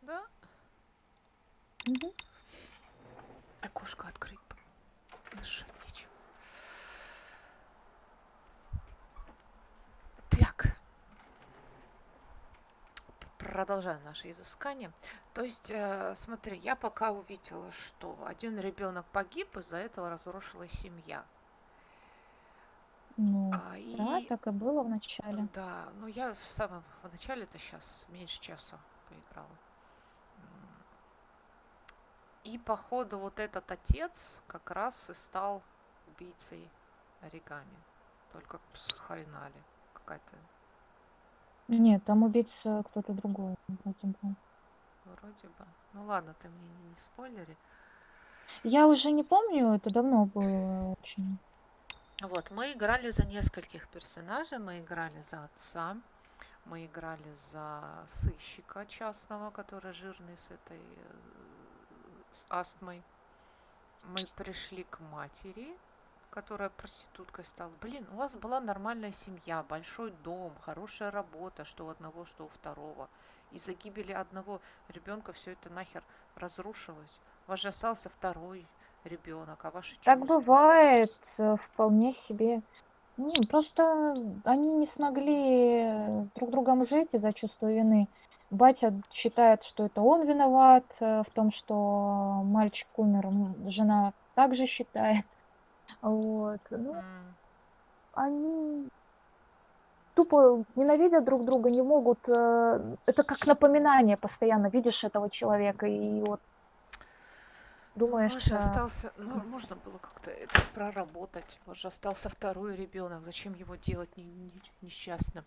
Да? Мгм. Окошко открыть. Дышать нечего. Так, продолжаем наше изыскание. То есть, смотри, я пока увидела, что один ребенок погиб, из-за этого разрушилась семья. Ну, да, И так и было в начале. да, ну я в самом в начале-то сейчас меньше часа поиграла. И походу вот этот отец как раз и стал убийцей оригами. Только схренали. Какая-то Нет, там убийца кто-то другой вроде бы. вроде бы. Ну ладно, ты мне не спойлери. Я уже не помню, это давно было очень. Вот, мы играли за нескольких персонажей. Мы играли за отца. Мы играли за сыщика частного, который жирный с этой с астмой. Мы пришли к матери, которая проституткой стала. Блин, у вас была нормальная семья, большой дом, хорошая работа, что у одного, что у второго. Из-за гибели одного ребенка все это нахер разрушилось. У вас же остался второй ребенок, а ваши Так чувства. бывает, вполне себе. Просто они не смогли друг другом жить из-за чувства вины. Батя считает, что это он виноват в том, что мальчик умер, жена также считает. Вот. Ну, М, они тупо ненавидят друг друга, не могут. Это как напоминание постоянно. Видишь этого человека и вот Ну, у вас же думаешь, остался, ну, можно было как-то это проработать. У вас же остался второй ребенок. Зачем его делать несчастным?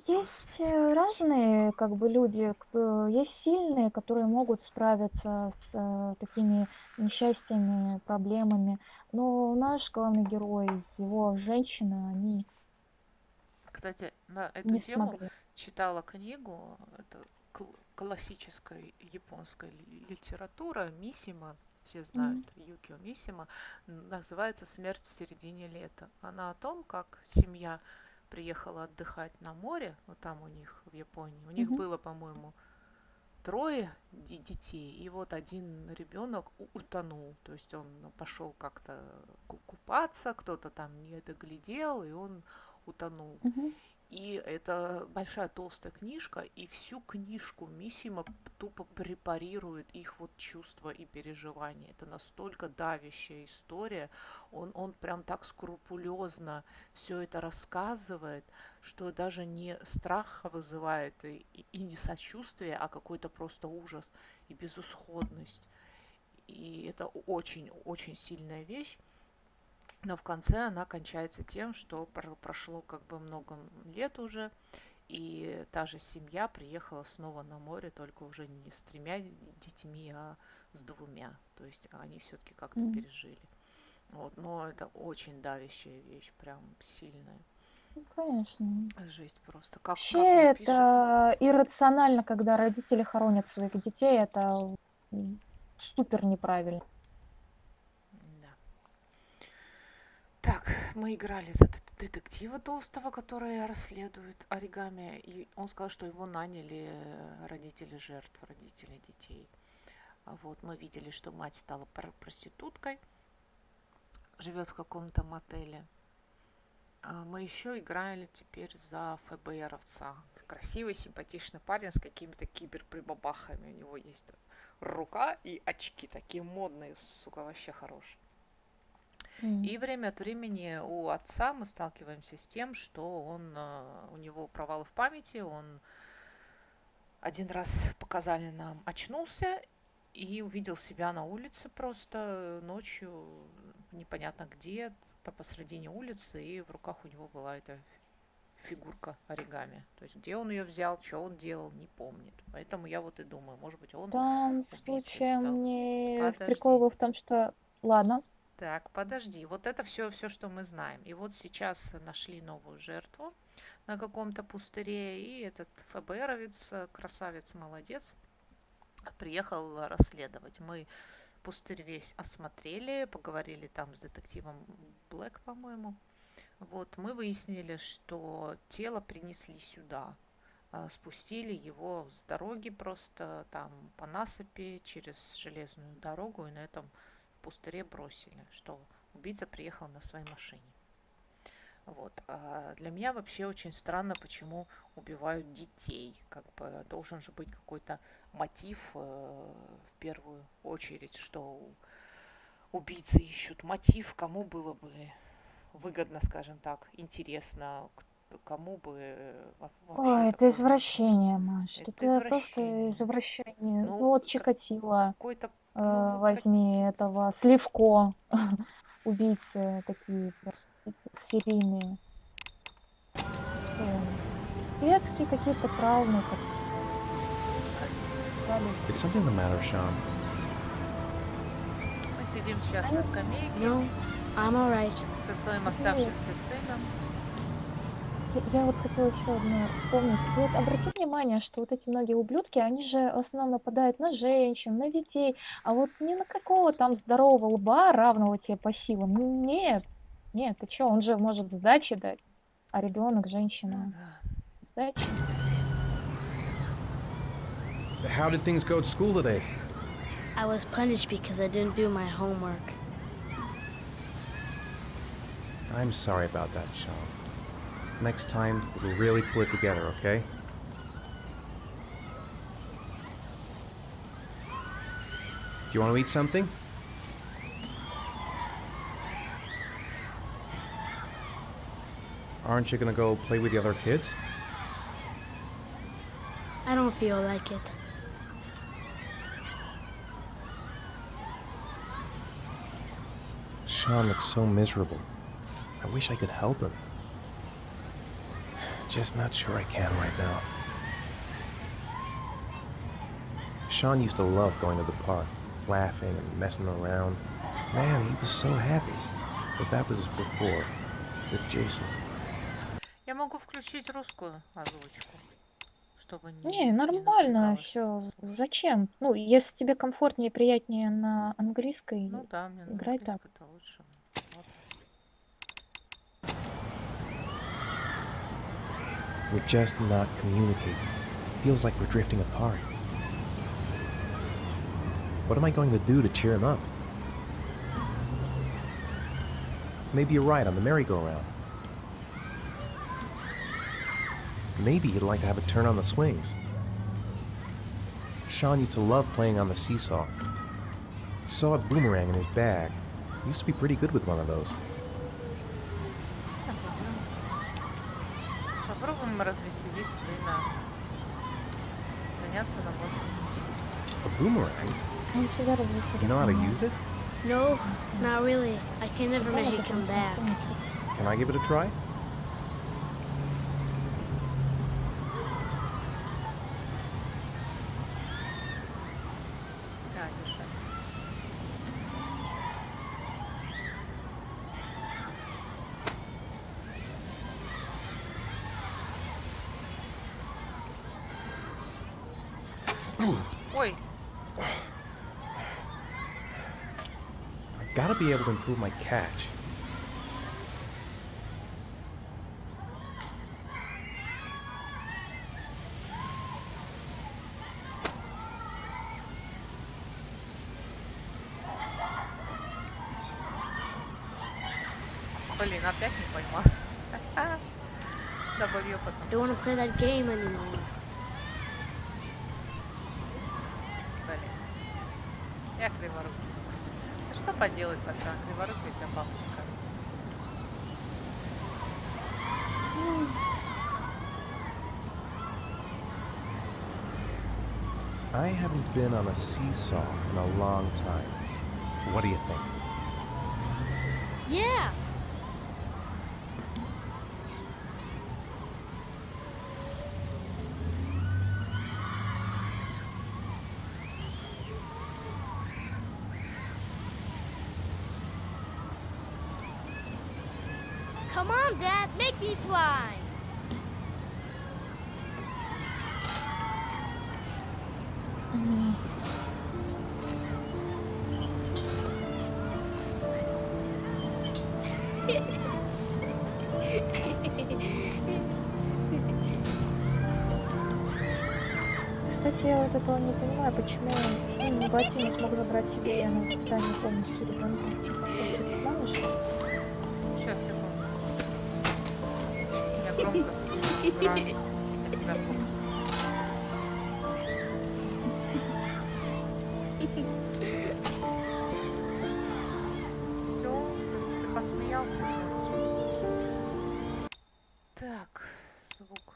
есть Господи, разные как бы люди, кто есть сильные, которые могут справиться с такими несчастьями, проблемами. Но наш главный герой, его женщина, они кстати, на эту не тему смогли. читала книгу, это классическая японская литература, Мисима, все знают, М, Юкио Мисима, называется «Смерть в середине лета». Она о том, как семья приехала отдыхать на море, вот там у них в Японии. У них мгм, было, по-моему, трое детей, и вот один ребенок утонул, то есть он пошел как-то купаться, кто-то там не доглядел, и он утонул. мгм. И это большая толстая книжка, и всю книжку Мисима тупо препарирует их вот чувства и переживания. Это настолько давящая история. Он прям так скрупулезно все это рассказывает, что даже не страх вызывает и не сочувствие, а какой-то просто ужас и безысходность. И это очень-очень сильная вещь. Но в конце она кончается тем, что прошло как бы много лет уже, и та же семья приехала снова на море, только уже не с тремя детьми, а с двумя. То есть они все-таки как-то М. пережили. Вот, но это очень давящая вещь, прям сильная. Ну, конечно. Жесть просто. Как он Вообще пишет. это иррационально, когда родители хоронят своих детей. Это супер неправильно. Да. Так, мы играли за детектива толстого, который расследует оригами, и он сказал, что его наняли родители жертв, родители детей. Вот, мы видели, что мать стала проституткой, живет в каком-то мотеле. Мы еще играли теперь за ФБРовца. Красивый, симпатичный парень с какими-то киберприбабахами. У него есть рука и очки такие модные, сука, вообще хорошие. М. И время от времени у отца мы сталкиваемся с тем, что у него провалы в памяти, он один раз показали нам, очнулся и увидел себя на улице просто ночью, непонятно где, то посредине улицы, и в руках у него была эта фигурка оригами. То есть где он ее взял, что он делал, не помнит. Поэтому я вот и думаю, может быть, он Там убийцей стал. случаем не прикол Подожди. был в том, что... Ладно. Так, подожди. Вот это все, что мы знаем. И вот сейчас нашли новую жертву на каком-то пустыре, и этот ФБРовец, красавец, молодец, приехал расследовать. Мы пустырь весь осмотрели, поговорили там с детективом Блэк, по-моему. Вот, мы выяснили, что тело принесли сюда. спустили его с дороги просто там по насыпи через железную дорогу и на этом пустыре бросили, что убийца приехал на своей машине. Вот. А для меня вообще очень странно, почему убивают детей. Как бы должен же быть какой-то мотив в первую очередь, что убийцы ищут мотив, кому было бы выгодно, скажем так, интересно, кому бы вообще Ой, это такое нужно. извращение, Маш. Это Это просто извращение. извращение. Ну Ну, вот Чикатило, какой-то, ну вот как, возьми этого, Сливко, убийцы такие серийные. Что? Светские какие-то травмы, как сказали. Is something the matter, Sean? мы сидим сейчас на скамейке No, I'm alright. со своим оставшимся сыном. Я вот хотела еще одно вспомнить. Ты вот обрати внимание, что вот эти многие ублюдки, они же в основном нападают на женщин, на детей, а вот ни на какого там здорового лба, равного тебе по силам. Нет, нет, ты что, он же может сдачи дать, а ребенок, Ну женщина, да. сдачи. How did things go at school today? I was punished because I didn't do my homework. I'm sorry about that, Sean. Next time, we'll really pull it together, okay? Do you want to eat something? Aren't you gonna go play with the other kids? I don't feel like it. Sean looks so miserable. I wish I could help him. Just not sure I can right now. Sean used to love going to the park, laughing and messing around. Man, he was so happy. But that was before, with Jason. Я могу включить русскую озвучку, чтобы Не, нормально напрягалась все. слушать. Зачем? Ну, если тебе комфортнее и приятнее на английской, Ну да, мне на играй так. английском-то лучше. Вот. We're just not communicating. Feels like we're drifting apart. What am I going to do to cheer him up? Maybe you're right on the merry-go-round. Maybe he'd like to have a turn on the swings. Sean used to love playing on the seesaw. Saw a boomerang in his bag. He used to be pretty good with one of those. Попробуем развеселить сына. Заняться работой. A boomerang? Он тебя развеселит. You know how to use it? No, not really. I can never make it come back. Can I give it a try? Да, держи. Ой, I've got to be able to improve my catch. блин, опять не поймал. Добавил I потом. don't want to play that game anymore. Блин. Я криворукий. Ну что поделать, пацан, криворукий у тебя бабушка. I haven't been on a seesaw in a long time. What do you think? Yeah! Come on, Dad, make me fly! вот этого не понимаю, почему батя не смог забрать себе Яну в состоянии полностью ребенка. Ты знаешь? Сейчас, секунду. Я громко слышу, играю. Я тебя плохо слышу. Все, ты посмеялся, всё. Так, звук.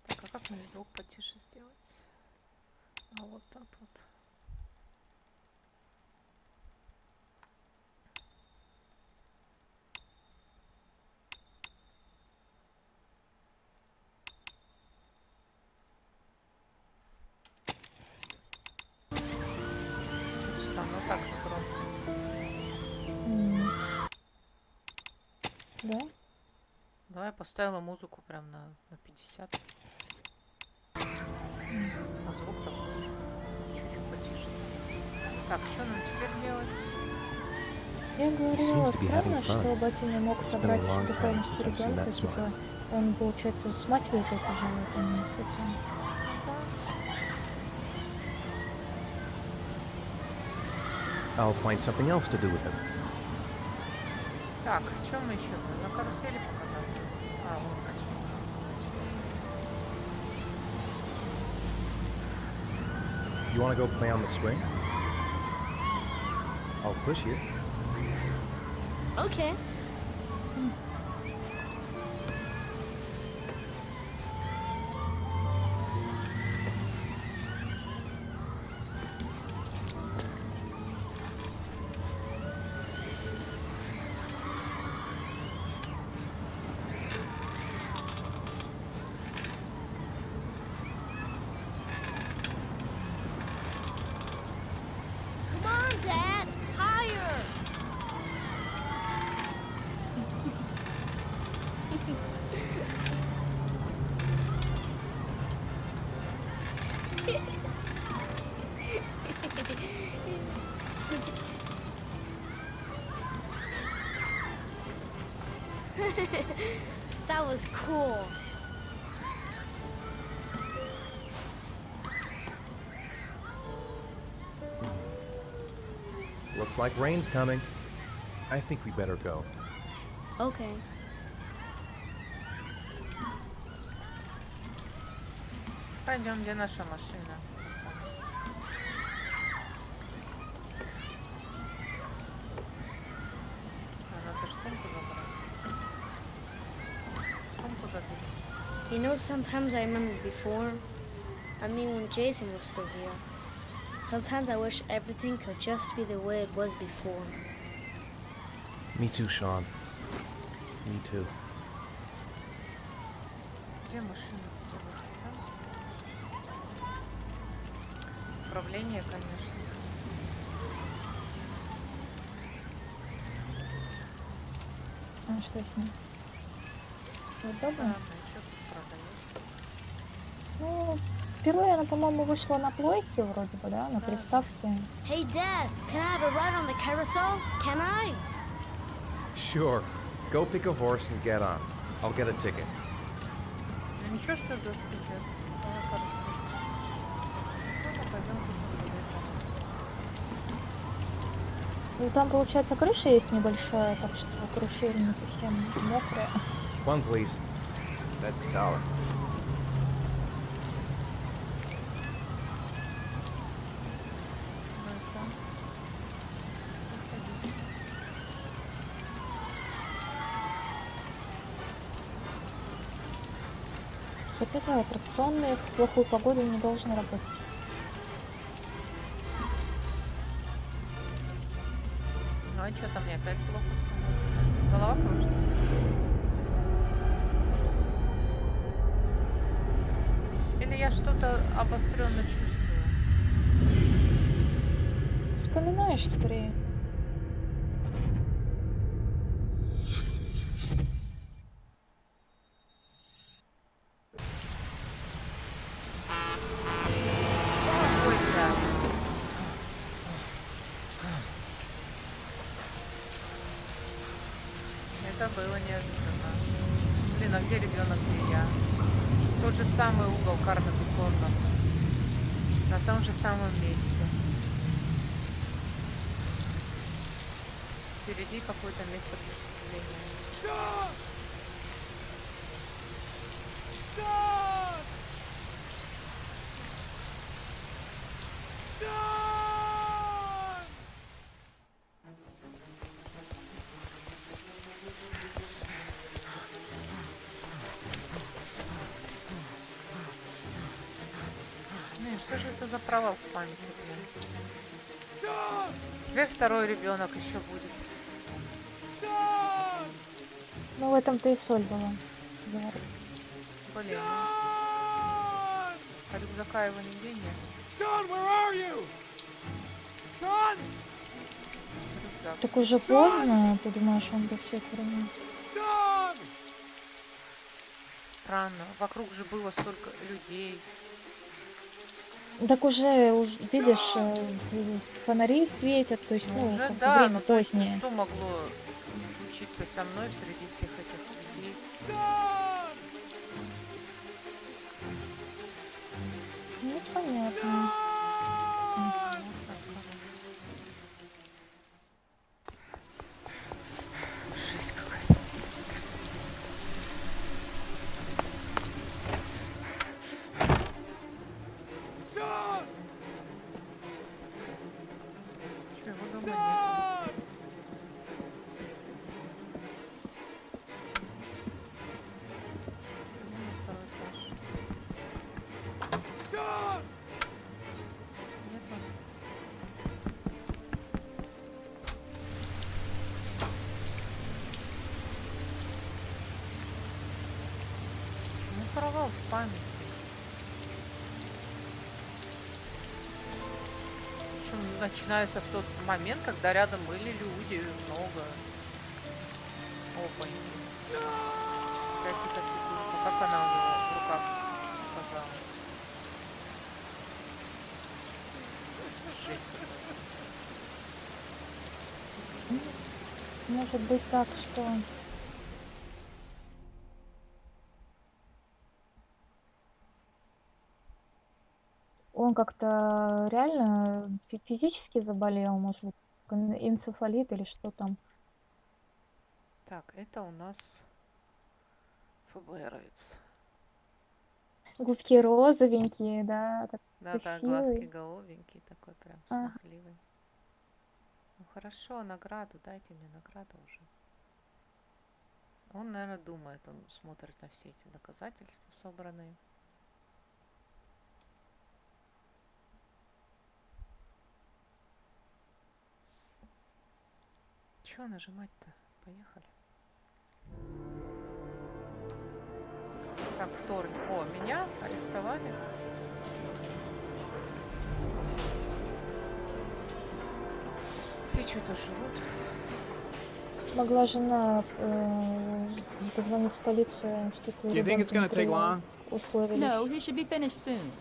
Так, а как мне звук потише сделать? А вот так вот. Чуть там, ну так же громко. М. Да? Да, я поставила музыку прям на 50. А звук такой же. Чуть-чуть потише. Так, что нам теперь делать? Я говорила, seems to be having странно, fun. что батя не мог It's been a собрать long себе time полностью since I've seen ребенка, that smile. типа, он, получается, с матерью только живет, а не с отцом. I'll find something else to do with him. Так, что мы еще? На карусели покататься? А, вон качели. You want to go play on the swing? I'll push you. Okay. Come on, Dad! Higher! That was cool. Looks like rain's coming. I think we better go. Okay. Пойдем, где наша машина? А, надо же сумку забрать. Сумку забери. You know, sometimes I remember before, I mean when Jason was still here, sometimes I wish everything could just be the way it was before. Me too, Sean. Me too. Где машина? Управление, конечно. А что с ним? Удобно? Ладно, что тут продаешь? Ну, впервые она, по-моему, вышла на плойке вроде бы, да, на приставке. Hey, Dad, can I have a ride on the carousel? Can I? Sure. Go pick a horse and get on. I'll get a ticket. Ну ничего, что дождь идет. Давай карусель. Ладно, пойдем Ну, там, получается, крыша есть небольшая, так что карусель не совсем мокрая. One, please. That's $1. Хотя да, аттракционные в плохую погоду не должны работать. Ну а что там мне опять плохо становится? Голова кружится. Или я что-то обостренно чувствую? Вспоминаешь скорее. Ой, да. Это было неожиданно. Блин, а где ребенок, где я? Тот же самый угол Кармен Бетонна. На том же самом месте. Впереди какое-то место преступления. Ну, что же это за провал в памяти, блин? Теперь второй ребенок еще будет. Ну, в этом-то и соль была. Говорю. Блин. А рюкзака его нигде нет. Рюкзак. Так уже поздно, ты думаешь, он бы все вернул? Странно. Вокруг же было столько людей. Так уже видишь, фонари светят, то есть, ну, Уже как бы да, время но то есть позднее. что могло случиться со мной среди всех этих людей? Ну, понятно. Жесть какая-то. Чё, его дома нет? Ну, второй этаж. Нету? Ну, провал в памяти. Причем начинается в тот момент, когда рядом были люди, много. Опа. Тихо, тихо. Как она у него в руках оказалась? Жесть. Может быть так, что он как-то реально физически заболел, может быть, энцефалит или что там. Так, это у нас ФБРовец. Губки розовенькие, да, так Да-да, глазки красивые. головенький такой, прям А, смазливый. Ну хорошо, награду, дайте мне награду уже. Он, наверное, думает, он смотрит на все эти доказательства собранные. Чего нажимать-то? Поехали. Так, вторник. О, меня арестовали. Все что-то жрут. могла жена позвонить в полицию, что ты Do you think it's gonna take long? условия. No, he should be finished soon.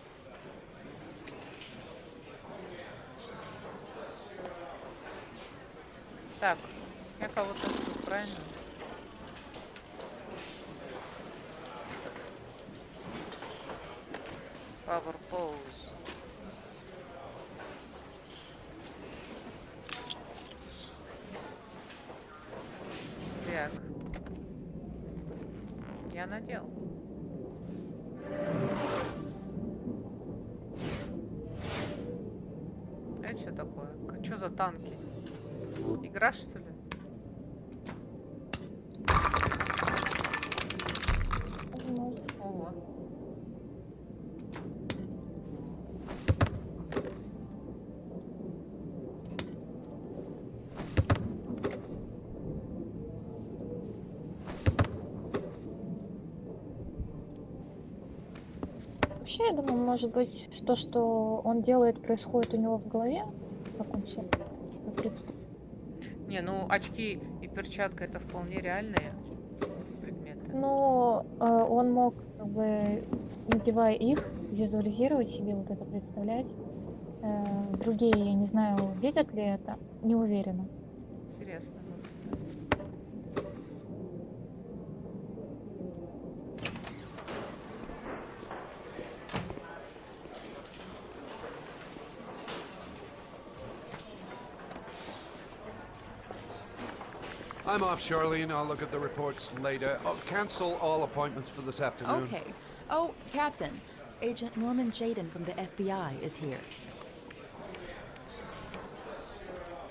Так, я кого-то жду, правильно? Power pose. Так. Я надел. Это что такое? Что за танки? Игра, что ли? Ого. Вообще, я думаю, может быть, то, что он делает, происходит у него в голове, как он себе представляет. Не, ну очки и перчатка это вполне реальные предметы. Но он мог, как бы, надевая их, визуализировать себе вот это, представлять. Другие, я не знаю, видят ли это, не уверена. Интересная мысль. I'm off, Charlene. I'll look at the reports later. Oh, cancel all appointments for this afternoon. Okay. Oh, Captain. Agent Norman Jaden from the FBI is here.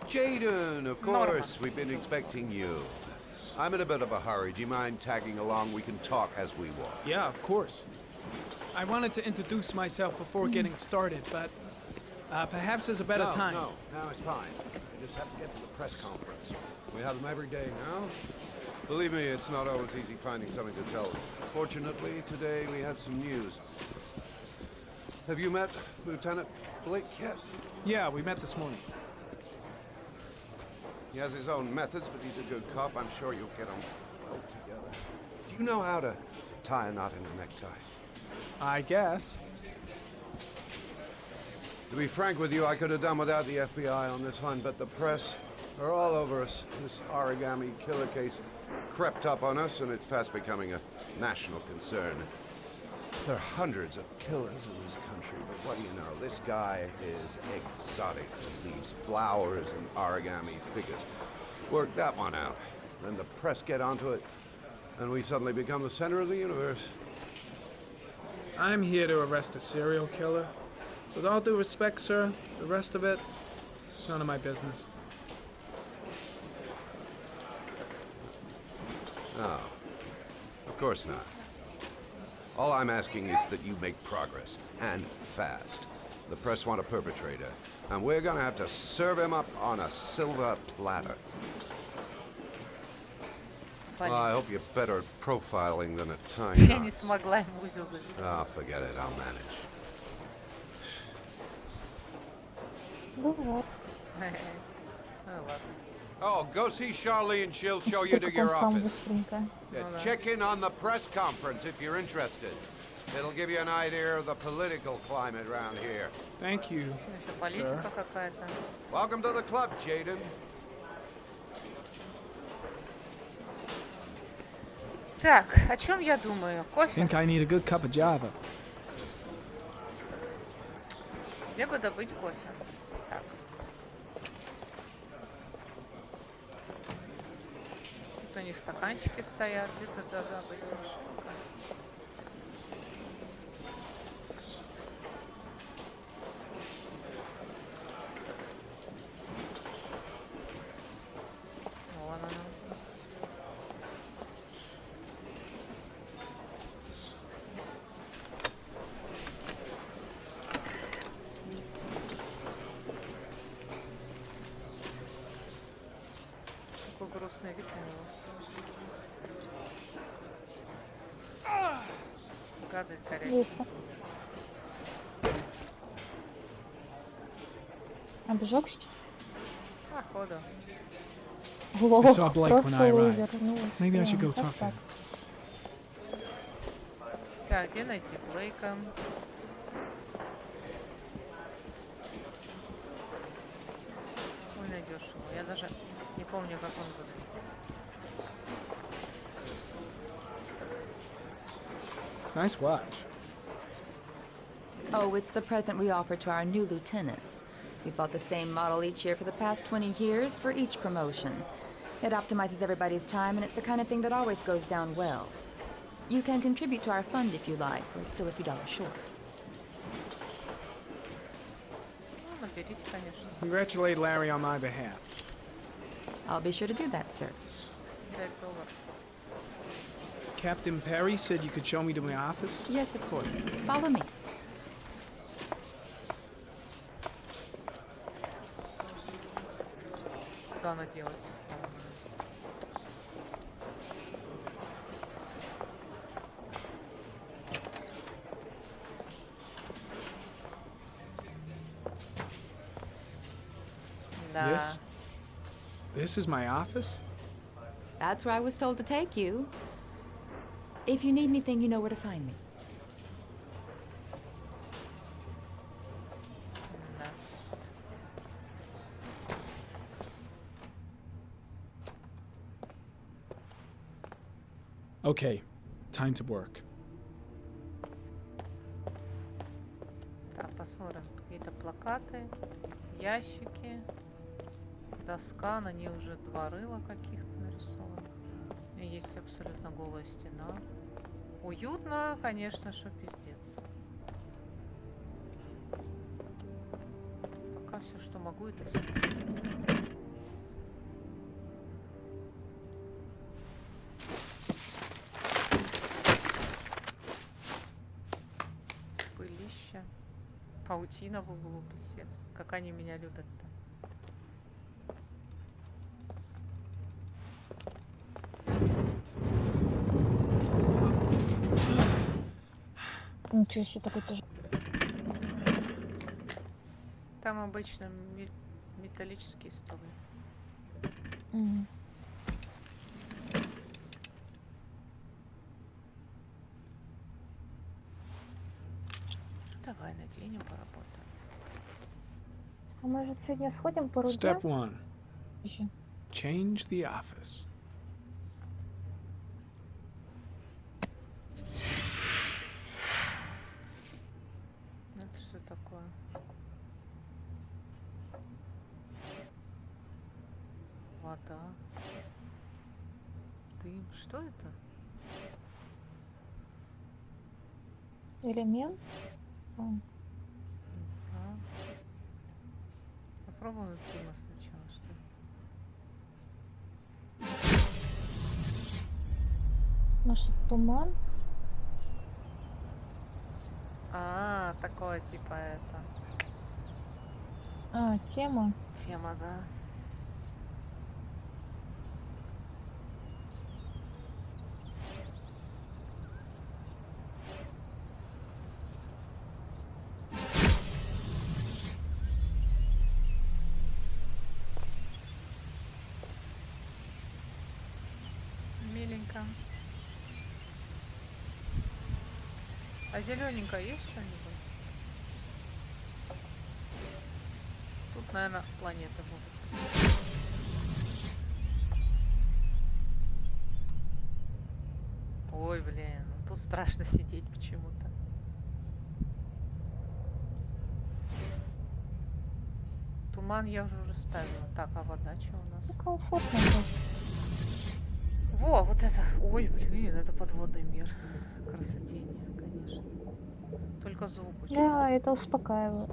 Jaden, of course. We've been expecting you. I'm in a bit of a hurry. Do you mind tagging along? We can talk as we walk. Yeah, of course. I wanted to introduce myself before getting started, but perhaps there's a better time. No, it's fine. I just have to get to the press conference. We have them every day now. Believe me, it's not always easy finding something to tell. Fortunately, today we have some news. Have you met Lieutenant Blake yet? Yeah, we met this morning. He has his own methods, but he's a good cop. I'm sure you'll get them well together. Do you know how to tie a knot in a necktie? I guess. To be frank with you, I could have done without the FBI on this one, but the press are all over us. This origami killer case crept up on us, and it's fast becoming a national concern. There are hundreds of killers in this country, but what do you know? This guy is exotic. He leaves flowers and origami figures. Work that one out. Then the press get onto it, and we suddenly become the center of the universe. I'm here to arrest a serial killer. With all due respect, sir, the rest of it, it's none of my business. No, of course not. All I'm asking is that you make progress, and fast. The press want a perpetrator, and we're gonna have to serve him up on a silver platter. Well, I hope you're better at profiling than at tying Я не knots. смогла ему узел завязать. Oh, forget it, I'll manage. Бывает. Ну ладно. Oh, go see Charlene, she'll show you Всё, to как your он сам office. быстренько. Yeah, Well, check in on the press conference if you're interested. It'll give you an idea of the political climate around here. Thank you. Ну, еще политика какая-то. Welcome to the club, Jaden. Так, о чем я думаю? Кофе? Think I need a good cup of Java. Где бы добыть кофе? Так. Тут у них стаканчики стоят, где-то должна быть машинка. Вон она. Какой грустный вид у него. Гадость горячая. Весело. Обжегся? Походу. Лох, saw Blake when просто I arrived. лузер. Ну, Maybe I should прям go talk to так. him. Так, где найти Блейка? Ой, найдешь его. Я даже не помню, как он выглядит. Nice watch. Oh, it's the present we offer to our new lieutenants. We bought the same model each year for the past 20 years for each promotion. It optimizes everybody's time, and it's the kind of thing that always goes down well. You can contribute to our fund if you like. We're still a few dollars short. Ну, наберите, конечно. Congratulate Larry on my behalf. I'll be sure to do that, sir. $5. Captain Perry said you could show me to my office. Yes, of course. Follow me. Куда она делась? Да. This is my office? That's where I was told to take you. If you need anything, you know where to find me. Да. Okay, time to work. Так, посмотрим. Какие-то плакаты, ящики, доска, на ней уже два рыла каких-то нарисованы. есть абсолютно голая стена. Уютно, конечно, что пиздец. Пока все, что могу, это съесть. Пылище. Паутина в углу, пиздец. Как они меня любят-то. Ничего себе, такой тоже. Там обычно металлические столы. Мгм. Давай наденем, поработаем. А может сегодня сходим по руде? Step 1. Ещё? Change the office. Это что такое? Вода. Дым. Что это? Элемент? А, Да. Попробуем с дыма сначала, что это. может, туман? А, такое типа это. А, тема. Тема, да. Миленько. А зелененькое есть что-нибудь? Тут, наверное, планеты будут. Ой, блин, ну тут страшно сидеть почему-то. Туман я уже ставила. Так, а вода что у нас? Ну, комфортно будет. Во, вот это. Ой, блин, это подводный мир. Красотень, конечно. Только звук очень, Да, это успокаивает.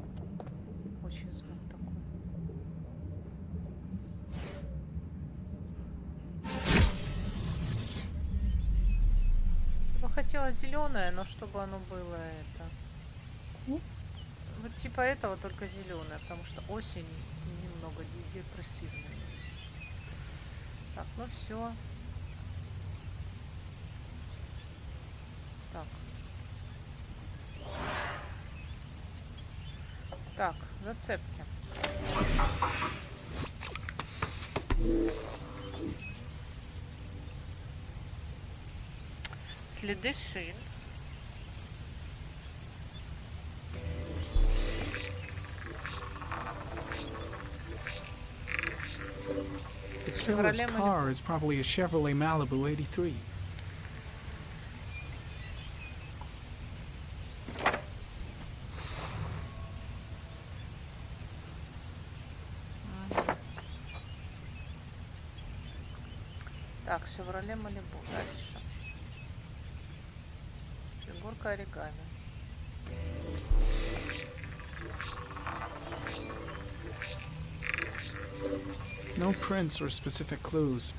очень звук такой. Я бы хотела зеленое, но чтобы оно было это. М? Вот типа этого, только зеленое, потому что осень немного депрессивная. Так, ну все. Так. Так, зацепки. Следы шин. The killer's Chevrolet car is probably a Chevrolet Malibu 83. Так, Chevrolet Malibu. Дальше. Фигурка оригами. No prints or specific clues.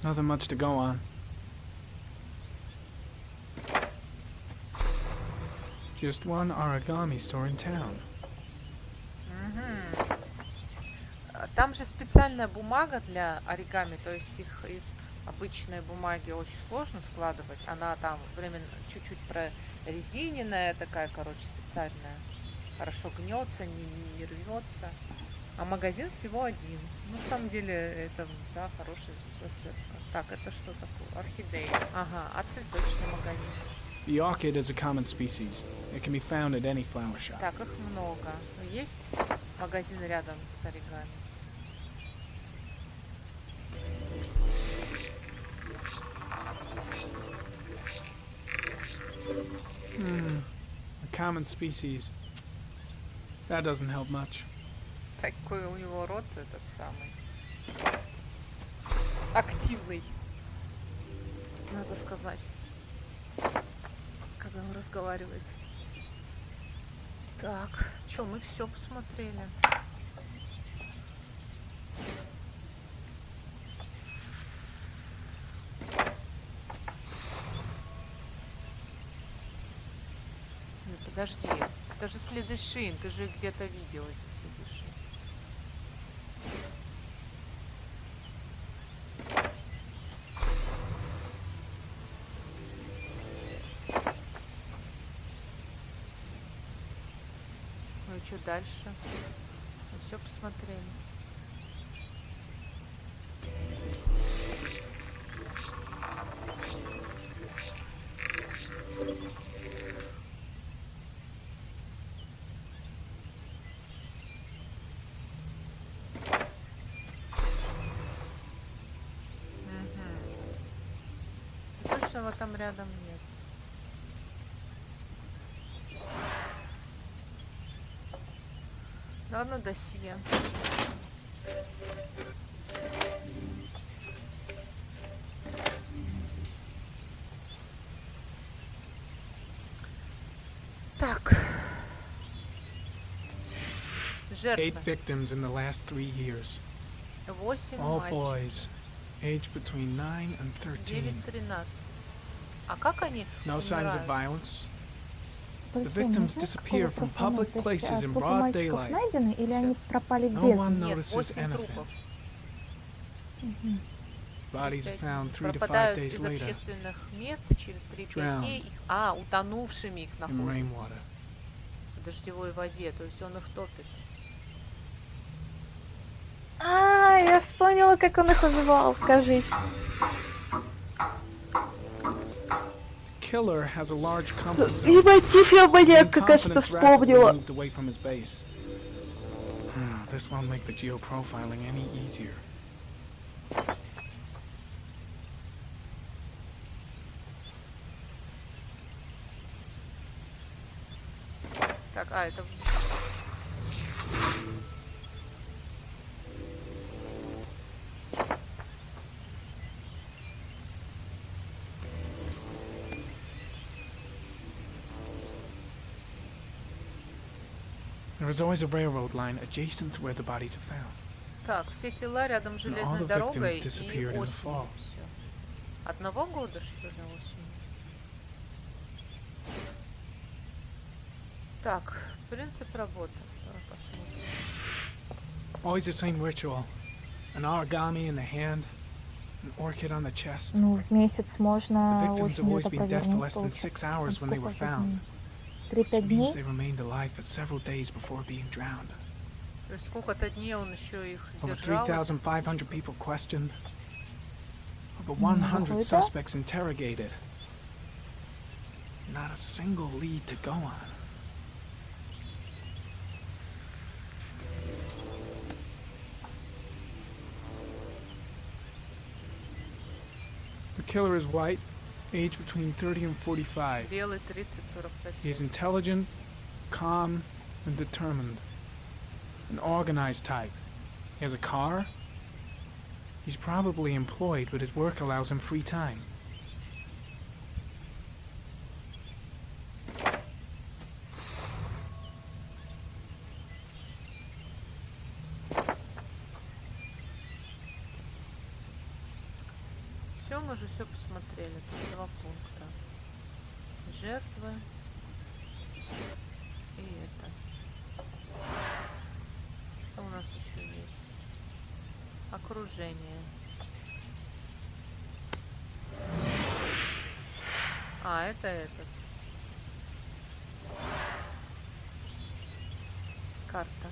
Nothing much to go on. Just one origami store in town. Мгм. Там же специальная бумага для оригами, то есть их из обычной бумаги очень сложно складывать. Она там временно чуть-чуть прорезиненная такая, короче, специальная. Хорошо гнется, не рвется. А магазин всего один. Ну, на самом деле, это, да, хорошая зацепка. Так, это что такое? Орхидея. Ага, а цветочный магазин. The orchid is a common species. It can be found at any flower shop. Так, их много. Но есть магазин рядом с оригами? A common species. That doesn't help much. Такой у него рот этот самый. Активный. надо сказать, когда он разговаривает. Так, что, мы все посмотрели. Подожди, это же следы шин, ты же где-то видел эти следы шин. Ну и что дальше? Мы все посмотрели. Цветочного там рядом нет. Ладно, досье. Так. 8 Жертвы. victims in the last 3 years. 8 All мальчиков. boys, aged between 9 and 13. 9-13. А как они No signs of умирают? violence. Полицейные The victims не знают, disappear какого from профана, public то есть, places in трупы broad мальчиков daylight. найдены или они пропали без No вести? one Нет, notices 8 anything. трупов. Мгм. Bodies are found 3 to 5 Пропадают days из later общественных мест, и через 3-5 Drowned. дней их... утонувшими их in находят rainwater. в дождевой воде, то есть он их топит. Я вспомнила, как он их называл, скажи. Killer has a large comfort zone. Ебать, я Being маньяк, как кажется, confidence rapidly вспомнила. moved away from his base. This won't make the geoprofiling any easier. Так, это... There is always a railroad line adjacent to where the bodies are found. Так, все тела рядом с all железной the дорогой victims и disappeared in the осенью fall. все. Одного года, что ли, осенью? Так, принцип работы. Давай посмотрим. Always the same ritual. An origami in the hand, an orchid on the chest. Ну, в месяц The можно victims have осенью always это been dead for провернуть, less than получается. 6 hours when they were Сколько это found, дней? 3-5 which means дней? they remained alive for several days before being drowned. То есть сколько-то дней он еще их Over держал. 3,500 people questioned, over Ну, 100 выходит, да? suspects interrogated. Not a single lead to go on. The killer is white, aged between 30 and 45. Белый 30-45 He is лет. intelligent, calm, and determined. An organized type. He has a car. He's probably employed, but his work allows him free time. Все, мы же все посмотрели. Тут 2 пункта. Жертвы. И это. Что у нас еще есть? Окружение. Это этот. Карта.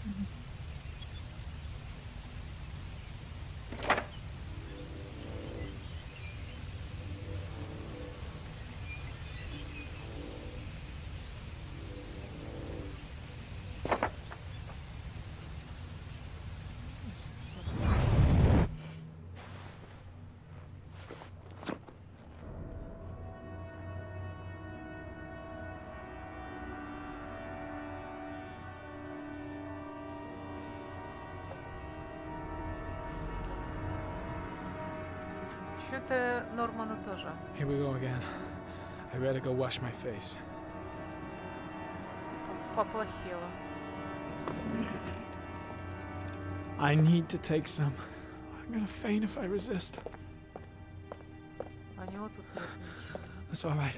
Что-то Норману тоже. Here we go again. I better go wash my face. Поплохело. I need to take some. I'm gonna faint if I resist. А у него тут нет ничего. That's all right.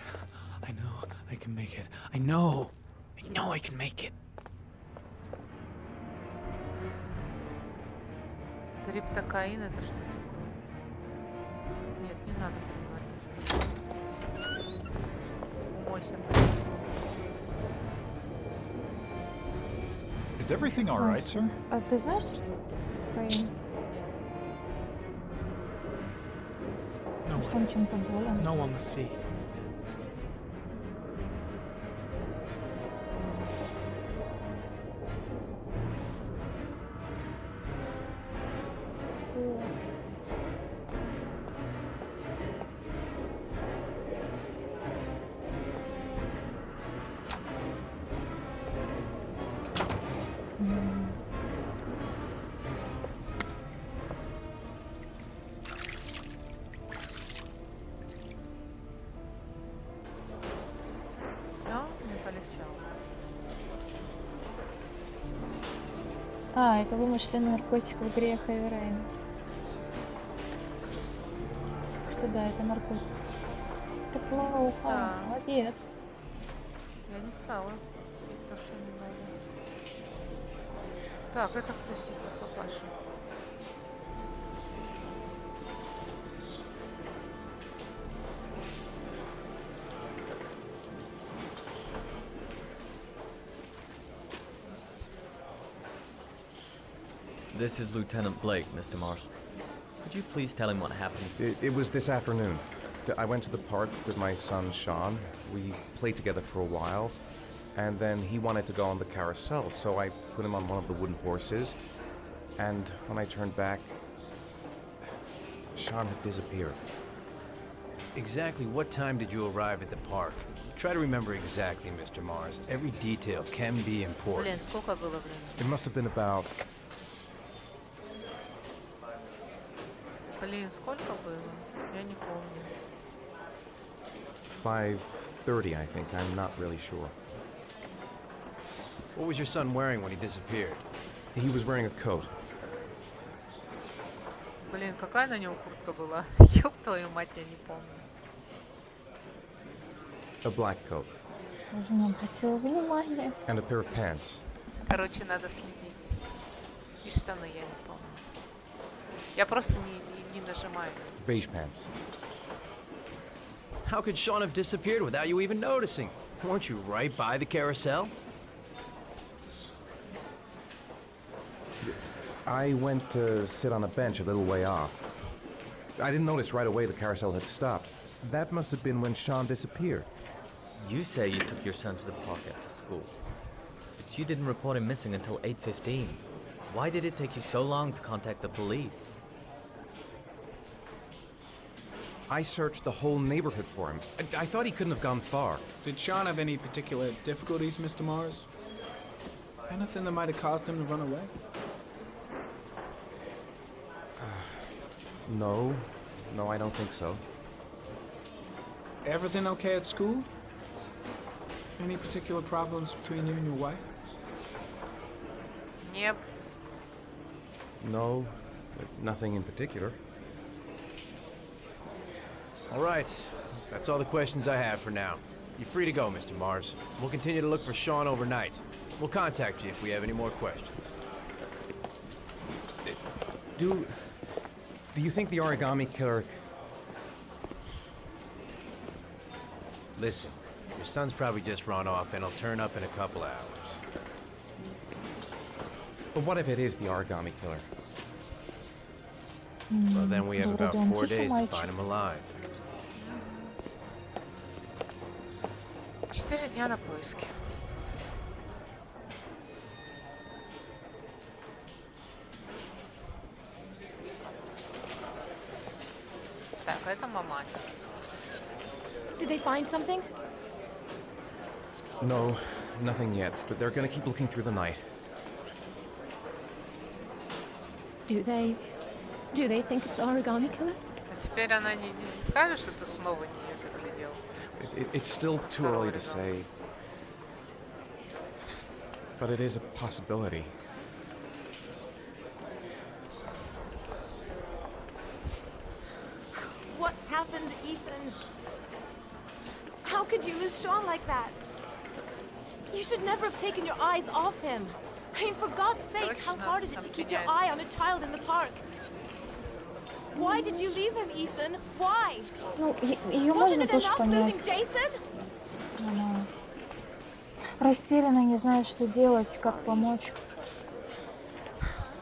I know I can make it. I know I can make it. Триптокаин это что такое? Нет, не надо принимать. Умойся. Is everything all right, sir? А ты знаешь, Фрейм, No что он чем-то болен? No one must see. Все, мне полегчало. А, это вымышленный наркотик в игре Heavy Rain. Что да, это наркотик. Ты плохо, Да. молодец. Я не стала пить то, что не надо. Так, это кто сидит, папаша? This is Lieutenant Blake, Mr. Marsh. Could you please tell him what happened? It was this afternoon. I went to the park with my son, Sean. We played together for a while, and then he wanted to go on the carousel, so I put him on one of the wooden horses, and when I turned back, Sean had disappeared. Exactly what time did you arrive at the park? Try to remember exactly, Mr. Mars. Every detail can be important. Блин, сколько было времени? It must have been about Блин, сколько было? Я не помню. 5:30, I think. I'm not really sure. What was your son wearing when he disappeared? He was wearing a coat. Блин, какая на нем куртка была? Ёб твою мать, я не помню. A black coat. Даже не обратила внимания. And a pair of pants. Короче, надо следить. И штаны я не помню. Я просто не нажимаю. Beige pants. How could Sean have disappeared without you even noticing? Weren't you right by the carousel? I went to sit on a bench a little way off. I didn't notice right away the carousel had stopped. That must have been when Sean disappeared. You say you took your son to the park after school, but you didn't report him missing until 8:15. Why did it take you so long to contact the police? I searched the whole neighborhood for him. I thought he couldn't have gone far. Did Sean have any particular difficulties, Mr. Mars? Anything that might have caused him to run away? No, I don't think so. Everything okay at school? Any particular problems between you and your wife? Нет. No, nothing in particular. All right. That's all the questions I have for now. You're free to go, Mr. Mars. We'll continue to look for Sean overnight. We'll contact you if we have any more questions. Do you think the origami killer... Listen, your son's probably just run off and he'll turn up in a couple hours. But what if it is the origami killer? Well, then we have about 4 days to Мальчик. find him alive. 4 дня на поиски. Так, это маманя. Did they find something? No, nothing yet, but they're gonna keep looking through the night. Do they think it's the origami killer? Так Теперь она не скажет, что ты снова не это глядел. It's still too early to say, but it is a possibility. What happened, Ethan? How could you lose Sean like that? You should never have taken your eyes off him. I mean, for God's sake, how hard is it to keep your eye on a child in the park? Why did you leave him, Ethan? Why? Ну, ее Wasn't можно it тоже enough понять. losing Jason? Она растеряна, не знает, что делать, как помочь.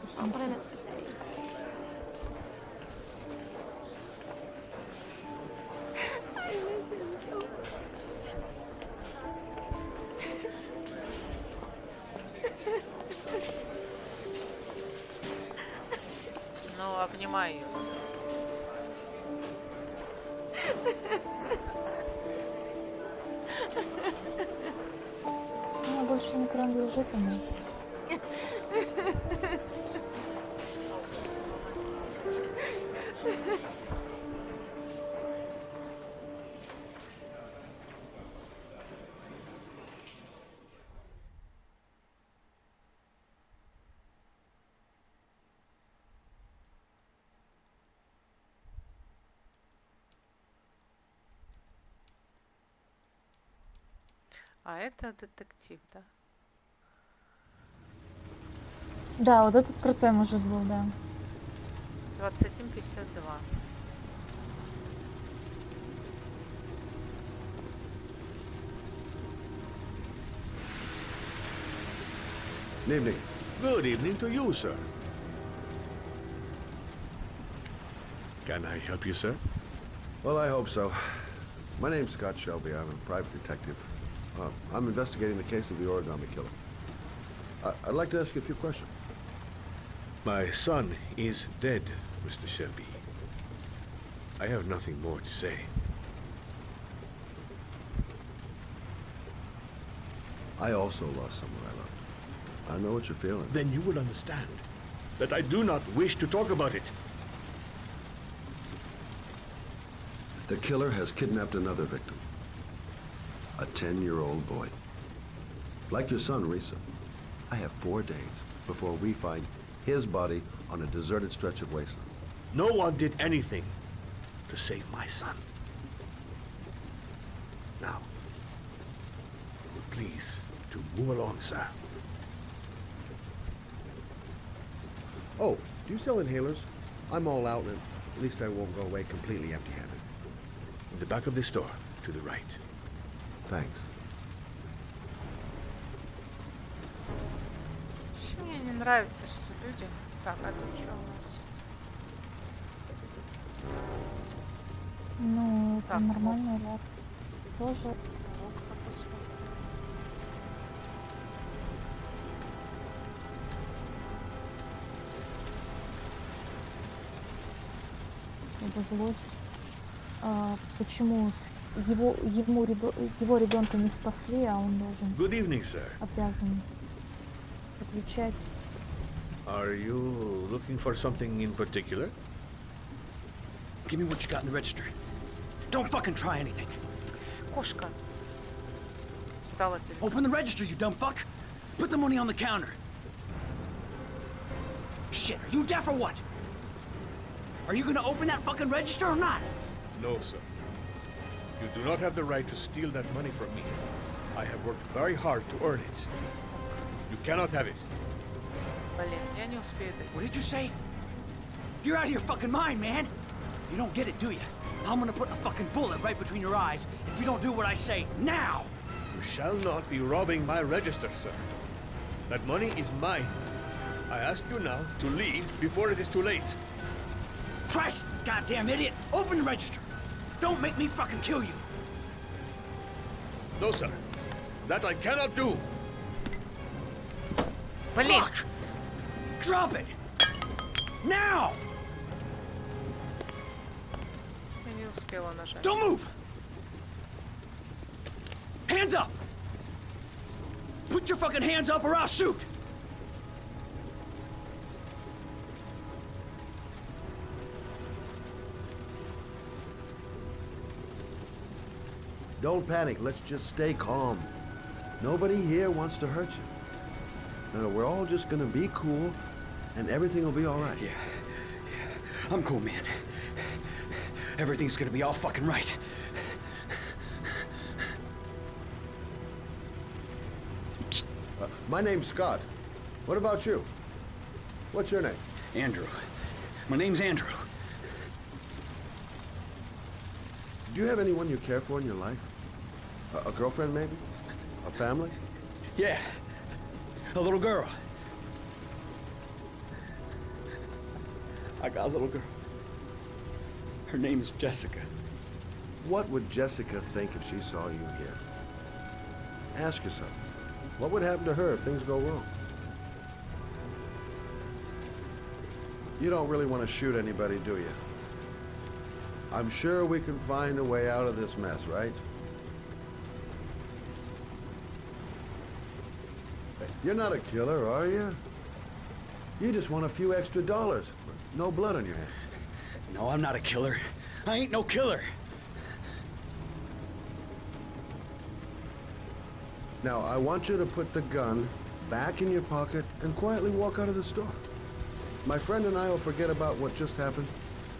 That's not what I meant to say. I miss him so much. Ну, обнимай ее. Она больше не принадлежит ему. А это детектив, да? Да, вот этот крутой мужик был, да. 21:52. Good evening. Good evening to you, sir. Can I help you, sir? Well, I hope so. My name's Scott Shelby. I'm a private detective. I'm investigating the case of the origami killer. I'd like to ask you a few questions. My son is dead, Mr. Shelby. I have nothing more to say. I also lost someone I loved. I know what you're feeling. Then you will understand that I do not wish to talk about it. The killer has kidnapped another victim. A 10-year-old boy. Like your son, Risa. I have 4 days before we find his body on a deserted stretch of wasteland. No one did anything to save my son. Now, please, to move along, sir. Oh, do you sell inhalers? I'm all out, and at least I won't go away completely empty-handed. In the back of the store, to the right. Thanks. Вообще мне не нравится, что люди... Так, а тут что у нас? Ну, это Так, нормальный ряд. Тоже. Это злость. Почему его ребенка не спасли, а он должен Good evening, sir. обязан отвечать. Are you looking for something in particular? Give me what you got in the register. Don't fucking try anything. Кошка. Встала перед... Open the register, you dumb fuck. Put the money on the counter. Shit, are you deaf or what? Are you gonna open that fucking register or not? No, sir. You do not have the right to steal that money from me. I have worked very hard to earn it. You cannot have it. Блин, я не успею What дойти. did you say? You're out of your fucking mind, man. You don't get it, do you? I'm gonna put a fucking bullet right between your eyes if you don't do what I say now. You shall not be robbing my register, sir. That money is mine. I ask you now to leave before it is too late. Christ, goddamn idiot! Open the register. Don't make me fucking kill you. No, sir. That I cannot do. Блин! Fuck! Drop it! Now! Я не успела нажать. Don't move! Hands up! Put your fucking hands up or I'll shoot! Don't panic. Let's just stay calm. Nobody here wants to hurt you. We're all just gonna be cool, and everything will be all right. Yeah. I'm cool, man. Everything's gonna be all fucking right. My name's Scott. What about you? What's your name? Andrew. My name's Andrew. Do you have anyone you care for in your life? A girlfriend, maybe? A family? Yeah. A little girl. I got a little girl. Her name is Jessica. What would Jessica think if she saw you here? Ask yourself, what would happen to her if things go wrong? You don't really want to shoot anybody, do you? I'm sure we can find a way out of this mess, right? Hey, you're not a killer, are you? You just want a few extra dollars. No blood on your hands. No, I'm not a killer. I ain't no killer. Now, I want you to put the gun back in your pocket and quietly walk out of the store. My friend and I will forget about what just happened,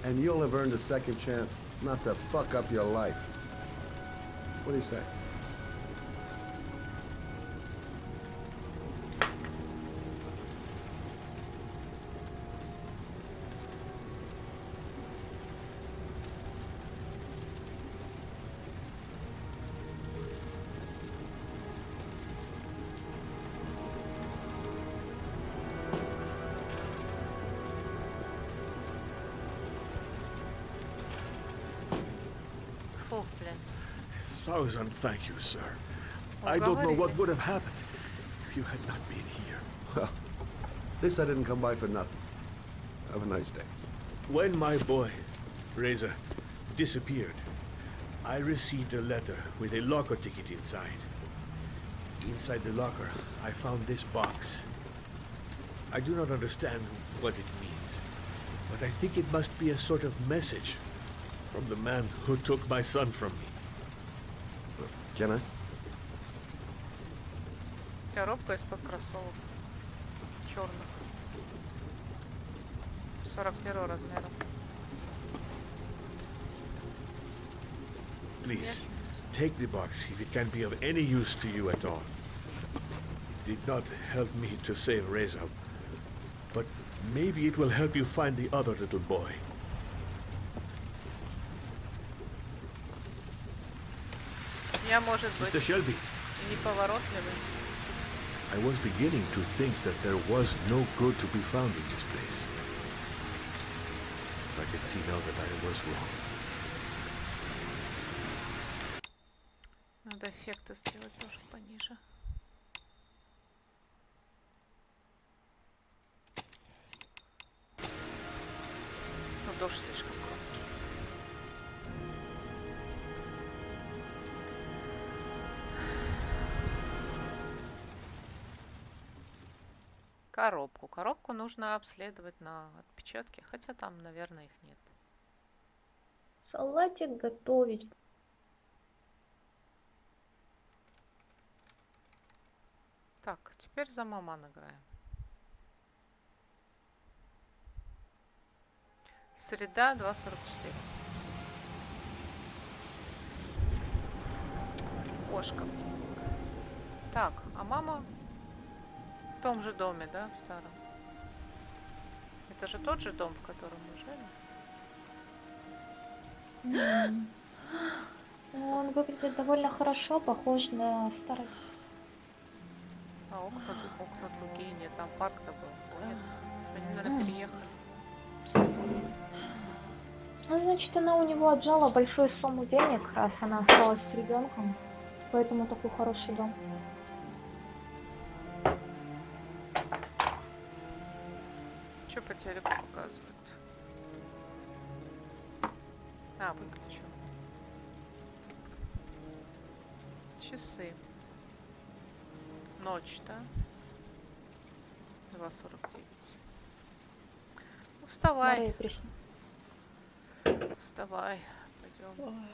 and you'll have earned a second chance not to fuck up your life. What do you say? Thousand thank you, sir. I don't know what would have happened if you had not been here. Well, at least I didn't come by for nothing. Have a nice day. When my boy, Reza, disappeared, I received a letter with a locker ticket inside. Inside the locker, I found this box. I do not understand what it means, but I think it must be a sort of message from the man who took my son from me. Can I? Коробка из-под кроссовок. Черных. 41 размера. Please, take the box if it can be of any use to you at all. It did not help me to save Reza, but maybe it will help you find the other little boy. Я, может быть, Mr. Shelby, неповоротливый. I was beginning to think that there was no good to be found in this place. I can see now that I was wrong. Надо эффекты сделать тоже пониже. Ну, дождь слишком громкий. Коробку. Коробку нужно обследовать на отпечатки, хотя там, наверное, их нет. Салатик готовить. Так, теперь за маман играем. Среда, 2:44. Кошка. Так, а мама в том же доме, да, в старом? Это же тот же дом, в котором мы жили? Он выглядит довольно хорошо, похож на старый. А окна другие нет, там парк-то был. Нет, они, наверное, переехали. Ну, значит, она у него отжала большую сумму денег, раз она осталась с ребенком. Поэтому такой хороший дом. Что по телеку показывают? А, выключу. Часы. Ночь, да? 2:49. Вставай. Вставай. Пойдем.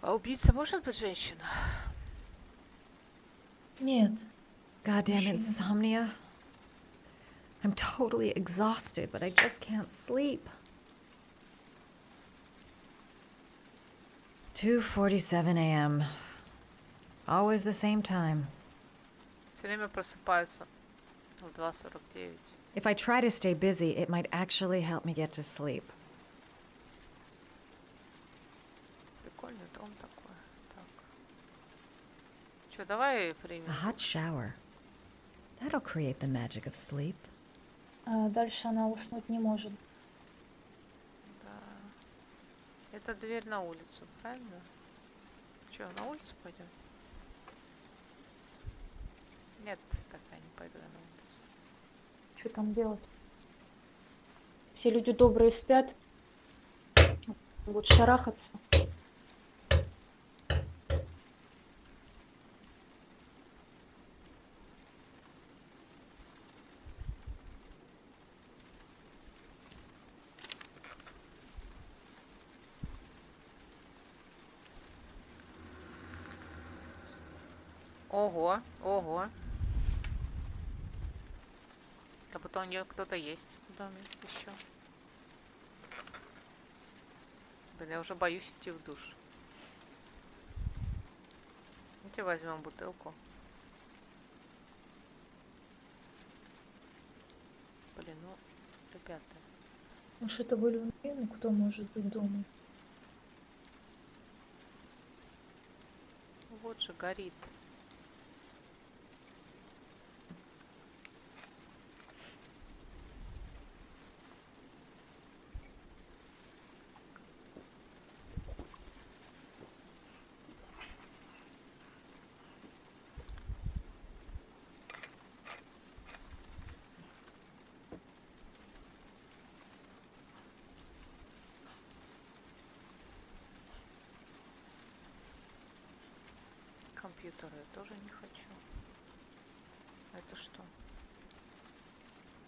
А убийца может быть женщина? Нет. Goddamn insomnia. I'm totally exhausted, but I just can't sleep. 2:47 a.m. Always the same time. Все время просыпается в 2:49. If I try to stay busy, it might actually help me get to sleep. Прикольный дом такой. Так. Чё, давай примем. A hot shower. That'll create the magic of sleep. Дальше она уснуть не может. Да. Это дверь на улицу, правильно? Чё, на улицу пойдем? Нет, так я не пойду я на улицу. Что там делать? Все люди добрые спят. Будут шарахаться. Ого, ого. Как будто у нее кто-то есть в доме еще. Блин, я уже боюсь идти в душ. Давайте возьмем бутылку. Блин, ну, ребята. Может, это были ну, кто может быть дома? Вот же горит. Компьютера я тоже не хочу. Это что?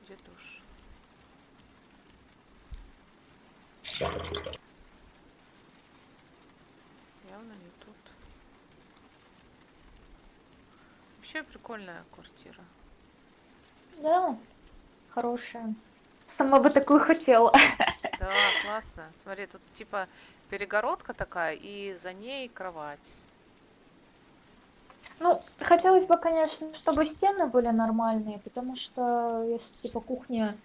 Где душ? Явно не тут. Вообще прикольная квартира. Да, хорошая. Сама бы такую хотела. Да, классно. Смотри, тут типа перегородка такая, и за ней кровать. Ну, хотелось бы, конечно, чтобы стены были нормальные, потому что если типа кухня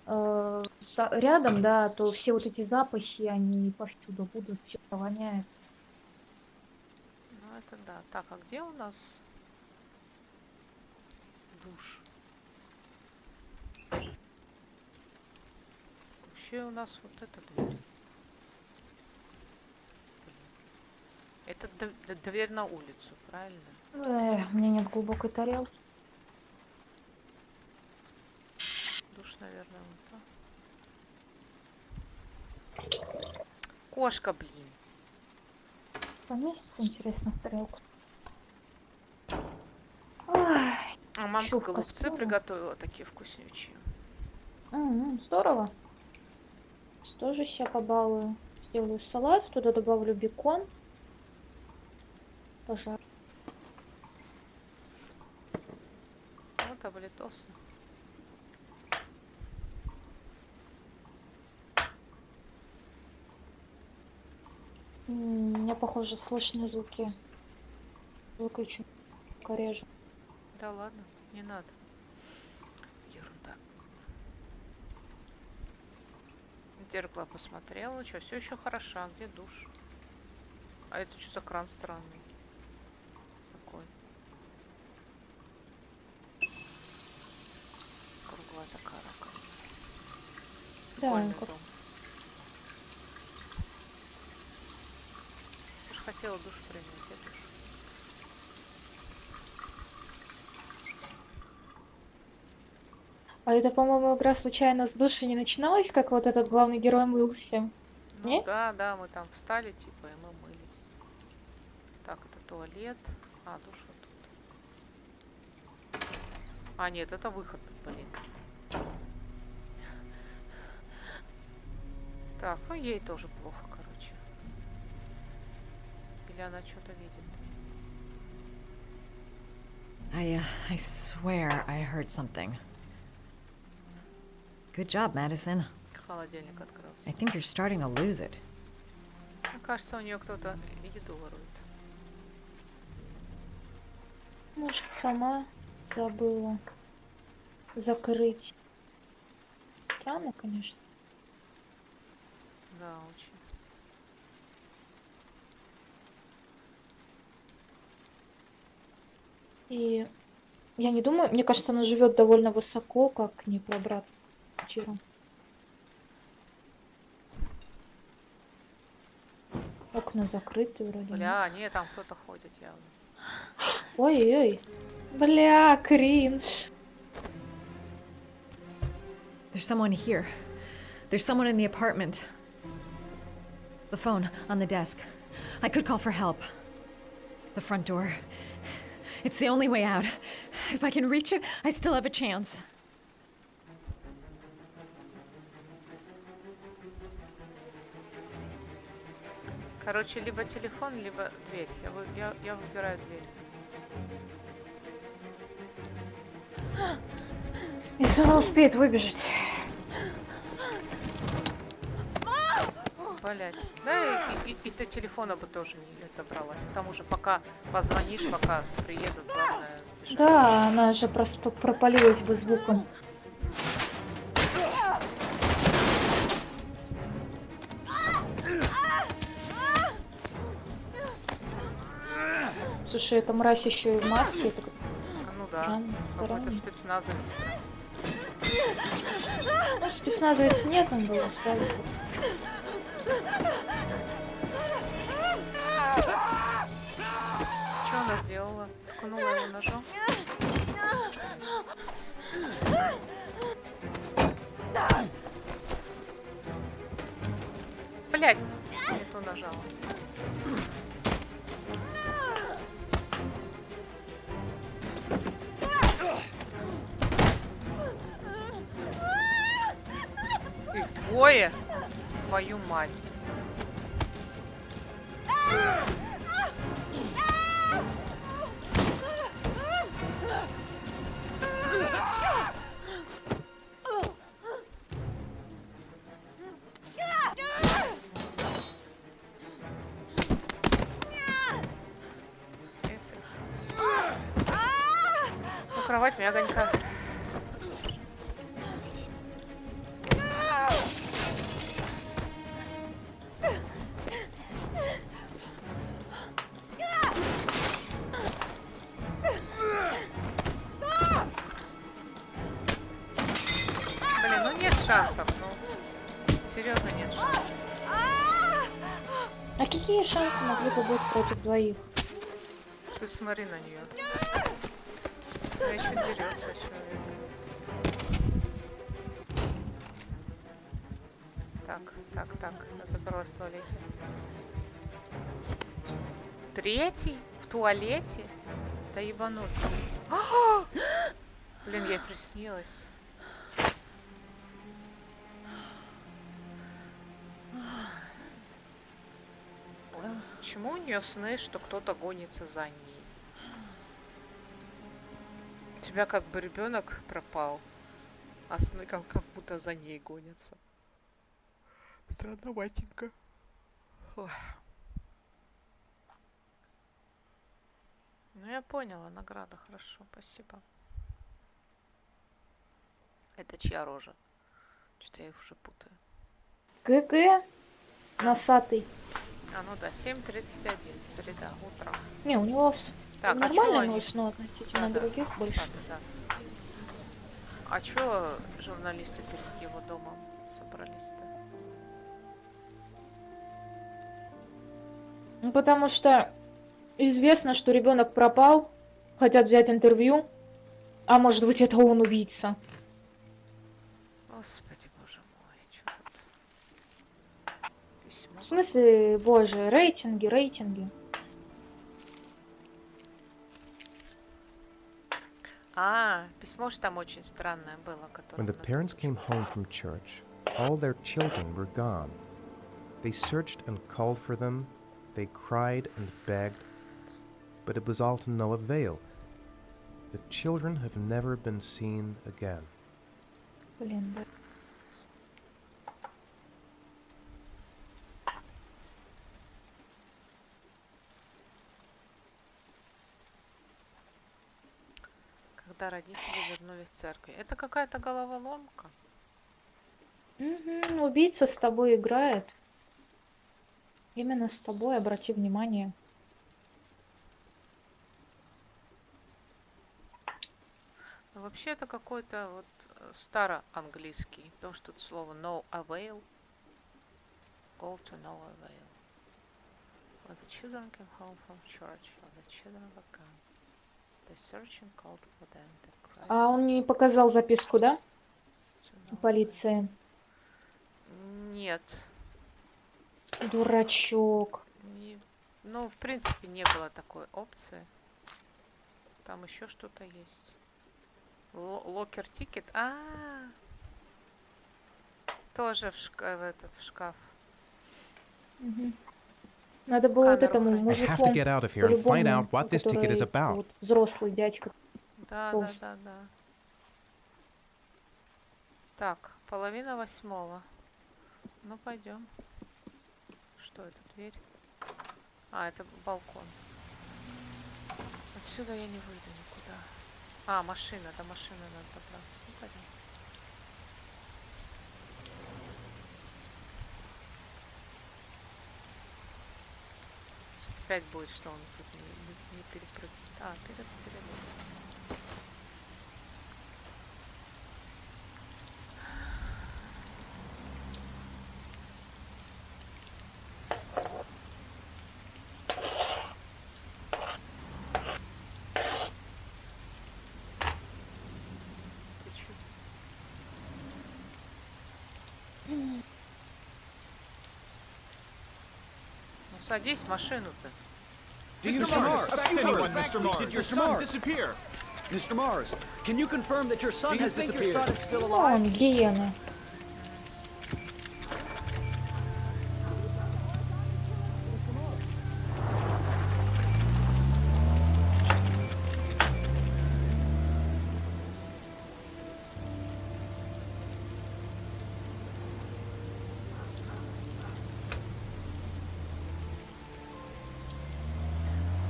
рядом, да, то все вот эти запахи, они повсюду будут, все воняет. Ну это да. Так, а где у нас душ? Вообще у нас вот эта дверь. Это дверь на улицу, правильно? У меня нет глубокой тарелки. Душ, наверное, вот так. Кошка, блин. Поместится, интересно, в тарелку. Ой, А мамка щука, голубцы здорово. приготовила такие вкуснючие. Здорово. Тоже сейчас побалую. Сделаю салат, туда добавлю бекон. Пожар. Вот облитосы. Мне, похоже, слышны звуки. Выключу. Режу. Да ладно, не надо. Ерунда. В зеркало посмотрела. Что, все еще хороша. Где душ? А это что за кран странный? Такой. Круглая такая раковина. Прикольный дом. Ты же хотела душ принять, где душ? А это, по-моему, игра случайно с души не начиналась, как вот этот главный герой мылся? Ну Нет? да, да, мы там встали, типа, и мы мылись. Так, это туалет. А, душ вот тут. А, нет, это выход, блин. Так, ну ей тоже плохо, короче. Или она что-то видит? I swear I heard something. Good job, Madison. Холодильник открылся. I think you're starting to lose it. Мне кажется, у нее кто-то еду ворует. Может, сама забыла закрыть. Странно, конечно. Да, очень. И я не думаю, мне кажется, она живет довольно высоко, как не пробраться в квартиру. Окна закрыты вроде. Бля, нет, там кто-то ходит явно. Ой-ой. Бля, кринж. There's someone here. There's someone in the apartment. The phone on the desk. I could call for help. The front door. It's the only way out. If I can reach it, I still have a chance. Короче, либо телефон, либо дверь. Я выбираю дверь. Если она успеет выбежать. Блять. Да, и до телефона бы тоже не добралась. Потому что пока позвонишь, пока приедут, главное сбежать. Да, она же просто пропалилась бы звуком. Слушай, эта мразь еще и в маске. Это Ну да, какой-то спецназовец прям. Ну, спецназовец нет, он был оставить. Что она сделала? Ткнула его ножом? Блять! Не то нажала. Их двое? Твою мать. Ну, кровать мягонькая. Блин, ну нет шансов, ну. Серьезно нет шансов. А какие шансы могли бы быть против двоих? Ты смотри на нее. Она еще дерется, Так, я заперлась в туалете. Третий? В туалете? Да ебануться. Блин, ей приснилось. Почему у нее сны, что кто-то гонится за ней? У тебя как бы ребенок пропал, а сны как будто за ней гонятся. Странноватенько. Ой. Ну я поняла, награда, хорошо, спасибо. Это чья рожа? Что-то я их уже путаю. ГГ носатый. А, ну да, 7:31, среда, утро. Не, у него так, нормальный а нос, но относительно других больше. Да. А чё журналисты перед его домом собрались-то? Ну, потому что известно, что ребенок пропал, хотят взять интервью, а может быть это он убийца. Господи, боже мой, чё тут? Письмо. В смысле, боже, рейтинги. А, письмо же там очень странное было, которое... When the parents came home from church, all their children were gone. They searched and called for them, They cried and begged, but it was all to no avail. The children have never been seen again. Блин, да. Когда родители вернулись в церковь. Это какая-то головоломка. Мгм, убийца с тобой играет. Именно с тобой, обрати внимание. Но вообще это какой-то вот староанглийский, потому что тут слово no avail, all to no avail. When the children came home from church, when the children were gone, the searching called for them, they cried А он не показал записку, да? to no Полиции. avail. Нет. Дурачок. Ну, в принципе, не было такой опции. Там еще что-то есть. Локер тикет. Тоже в шкаф. Мгм. Надо было вот Камеру этому хранить. I have to мужику, get out of here and find по-любому, out what this ticket is который about. вот взрослый дядька. Да. Так, 7:30. Ну, пойдем. Что это, дверь? Это балкон. Отсюда я не выйду никуда. Машина. До машины надо добраться. Ну, пойдем. Опять будет, что он тут не перепрыгнет. Перед. Садись в машину-то. Mr. Mars, did your son disappear? Mr. Mars, can you confirm that your son has disappeared? Your son is still alive? Он гиена.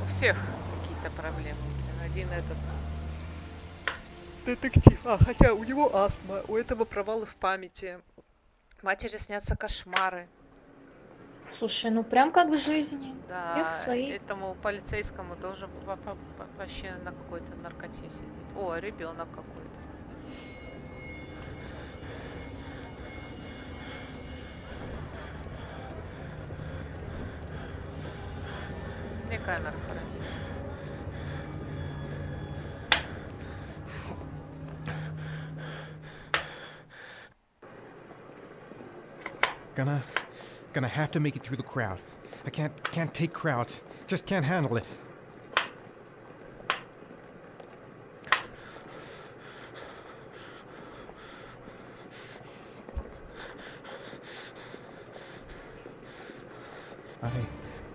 У всех какие-то проблемы. Один этот детектив. Хотя у него астма, у этого провалы в памяти. Матери снятся кошмары. Слушай, ну прям как в жизни. Да, Всех своих. этому полицейскому тоже вообще на какой-то наркоте сидит. Ребенок какой-то. Где камера хранит? Gonna have to make it through the crowd. I can't take crowds. Just can't handle it.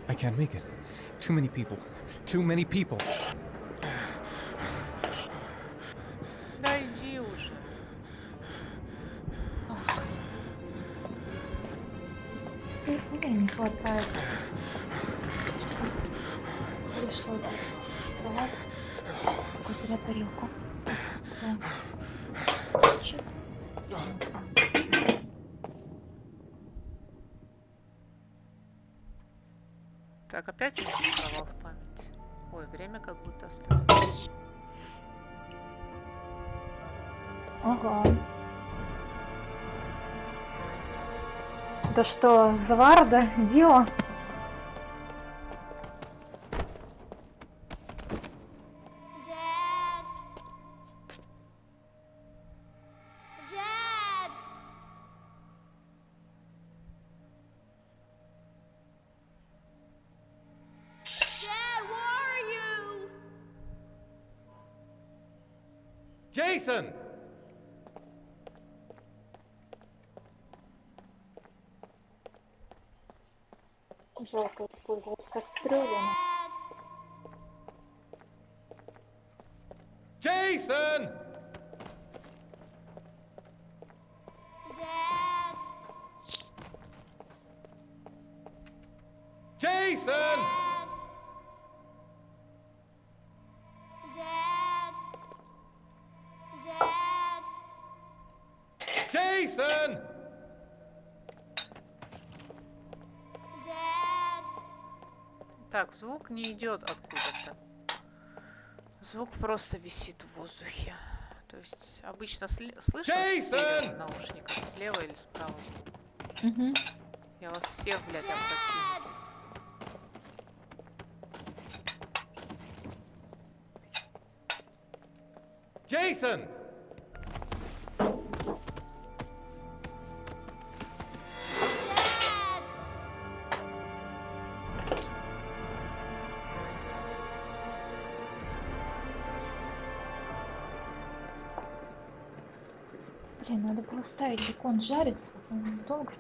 I can't make it. Too many people. Too many people. Да иди уже. Блин, не хватает. Пришлось вставать. Какую-то тарелку. Так, опять у меня провал в памяти. Время как будто остановилось. Ага. Это что, Заварда? Дио? Jason! Жалко использовать кастрюлю. Jason! Dad! Jason! Dad! Dad! Jason! Dad! Так, звук не идет откуда-то. Звук просто висит в воздухе. То есть обычно слышно в стерео наушниках слева или справа звук. Я вас всех, блядь, опрокину. Jason! Блин, надо было ставить бекон жарится. Он долго.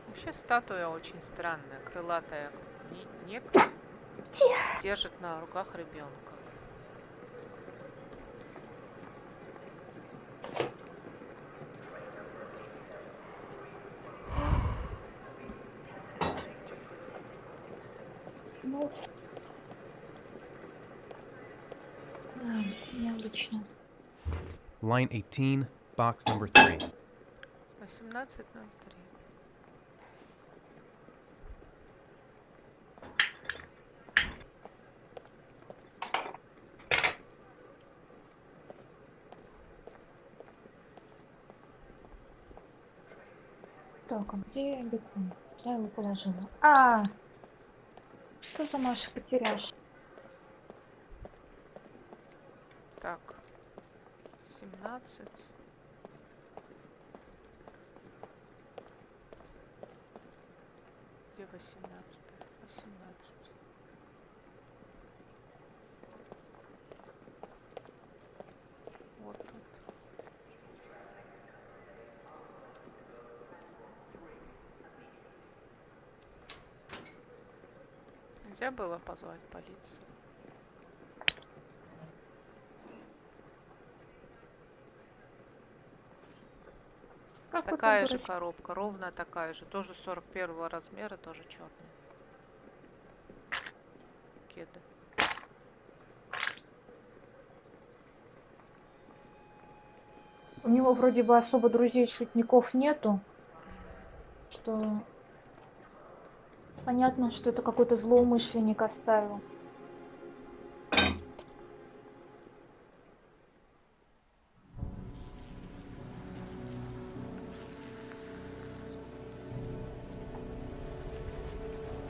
Вообще статуя очень странная, крылатая некто держит на руках ребенка. Ну, да, необычно. Line 18, box number 3. 18:03. Так, а где бекон? Я его положила. А, что за Маша потеряешь? Так. 17. Где 18? 18. Вот тут. Нельзя было позвать полицию. Как вы Такая там же дурачки? коробка, ровно такая же, тоже 41 размера, тоже черная. Кеды. У него вроде бы особо друзей-шутников нету. Что понятно, что это какой-то злоумышленник оставил.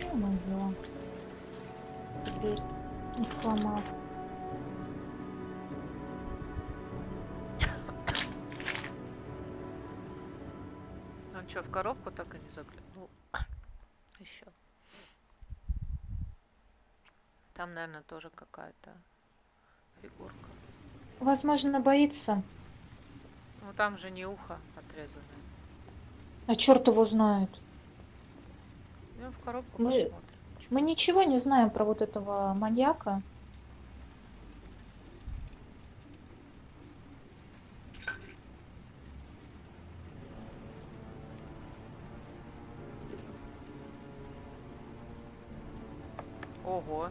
Ну, моё. Дверь не сломал. Он что, в коробку так и не заглянул? Еще. Там, наверное, тоже какая-то фигурка. Возможно, боится. Ну там же не ухо отрезанное. А черт его знает. Ну, в коробку Мы посмотрим. Мы ничего не знаем про вот этого маньяка. Ого.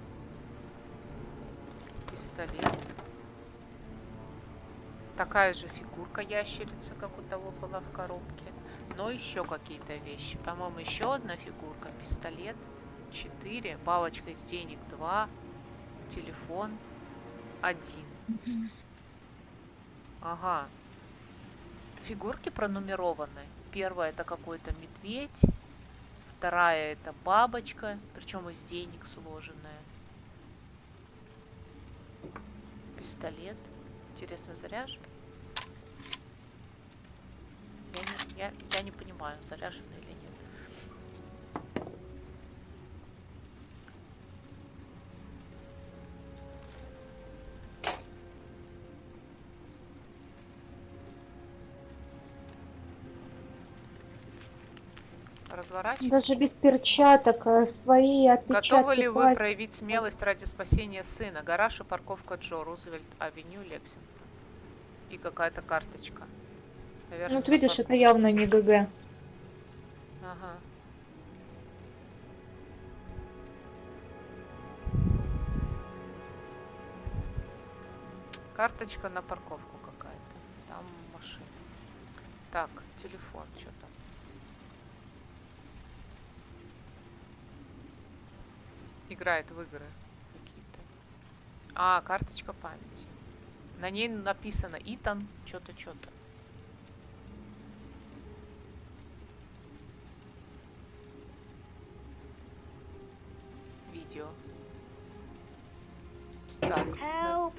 Пистолет. Такая же фигурка ящерица, как у того была в коробке. Но еще какие-то вещи. По-моему, еще одна фигурка. Пистолет 4. Палочка из денег 2. Телефон 1. Ага. Фигурки пронумерованы. Первая это какой-то медведь. Вторая это бабочка. Причем из денег сложенная. Пистолет. Интересно, заряжен? Я не понимаю, заряжен или нет. разворачивать. Даже без перчаток свои отпечатки Готовы ли вы пальцев. проявить смелость ради спасения сына? Гараж и парковка Джо, Рузвельт, Авеню, Лексингтон. И какая-то карточка. Наверное, Вот видишь, это явно не ГГ. Ага. Карточка на парковку какая-то. Там машина. Так, телефон, что там? Играет в игры какие-то. А, карточка памяти. На ней написано Итан, что-то, что-то. Видео. Так. Help!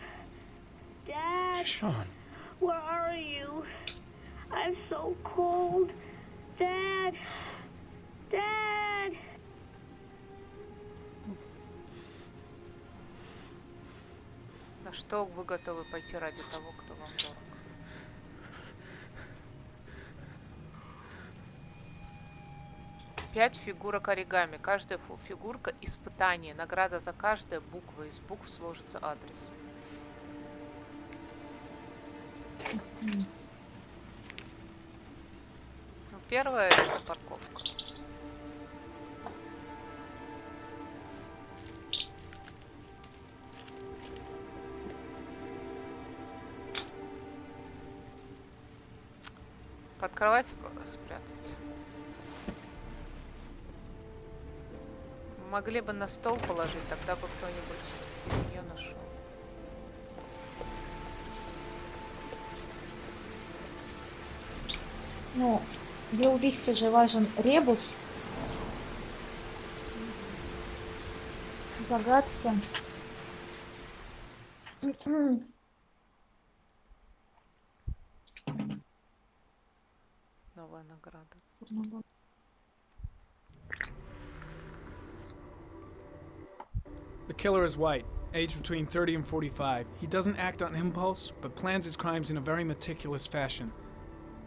Dad! Sean. Where are you? I'm so cold. Dad! Dad! На что вы готовы пойти ради того, кто вам дорог? Пять фигурок оригами. Каждая фигурка — испытание. Награда за каждая буква. Из букв сложится адрес. Ну, первое — это парковка. Под кровать спрятать. Могли бы на стол положить, тогда бы кто-нибудь ее нашел. Ну, для убийства же важен ребус. Загадки. Новая награда. The killer is white, aged between 30 and 45. He doesn't act on impulse, but plans his crimes in a very meticulous fashion.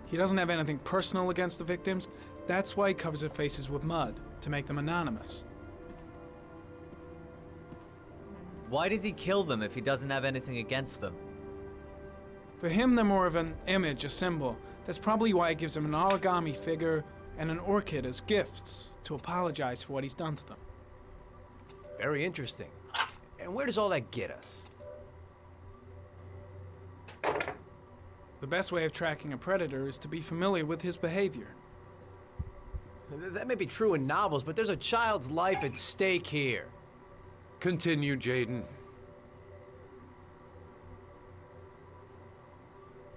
He doesn't have anything personal against the victims. That's why he covers their faces with mud, to make them anonymous. Why does he kill them if he doesn't have anything against them? For him, they're more of an image, a symbol. That's probably why he gives them an origami figure and an orchid as gifts, to apologize for what he's done to them. Very interesting. And where does all that get us? The best way of tracking a predator is to be familiar with his behavior. That may be true in novels, but there's a child's life at stake here. Continue, Jaden.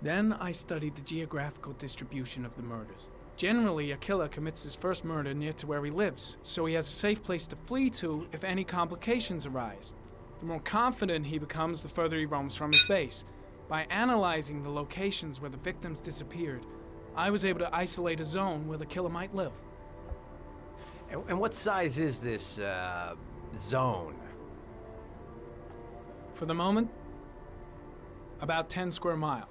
Then I studied the geographical distribution of the murders. Generally, a killer commits his first murder near to where he lives, so he has a safe place to flee to if any complications arise. The more confident he becomes, the further he roams from his base. By analyzing the locations where the victims disappeared, I was able to isolate a zone where the killer might live. And what size is this, zone? For the moment, about 10 square miles.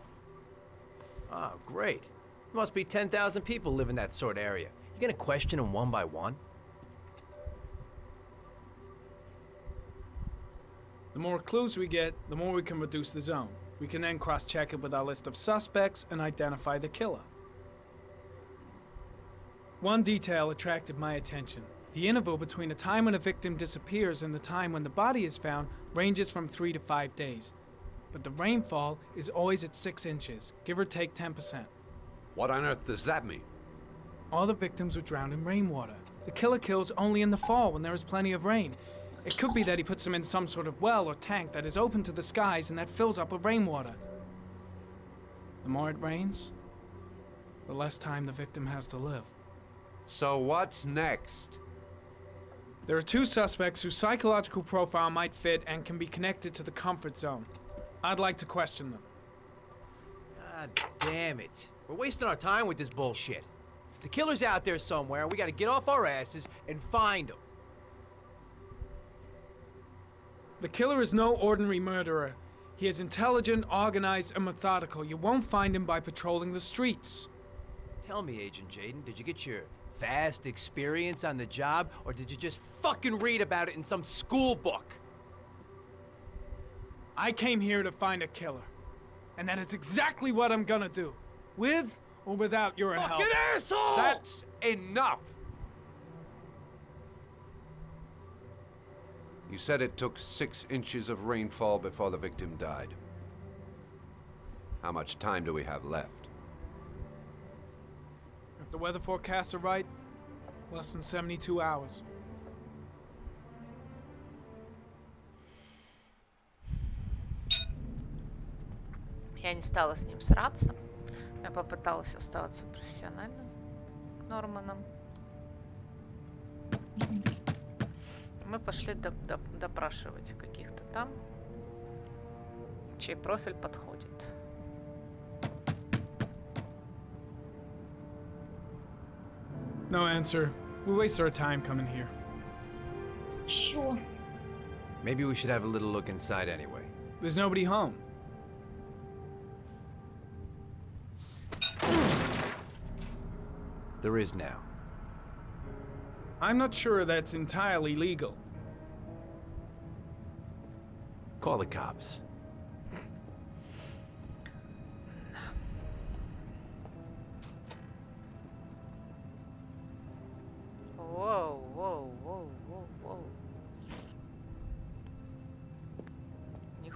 Oh, great. Must be 10,000 people live in that sort of area. You gonna question them one by one? The more clues we get, the more we can reduce the zone. We can then cross-check it with our list of suspects and identify the killer. One detail attracted my attention. The interval between the time when a victim disappears and the time when the body is found ranges from 3 to 5 days. But the rainfall is always at 6 inches, give or take 10%. What on earth does that mean? All the victims were drowned in rainwater. The killer kills only in the fall when there is plenty of rain. It could be that he puts them in some sort of well or tank that is open to the skies and that fills up with rainwater. The more it rains, the less time the victim has to live. So what's next? There are 2 suspects whose psychological profile might fit and can be connected to the comfort zone. I'd like to question them. God damn it. We're wasting our time with this bullshit. The killer's out there somewhere, and we gotta get off our asses and find him. The killer is no ordinary murderer. He is intelligent, organized, and methodical. You won't find him by patrolling the streets. Tell me, Agent Jaden, did you get your vast experience on the job, or did you just fucking read about it in some school book? I came here to find a killer. And that is exactly what I'm gonna do. With or without your help. Fucking asshole! That's enough! You said it took 6 inches of rainfall before the victim died. How much time do we have left? If the weather forecasts are right, less than 72 hours. Я не стала с ним сраться. Я попыталась оставаться профессиональным Норманом. Мы пошли допрашивать каких-то там, чей профиль подходит. No answer. We waste our time coming here. Sure. Maybe we should have a little look inside anyway. There's nobody home. There is now. I'm not sure that's entirely legal. Call the cops. Whoa, whoa, whoa, whoa, whoa.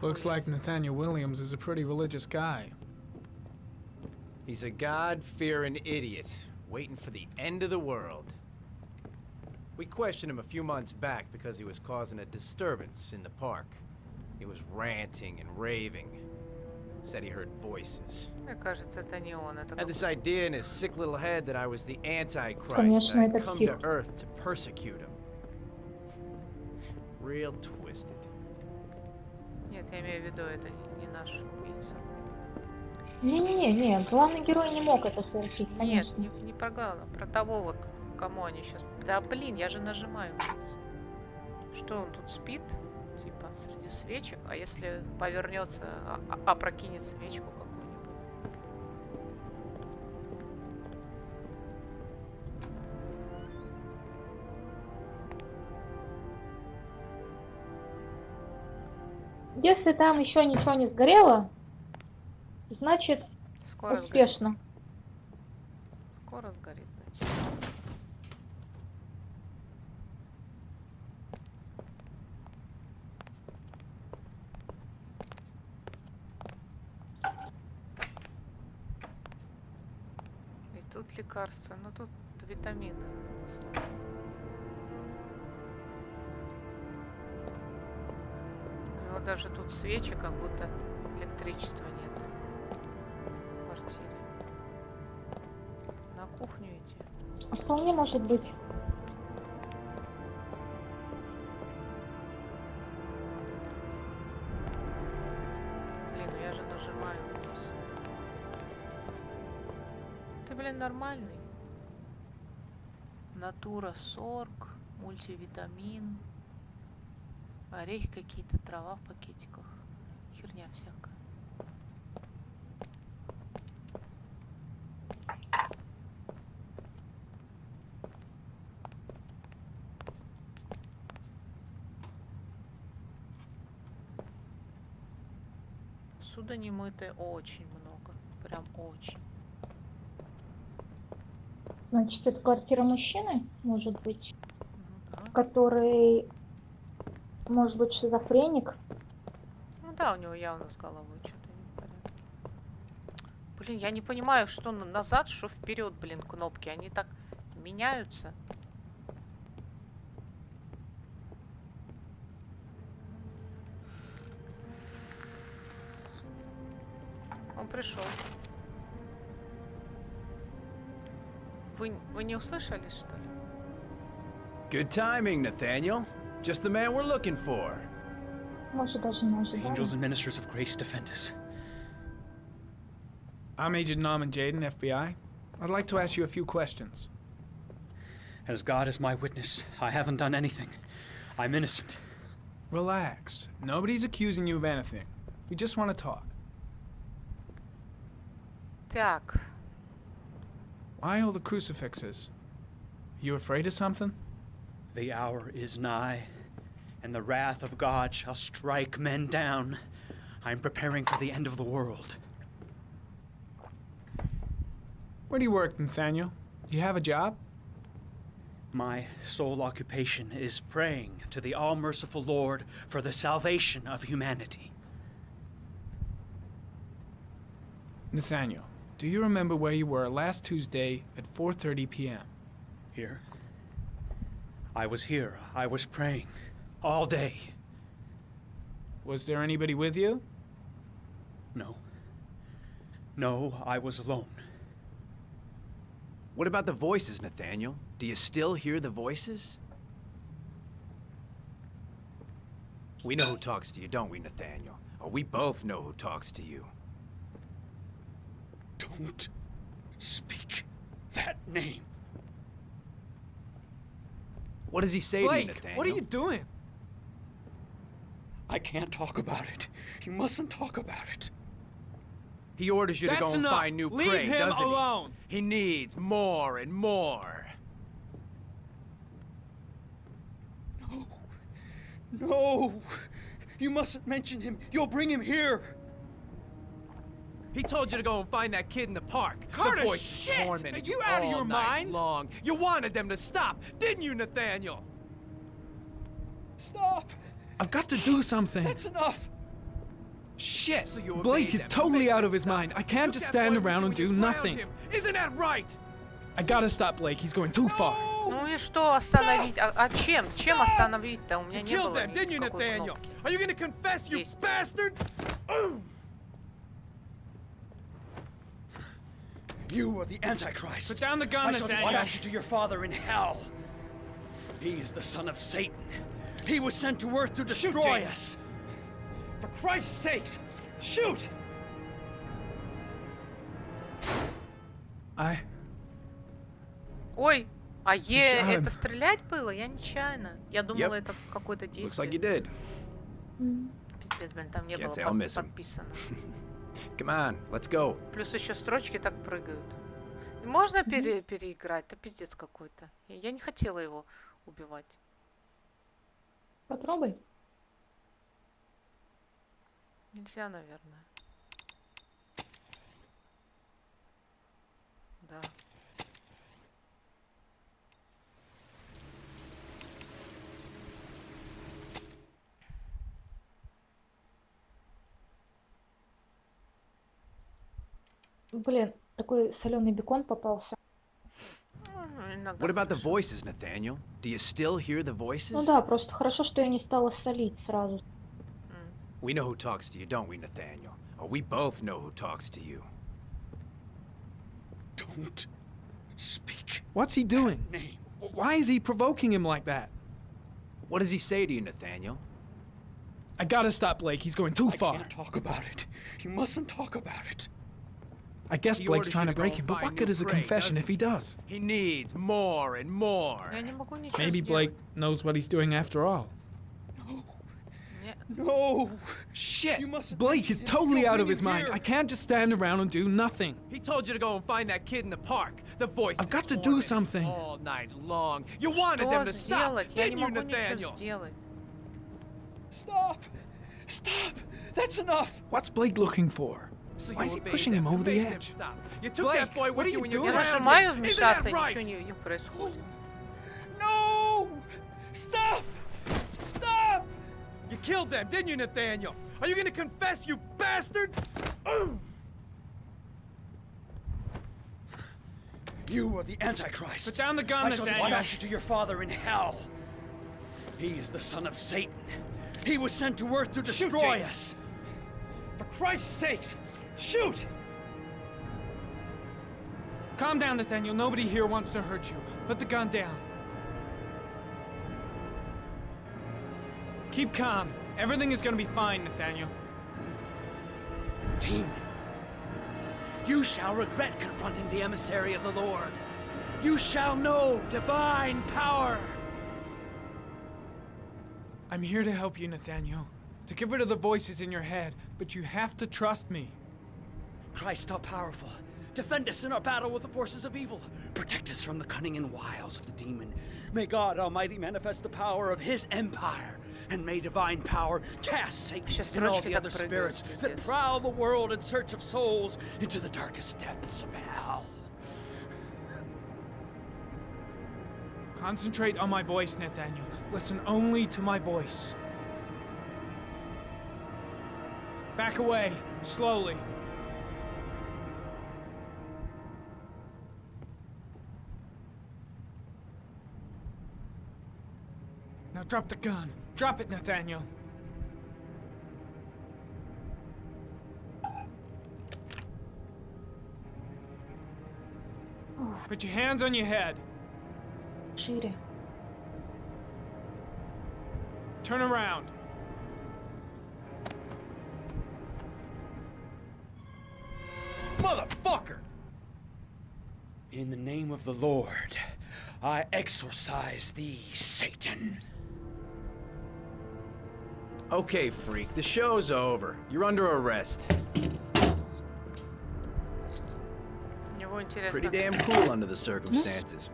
Looks like Nathaniel Williams is a pretty religious guy. He's a God-fearing idiot, waiting for the end of the world. We questioned him a few months back because he was causing a disturbance in the park. He was ranting and raving. Said he heard voices. Мне кажется, это не он, это Had this idea in his sick little head that I was the Antichrist, Конечно, that I'd это come псих. to Earth to persecute him. Real twisted. Нет, я имею в виду, это не наш убийца. Не, главный герой не мог это совершить, Нет, конечно. не про главного, про того вот, кому они сейчас... Да блин, я же нажимаю. Что он тут спит? Типа среди свечек, а если повернется, опрокинет свечку какую-нибудь? Если там еще ничего не сгорело, значит Скоро успешно. Скоро сгорит, значит. И тут лекарства, но тут витамины в основном. У него даже тут свечи, как будто электричества нет в квартире. На кухню иди. Вполне может быть. Блин, ну я же нажимаю вниз. Ты, блин, нормальный. Натура 40, мультивитамин, орехи какие-то, трава в пакетиках. Херня всякая. Посуда немытая очень много. Прям очень. Значит, это квартира мужчины, может быть, Ну да. который, может быть, шизофреник. Ну да, у него явно с головой что-то не в порядке. Блин, я не понимаю, что назад, что вперед, блин, кнопки. Они так меняются. Он пришел. Вы не услышали, что ли? Good timing, Nathaniel. Just the man we're looking for. Может, даже не The angels ожидали. and ministers of grace defend us. I'm Agent Norman Jaden, FBI. I'd like to ask you a few questions. As God is my witness, I haven't done anything. I'm innocent. Relax. Nobody's accusing you of anything. We just want to talk. Так, Why all the crucifixes? You afraid of something? The hour is nigh, and the wrath of God shall strike men down. I'm preparing for the end of the world. Where do you work, Nathaniel? Do you have a job? My sole occupation is praying to the all-merciful Lord for the salvation of humanity. Nathaniel, do you remember where you were last Tuesday at 4:30 p.m.? Here? I was here. I was praying. All day. Was there anybody with you? No. No, I was alone. What about the voices, Nathaniel? Do you still hear the voices? We know who talks to you, don't we, Nathaniel? Or we both know who talks to you. Don't speak that name. What does he say to you, Nathaniel? What are you doing? I can't talk about it. You mustn't talk about it. He orders you to go and find new Leave prey, him doesn't alone. he? He needs more and more. No. No. You mustn't mention him. You'll bring him here. He told you to go and find that kid in the park. Carter, the voice shit! tormented Are you out of all your night mind? long. You wanted them to stop, didn't you, Nathaniel? Stop. I've got to do something. That's enough. Shit! So you obeyed Blake is them. totally You out made of his them mind. stop. I can't You just took stand that boy around and with you do and you drowned nothing. him. Isn't that right? I gotta stop Blake. He's going too far. Ну и что остановить? А чем? Чем остановить-то? У меня не Killed было them, didn't you, никакой Nathaniel? кнопки. Are you gonna confess, you Есть. bastard? You are the Antichrist. Put down the gun, I shall Nathaniel. dispatch you to your father in hell. He is the son of Satan. He was sent to earth to destroy us. For Christ's sake, shoot! Ой, а Нечаянно. это стрелять было? Я нечаянно. Я думала, это какое-то Looks like действие. you did. Пиздец, блин, там не Can't было say I'll miss him. подписано. Come on, let's go. Плюс еще строчки так прыгают. Можно переиграть? Это пиздец какой-то. Я не хотела его убивать. Попробуй. Нельзя, наверное. Да. Блин, такой соленый бекон попался. Иногда What about the хорошо. voices, Nathaniel? Do you still hear the voices? Ну да, просто хорошо, что я не стала солить сразу. We know who talks to you, don't we, Nathaniel? Or we both know who talks to you. Don't speak What's he doing? name. Why is he provoking him like that? What does he say to you, Nathaniel? I gotta stop Blake. He's going too I far. can't talk about it. You mustn't talk about it. I guess He Blake's orders trying you to to go break and him, but find what new good is a prey, confession doesn't if he does? He needs more and more. Я не могу ничего Maybe сделать. Blake knows what he's doing after all. No. Shit! You mustn't Blake is mention him. totally You'll out of bring his him mind. here. I can't just stand around and do nothing. He told you to go and find that kid in the park. The voice. I've got to do something. All night long. You wanted them Что to stop, сделать? Я не didn't you, могу ничего Nathaniel? сделать. Stop. Stop. That's enough. What's Blake looking for? So Why you is he obeyed pushing them him to over the make them edge? stop. You took Blake, that boy what with are you you when you doing? Я drowned нажимаю him. Isn't вмешаться, that и right? ничего не происходит. No. Stop. Stop. You killed them, didn't you, Nathaniel? Are you gonna confess, you bastard? You are the Antichrist. Put down the gun, I shall Nathaniel. dispatch you to your father in hell. He is the son of Satan. He was sent to earth to destroy us. For Christ's sake, shoot! Calm down, Nathaniel. Nobody here wants to hurt you. Put the gun down. Keep calm. Everything is gonna be fine, Nathaniel. Team, you shall regret confronting the emissary of the Lord. You shall know divine power. I'm here to help you, Nathaniel. To get rid of the voices in your head, but you have to trust me. Christ all powerful, Defend us in our battle with the forces of evil. Protect us from the cunning and wiles of the demon. May God Almighty manifest the power of His empire. And may divine power cast Satan and all the other spirits that prowl the world in search of souls into the darkest depths of hell. Concentrate on my voice, Nathaniel. Listen only to my voice. Back away, slowly. Now drop the gun. Drop it, Nathaniel. Put your hands on your head. Шире. Turn around. Motherfucker! In the name of the Lord, I exorcise thee, Satan. Okay, freak, the show's over. You're under arrest. Pretty damn cool under the circumstances.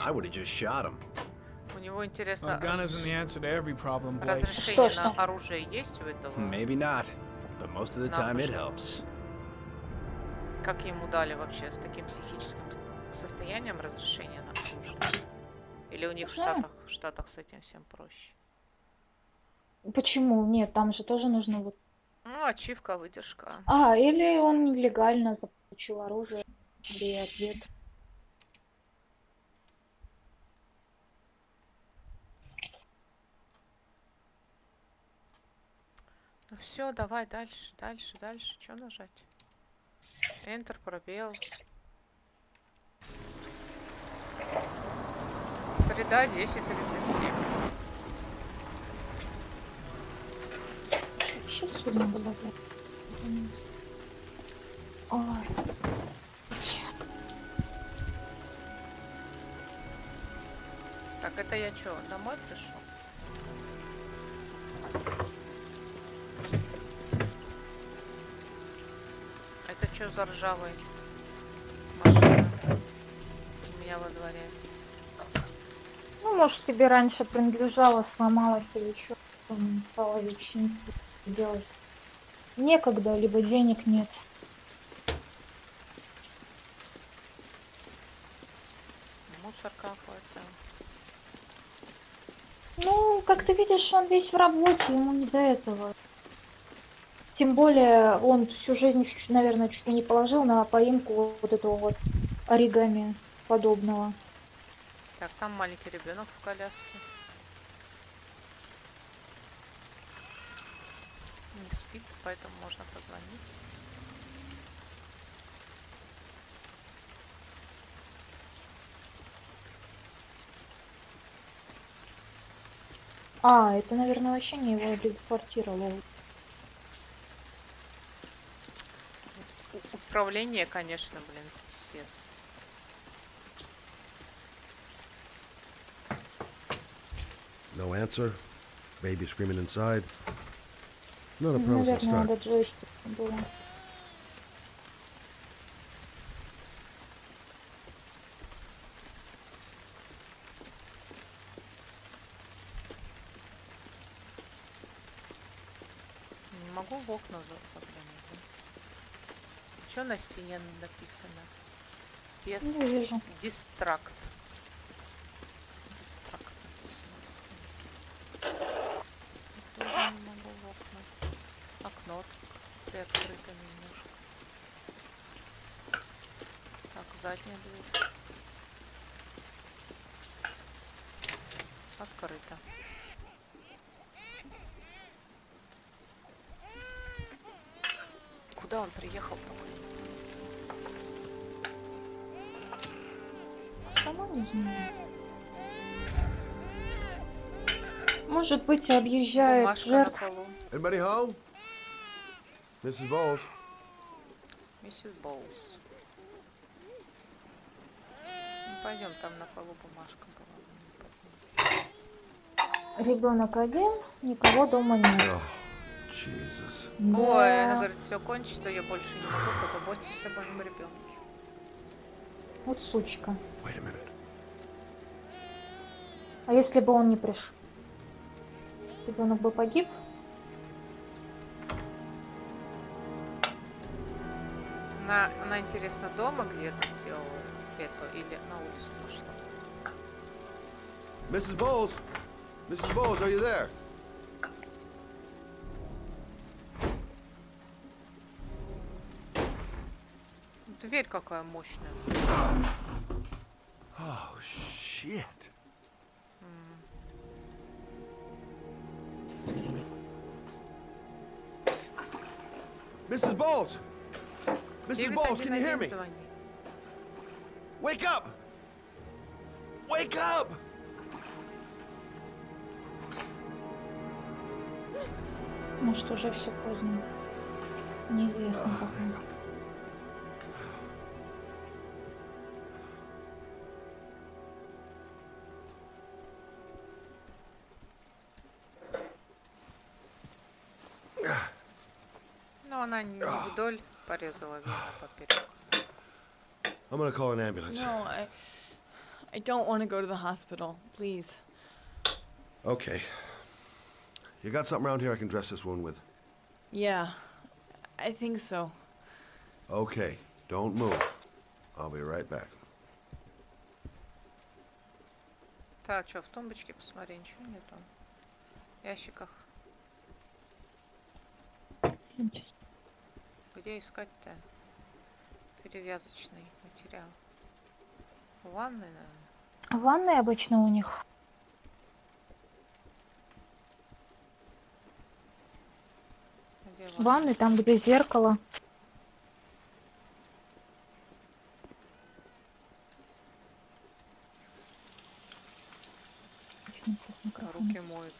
I would have just shot him. У него интересно. A gun isn't the answer to every problem, Blake. Разрешение на оружие есть у этого? Maybe not, but most of the time it helps. Как ему дали вообще с таким психическим состоянием разрешение на оружие? Или у них в Штатах с этим всем проще? Почему? Нет, там же тоже нужно вот... Ну, ачивка, выдержка. Или он нелегально заполучил оружие. Или ответ. Ну все, давай дальше. Что нажать? Enter, пробел. Среда 10:37. Сейчас сегодня было. Так, это я что, домой пришел? Это что за ржавая машина у меня во дворе? Ну, может, тебе раньше принадлежало, сломалась или что, стало вечно делать. Некогда, либо денег нет. Мусор какой-то. Ну, как ты видишь, он весь в работе, ему не до этого. Тем более, он всю жизнь, наверное, чуть ли не положил на поимку вот этого вот оригами подобного. Так, там маленький ребенок в коляске. Не спит, поэтому можно позвонить. Это, наверное, вообще не его депортировало. Управление, конечно, блин, писец. No answer. Baby screaming inside. Not a promising start. Надо джойстик было. Не могу в окна заглянуть. Что на стене написано? Без дистракт. Дистракт написано. Тоже не могу в окна. Окно приоткрыто немножко. Так, задняя дверь. Открыто. Куда он приехал такой? Сама не знаю. Может быть, объезжает Бумажка на жертв. полу. Anybody home? Mrs. Bowles. Миссис Боулс. Ну, пойдем, там на полу бумажка была. Ребенок один, никого дома нет. Oh, Jesus. Ой, она говорит, все кончится, я больше не могу, позаботьтесь о моем ребенке. Вот сучка. Wait a minute. А если бы он не пришел? Ребенок бы погиб? Она, интересно, дома где-то делала это или на улицу пошла? Mrs. Bowles? Mrs. Bowles, are you there? Дверь какая мощная. Oh, shit. Mrs. Bowles! Mrs. Bowles, can you hear me? Wake up! Wake up! Может, уже все поздно. Неизвестно пока. Ну, она не вдоль порезала, видно, поперек. I'm gonna call an ambulance. No, I don't want to go to the hospital. Please. Okay. You got something around here I can dress this wound with? Yeah, I think so. Okay, don't move. I'll be right back. Так, что, в тумбочке посмотри, ничего нету? В ящиках. Где искать-то? Перевязочный материал. В ванной, наверное. В ванной обычно у них. Где В ванной, там, где зеркало. Руки моют.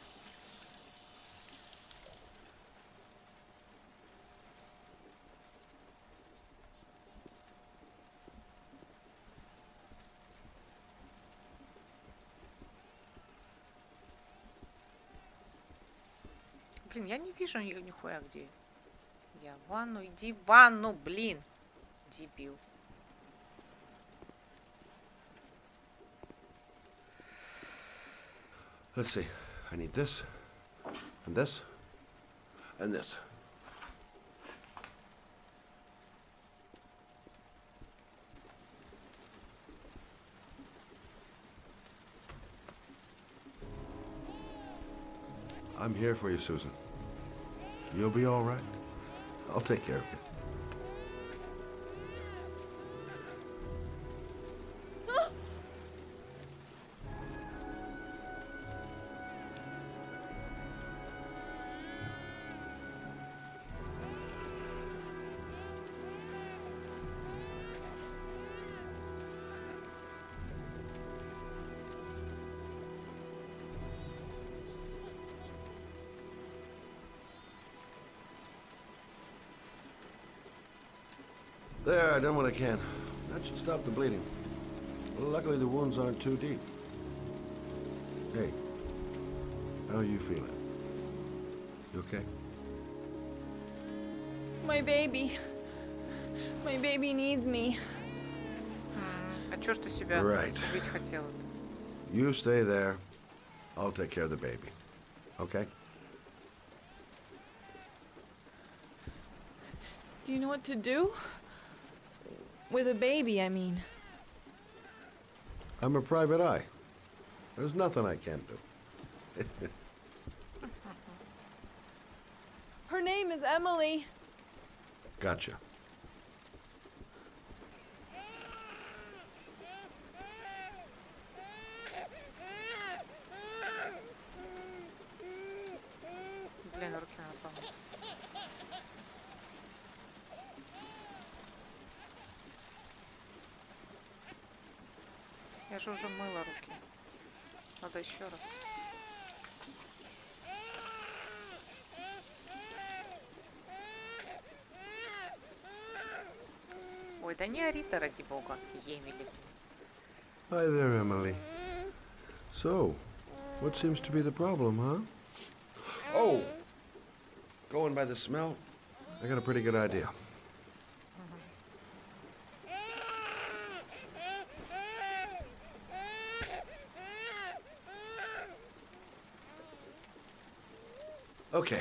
Блин, я не вижу ее нихуя где. Я в ванну, иди в ванну, блин. Дебил. Let's see. I need this, and this, and this. I'm here for you, Susan. You'll be all right. I'll take care of it. There, I done what I can. That should stop the bleeding. Well, luckily the wounds aren't too deep. Hey, how are you feeling? You okay? My baby. My baby needs me. А чё ж ты себя Right. убить хотела? You stay there. I'll take care of the baby. Okay? Do you know what to do? With a baby, I mean. I'm a private eye. There's nothing I can't do. Her name is Emily. Gotcha. Блин, руки надо помыть. Я же уже мыла руки. Надо еще раз. Ой, да не ори-то, ради бога, Емели. Hi there, Emily. So, what seems to be the problem, huh? Oh! Going by the smell, I got a pretty good idea. Okay.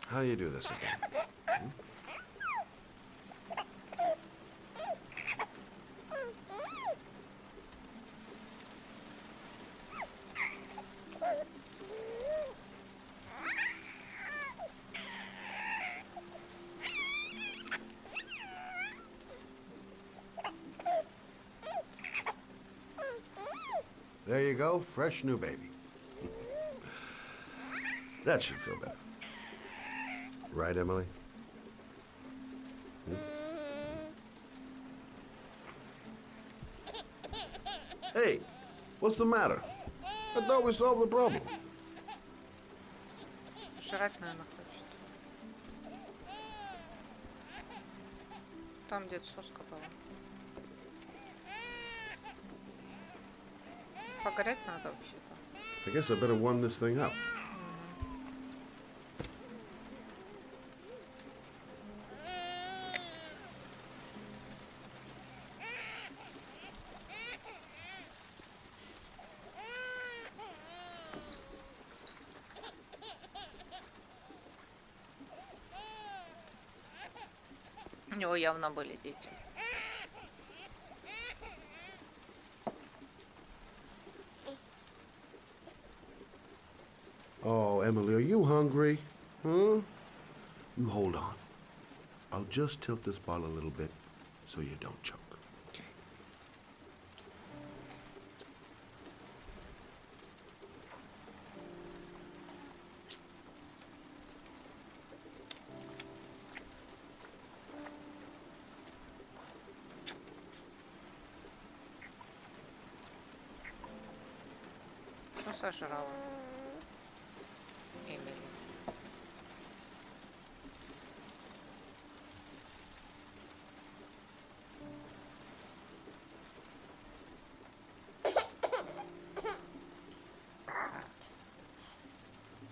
How do you do this again? Hmm? There you go, fresh new baby. That should feel better. Right, Emily? Hmm? Hey, what's the matter? I thought we solved the problem. Жрать, наверное, хочет. Там где-то соска была. Погорять надо вообще-то. I guess I better warm this thing up. У него явно были дети. Oh, Emily, are you hungry? Huh? You hold on. I'll just tilt this ball a little bit so you don't choke. Okay. Что сожрала? Эмили.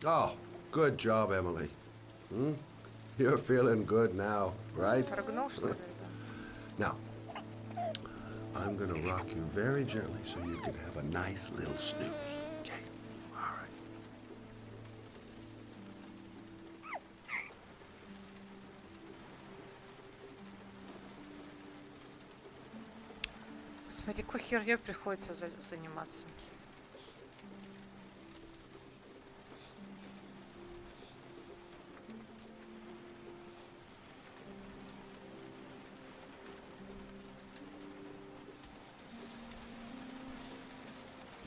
Oh, good job, Emily. Hmm? You're feeling good now, right? Прогнул, что ли? Now, I'm gonna rock you very gently so you can have a nice little snooze. Okay? All right. Господи, какой херней приходится заниматься.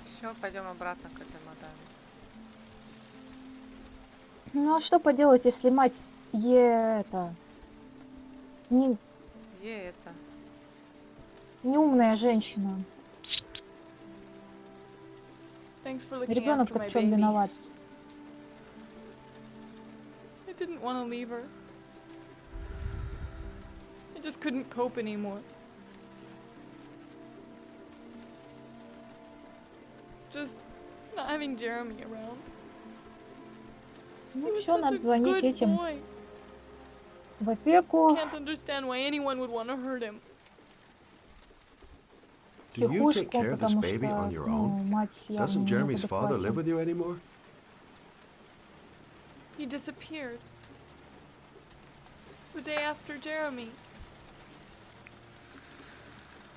Все, пойдем обратно к этой мадаме. Ну а что поделать, если мать не умная женщина. Thanks for looking Ребенок after в my чем baby. виноват? I didn't want to leave her. I just couldn't cope anymore. Just not having Jeremy around. Ну He was все, such надо a звонить good этим boy. в опеку. Can't understand why anyone would want to hurt him. Do you take Психушку, care of this потому baby что, on your ну, own? мать явно Doesn't Jeremy's father live неадекватна. with you anymore? He disappeared. The day after Jeremy.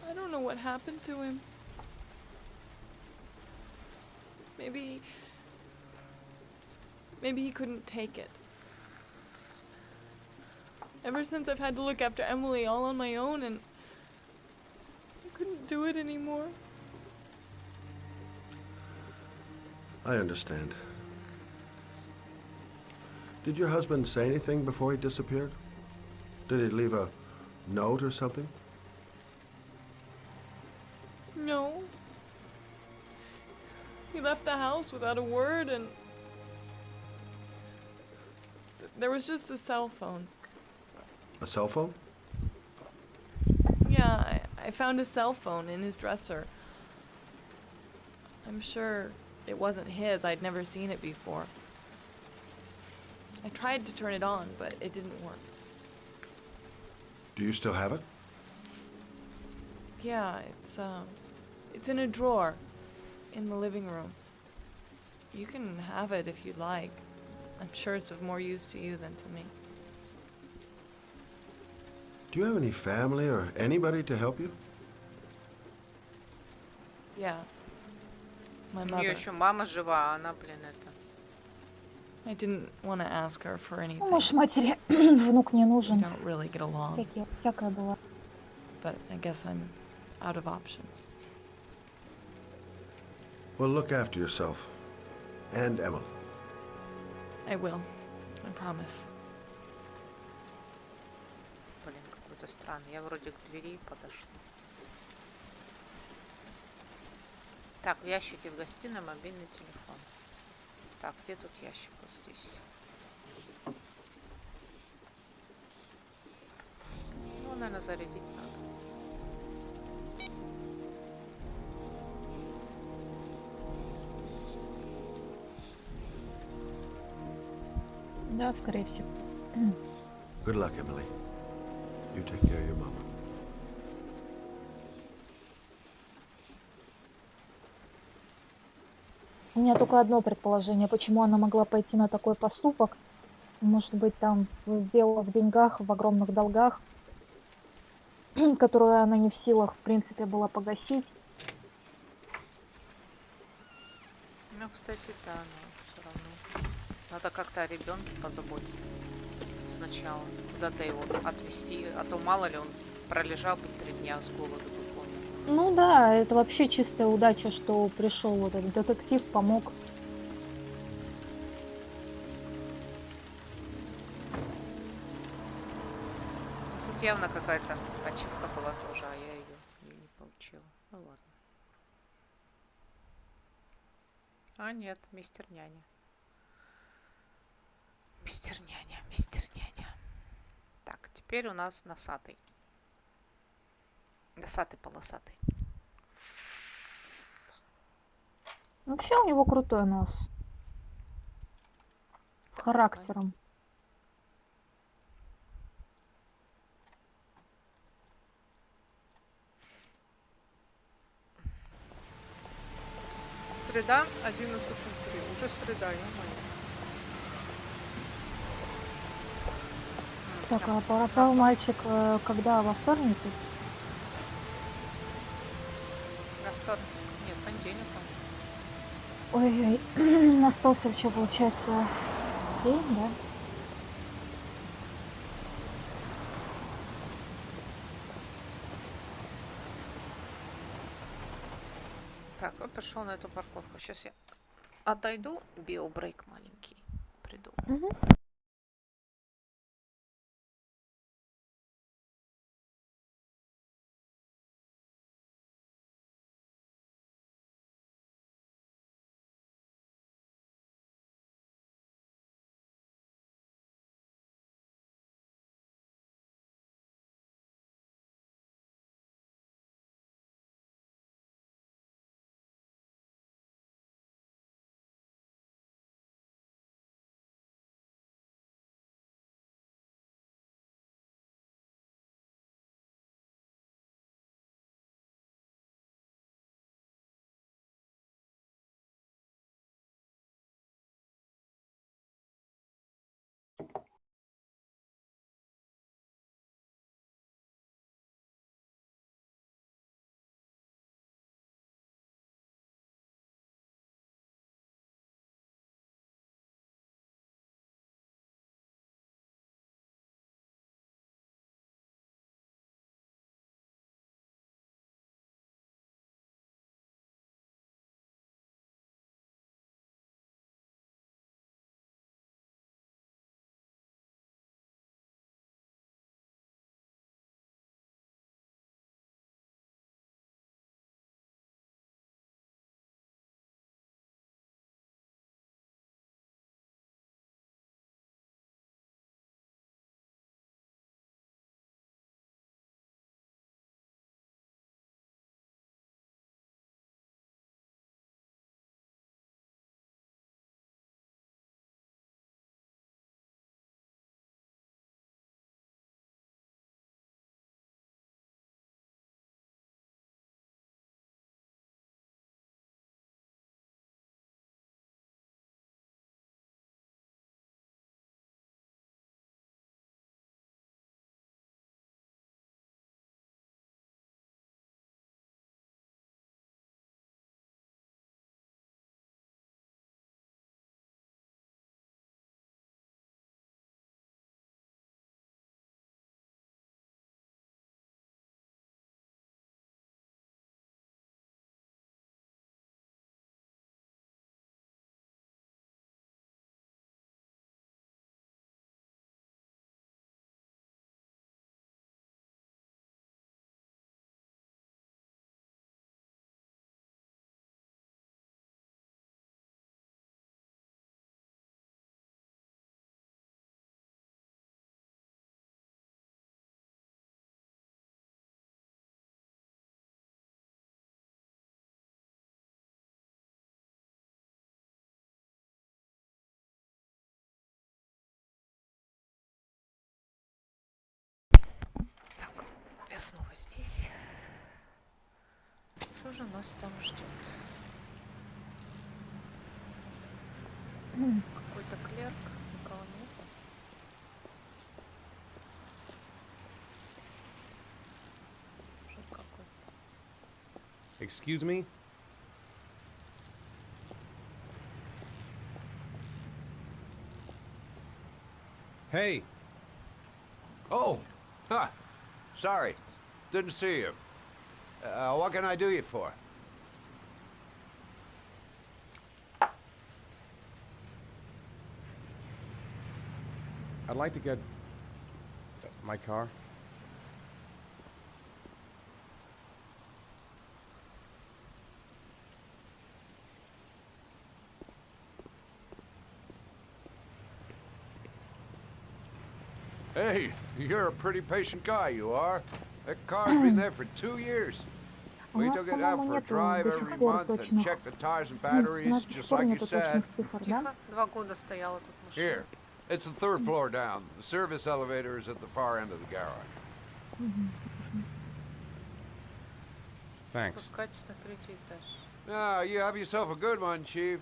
I don't know what happened to him. Maybe he couldn't take it. Ever since I've had to look after Emily all on my own and I couldn't do it anymore. I understand. Did your husband say anything before he disappeared? Did he leave a note or something? No. He left the house without a word and there was just a cell phone. A cell phone? Yeah, I found a cell phone in his dresser. I'm sure it wasn't his. I'd never seen it before. I tried to turn it on, but it didn't work. Do you still have it? Yeah, it's in a drawer in the living room. You can have it if you'd like. I'm sure it's of more use to you than to me. Do you have any family or anybody to help you? Yeah. My У нее mother. еще мама жива, а она, блин, это... I didn't want to ask her for anything. Ну, может, матери внук не We нужен. don't really get along, Всякое было. but I guess I'm out of options. Well, look after yourself. And Emma. I will. I promise. Блин, какой-то странный. Я вроде к двери подошла. Так, в ящике в гостиной мобильный телефон. Так, где тут ящик? Вот здесь. Ну, наверное, зарядить надо. Да, скорее всего. Good luck, Emily. You take care of your mama. У меня только одно предположение, почему она могла пойти на такой поступок. Может быть, там дело в деньгах, в огромных долгах, которую она не в силах, в принципе, была погасить. Ну, кстати, да, но все равно. Надо как-то о ребенке позаботиться сначала. Куда-то его отвезти, а то мало ли он пролежал бы 3 дня с голоду буквально. Ну да, это вообще чистая удача, что пришел вот этот детектив, помог. Тут явно какая-то ачивка была тоже, а я ее не получила. Ну ладно. А нет, мистер няня. Мистер няня, мистер няня. Так, теперь у нас носатый. Носатый полосатый. Вообще у него крутой нос. С характером. Среда 11:03. Уже среда, ё-моё. Так, а пропал мальчик когда? Во вторник? На вторник. Нет, понедельник. Ой-ой, остался еще, получается, день, да? Так, он пошел на эту парковку. Сейчас я отойду, биобрейк маленький. Приду. Я снова здесь. Что же нас там ждет? Какой-то клерк, никого нету. Что какой? Excuse me? Hey! Oh! Huh. Sorry. Didn't see you. What can I do you for? I'd like to get my car. Hey, you're a pretty patient guy, you are. That car's been there for 2 years. We took it out for a drive every month and checked the tires and batteries, just like you said. Тихо, 2 года стояла тут машина. Here, it's the 3rd floor down. The service elevator is at the far end of the garage. Thanks. Спускайтесь на 3-й этаж. Now, you have yourself a good one, Chief.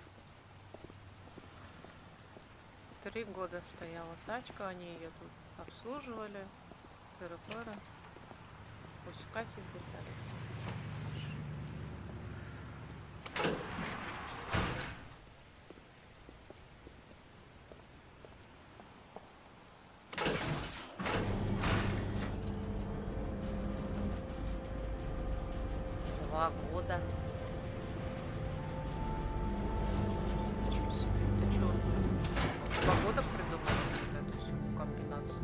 3 года стояла тачка, они ее тут обслуживали. Тыры-пыры. Пускать и детали. Два года. Ничего себе. Ты чё? 2 года придумал вот эту всю комбинацию?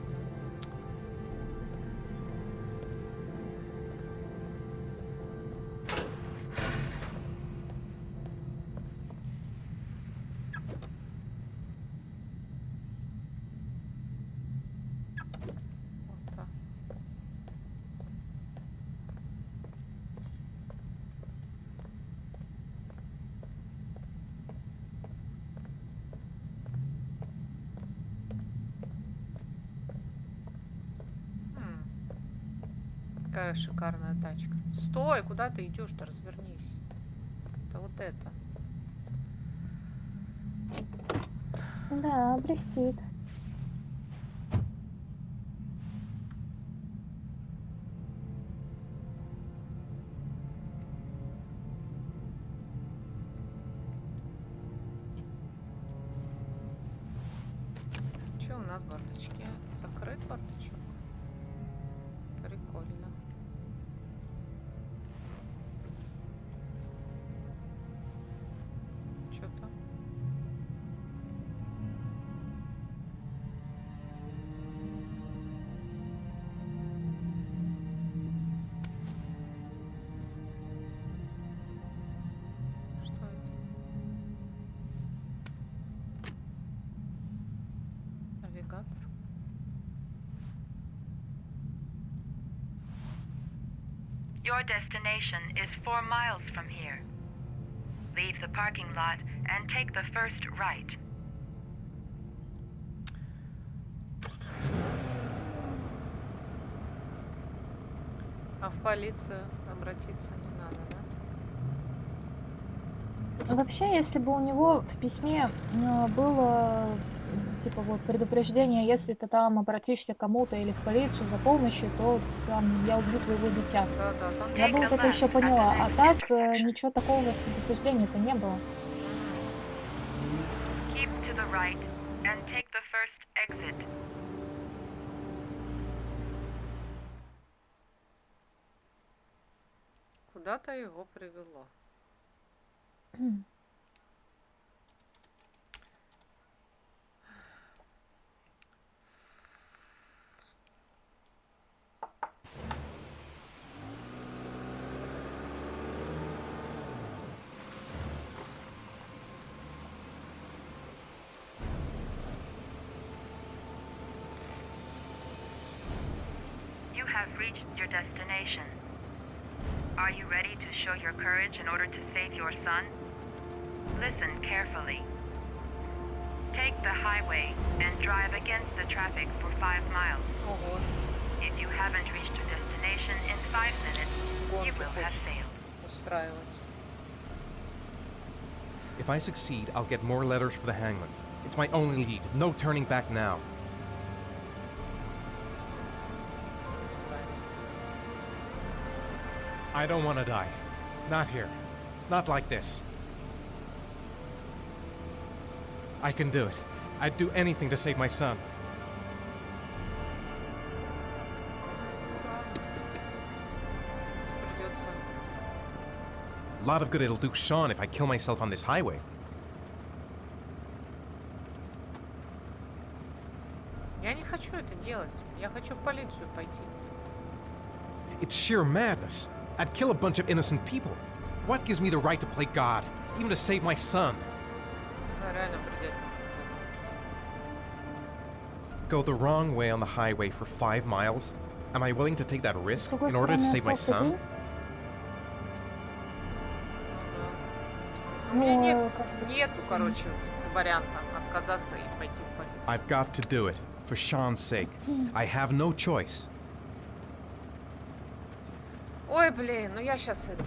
Вот так. Какая шикарная тачка. Стой, куда ты идешь-то? Развернись. Это вот это. Да, блестит. Что у нас в бардачке? Закрыт бардачок? Прикольно. Что там? Что это? Навигатор. Your destination is 4 miles from here. Leave the parking lot and take the first right. А в полицию обратиться не надо, да? Вообще, если бы у него в письме было типа вот предупреждение, если ты там обратишься к кому-то или в полицию за помощью, то там я убью твоего дитя. Да, да, там Я бы вот это еще поняла, а так ничего такого предупреждения-то не было. Keep to the right and take the first exit. Куда-то его привело. You have reached your destination. Are you ready to show your courage in order to save your son? Listen carefully. Take the highway and drive against the traffic for 5 miles. If you haven't reached your destination, destination in 5 minutes, you will have failed. Устраивать. If I succeed, I'll get more letters for the hangman. It's my only lead. No turning back now. I don't want to die. Not here. Not like this. I can do it. I'd do anything to save my son. A lot of good it'll do Sean if I kill myself on this highway. Я не хочу это делать. Я хочу в полицию пойти. It's sheer madness. I'd kill a bunch of innocent people. What gives me the right to play God, even to save my son? Да, реально бред. Go the wrong way on the highway for 5 miles? Am I willing to take that risk in order to save my son? У меня нету, короче, варианта отказаться и пойти в полицию. I've got to do it, for Sean's sake. I have no choice. Ой, блин, ну я сейчас это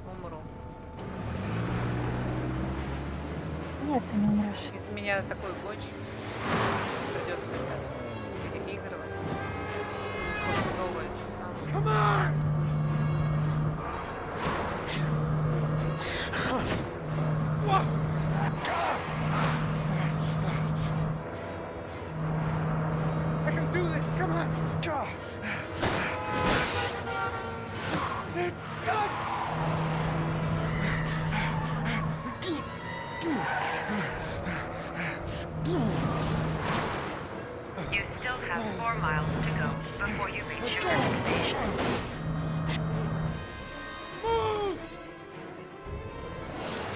умру. Нет, ты не умрешь. Из меня такой гонщик. Придется переигрывать. Сколько новое эти самые. Come on! I can do this, come on! You still have 4 miles to go before you reach your destination. Move!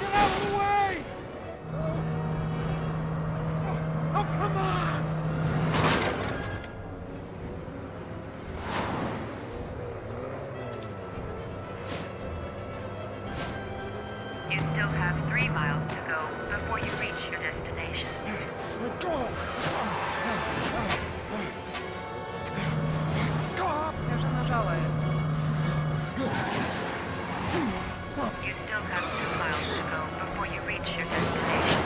Get out of the way! Oh, come on! You still have 3 miles to go before you reach your destination. Я уже нажала это. You still have 2 miles to go before you reach your destination.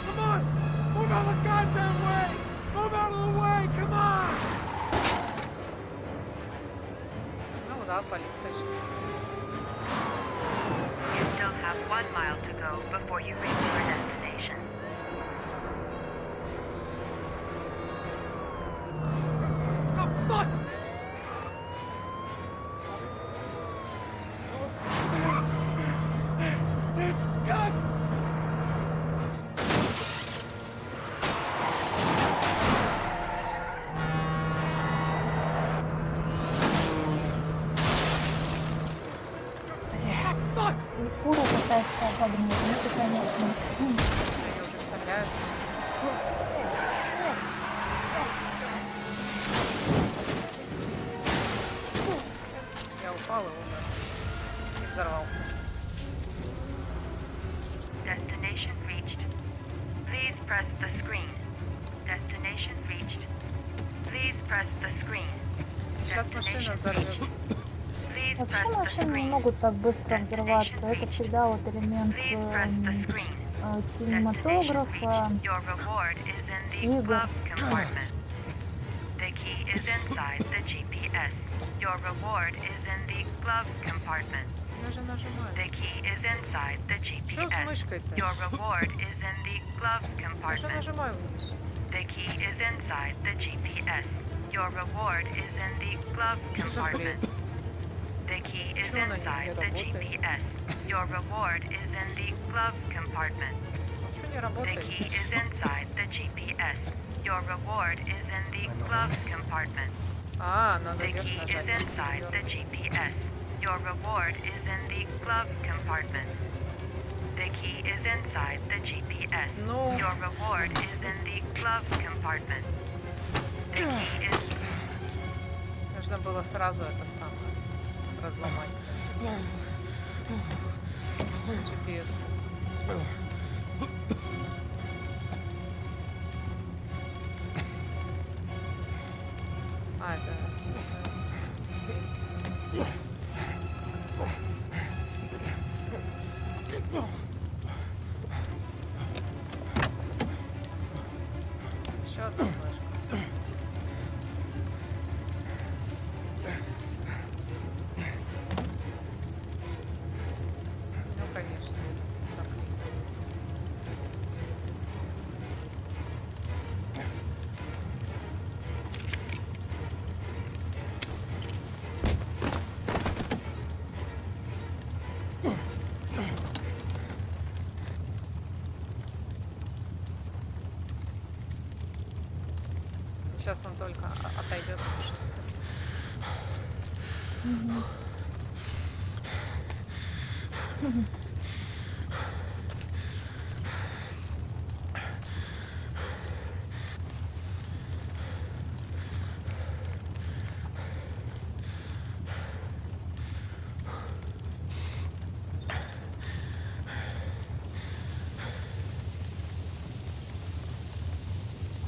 Come on! Move out of the goddamn way! Move out of the way! Come on! Ну да, полиция. You still have 1 mile to go before you reach your destination. Oh, fuck! God! И фура какая-то погнет. Ну это, конечно. Они уже стреляют. Я упал и умер. И взорвался. Destination reached. Please press the screen. Destination reached. Please press the screen. Сейчас машина взорвется. Please Вообще press the машины не screen. могут так быстро взрываться. Это всегда вот элемент Please press the screen. кинематографа, Your reward is in the игр. glove compartment. The key is inside the GPS. Your reward is in the glove compartment. Я же нажимаю. The key is inside the Что с GPS. мышкой-то? Your reward is in the glove Я же compartment. нажимаю вниз. The key is inside the GPS. Your reward is in the glove Что за бред? compartment. The key is Почему она inside не the работает? GPS. Your reward is in the glove compartment. Почему не The работает? key is inside the GPS. Your reward is in the glove compartment. А, надо The вверх key is нажать. inside the GPS. Your reward is in the glove compartment. The key is inside the GPS. No. Your reward is in the glove compartment. The key is... Нужно было сразу это самое разломать. GPS. А, это... Еще одна флешка. Ну, конечно, заклеить. Сейчас он только отойдет.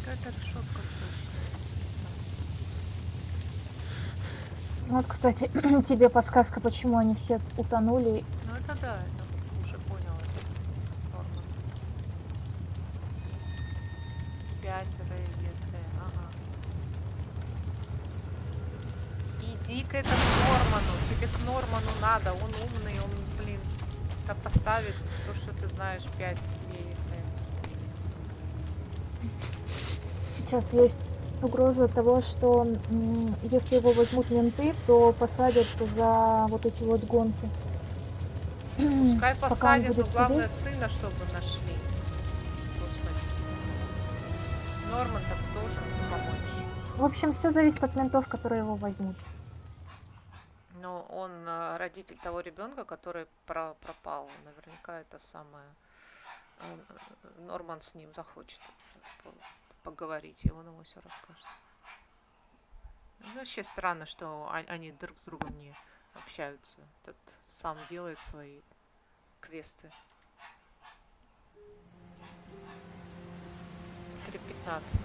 Какая-то решетка Вот, кстати, тебе подсказка, почему они все утонули. Ну это да, это уже понял. Это норма. 5 РЕТ, ага. Иди к этому Норману, тебе к Норману надо, он умный, он, блин, сопоставит то, что ты знаешь, 5 ЕЕТ. Сейчас есть угроза того, что если его возьмут менты, то посадят за вот эти вот гонки. Пускай Пока он посадят, но будет главное сидеть. сына, чтобы нашли. Господи. Норман так должен помочь. В общем, все зависит от ментов, которые его возьмут. Но он родитель того ребенка, который пропал. Наверняка это самое. Норман с ним захочет поговорить, и он ему все расскажет. Вообще странно, что они друг с другом не общаются. Этот сам делает свои квесты. 3:15.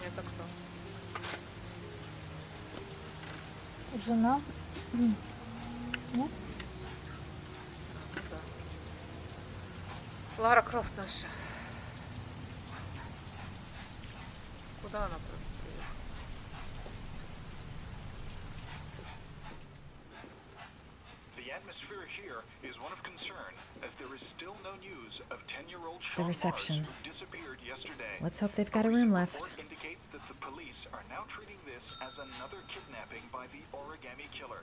Это кто? Жена. Нет? Да. Лара Крофт наша. Куда она приехала? The atmosphere here is one of concern, as there is still no news of 10-year-old The Sean Mars, reception. who disappeared yesterday. Let's hope they've got a room left. Report indicates that the police are now treating this as another kidnapping by the Origami Killer.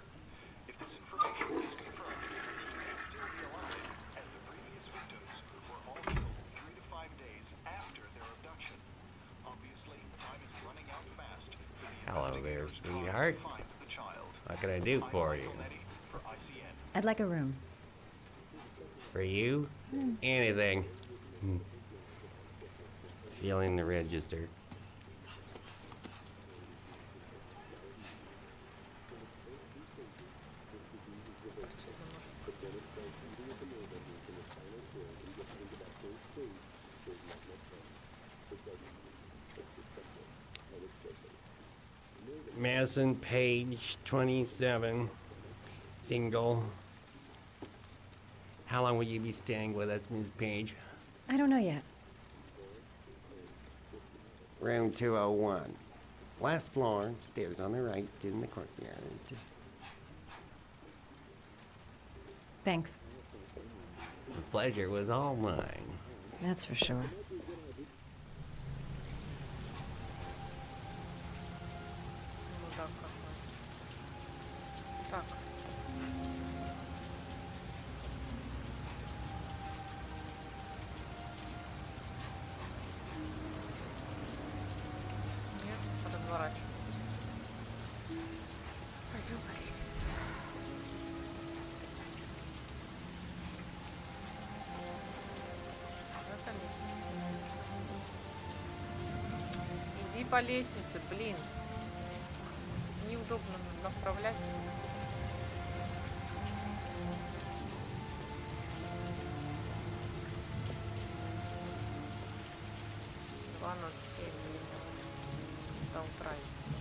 If this information is confirmed, he may still be alive, as the previous victims were all killed 3 to 5 days after their abduction. Obviously, time is running out fast for the Hello there, investigators trying sweetheart. to find the child. What can I do for you? For ICN. I'd like a room. For you? Anything. Feeling the register. Madison Page, 27, single. How long will you be staying with us, Ms. Page? I don't know yet. Room 201. Last floor, stairs on the right, in the courtyard. Thanks. The pleasure was all mine. That's for sure. Мудак какой. Так. Нет, разворачиваться. Пойдем по лестнице. по лестнице, блин. Неудобно направлять. До утравится.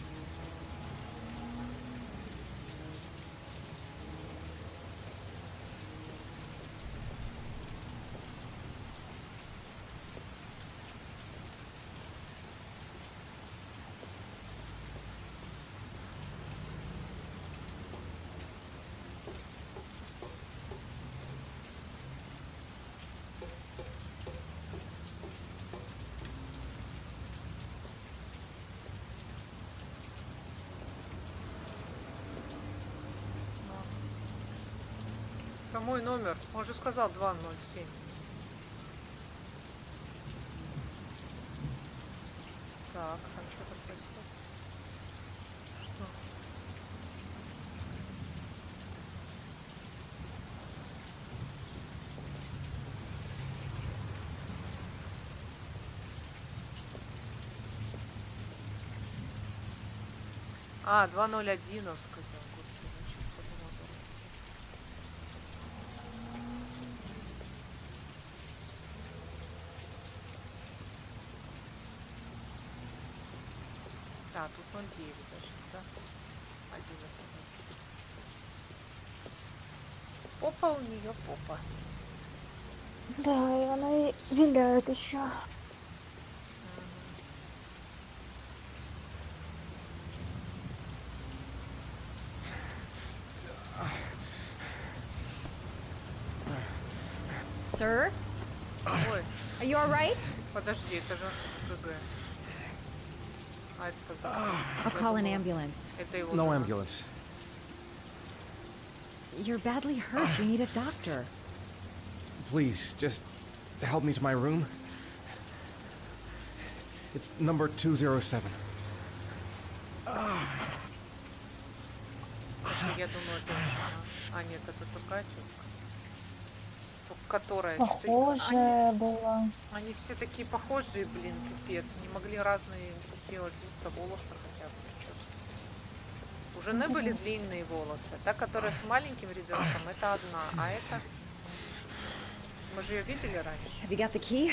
Мой номер, он же сказал 207. Так, а что там происходит? Что? А, 201 он сказал. А, тут 09 даже, да? 11. Попа у нее попа. Да, и она и виляет еще. Sir? Ой. Are you all right? Подожди, это же ГГ. А это... I'll call an ambulance. Это его No жена. ambulance. You're badly hurt. You need a doctor. Please, just help me to my room. It's number 207. Я думаю, это жена. А нет, это другая тетка. Которая... Похожая была. Они все такие похожие, блин, пипец. Не могли разные делать лица, волосы хотя бы прически. У жены были длинные волосы. Та, которая с маленьким ребенком, это одна. А это... Мы же ее видели раньше. Have you got the key?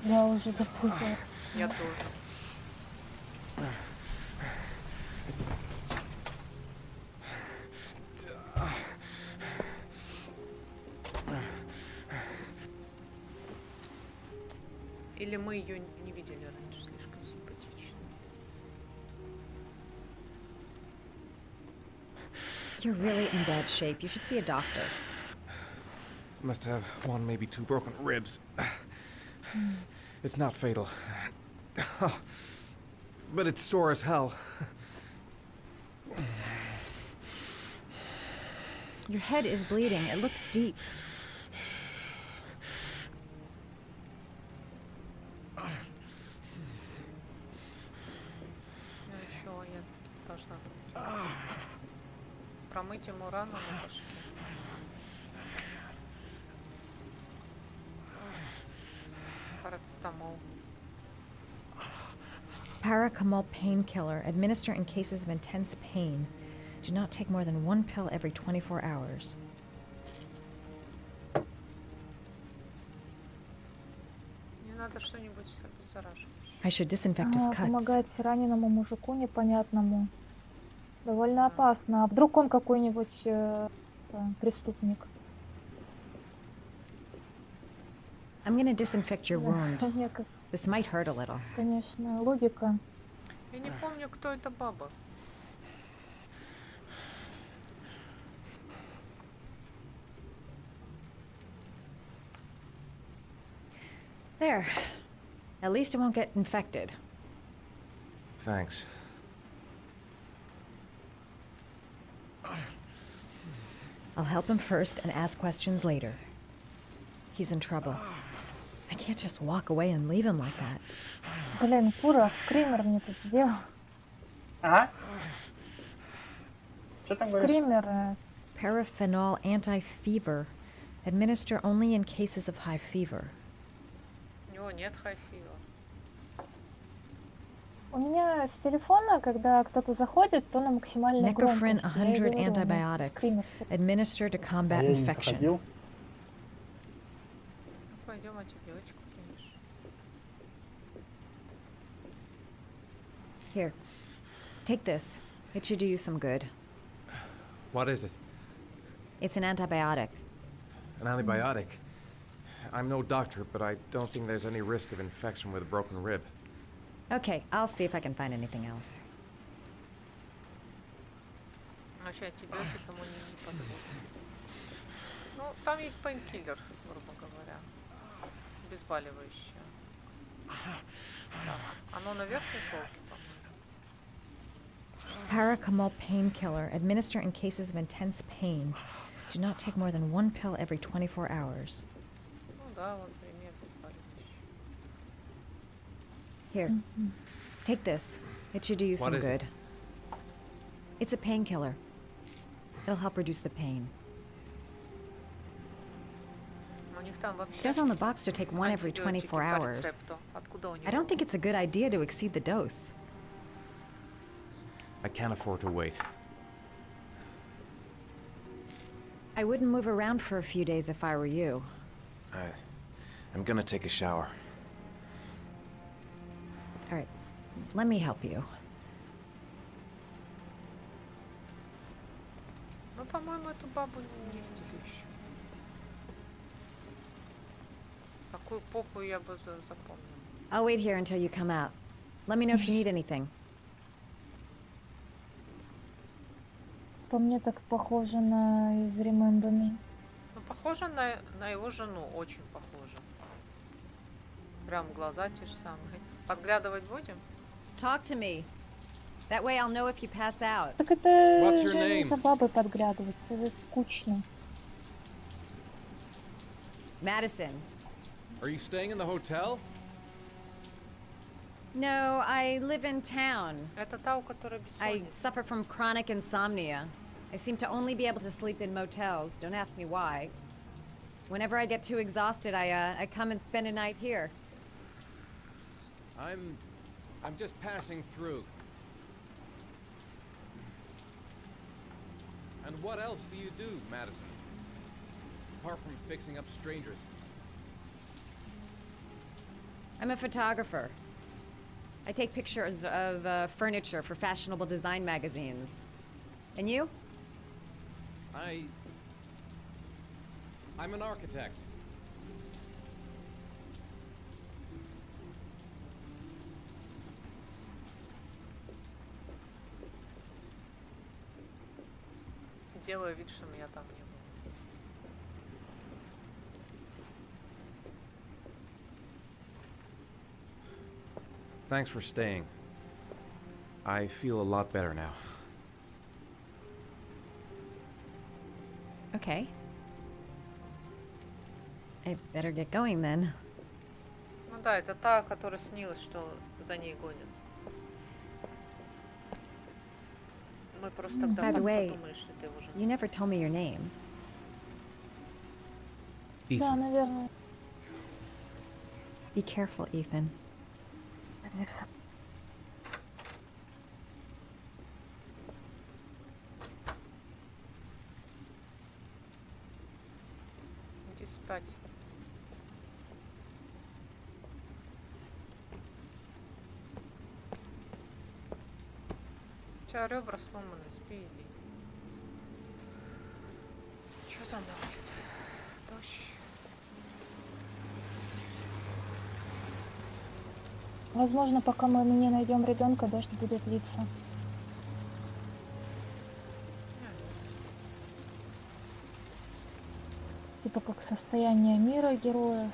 Я уже запуталась. Я тоже. Или мы ее не видели раньше, слишком симпатично. You're really in bad shape. You should see a doctor. Must have one, maybe two broken ribs. It's not fatal. But it's sore as hell. Your head is bleeding. It looks deep. Ну еще я должна промыть ему рану на башке. Парацетамол. Paracetamol painkiller. Administer in cases of intense pain. Do not take more than one pill every 24 hours. Не надо что-нибудь обеззараживающее. I should disinfect his cuts. Помогать раненому мужику непонятному. Довольно опасно. А вдруг он какой-нибудь преступник? I'm gonna disinfect your wound. Мне как, This might hurt a little. конечно, логика. Я не помню, кто эта баба. There. At least it won't get infected. Thanks. I'll help him first and ask questions later. He's in trouble. I can't just walk away and leave him like that. Блин, Кура, скример мне тут сделал. А? Что там говоришь? Скример. Paraphenol anti-fever. Administer only in cases of high fever. У него него нет хайфила. У меня с телефона, когда кто-то заходит, то на максимальной Necrophren громкости. Я и 100 говорю, ну, antibiotics, примет. administered to combat infection. Пойдем антибиотику примешь. Here, take this. It should do you some good. What is it? It's an antibiotic. An antibiotic? I'm no doctor, but I don't think there's any risk of infection with a broken rib. Okay, I'll see if I can find anything else. Вообще антибиотик ему не подходит. Ну, там есть пейнкиллер, грубо говоря. Обезболивающее. Так, оно на верхней полке, по-моему. Paracetamol painkiller. Administer in cases of intense pain. Do not take more than 1 pill every 24 hours. Ну да, вот пример обезболивающий. Here, take this. It should do you some good. It's a painkiller. It'll help reduce the pain. У них там It вообще says on the box to take one every 24 hours. рецепту. Откуда у него? I don't think it's a good idea to exceed the dose. I can't afford to wait. I wouldn't move around for a few days if I were you. I'm gonna take a shower. All right, let me help you. Ну, по-моему, эту бабу не видели еще. Такую попу я бы запомнила. I'll wait here until you come out. Let me know if you need anything. По мне так похоже на из Remember Me. Ну, похоже на его жену, очень похоже. Прям глаза те же самые. Подглядывать будем? Talk to me. That way I'll know if you pass out. Так это What's your не name? за бабой подглядывать, это скучно. Madison. Are you staying in the hotel? No, I live in town. Это та, у которой I бессонница. suffer from chronic insomnia. I seem to only be able to sleep in motels. Don't ask me why. Whenever I get too exhausted, I come and spend a night here. I'm just passing through. And what else do you do, Madison? Apart from fixing up strangers. I'm a photographer. I take pictures of furniture for fashionable design magazines. And you? I'm an architect. Делаю вид, что меня там не было. Thanks for staying. I feel a lot better now. Okay. I better get going then. Ну да, это та, которая снилась, что за ней гонятся. Мы просто тогда By the way, подумали, что ты уже... you never told me your name. Да, наверное. Be careful, Ethan. Иди спать. У тебя ребра сломаны, спи, иди. Что там на улице? Дождь. Возможно, пока мы не найдем ребенка, дождь будет литься. Типа как состояние мира героя.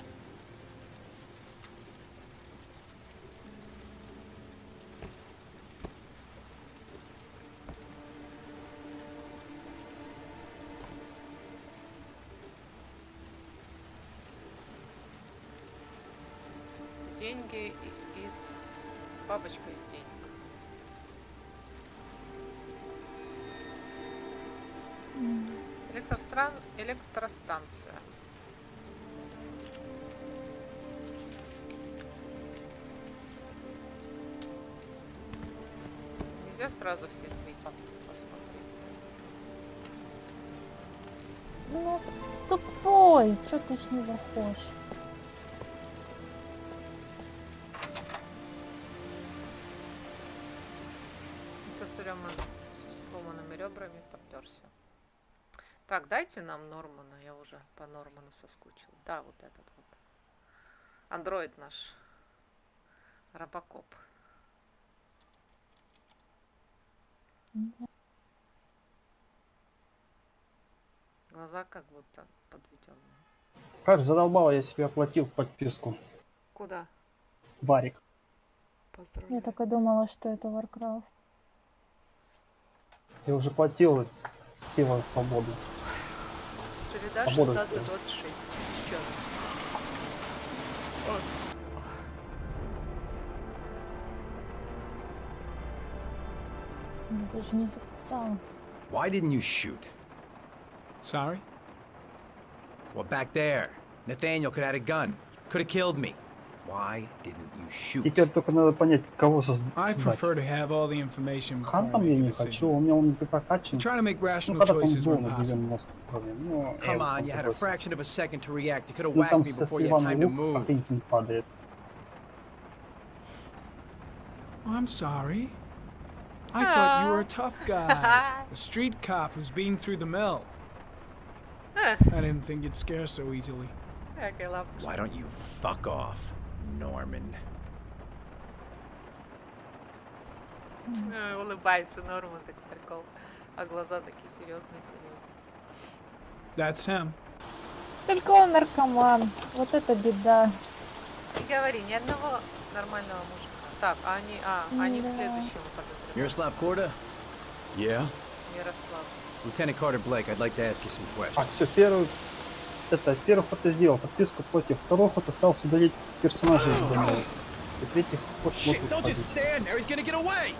Деньги из... Бабочка из денег. Электростанция. Нельзя сразу все три посмотреть. Ну, тупой, что ты с него хочешь? Со сломанными ребрами поперся. Так, дайте нам Нормана, я уже по Норману соскучил. Да, вот этот вот. Андроид наш. Робокоп. Глаза как будто подведенные. Как задолбало, я себе оплатил подписку. Куда? Варик. Я так и думала, что это Warcraft. Я уже платил Сила Свободы. Среда Свобода 16-26. Сейчас. Я даже не записала. Why didn't you shoot? Sorry? Well, back there. Nathaniel could have had a gun. Could have killed me. Why didn't you shoot? Теперь только надо понять, кого создать. I prefer to have all the information before I Хантом я make a не decision. хочу, у меня он не прокачан. Try to make Ну, rational когда там choices был when на possible. 90 уровне. Ну, я Come его on, you had a бросил. fraction of a second to react. You could have Ну, whacked там me с before you had time Ивана to лук move. какой-нибудь падает. I'm sorry. I thought you were a tough guy. A street cop who's been through the mill. I didn't think you'd scare so easily. Why don't you fuck off, Norman? Улыбается Норман, так прикол. А глаза такие серьезные. That's him. Только он наркоман. Вот это беда. Не говори, ни одного нормального мужика. Так, они в следующем подозревают. Miroslav Korda? Yeah? Ярослав. Lieutenant Carter Blake, I'd like to ask you some questions. Так, все, первый ход я сделал, подписку платил. Второй ход остался удалить персонажей из Донелс. И третий ход Shit, может don't just уходить. stand there, he's gonna get away!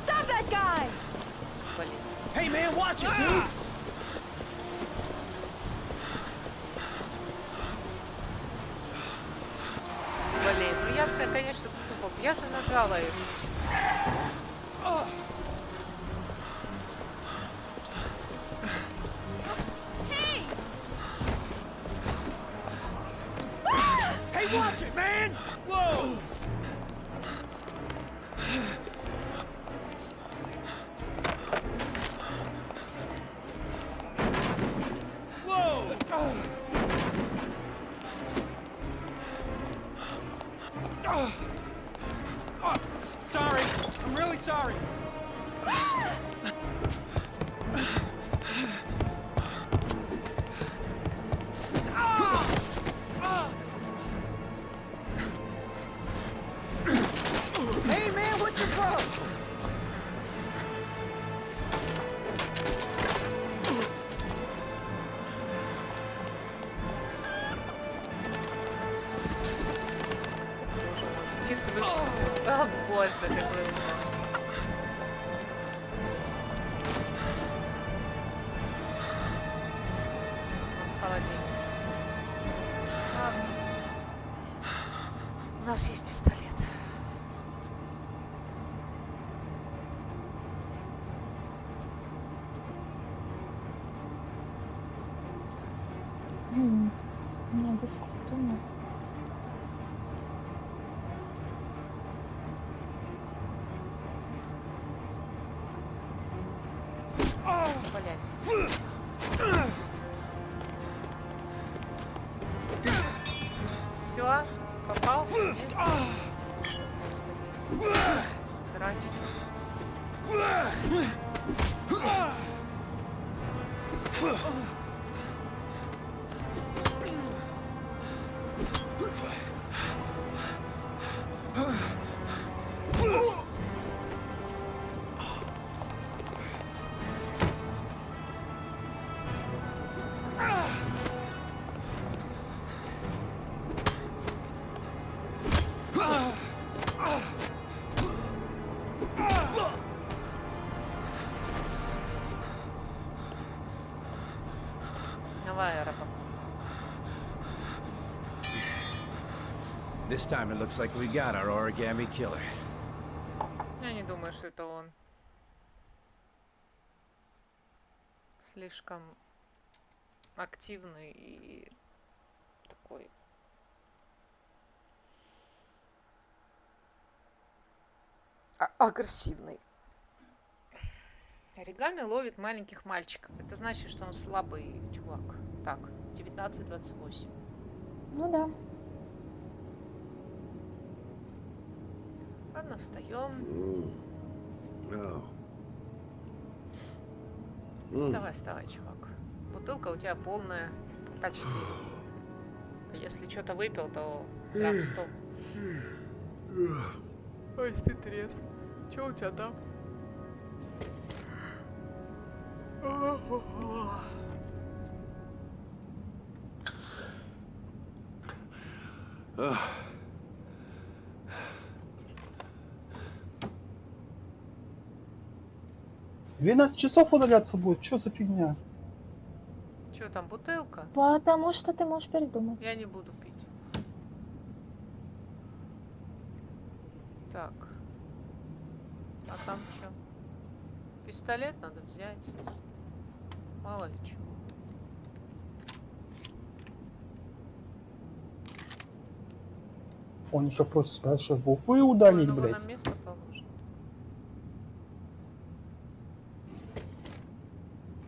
Stop that guy! Hey man, watch it, dude! Блин, ну я, конечно, тупо. Я же нажала их. Hey, watch it, man! Whoa! Whoa! Sorry. I'm really sorry. Hey man, what's your problem? Птиц выпустил. О, боже, какой ужас. Холодильник. Ладно. У нас есть пистолет. Надо сколько-то. Блядь. Все, попался? Нет? Господи. Драч. Давай, Робокоп. This time it looks like we got our origami killer. Я не думаю, что это он. слишком активный и такой агрессивный. Оригами ловит маленьких мальчиков. Это значит, что он слабый чувак. Так, 19-28. Ну да. Ладно, встаем. Вставай, чувак. Бутылка у тебя полная. Почти. Если что-то выпил, то прям стоп. Ой, ты трезв. Что у тебя там? Ugh. 12 часов удаляться будет? Что за фигня? Что там, бутылка? Потому что ты можешь передумать. Я не буду пить. Так. А там что? Пистолет надо взять. Мало ли чего. Он еще просто спрашивает, вы удалить, Его блядь. на место положит.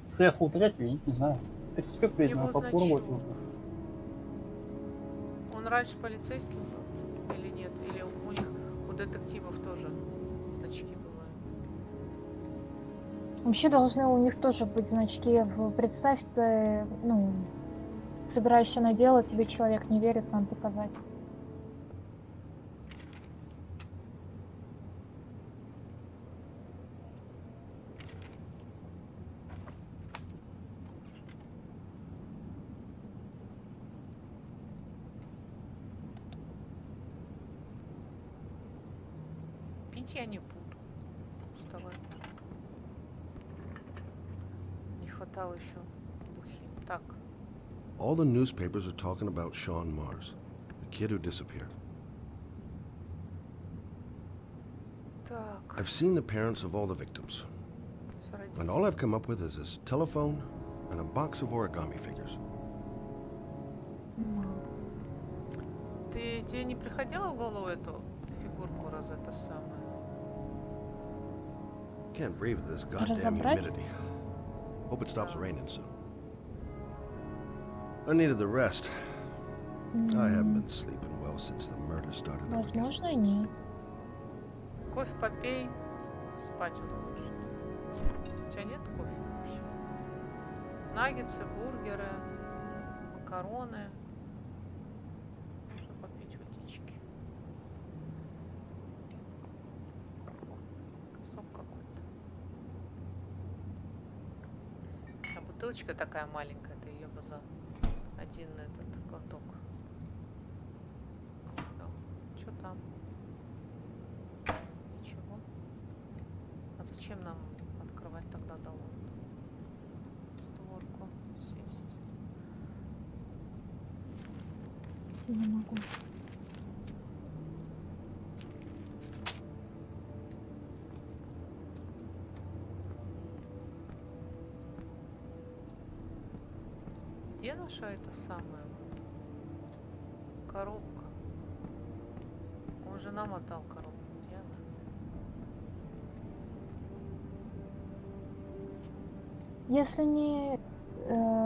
Цех удалять, я не знаю. Респект, блядь, Его надо попробовать значок. нужно. Он раньше полицейским был? Или нет? Или у них, у детективов тоже значки бывают? Вообще должны у них тоже быть значки. Представь, ты, ну, собираешься на дело, тебе человек не верит, надо доказать. Пить я не буду. Вставай. Не хватало еще бухи. Так. All the newspapers are talking about Sean Mars, the kid who disappeared. Так. I've seen the parents of all the victims. And all I've come up with is this telephone and a box of origami figures. Тебе не приходило в голову эту фигурку раз это самое? Can't breathe with this goddamn humidity. Hope it stops raining soon. I needed the rest. I haven't been sleeping well since the murder started up again. Возможно, нет. Кофе попей, спать удовольствие. У тебя нет кофе вообще? Наггетсы, бургеры, макароны. Можно попить водички. Сок какой-то. А бутылочка такая маленькая, ты ее бы за один этот глоток. Что там? Ничего. А зачем нам открывать тогда доллар? Створку сесть. Не могу. Где наша эта самая коробка? Он же нам отдал коробку. Где она?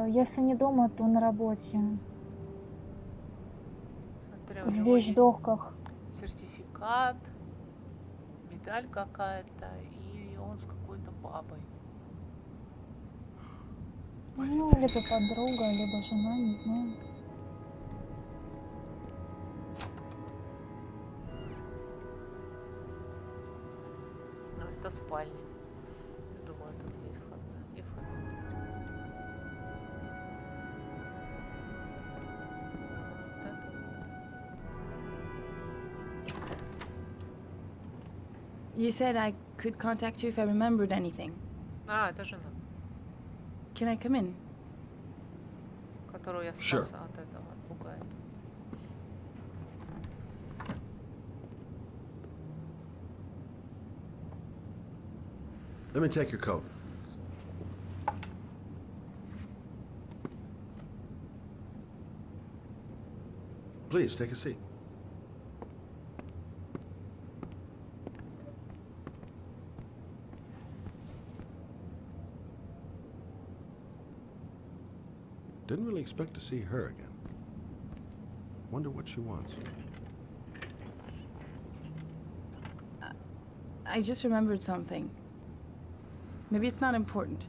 Если не дома, то на работе. Смотри, у В него есть вещдоках. сертификат, медаль какая-то, и он с какой-то бабой. Ну, либо подруга, либо жена, не знаю. Ну, это спальня. Я думаю, тут есть входная. Где входная? You said I could contact you if I remembered anything. А, это жена, Can I come in? которую я Sure. спас от этого, от бугая. Let me take your coat. Please, take a seat. Didn't really expect to see her again. Wonder what she wants. I just remembered something. Maybe it's not important,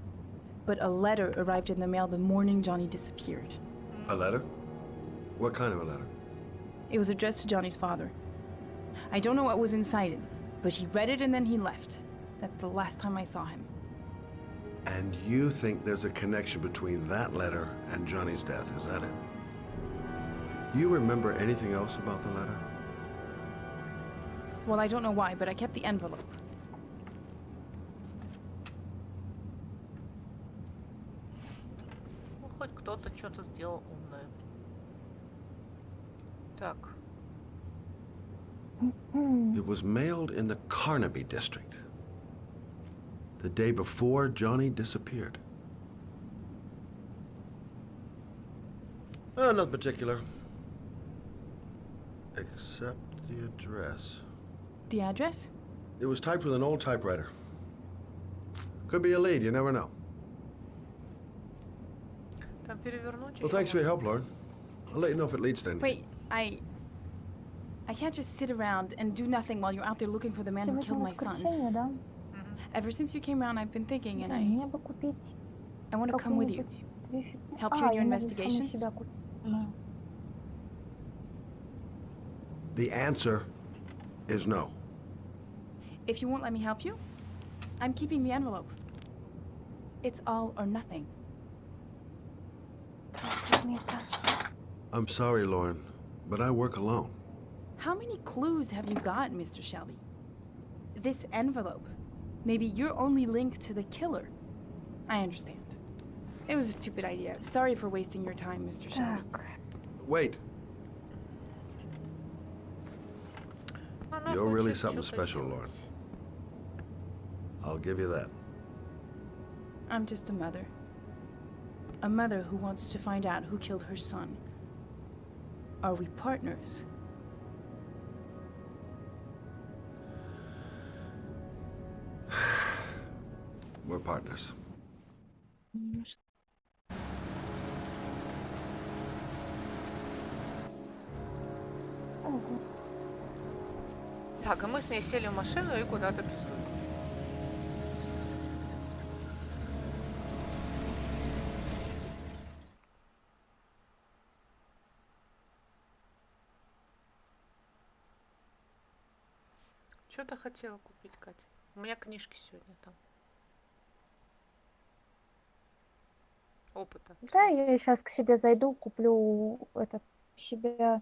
but a letter arrived in the mail the morning Johnny disappeared. A letter? What kind of a letter? It was addressed to Johnny's father. I don't know what was inside it, but he read it and then he left. That's the last time I saw him. And you think there's a connection between that letter and Johnny's death, is that it? You remember anything else about the letter? Well, I don't know why, but I kept the envelope. Ну, хоть кто-то что-то сделал умное. Так. It was mailed in the Carnaby district. The day before Johnny disappeared. Nothing particular. Except the address. The address? It was typed with an old typewriter. Could be a lead, you never know. Там перевернуть Well, ещё thanks for your можно. help, Lauren. I'll let you know if it leads to anything. Wait, I can't just sit around and do nothing while you're out there looking for the man who killed my son. Воскресенье, да? Ever since you came around, I've been thinking, and Да, мне бы купить I want to come with you. какую-нибудь вещь. Help you in your я могу investigation? саму себя купить. Да. The answer is no. If you won't let me help you, I'm keeping the envelope. It's all or nothing. I'm sorry, Lauren, but I work alone. How many clues have you got, Mr. Shelby? This envelope. Maybe your only link to the killer. I understand. It was a stupid idea. Sorry for wasting your time, Mr. Shelby. Wait. Она You're really хочет something что-то special, делать. Lauren. I'll give you that. I'm just a mother. A mother who wants to find out who killed her son. Are we partners? We're partners. Так, а мы с ней сели в машину и куда-то пиздуем. Что ты хотела купить, Катя? У меня книжки сегодня там. Опыта. Да, я сейчас к себе зайду, куплю себе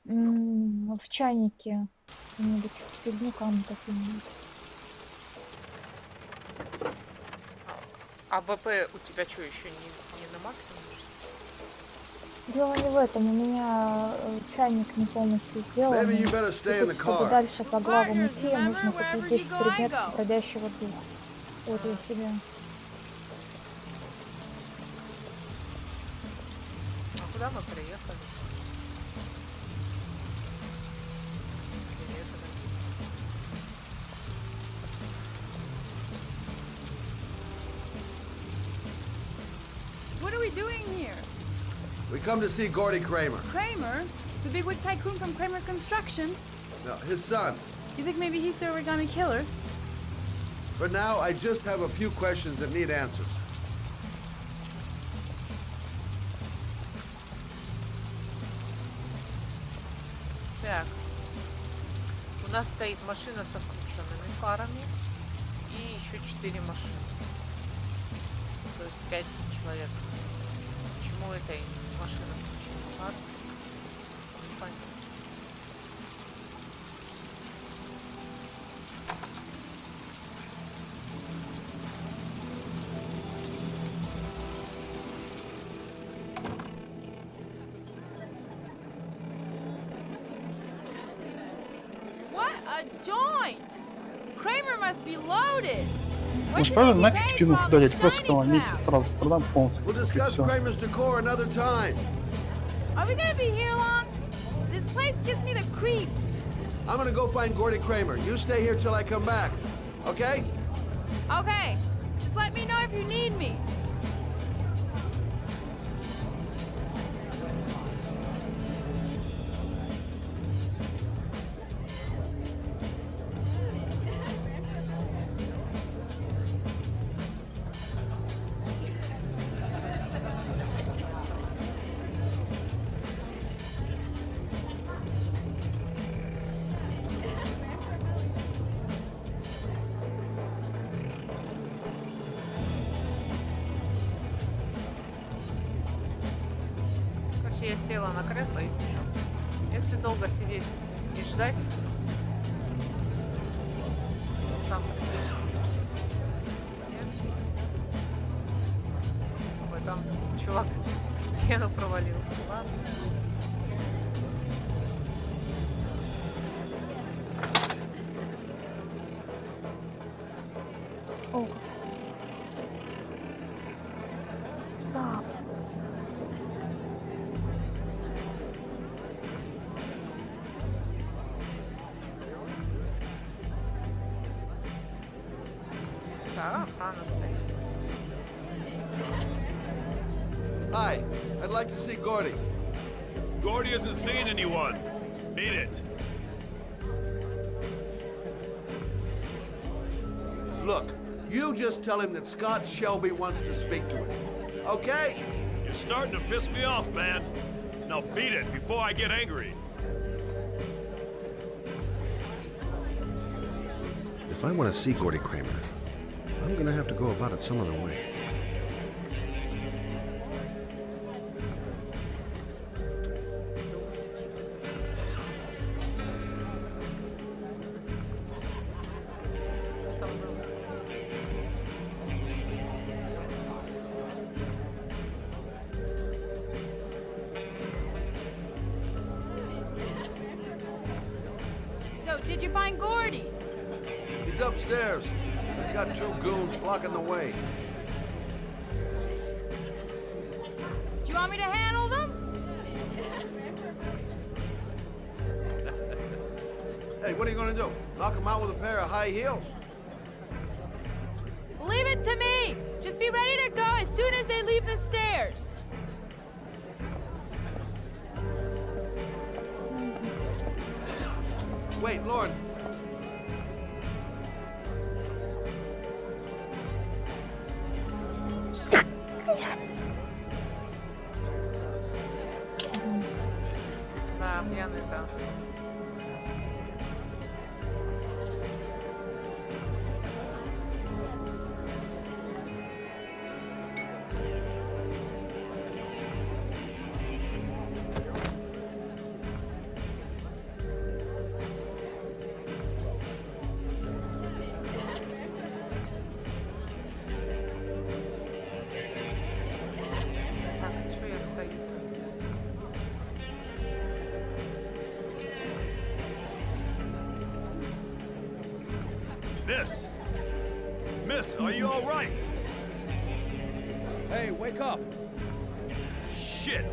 в чайнике какую-нибудь фигню, камни какие-нибудь. А ВП у тебя что, еще не на максимуме? Дело не в этом, у меня чайник не полностью сделан. Maybe you better stay in the Чтобы car. дальше по главам идти, нужно купить 10 предметов бродящего духа. Вот я себе. А куда мы приехали? What are we doing here? We come to see Gordy Kramer. Kramer? The bigwig tycoon from Kramer Construction? No, his son. You think maybe he's the origami killer? For now, I just have a few questions that need answers. Так. У нас стоит машина со включенными фарами и еще 4 машины. То есть 5 человек. Почему этой машины включены фары? Непонятно. What a joint! Kramer must be loaded! Может, правда, нафиг спину удалить, просто к тому месте сразу продам полностью. We'll И discuss всё. Kramer's decor another time. Are we gonna be here long? This place gives me the creeps. I'm gonna go find Gordy Kramer. You stay here till I come back, okay? Okay. Just let me know if you need me. Короче, я села на кресло и сижу. Если долго сидеть и ждать, сам ой, там чувак в стену провалился. Ладно. Oh. Stop. Да, охрана стоит. Hi, I'd like to see Gordy. Gordy isn't seeing anyone. Beat it. Look, you just tell him that Scott Shelby wants to speak to him, okay? You're starting to piss me off, man. Now beat it before I get angry. If I want to see Gordy Kramer, I'm gonna have to go about it some other way. So, did you find Gordy? He's upstairs. He's got two goons blocking the way. Do you want me to handle them? Hey, what are you gonna do? Knock him out with a pair of high heels? Leave it to me! Just be ready to go as soon as they leave the stairs. Wait, Lauren. Да, пьяный танц. Так, что я стою? Miss, are you all right? Hey, wake up! Shit!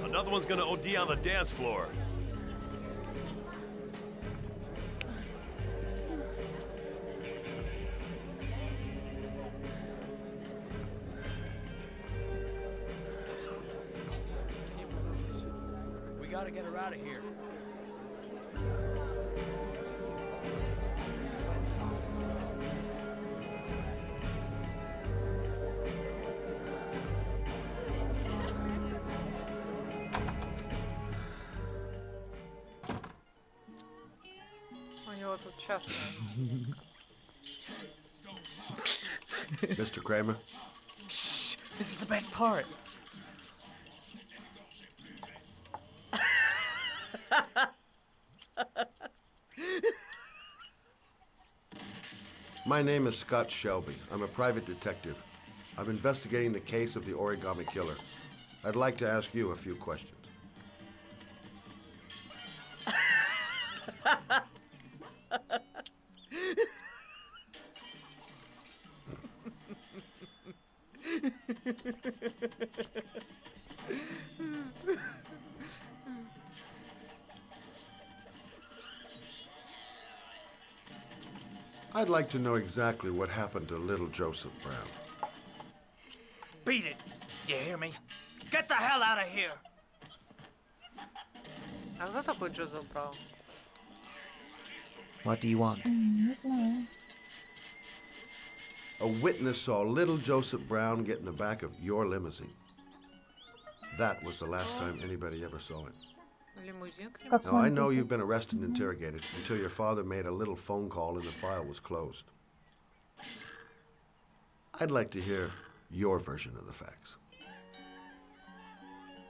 Another one's gonna OD on the dance floor. We gotta get her out of here. У него тут частная. Mr. Kramer? Shh! This is the best part. My name is Scott Shelby. I'm a private detective. I'm investigating the case of the Origami Killer. I'd like to ask you a few questions. I'd like to know exactly what happened to little Joseph Brown. Beat it! You hear me? Get the hell out of here! А кто такой Джозеф Браун? What do you want? Не знаю. A witness saw little Joseph Brown get in the back of your limousine. That was the last time anybody ever saw him. Лимузин к нему? Now, I know you've been arrested and interrogated until your father made a little phone call and the file was closed. I'd like to hear your version of the facts.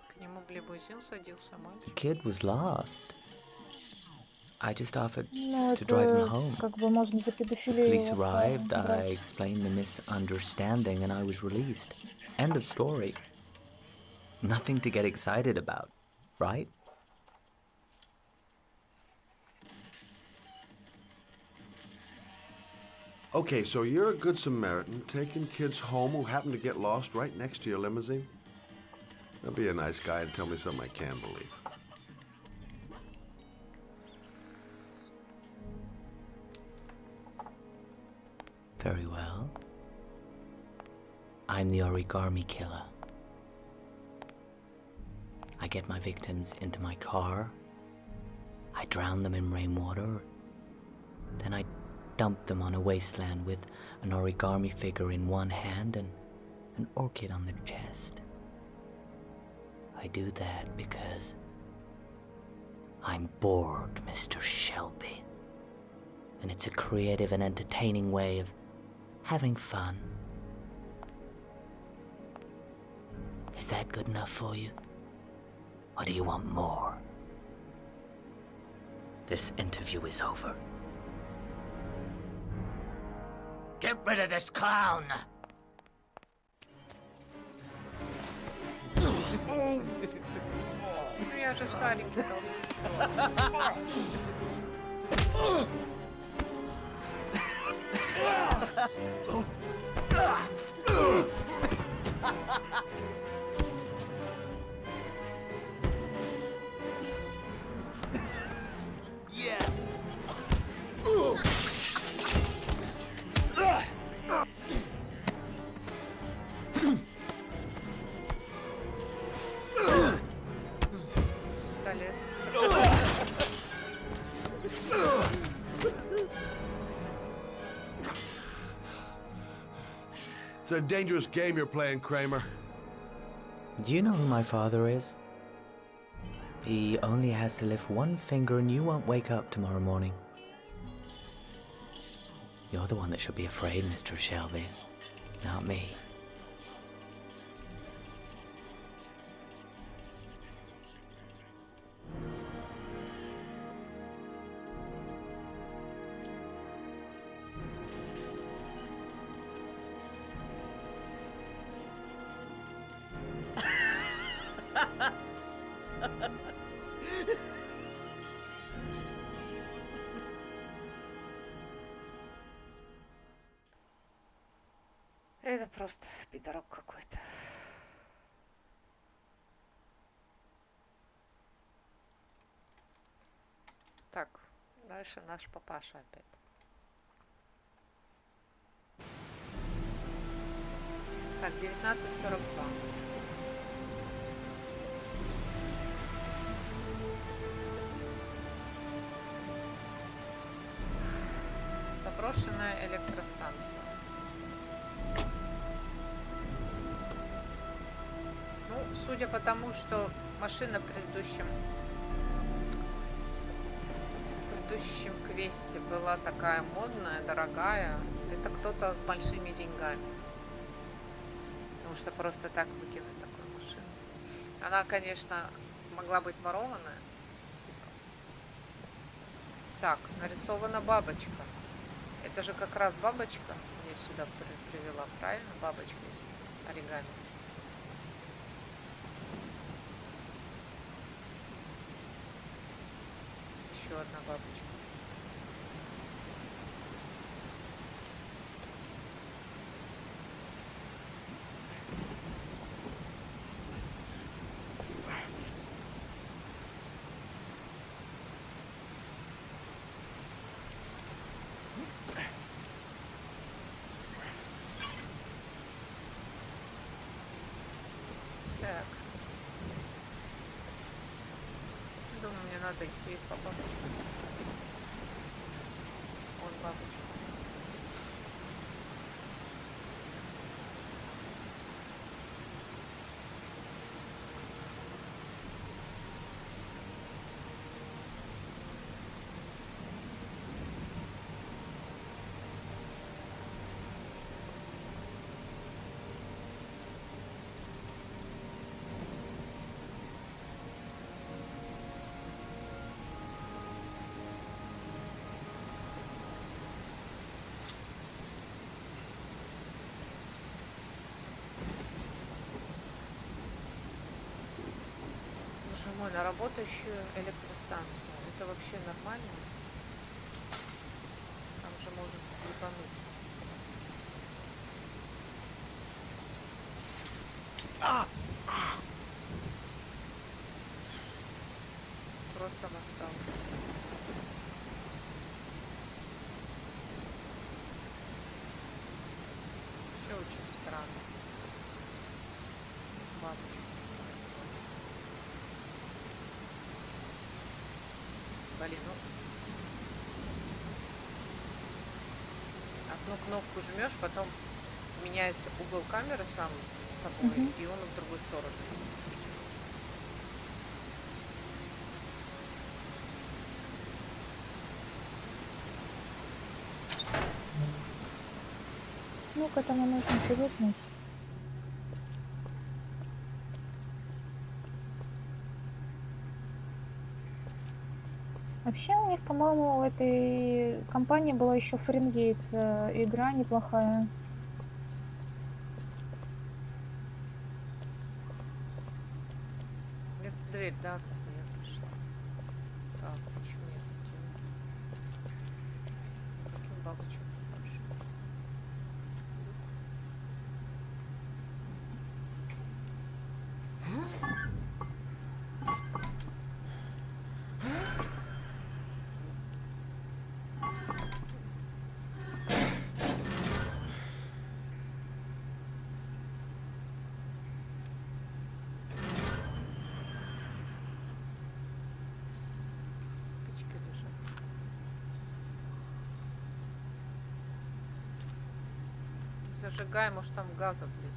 К нему в лимузин садился мальчик. The kid was lost. I just offered Ну, to drive him это home. как бы можно за The педофилию police его arrived, I брать. explained the misunderstanding, and I was released. End of story. Nothing to get excited about, right? Okay, so you're a good Samaritan taking kids home who happen to get lost right next to your limousine? Now be a nice guy and tell me something I can believe. Very well. I'm the origami killer. I get my victims into my car. I drown them in rainwater. Then I dump them on a wasteland with an origami figure in one hand and an orchid on their chest. I do that because I'm bored, Mr. Shelby. And it's a creative and entertaining way of having fun. Is that good enough for you? Or do you want more? This interview is over. Get rid of this clown! Ну я же старенький пистолет. It's a dangerous game you're playing, Kramer. Do you know who my father is? He only has to lift one finger and you won't wake up tomorrow morning. You're the one that should be afraid, Mr. Shelby, not me. Это просто пидорок какой-то. Так, дальше наш папаша опять. Так, 19:42. Заброшенная электростанция. Ну, судя по тому, что машина в предыдущем квесте была такая модная, дорогая, это кто-то с большими деньгами. Потому что просто так выкинуть такую машину. Она, конечно, могла быть ворованная. Так, нарисована бабочка. Это же как раз бабочка меня сюда привела, правильно? Бабочка из оригами. Еще одна бабочка. надо идти по бабочке. Вон бабочка. На работающую электростанцию. Это вообще нормально? Там же может ебануть. Просто настал. Все очень странно. Бабочка. Блин, ну. Одну кнопку жмешь, потом меняется угол камеры сам собой, и он в другую сторону. Ну, к этому нужно привыкнуть. Вообще у них, по-моему, в этой компании была еще Фаренгейт, игра неплохая. Это дверь, да, я пошла. Так, почему я хотела? Каким бабочкам больше? Зажигай, может там газа влезет.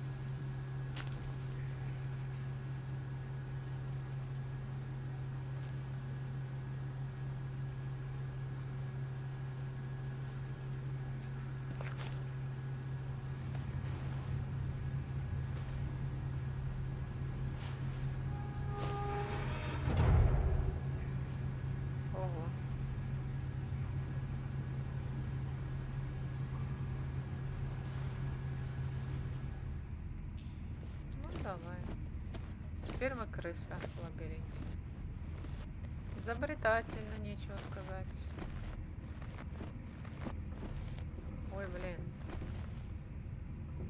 Давай. Теперь мы крыса в лабиринте. Изобретательно, нечего сказать. Ой, блин.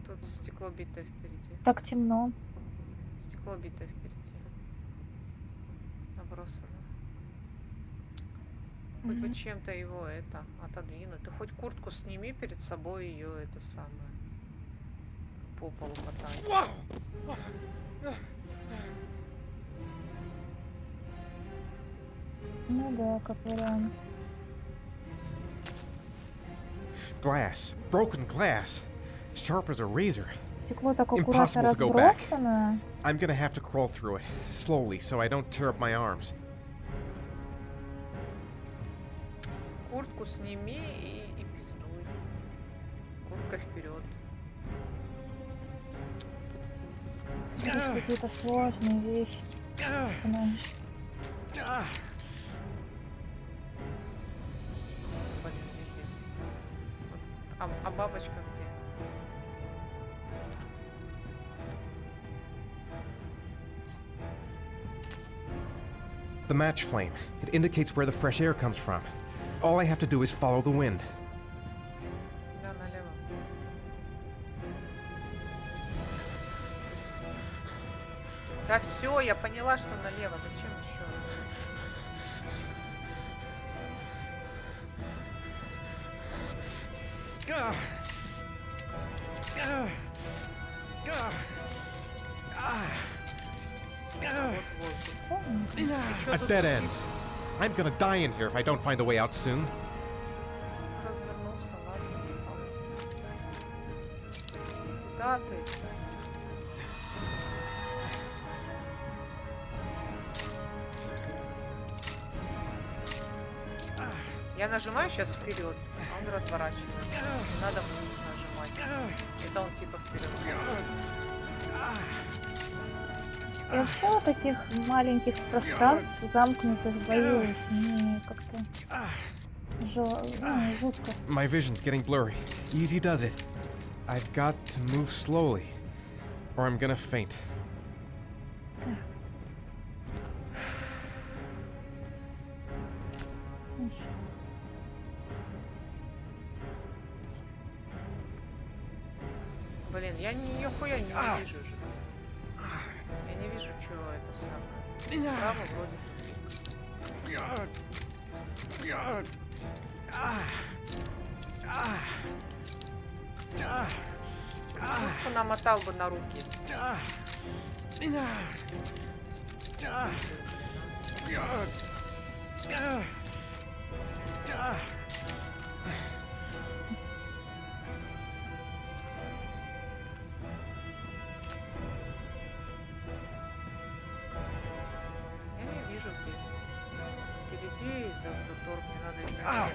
Тут стекло битое впереди. Так темно. Стекло битое впереди. Набросано. Хоть бы чем-то его это отодвинуть. Ты хоть куртку сними перед собой, ее это самое. По полу катать. Ну да, как вариант. Glass. Broken glass. Sharp as a razor. Стекло так аккуратно Impossible to go back. разбросано. I'm gonna have to crawl through it, slowly, so I don't tear up my arms. Куртку сними и пиздуй. Куртка вперед. Это какие-то сложные вещи. Блин, везде стекло. А бабочка где? The match flame. It indicates where the fresh air comes from. All I have to do is follow the wind. Да, налево. Да все, я поняла, что налево. Зачем еще? A dead end. I'm gonna die in here if I don't find a way out soon. Развернулся, ладно, куда ты? Я нажимаю сейчас вперед, а он разворачивается. Надо вниз нажимать. Это он типа вперед. Я все таких маленьких пространств замкнутых боюсь. Мне как-то жутко. My vision's getting blurry. Easy does it. I've got to move slowly, or I'm gonna faint. Блин, я нихуя не вижу же. Я не вижу, чего это самое. Право вроде Руку намотал бы на руки. Я не вижу, где. Впереди затор, мне надо идти направо.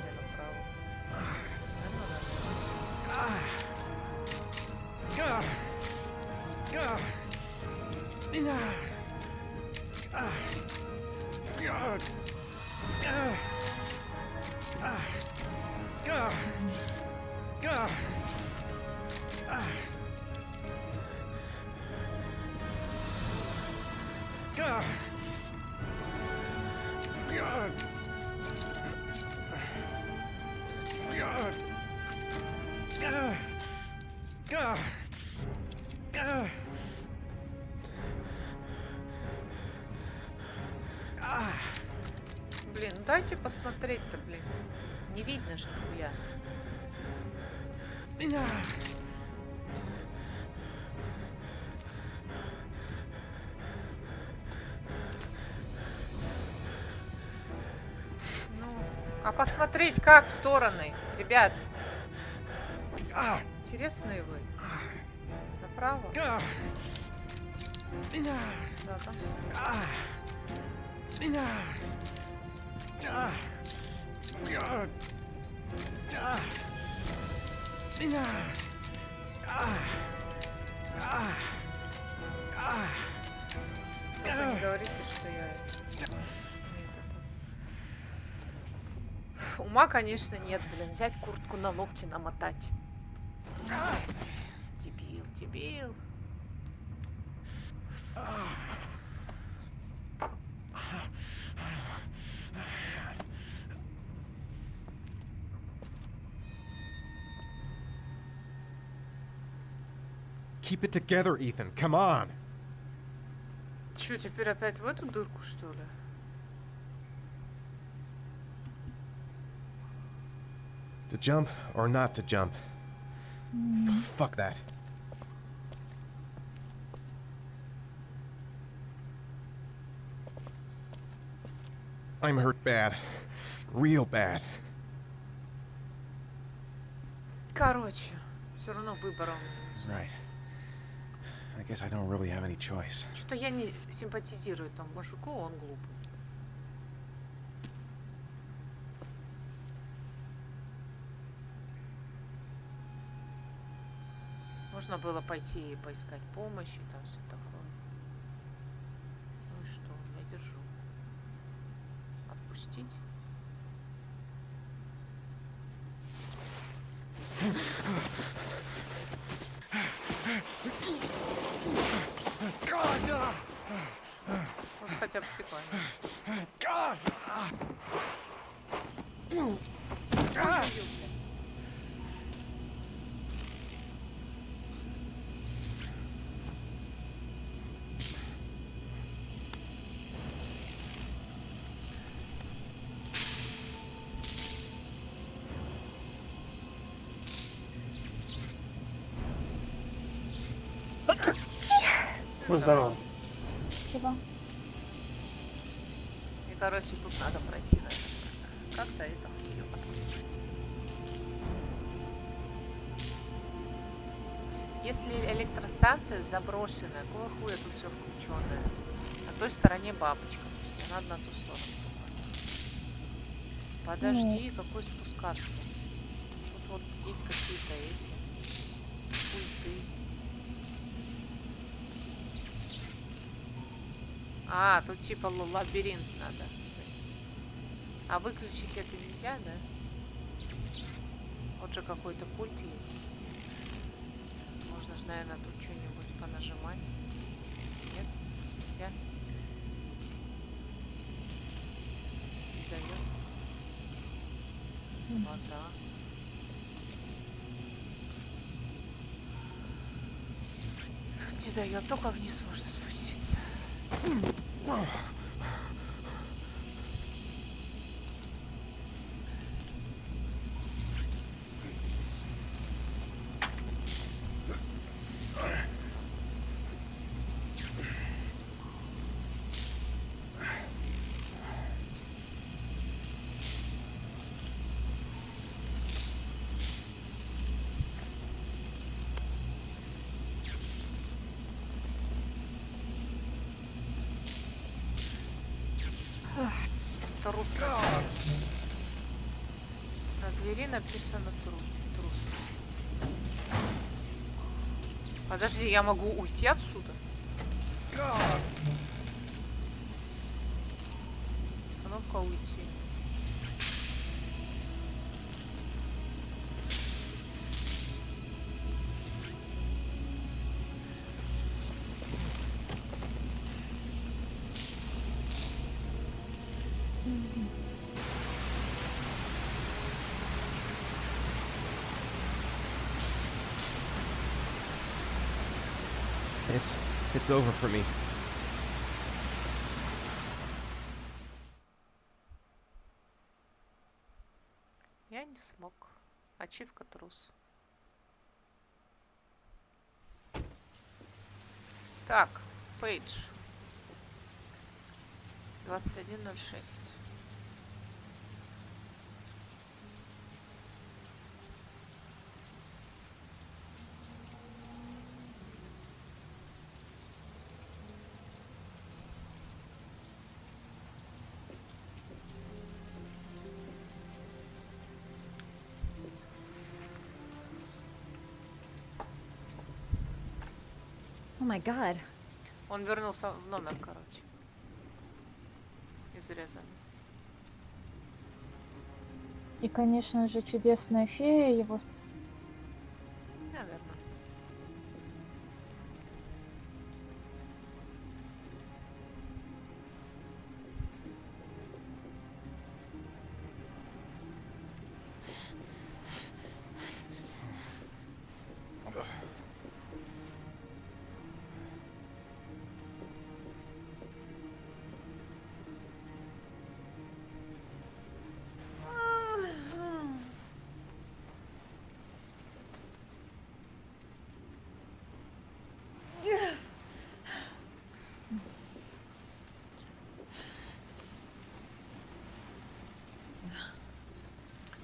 Блин, ну дайте посмотреть-то, блин. Не видно же нихуя. Ну, а посмотреть как в стороны, ребят. Интересные вы. Направо? Да, там все. Только не говорите, что я... Ума, конечно, нет, блин. Взять куртку на локти намотать. Дебил, дебил. Keep it together, Ethan. Come on. Чё, теперь опять в эту дырку, что ли? To jump or not to jump? Fuck that. I'm hurt bad. Real bad. Короче, все равно выбора у меня. Right. I guess I don't really have any choice. Что-то я не симпатизирую там мужику, он глупый. Можно было пойти и поискать помощи, там все такое. Ну и что, я держу. Отпустить? Вот хотя бы секунду. Будь здоров. Спасибо. И короче, тут надо пройти, наверное. Как-то это ее подключить. Если электростанция заброшенная, какого хуя тут все включенное? На той стороне бабочка. Мне надо на ту сторону. Подожди, какой спускаться? Тут вот есть какие-то эти пульты. А, тут типа лабиринт надо. А выключить это нельзя, да? Вот же какой-то пульт есть. Можно же, наверное, тут что-нибудь понажимать. Нет? Нельзя? Не дает. Вода. Не дает, только вниз можно спуститься. Трус. На двери написано трус. Подожди, я могу уйти отсюда? Кнопка уйти. It's over for me. Я не смог. Ачивка трус. Так, пейдж. 21:06. Oh my god. Он вернулся в номер, короче. Изрезанный. И, конечно же, чудесная фея его... Наверное.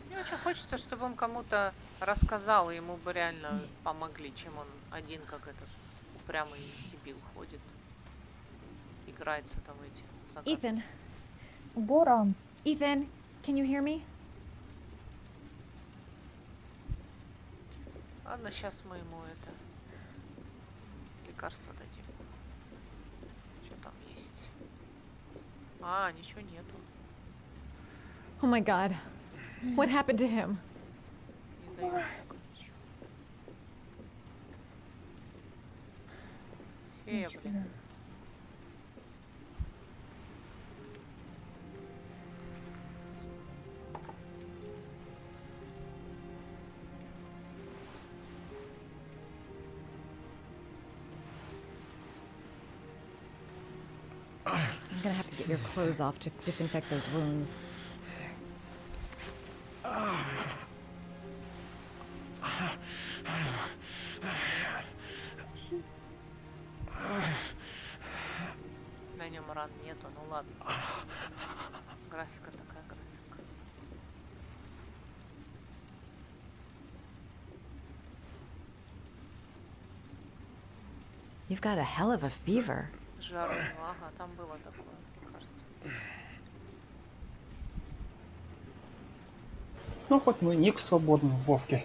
Мне очень хочется, чтобы он кому-то рассказал, и ему бы реально помогли, чем он один, как этот упрямый дебил ходит. Играется там в эти загадки. Ethan. Боран. Ethan, can you hear me? Ладно, сейчас мы ему это лекарство дадим. Что там есть? А, ничего нету. Oh my god. What happened to him? Не дает пока ничего. Фея, блин. I'm gonna have to get your clothes off to disinfect those wounds. На нем ран нету, ну ладно. Графика такая графика. You've got a hell of a fever. Жар, ага, там было такое, кажется. Ну, хоть мой ник свободный в Вовке.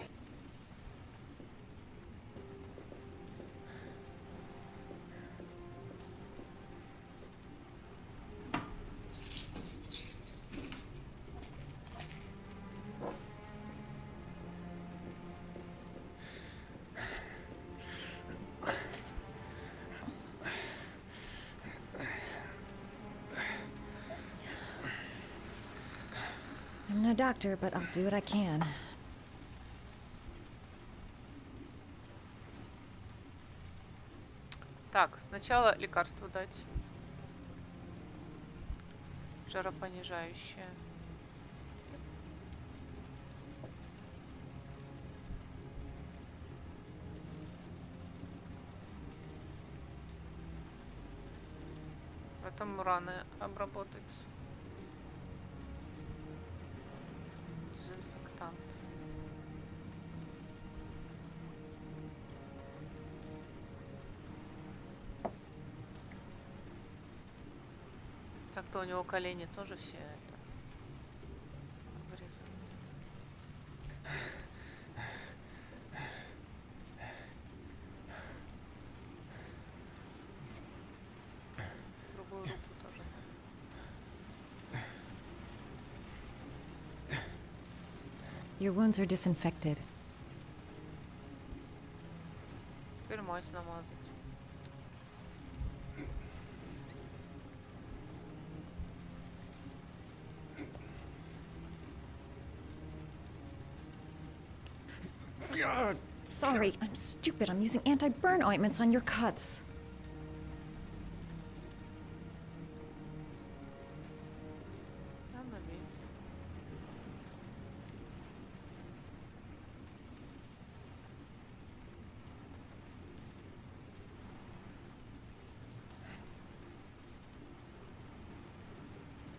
I'm no doctor, but I'll do what I can. Так, сначала лекарство дать. Жаропонижающее. Потом раны обработать. Дезинфектант. Так-то у него колени тоже все это вырезаны. Другую руку тоже. Your wounds are disinfected. Теперь мазь намазать. Sorry, I'm stupid. I'm using anti-burn ointments on your cuts.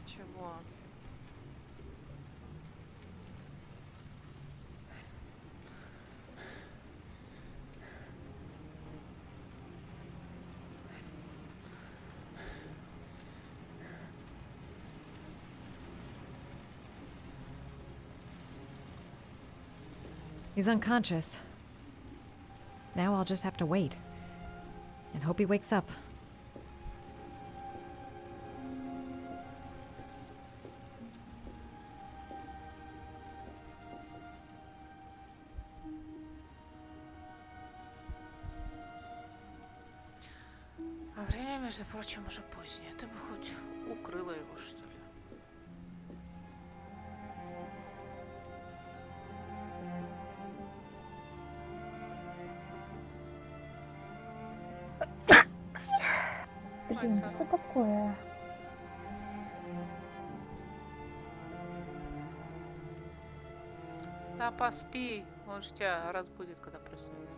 Чего? He's unconscious. Now I'll just have to wait. And hope he wakes up. А время, между прочим, уже позднее. Ты бы хоть укрыла его, что ли? Блин, что такое? Да поспи, он же тебя разбудит, когда проснется.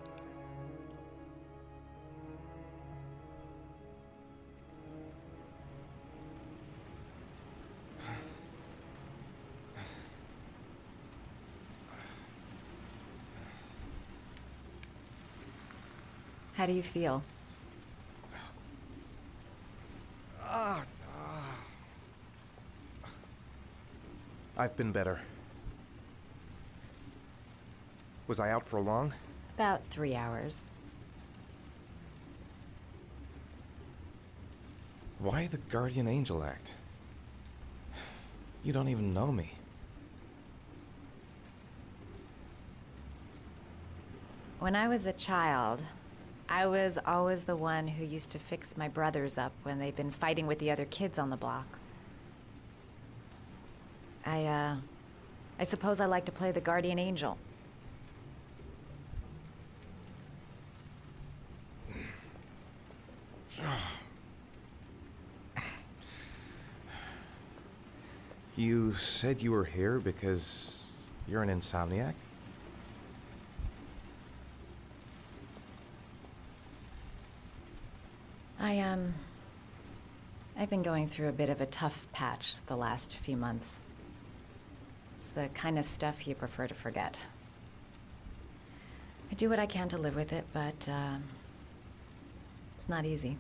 How do you feel? I've been better. Was I out for long? About 3 hours. Why the Guardian Angel act? You don't even know me. When I was a child, I was always the one who used to fix my brothers up when they'd been fighting with the other kids on the block. I suppose I like to play the Guardian Angel. You said you were here because you're an insomniac? I've been going through a bit of a tough patch the last few months. It's the kind of stuff you prefer to forget. I do what I can to live with it, but it's not easy.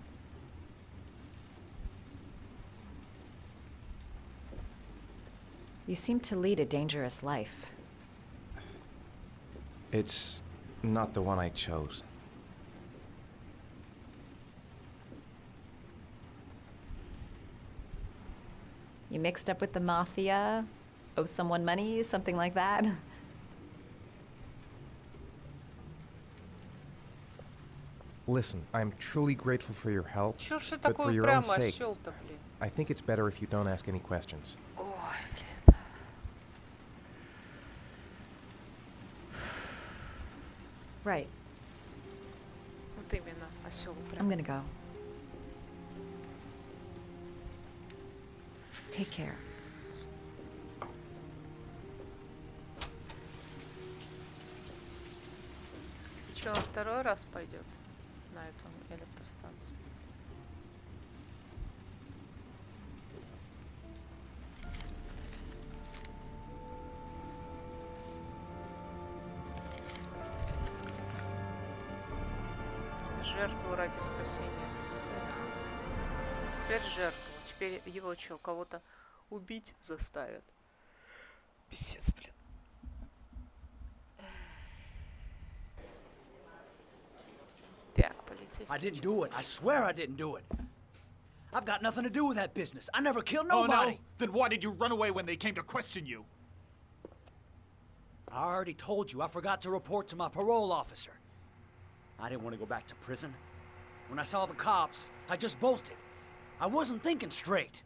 You seem to lead a dangerous life. It's not the one I chose. You mixed up with the mafia? Owe someone money? Something like that? Listen, I'm truly grateful for your help, Чё ж ты but for такой your own упрямый sake, осёл-то, блин? I think it's better if you don't ask any questions. Ой, блин. Right. Вот именно, осёл I'm упрямый. gonna go. Take care. Чё, он второй раз пойдет на эту электростанцию? Жертву ради спасения сына. Теперь жертву. Теперь его что, кого-то убить заставят? Писец, блин. Так, полицейский. I didn't do it. I swear I didn't do it. I've got nothing to do with that business. I never killed Oh, nobody. no? Then why did you run away when they came to question you? I already told you I forgot to report to my parole officer. I didn't want to go back to prison. When I saw the cops, I just bolted. I wasn't thinking straight.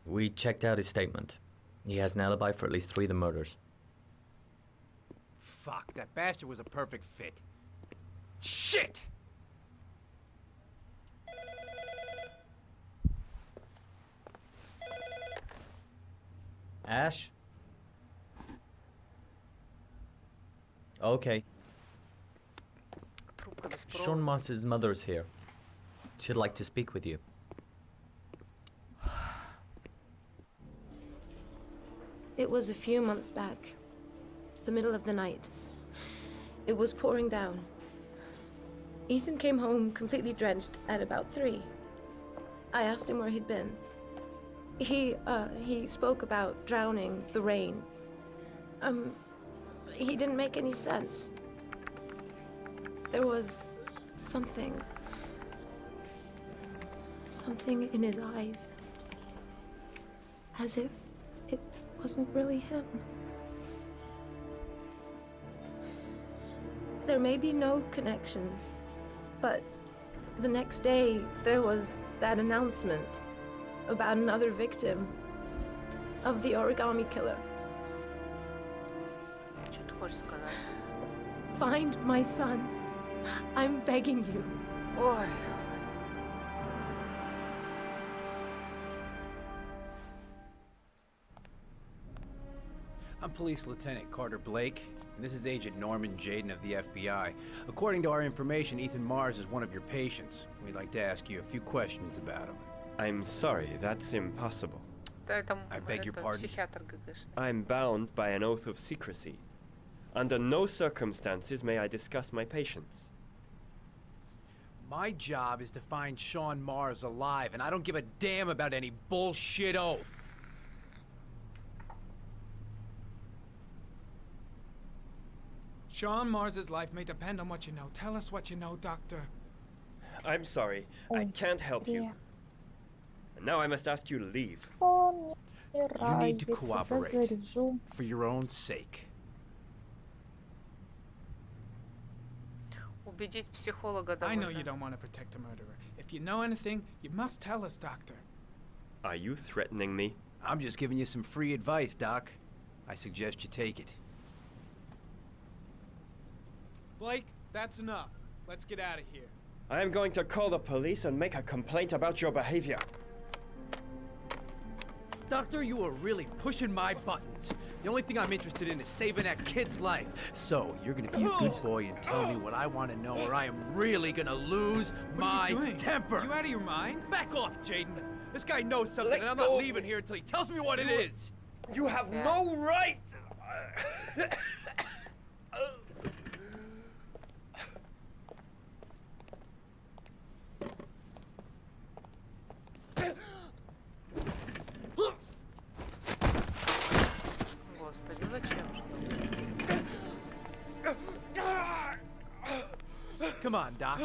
We checked out his statement. He has an alibi for at least 3 of the murders. Fuck, that bastard was a perfect fit. Shit! Ash? Okay. Трубка без провода. Sean Moss's mother's here. She'd like to speak with you. It was a few months back. The middle of the night. It was pouring down. Ethan came home completely drenched at about 3. I asked him where he'd been. He spoke about drowning, the rain. He didn't make any sense. There was something in his eyes. As if it wasn't really him. There may be no connection, but the next day there was that announcement about another victim of the origami killer. Что ты хочешь сказать? Find my son. I'm begging you. Ой. I'm Police Lieutenant Carter Blake, and this is Agent Norman Jaden of the FBI. According to our information, Ethan Mars is one of your patients. We'd like to ask you a few questions about him. I'm sorry, that's impossible. I beg your pardon? Психиатр ГГшный. I'm bound by an oath of secrecy. Under no circumstances may I discuss my patients. My job is to find Sean Mars alive, and I don't give a damn about any bullshit oath. Sean Mars's life may depend on what you know. Tell us what you know, Doctor. I'm sorry, I can't help you. And now I must ask you to leave. You need to cooperate. For your own sake. Убедить психолога I know довольно. you don't want to protect a murderer. If you know anything, you must tell us, Doctor. Are you threatening me? I'm just giving you some free advice, Doc. I suggest you take it. Blake, that's enough. Let's get out of here. I am going to call the police and make a complaint about your behavior. Doctor, you are really pushing my buttons. The only thing I'm interested in is saving that kid's life. So, you're gonna be a good boy and tell me what I want to know, or I am really gonna lose my temper. You out of your mind? Back off, Jaden. This guy knows something, and I'm not leaving here until he tells me what it is. You have no right! Господи, зачем же? Come on, Doc.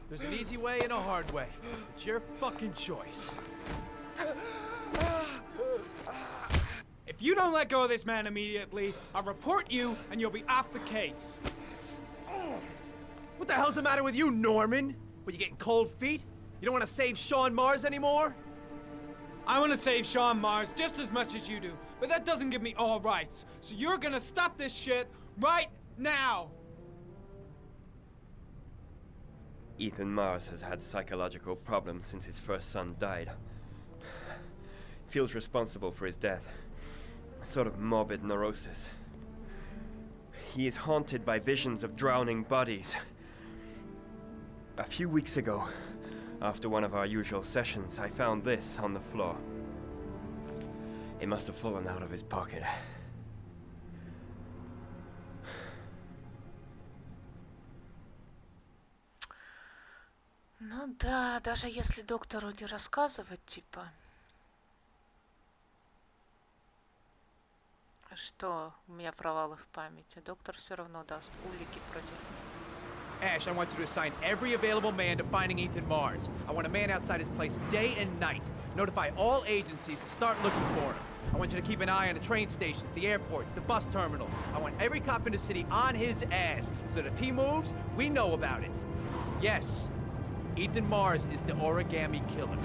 There's an easy way and a hard way. It's your fucking choice. If you don't let go of this man immediately, I'll report you and you'll be off the case. What the hell's the matter with you, Norman? What, you getting cold feet? You don't want to save Sean Mars anymore? I want to save Sean Mars just as much as you do, but that doesn't give me all rights. So you're gonna stop this shit right now. Ethan Mars has had psychological problems since his first son died. Feels responsible for his death. A sort of morbid neurosis. He is haunted by visions of drowning bodies. A few weeks ago, after one of our usual sessions, I found this on the floor. It must have fallen out of his pocket. Ну да, даже если доктору не рассказывать, типа, что у меня провалы в памяти, доктор все равно даст улики против. Ash, I want you to assign every available man to finding Ethan Mars. I want a man outside his place day and night. Notify all agencies to start looking for him. I want you to keep an eye on the train stations, the airports, the bus terminals. I want every cop in the city on his ass, so that if he moves, we know about it. Yes, Ethan Mars is the Origami Killer.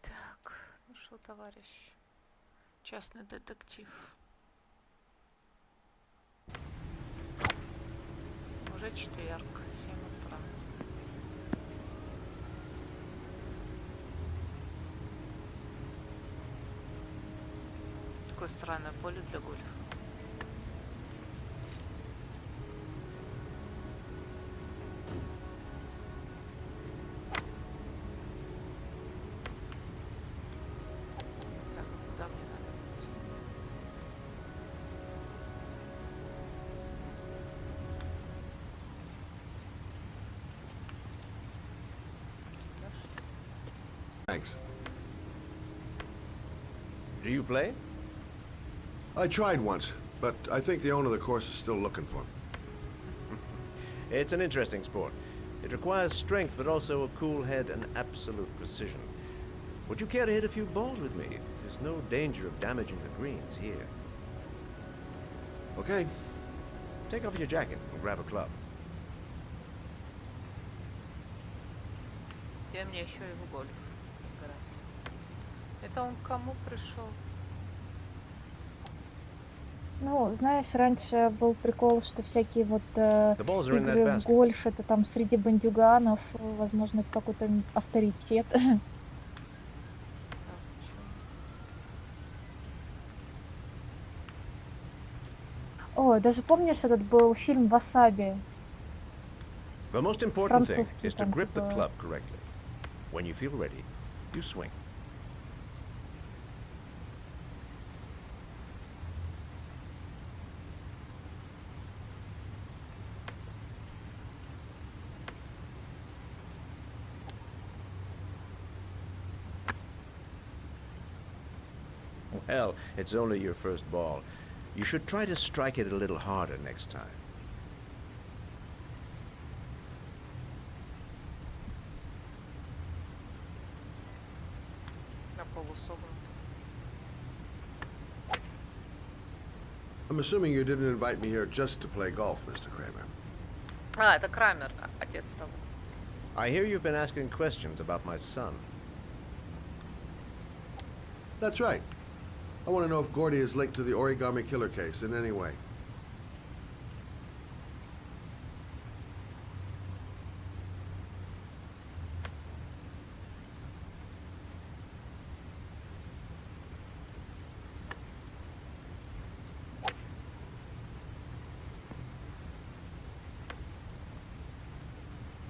Так, ну что, товарищ, частный детектив. Уже четверг, 7 утра. Такое странное поле для гольфа. Так, куда мне надо идти? Thanks. Do you play? I tried once, but I think the owner of the course is still looking for me. It's an interesting sport. It requires strength, but also a cool head and absolute precision. Would you care to hit a few balls with me? There's no danger of damaging the greens here. Okay. Take off your jacket and grab a club. Где мне еще и в гольф играть? Это он к кому пришел? Ну, знаешь, раньше был прикол, что всякие вот balls are in that игры в basket. гольф, это там среди бандюганов, возможно, это какой-то авторитет. О, даже помнишь, этот был фильм «Васаби»? The most important thing Французский is to там grip the типа. club correctly. When you feel ready, you swing. Well, it's only your first ball. You should try to strike it a little harder next time. На полусогнутом. I'm assuming you didn't invite me here just to play golf, Mr. Kramer. А, это Крамер, отец того. I hear you've been asking questions about my son. That's right. I want to know if Gordy is linked to the Origami Killer case in any way.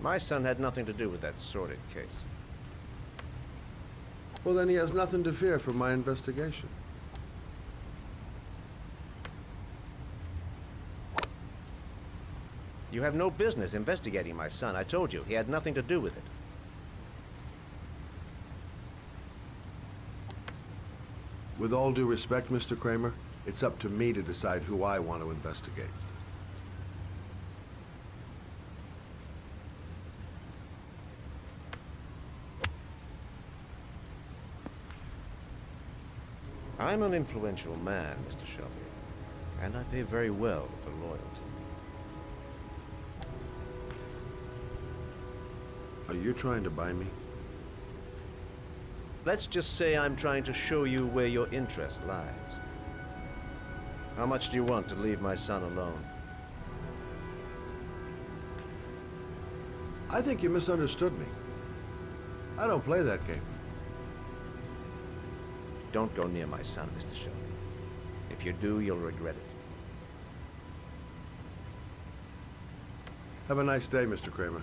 My son had nothing to do with that sordid case. Well, then he has nothing to fear from my investigation. You have no business investigating my son. I told you, he had nothing to do with it. With all due respect, Mr. Kramer, it's up to me to decide who I want to investigate. I'm an influential man, Mr. Shelby, and I pay very well for loyalty. Are you trying to buy me? Let's just say I'm trying to show you where your interest lies. How much do you want to leave my son alone? I think you misunderstood me. I don't play that game. Don't go near my son, Mr. Shelby. If you do, you'll regret it. Have a nice day, Mr. Kramer.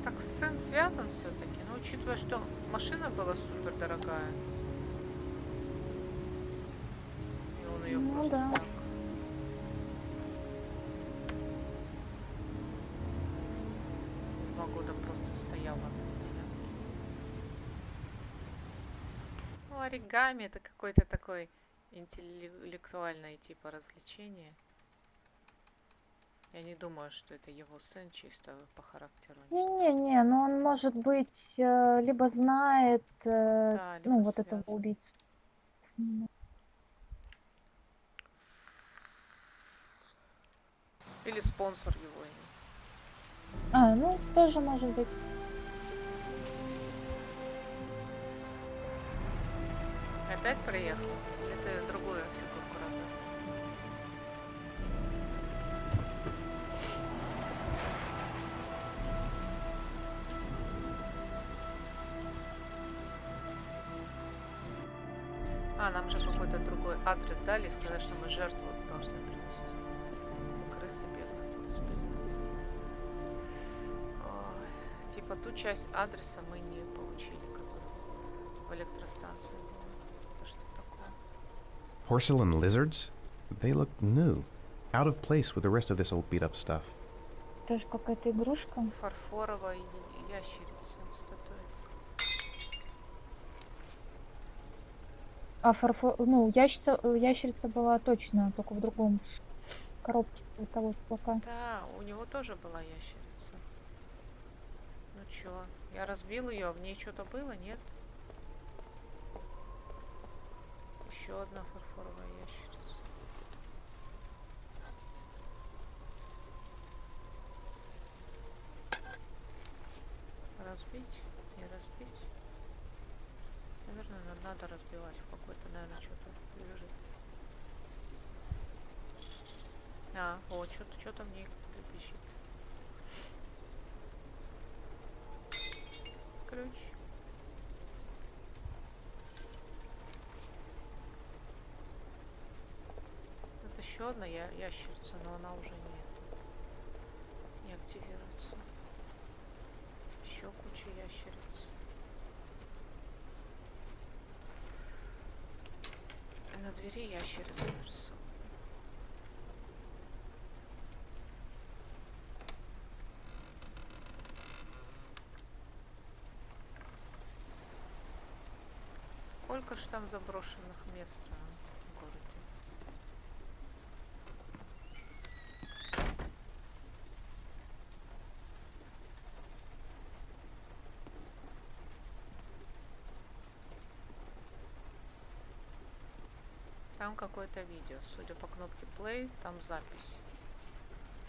Так, сын связан все-таки, но учитывая, что машина была супер дорогая. И он ее просто так. 2 года просто стояла на стоянке. Ну, оригами это какое-то такое интеллектуальное типа развлечение. Я не думаю, что это его сын чисто по характеру. Не-не-не, но он, может быть, либо знает, Да, либо ну, вот этого связан. убийцу. Или спонсор его. А, ну, тоже может быть. Опять приехал? Или ты другую фигурку разобрал? А, нам же какой-то другой адрес дали и сказать, что мы жертву должны привезти. Крысы бедные, господи. Ой, типа ту часть адреса мы не получили, которая в электростанции была. Это что такое? Porcelain lizards? They look new. Out of place with the rest of this old beat-up stuff. Тоже какая-то игрушка. Фарфоровая ящерица, статуэтка. А ну, ящерица была точно, только в другом коробке того плака. Да, у него тоже была ящерица. Ну чё, я разбил ее, а в ней что-то было, нет? Еще одна фарфоровая ящерица. Разбить? Не разбить? Наверное, надо разбивать. В какой-то, наверное, что-то лежит. А, вот, что-то в ней трепещет. Ключ. Это еще одна ящерица, но она уже не активируется. Еще куча ящериц. На двери ящерица нарисована. Сколько ж там заброшенных мест в городе? Там какое-то видео. Судя по кнопке play, там запись.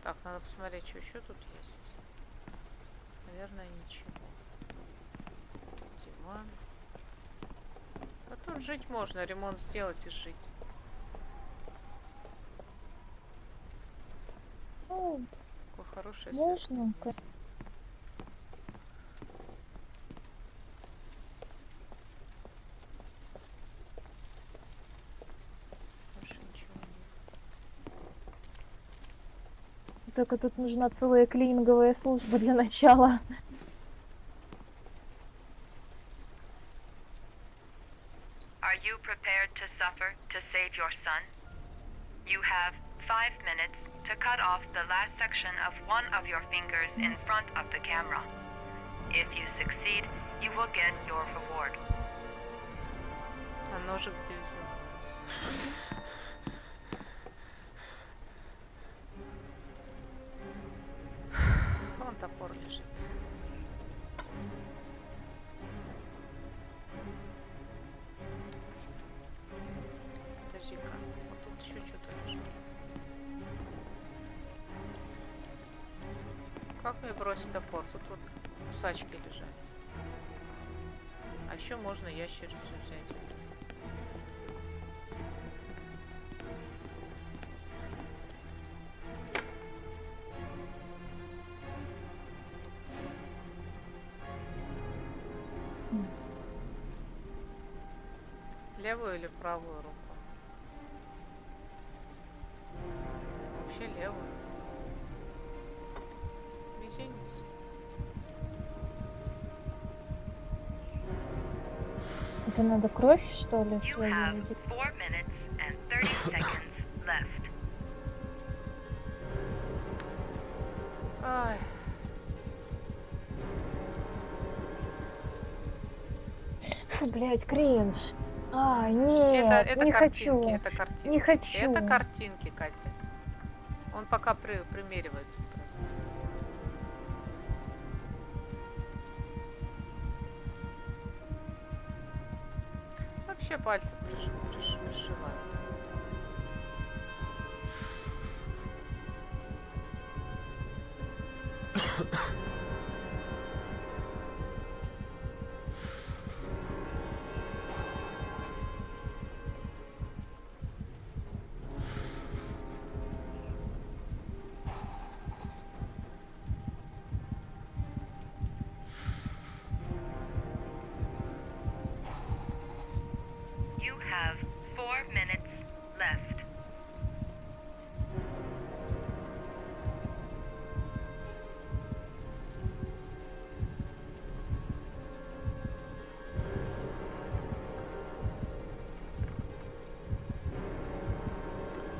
Так, надо посмотреть, что еще тут есть. Наверное, ничего. Диван. А тут жить можно, ремонт сделать и жить. Ну, Какое хорошее можно. место. Больше ничего нет. только тут нужна целая клининговая служба для начала. Are you prepared to suffer to save your son? You have 5 minutes to cut off the last section of one of your fingers in front of the camera. If you succeed, you will get your reward. А ножик где взял? Вон топор лежит. Подожди-ка, вот тут еще что-то лежит. Как мне бросить топор? Тут вот кусачки лежат. А еще можно ящерицу взять. Левую или правую руку? Вообще левую. Мизинец. Это надо кровь, что ли? You have 4 minutes and 30 seconds left. Ай. Фу, блядь, кринж. А, нет, это не картинки, хочу. это картинки. Не хочу. Это картинки, Катя. Он пока примеривается просто. Вообще пальцы пришивают. You have 4 minutes left.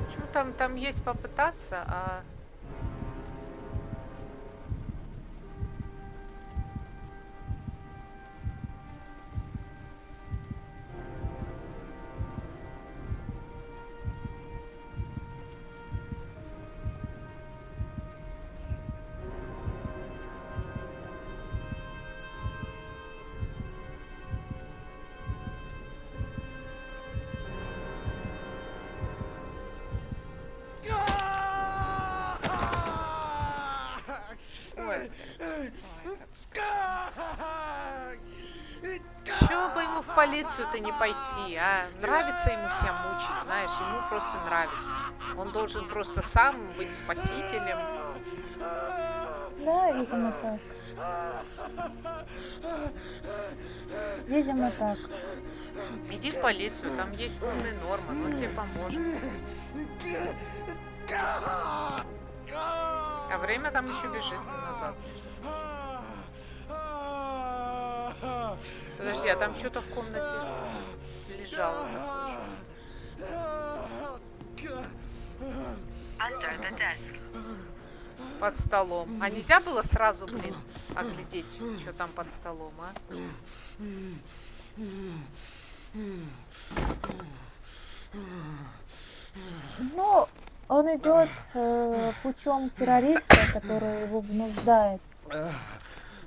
Почему там есть попытаться, а... Чего бы ему в полицию-то не пойти, а? Нравится ему себя мучить, знаешь, ему просто нравится. Он должен просто сам быть спасителем. Да, видимо так. Видимо так. Иди в полицию, там есть умный Норман, он тебе поможет. А время там еще бежит назад. Подожди, а там что-то в комнате лежало такое. Under the desk. Под столом. А нельзя было сразу, блин, оглядеть, что там под столом, а? Ну, он идет путем террориста, который его вынуждает.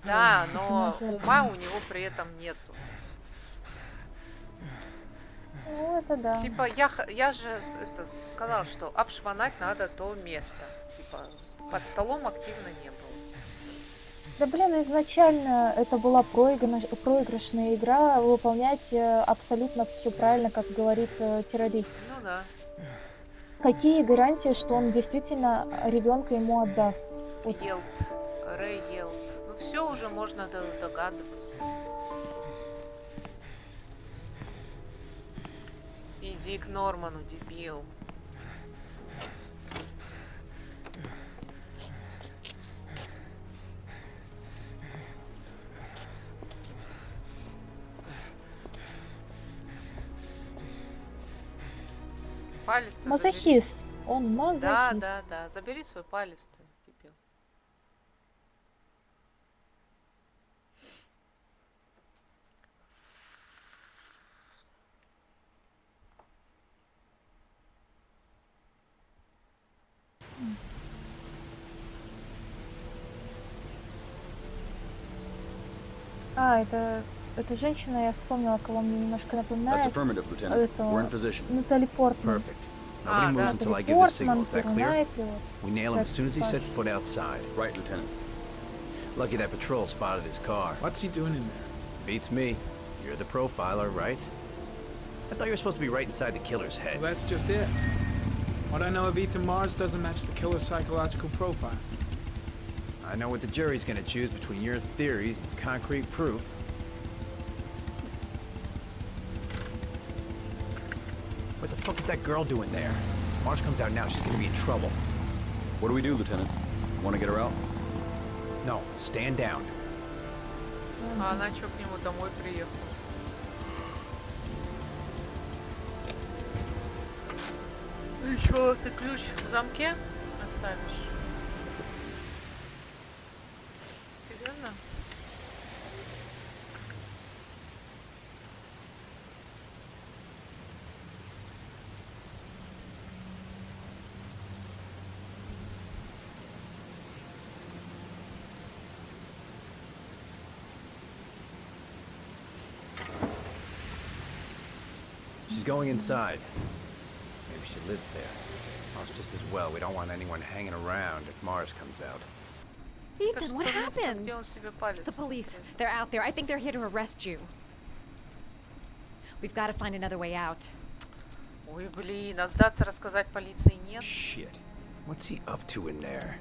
Да, но ума у него при этом нету. Ну, это да. Типа, я же это, сказала, что обшмонать надо то место. Типа, под столом активно не было. Да блин, изначально это была проигрышная игра, выполнять абсолютно все правильно, как говорит террорист. Ну да. Какие гарантии, что он действительно ребенка ему отдаст? Вот. Рэй Елт. Ну все уже можно догадываться. Иди к Норману, дебил. Палец ты забери. Мазохист. Он мазохист. Да, да, да. Забери свой палец ты, дебил. А, это женщина, я вспомнила, кого мне немножко That's напоминает. affirmative, Lieutenant. We're in position. Натали Портман. Perfect. Nobody moves until I give the signal. Is that clear? We nail him as soon as he sets foot outside. Right, Lieutenant. Lucky that patrol spotted his car. What's he doing in there? Beats me. You're the profiler, right? I thought you were supposed to be right inside the killer's head. Well, that's just it. What I know of Ethan Mars doesn't match the killer's psychological profile. I know what the jury's gonna choose between your theories and concrete proof. What the fuck is that girl doing there? Mars comes out now, she's gonna be in trouble. What do we do, Lieutenant? Want to get her out? No, stand down. А она что, к нему домой приехала? Ну что, ты ключ в замке оставишь? Серьезно? She's going inside. Maybe she lives there. Well, it's just as well. We don't want anyone hanging around if Mars comes out. Ethan, what happened? The police. They're out there. I think they're here to arrest you. We've got to find another way out. Ой, блин, а сдаться рассказать полиции нет? Shit. What's he up to in there?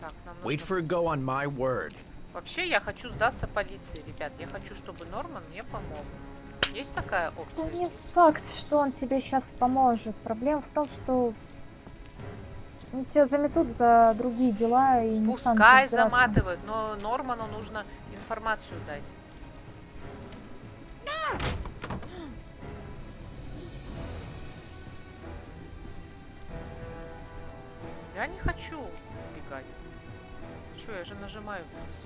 Так, нам Wait нужно... for a go on my word. Вообще, я хочу сдаться полиции, ребят. Я хочу, чтобы Норман мне помог. Есть такая опция Не здесь? факт, что он тебе сейчас поможет. Проблема в том, что они тебя заметут за другие дела и не станут Пускай разбираться. заматывают, но Норману нужно информацию дать. Я не хочу убегать. Чё, я же нажимаю вниз.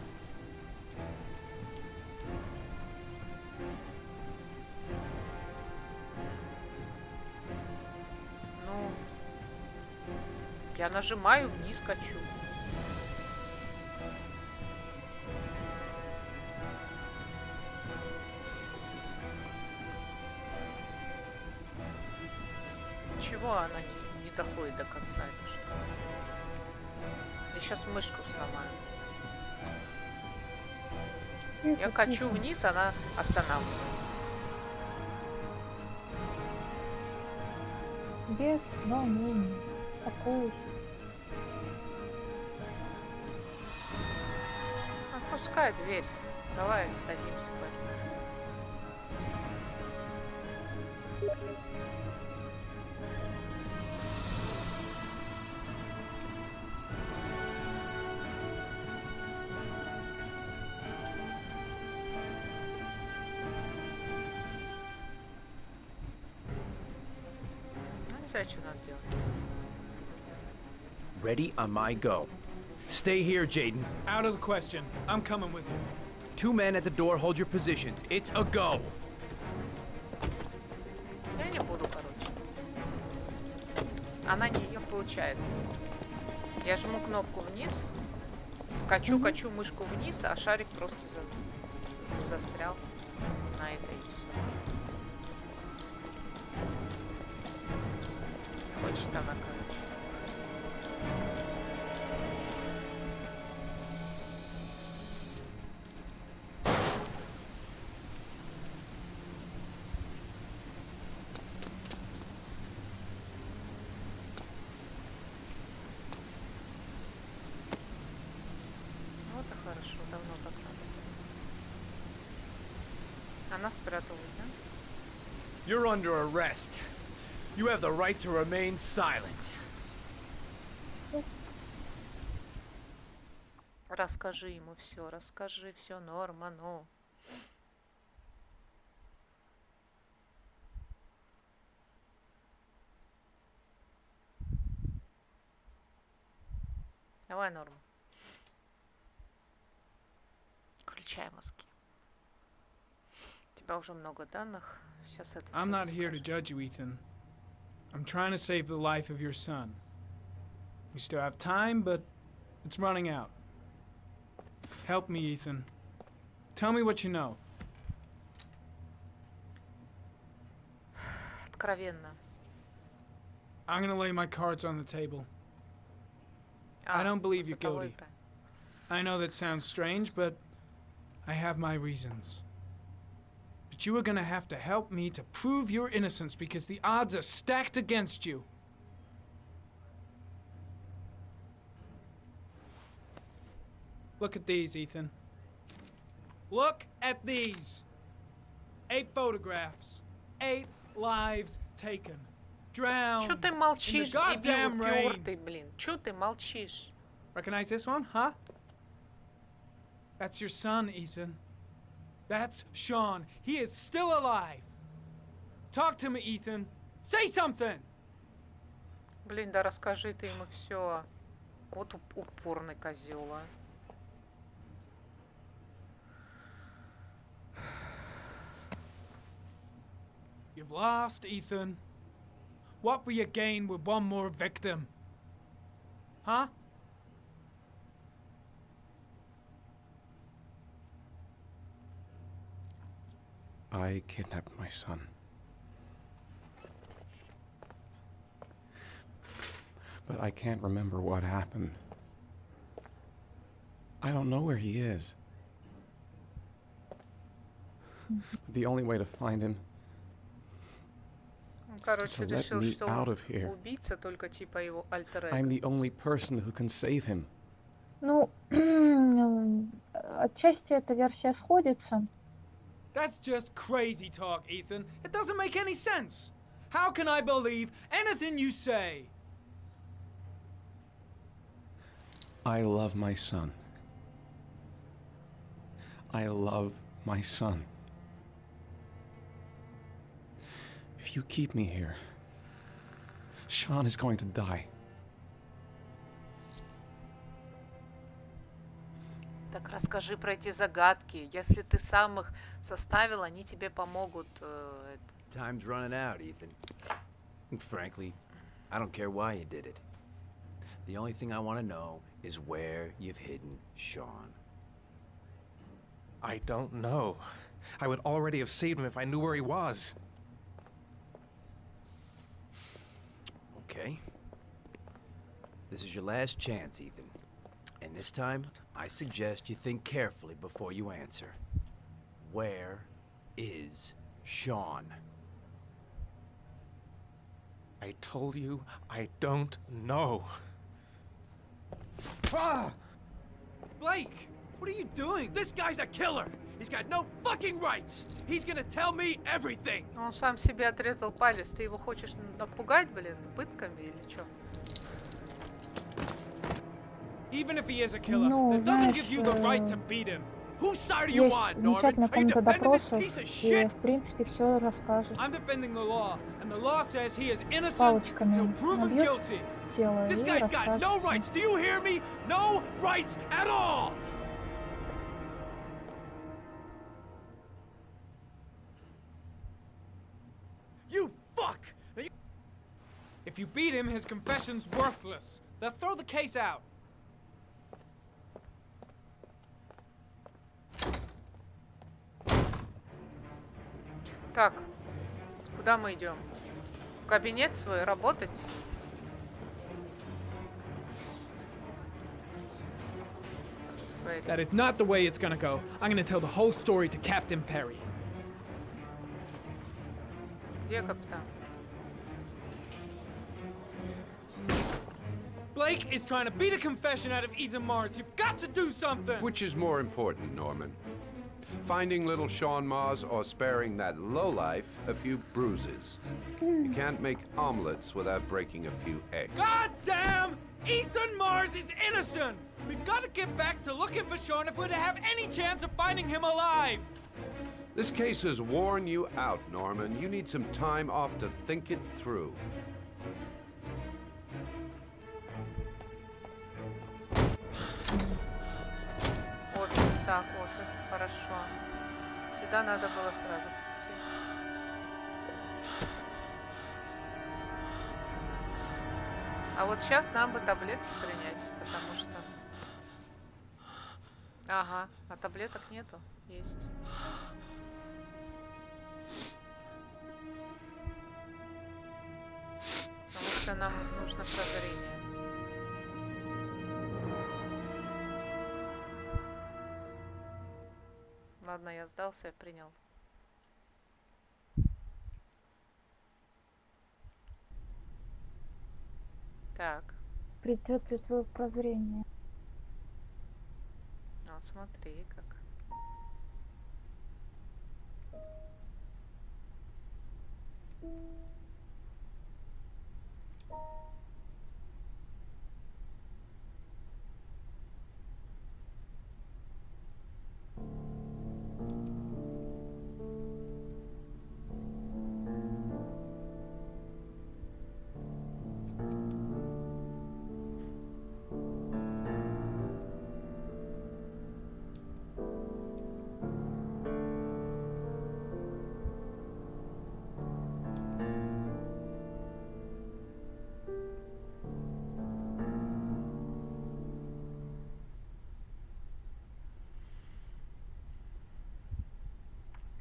Ну, я нажимаю вниз, качу. Чего она не доходит до конца? Это что? Я сейчас мышку сломаю. Я качу вниз, она останавливается. Без волнений. Успокойся. Отпускай дверь. Давай сдадимся полиции. Ну, не знаю, что надо делать. Ready on my go. Stay here, Jaden. Out of the question. I'm coming with you. 2 men at the door, hold your positions. It's a go. Я не буду, короче. Она не получается. Я жму кнопку вниз, качу мышку вниз, а шарик просто застрял на этой и всё. Не хочет она, короче. Вот и хорошо, давно так надо. Она спряталась, да? You're under arrest. You have the right to remain silent. Расскажи ему все, расскажи все Норману. Давай, Норм. Включай мозги. У тебя уже много данных. Сейчас это I'm всё not here to расскажешь. judge you, Ethan. I'm trying to save the life of your son. We still have time, but it's running out. Help me, Ethan. Tell me what you know. Откровенно. I'm gonna lay my cards on the table. I don't believe you're guilty. I know that sounds strange, but I have my reasons. But you are gonna have to help me to prove your innocence because the odds are stacked against you. Look at these, Ethan. Look at these. 8 photographs. 8 lives taken. Drowned Чё ты in the молчишь, дебил goddamn rain. упёртый, блин? Чё ты молчишь? Recognize this one, huh? That's your son, Ethan. That's Sean. He is still alive. Talk to me, Ethan. Say something! Блин, да расскажи ты ему все. Вот упорный козел, а. You've lost, Ethan. What will you gain with one more victim? Huh? I kidnapped my son. But I can't remember what happened. I don't know where he is. The only way to find him Он, короче, to let решил, me что out он of here. убийца, только типа его альтер-эго. I'm the only person who can save him. Ну, отчасти эта версия сходится. That's just crazy talk, Ethan. It doesn't make any sense. How can I believe anything you say? I love my son. I love my son. If you keep me here, Sean is going to die. Так расскажи про эти загадки. Если ты сам их составил, они тебе помогут. Time's running out, Ethan. And frankly, I don't care why you did it. The only thing I want to know is where you've hidden Sean. I don't know. I would already have saved him if I knew where he was. Okay. This is your last chance, Ethan. And this time, I suggest you think carefully before you answer. Where is Sean? I told you I don't know. Ah! Blake! What are you doing? This guy's a killer! He's got no fucking rights! He's gonna tell me everything! Он сам себе отрезал палец. Ты его хочешь напугать, блин, пытками или что? Even if he is a killer, that doesn't give you the right to beat him. Whose side are you on, Norman? Замечательная Are you комната defending this допросов, piece of и, shit? в принципе, все расскажешь. I'm defending the law, and the law says he is innocent Палочками until proven набьет guilty. тело This и guy's got no расскажешь. rights. Do you hear me? No rights at all! You fuck! If you beat him, his confession's worthless. They'll throw the case out. Так, куда мы идем? В кабинет свой работать? That is not the way it's gonna go. I'm gonna tell the whole story to Captain Perry. Где капитан? Blake is trying to beat a confession out of Ethan Mars. You've got to do something! Which is more important, Norman? Finding little Sean Mars or sparing that lowlife a few bruises? You can't make omelets without breaking a few eggs. God damn! Ethan Mars is innocent! We've got to get back to looking for Sean if we're to have any chance of finding him alive! This case has worn you out, Norman. You need some time off to think it through. Так, офис, хорошо. Сюда надо было сразу прийти. А вот сейчас нам бы таблетки принять, потому что... Ага, а таблеток нету? Есть. Потому что нам нужно прозрение. Ладно, я сдался, я принял. Так. Придет ли твое прозрение? Вот смотри, как.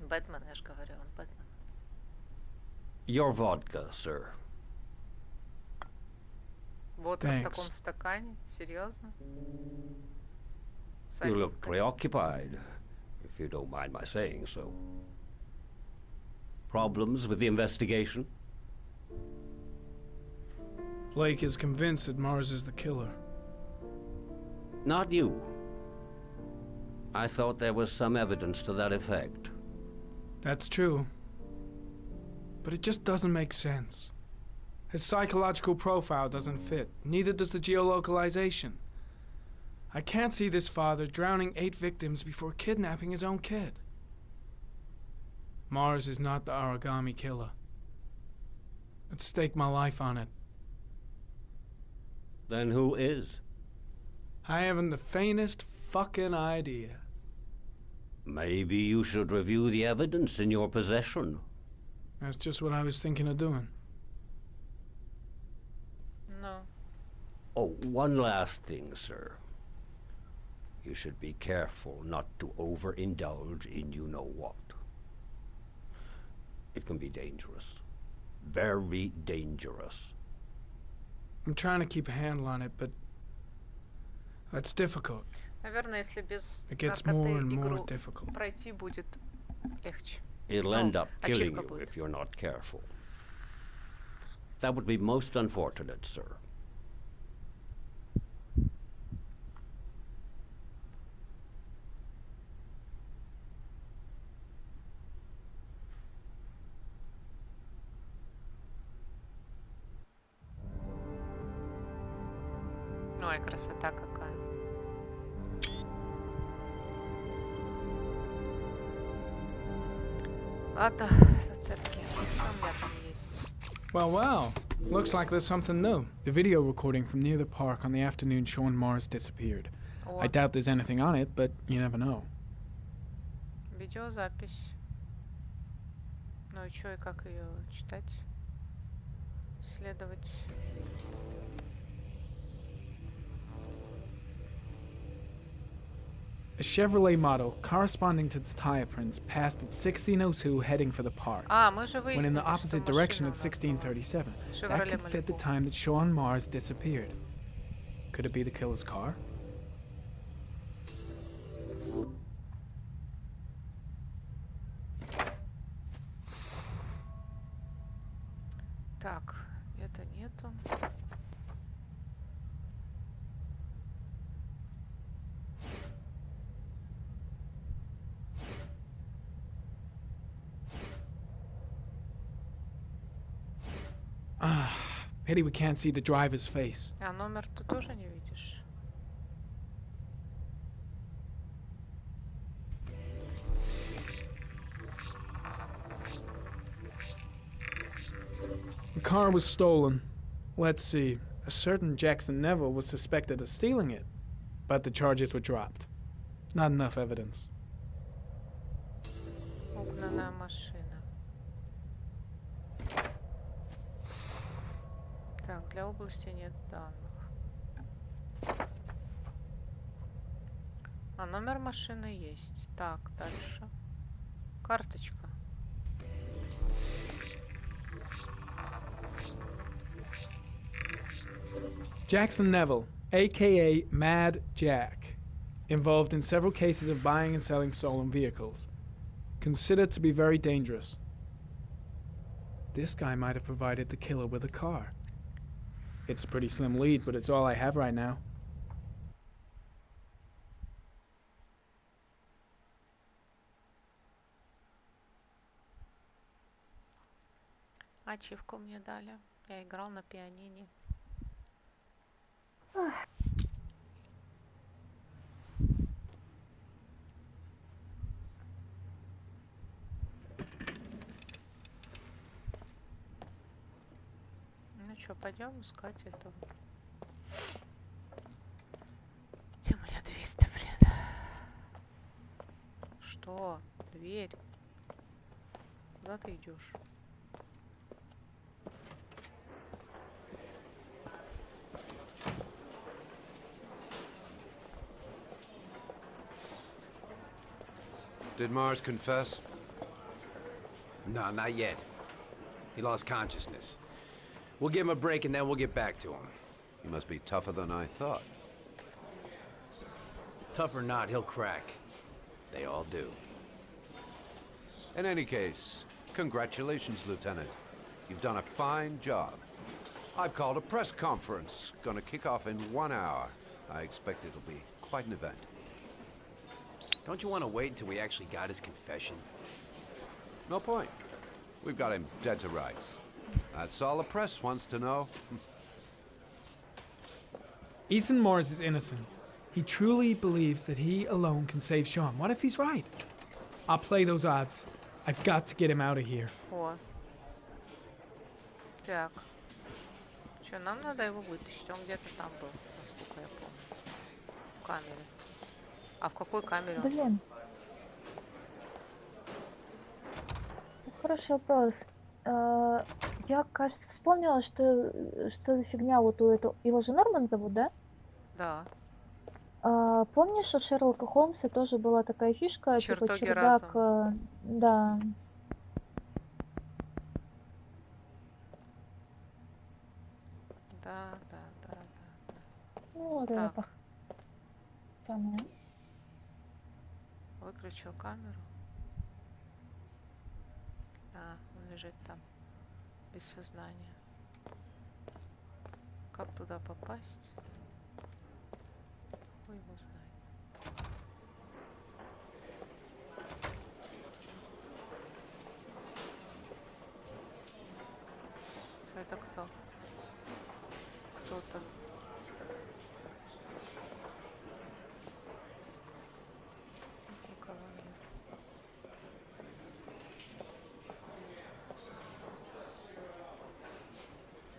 Бэтмен, я же говорю, он Бэтмен. Your vodka, sir. Водка в таком стакане? Серьезно? You look preoccupied, if you don't mind my saying so. Problems with the investigation? Blake is convinced that Mars is the killer. Not you. I thought there was some evidence to that effect. That's true. But it just doesn't make sense. His psychological profile doesn't fit. Neither does the geolocalization. I can't see this father drowning 8 victims before kidnapping his own kid. Mars is not the origami killer. I'd stake my life on it. Then who is? I haven't the faintest fucking idea. Maybe you should review the evidence in your possession. That's just what I was thinking of doing. No. Oh, one last thing, sir. You should be careful not to overindulge in you-know-what. It can be dangerous. Very dangerous. I'm trying to keep a handle on it, but that's difficult. Наверное, если без It gets more наркоты and more игру difficult. пройти будет легче. It'll end up killing ачивка you будет. if you're not careful. That would be most unfortunate, sir. Ой, красота какая. Ладно, зацепки. Что у меня там есть? Well, well. Looks like there's something new. The video recording from near the park on the afternoon Sean Mars disappeared. I doubt there's anything on it, but you never know. Видеозапись. Ну и чё, и как ее читать? Следовать. A Chevrolet model corresponding to the tire prints passed at 1602 heading for the park. Мы же when in the выяснили, opposite что direction машина at 1637. That Chevrolet could fit the Malibu. time that Sean Mars disappeared. Could it be the killer's car? Так, где-то нету. Ah, pity we can't see the driver's face. А номер ты тоже не видишь? The car was stolen. Let's see. A certain Jackson Neville was suspected of stealing it, but the charges were dropped. Not enough evidence. Угнанная машина. Так, для области нет данных. А номер машины есть. Так, дальше. Карточка. Jackson Neville, aka Mad Jack, involved in several cases of buying and selling stolen vehicles. Considered to be very dangerous. This guy might have provided the killer with a car. It's a pretty slim lead, but it's all I have right now. Ачивку мне дали. Я играл на пианине. Ну что, пойдем искать этого. Где моя дверь-то, блин? Что? Дверь? Куда ты идешь? Did Mars confess? No, not yet. He lost consciousness. We'll give him a break and then we'll get back to him. He must be tougher than I thought. Tough or not, he'll crack. They all do. In any case, congratulations, Lieutenant. You've done a fine job. I've called a press conference. Gonna kick off in 1 hour. I expect it'll be quite an event. Don't you want to wait until we actually got his confession? No point. We've got him dead to rights. That's all the press wants to know. Ethan Mars is innocent. He truly believes that he alone can save Sean. What if he's right? I'll play those odds. I've got to get him out of here. О. Так. Что, нам надо его вытащить? Он где-то там был, насколько я помню. В камере. А в какой камере он? Блин. Хороший вопрос. Я, кажется, вспомнила, что за фигня вот у этого... Его же Норман зовут, да? Да. Помнишь, у Шерлока Холмса тоже была такая фишка, типа Чертоги чердак... разума. Да. Да. Ну, вот Так. это самое. Выключил камеру. А, он лежит там. Без сознания. Как туда попасть? Кто его знает. Это кто? Кто-то. Никого нет.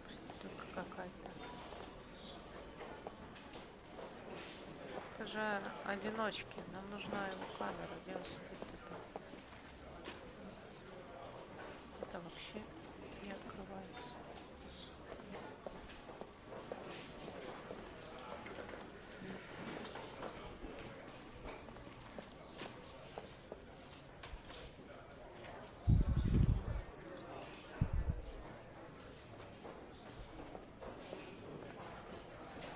Проститутка какая-то. Это же одиночки. Нам нужна его камера. Где он сидит это? Это вообще не открывается.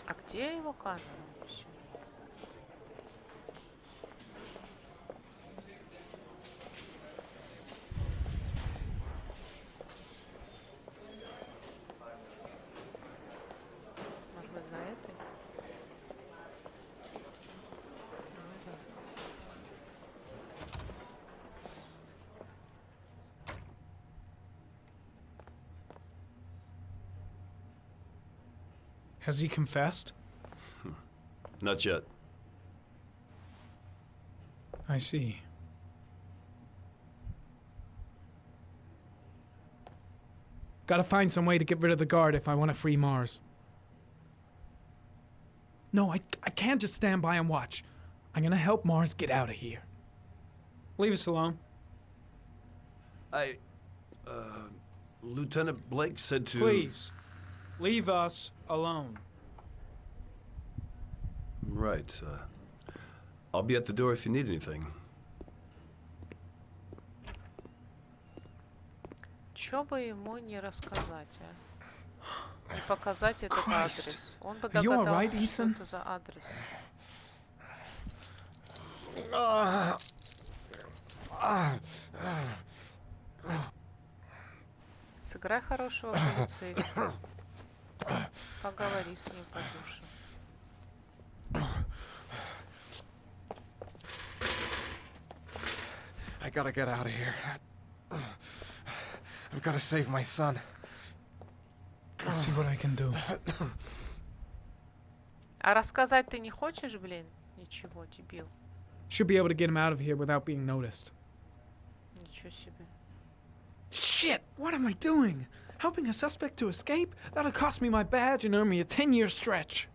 А где его камера вообще? Может быть, за этой? Ну да. Has he confessed? Not yet. I see. Gotta find some way to get rid of the guard if I want to free Mars. No, I can't just stand by and watch. I'm gonna help Mars get out of here. Leave us alone. Lieutenant Blake said to... Please, leave us alone. Right, I'll be at the door if you need anything. Чё бы ему не рассказать, а? Не показать этот адрес. Он бы Are you all right, догадался, что Ethan? это за адрес. Сыграй хорошего полицейского. Поговори с ним по душе. I gotta get out of here. I've gotta save my son. I'll see what I can do. А рассказать ты не хочешь, блин? Ничего, дебил. Should be able to get him out of here without being noticed. Ничего себе. Shit! What am I doing? Helping a suspect to escape? That'll cost me my badge and earn me a 10-year stretch.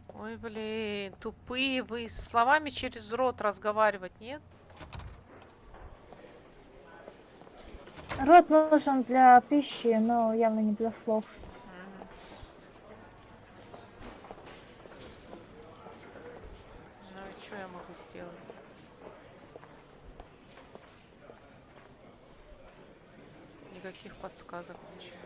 Ой, блин, тупые вы. Со словами через рот разговаривать, нет? Рот нужен для пищи, но явно не для слов. Ну и что я могу сделать? Никаких подсказок, ничего.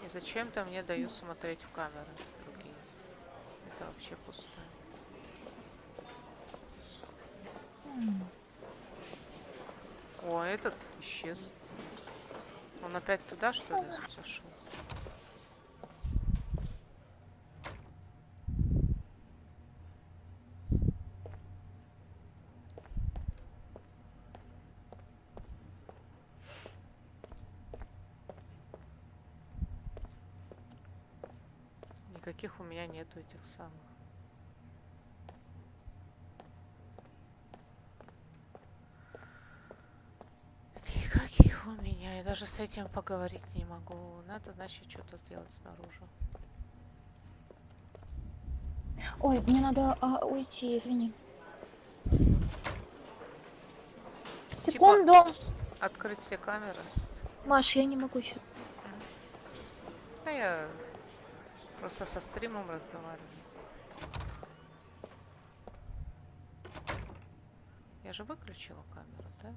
И зачем-то мне дают смотреть в камеры другие. Это вообще пустое. О, этот исчез. Он опять туда, что ли, зашел? Никаких у меня нету этих самых. Никаких у меня. Я даже с этим поговорить не могу. Надо, значит, что-то сделать снаружи. Ой, мне надо уйти, извини. Секунду. Типа, открыть все камеры. Маш, я не могу сейчас. Да я просто со стримом разговариваю. Я же выключила камеру, да?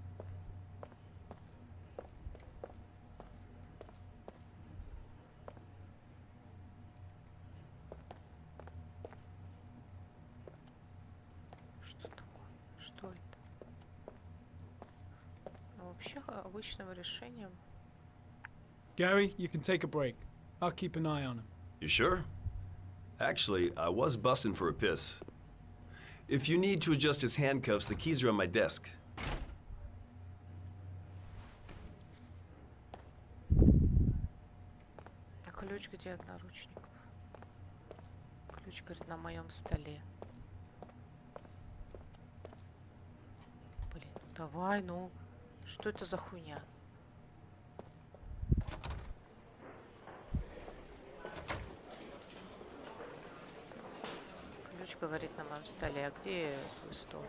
Что такое? Что это? Ну, вообще, обычным решением. Gary, you can take a break. I'll keep an eye on him. You sure? Actually, I was busting for a piss. If you need to adjust his handcuffs, the keys are on my desk. А ключ где от наручников? Ключ, говорит, на моем столе. Блин, ну давай, ну. Что это за хуйня? Ключ, говорит, на моем столе. А где твой стол?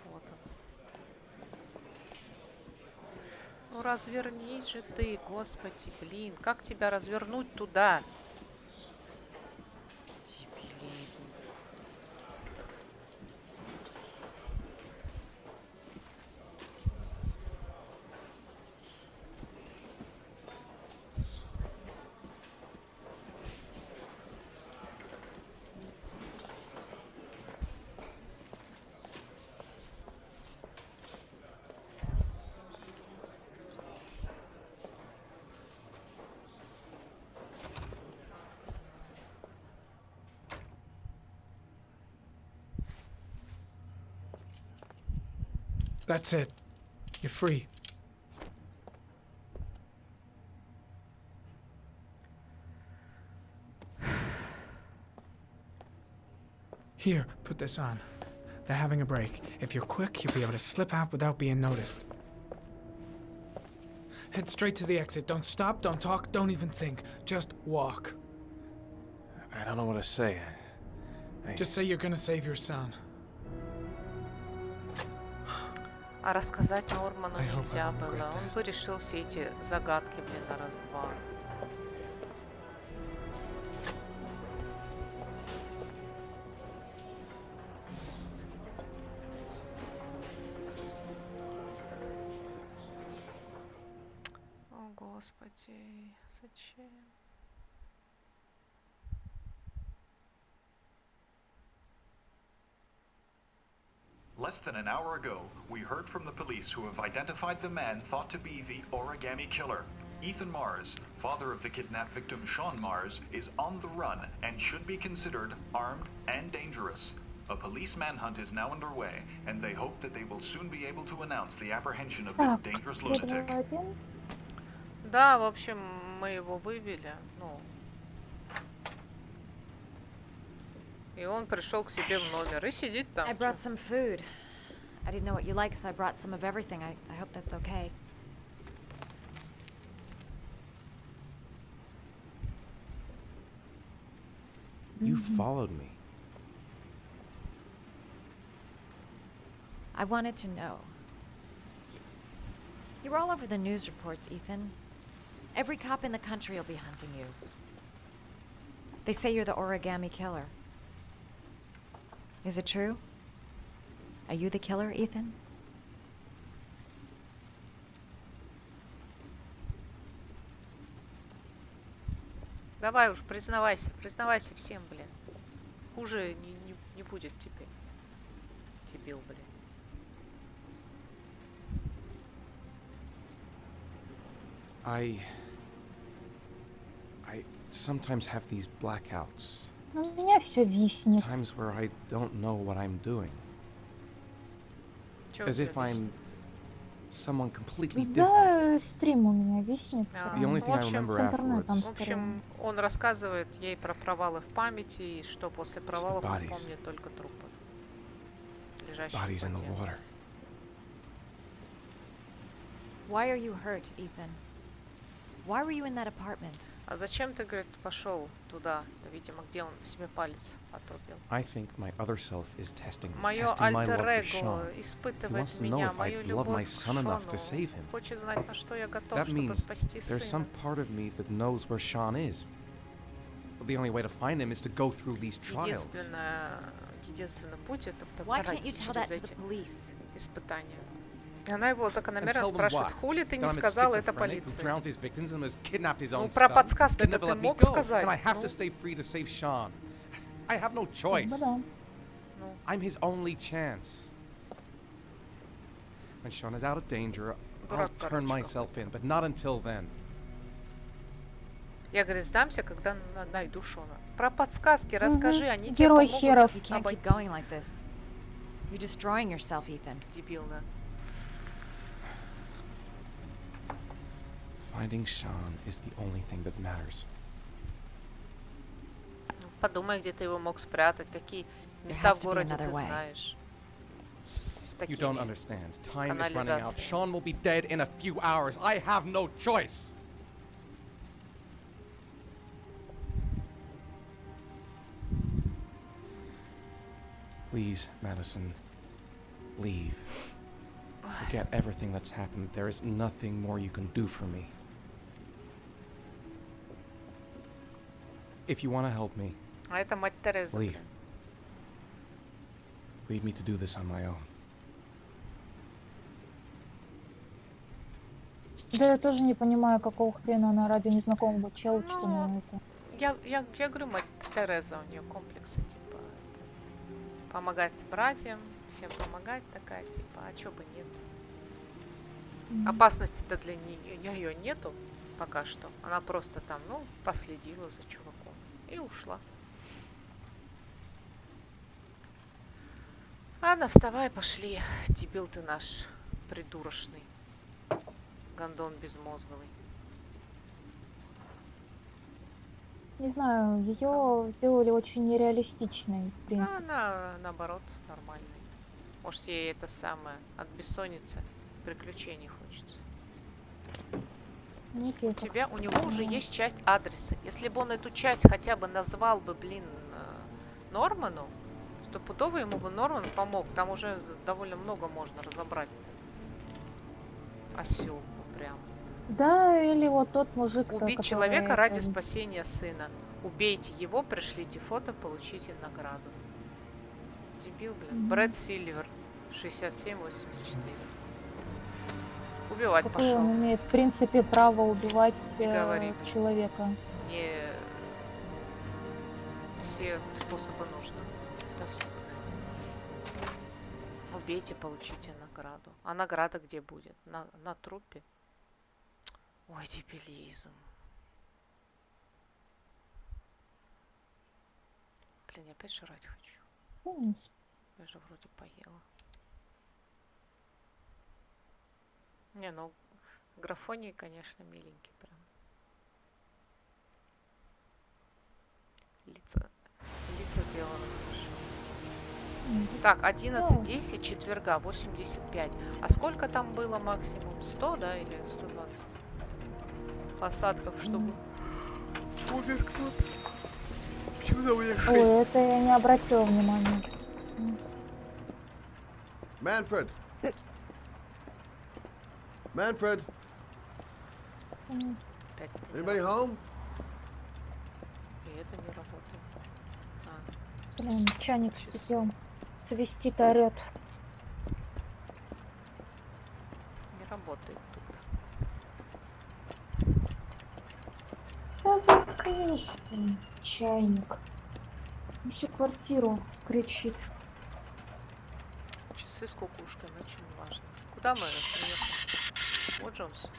Вот он. Ну развернись же ты, господи, блин. Как тебя развернуть туда? Дебилизм. That's it. You're free. Here, put this on. They're having a break. If you're quick, you'll be able to slip out without being noticed. Head straight to the exit. Don't stop, don't talk, don't even think. Just walk. I don't know what to say. Just say you're gonna save your son. А рассказать Норману нельзя было. Он бы решил все эти загадки, блин, на раз-два. О, Господи, зачем? Less than an hour ago, we heard from the police who have identified the man thought to be the Origami Killer. Ethan Mars, father of the kidnapped victim Sean Mars, is on the run and should be considered armed and dangerous. A police manhunt is now underway, and they hope that they will soon be able to announce the apprehension of this dangerous lunatic. Да, в общем, мы его вывели, ну. И он пришел к себе в номер и сидит там. I brought some food. I didn't know what you like, so I brought some of everything. I hope that's okay. You followed me. I wanted to know. You're all over the news reports, Ethan. Every cop in the country will be hunting you. They say you're the Origami Killer. Is it true? Are you the killer, Ethan? Давай уж, признавайся, признавайся всем, блин. Хуже не будет теперь. Дебил, блин. I sometimes have these blackouts. У меня все виснет. Times where I don't know what I'm doing. As if I'm someone completely different. Да, стрим у меня виснет. The only thing I remember afterwards. В общем, он рассказывает ей про провалы в памяти, и что после провалов он помнит только трупы. Лежащие в Bodies in the воде. water. Why are you hurt, Ethan? Why were you in that apartment? А зачем ты, говорит, пошел туда? Да, видимо, где он себе палец отрубил. I think my other self is testing my Мое love for альтер-эго Sean. He испытывает wants to know меня, if I мою love my любовь к son enough to Шону. save him. Хочет знать, на что я готов, That чтобы means спасти there's some сына. part of me that knows where Sean is. But the only way to find him is to go through these trials. Единственный путь — это Why can't пройти you tell that через to the эти police? испытания. Она его закономерно And tell them спрашивает, what? хули ты не That I'm a сказал это schizophrenic who полиции? drowns his victims and has kidnapped his Ну, own про son. подсказки-то They'd never ты let me мог go, сказать? and I have Ну. to stay free to save Sean. I have no choice. Да. I'm his only chance. When Sean is out of danger, I'll Дурак, turn короче, myself in, but not until then. Я, говорит, сдамся, когда найду Шона. Про подсказки расскажи, они тебе Герой помогут херов. You can't keep обойти. going like this. You're destroying yourself, Ethan. Дебил, да. Finding Sean is the only thing that matters. Ну, подумай, где ты его мог спрятать, какие There места has в to be городе another ты way. знаешь. С You don't такими understand. Time is running out. канализациями. Sean will be dead in a few hours. I have no choice. Please, Madison, leave. Forget everything that's happened. There is nothing more you can do for me. If you want to help me, А это мать Тереза. leave. Leave me to do this on my own. Да, я тоже не понимаю, какого хрена она ради незнакомого челочки на это. Я говорю, мать Тереза, у нее комплексы, типа, это, помогать братьям, всем помогать такая, типа, а чё бы нет. Опасности-то для нее нету пока что. Она просто там, ну, последила за чуваком и ушла. Ладно, вставай, пошли. Дебил ты наш придурочный. Гондон безмозглый. Не знаю, ее сделали очень нереалистичной, в А принципе. она, наоборот, нормальная. Может, ей это самое, от бессонницы приключений хочется. Некие У него уже есть часть адреса. Если бы он эту часть хотя бы назвал бы, Норману, стопудово ему бы Норман помог. Там уже довольно много можно разобрать. Осёл прям. Да, или вот тот мужик, Убить который человека ради спасения сына. Убейте его, пришлите фото, получите награду. Дебил, блин. Брэд Сильвер, 67-84. Убивать какое пошел. он имеет, в принципе, право убивать человека. Не все способы нужны, доступны. Убейте, получите награду. А награда где будет? На трупе? Ой, дебилизм. Блин, я опять жрать хочу. Я же вроде поела. Не, ну графоний, конечно, миленький прям. Лица сделаны хорошо. Так, 11:10 четверга, 85. А сколько там было максимум? 100, да, или 120? Осадков, чтобы умер кто-то. Почему мне шесть? Ой, это я не обратила внимания. Manfred! Manfred! Anybody home? И это не работает. Блин, чайник спител. Свистит, орёт. Не работает тут. Да заткнись, блин, чайник. На всю квартиру кричит. Часы с кукушками очень важно. Куда мы приехали? Вот же он сидит.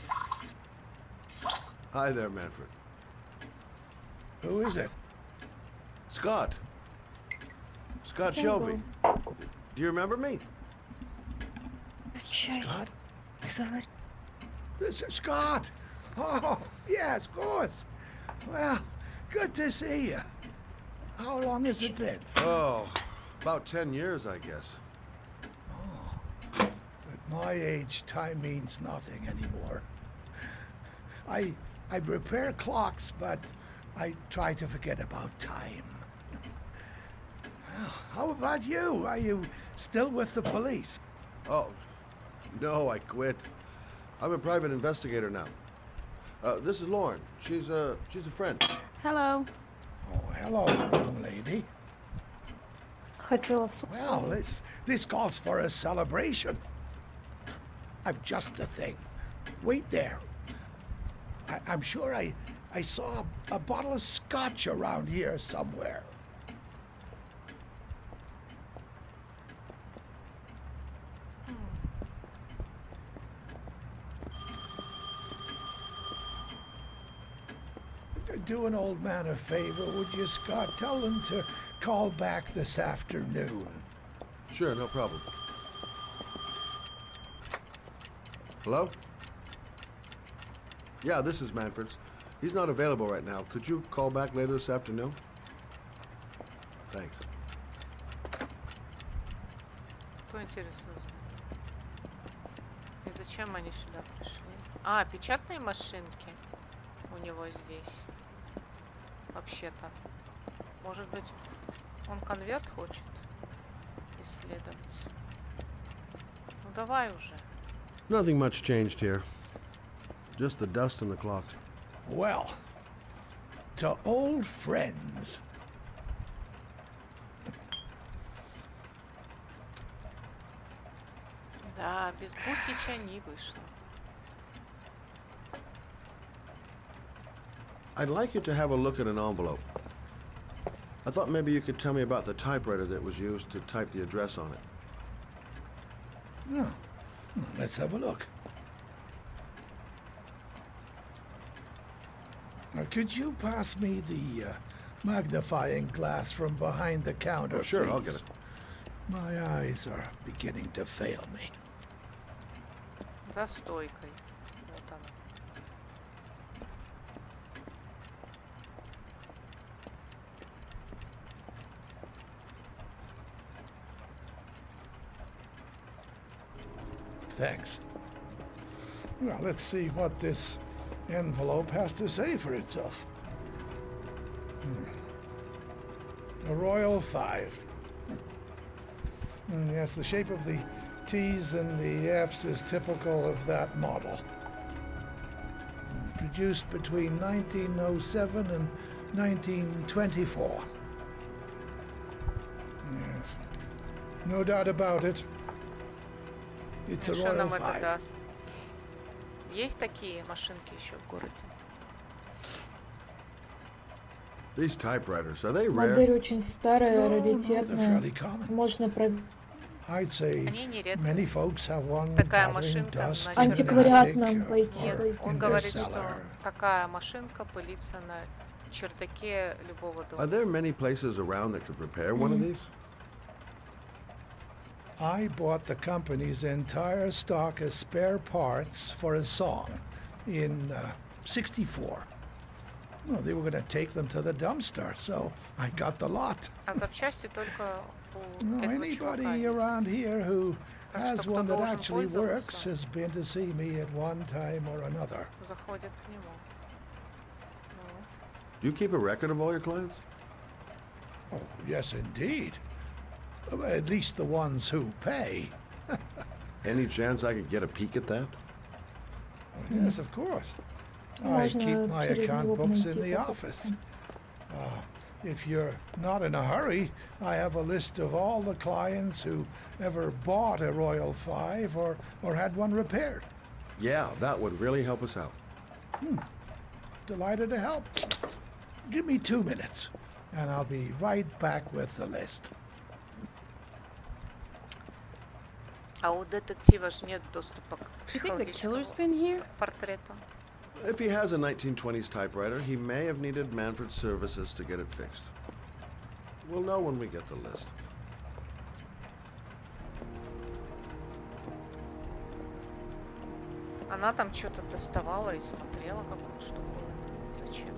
Hi there, Manfred. Who is it? Scott. Scott Shelby. Do you remember me? Scott? This is Scott! Oh, yes, of course. Well, good to see you. How long has it been? Oh, about 10 years, I guess. At my age, time means nothing anymore. I repair clocks, but I try to forget about time. How about you? Are you still with the police? Oh, no, I quit. I'm a private investigator now. This is Lauren. She's a friend. Hello. Oh, hello, young lady. Well, this calls for a celebration. I'm just the thing. Wait there. I'm sure I saw a bottle of scotch around here somewhere. Do an old man a favor, would you, Scott? Tell them to call back this afternoon. Sure, no problem. Hello? Yeah, this is Manfred's. He's not available right now. Could you call back later this afternoon? Thanks. Кто интересно? И зачем они сюда пришли? А, печатные машинки у него здесь. Вообще-то. Может быть, он конверт хочет исследовать? Ну давай уже. Nothing much changed here. Just the dust and the clocks. Well, to old friends. Да, без Бухича не вышло. I'd like you to have a look at an envelope. I thought maybe you could tell me about the typewriter that was used to type the address on it. Oh, let's have a look. Now, could you pass me the magnifying glass from behind the counter, Oh, sure, please? I'll get it. My eyes are beginning to fail me. За стойкой. Вот она. Thanks. Well, let's see what this envelope has to say for itself. A Royal 5. Yes, the shape of the T's and the F's is typical of that model. Produced between 1907 and 1924. Yes. No doubt about it. It's a Что Royal нам это 5. даст? Есть такие машинки еще в городе? These typewriters, are they rare? Модель очень старая, No, they're раритетная. fairly common. Можно I'd say Они не редкость. many folks have one Такая gathering машинка, dust значит, in an Антиквариат attic нам or пойти. Нет, он in their говорит, что cellar. такая машинка пылится на чердаке любого Are дома. there many places around that could repair one of these? I bought the company's entire stock of spare parts for a song in '64. Well, they were going to take them to the dumpster, so I got the lot. А запчасти только у No, этого anybody чувака. around here who Так has что one кто that должен actually works пользоваться, has been to see me at one time or another. заходит к нему. Do you keep a record of all your clients? Oh, yes, indeed. At least the ones who pay. Any chance I could get a peek at that? Yes, of course. I Можно keep my через account лоб books найти in the этот. office. If you're not in a hurry, I have a list of all the clients who ever bought a Royal 5 or had one repaired. Yeah, that would really help us out. Delighted to help. Give me 2 minutes, and I'll be right back with the list. А у детектива же нет доступа к You think the killer's психологическому been here? портрету. If he has a 1920s typewriter, he may have needed Manfred's services to get it fixed. We'll know when we get the list. Она там что-то доставала и смотрела какую-то штуку. Зачем?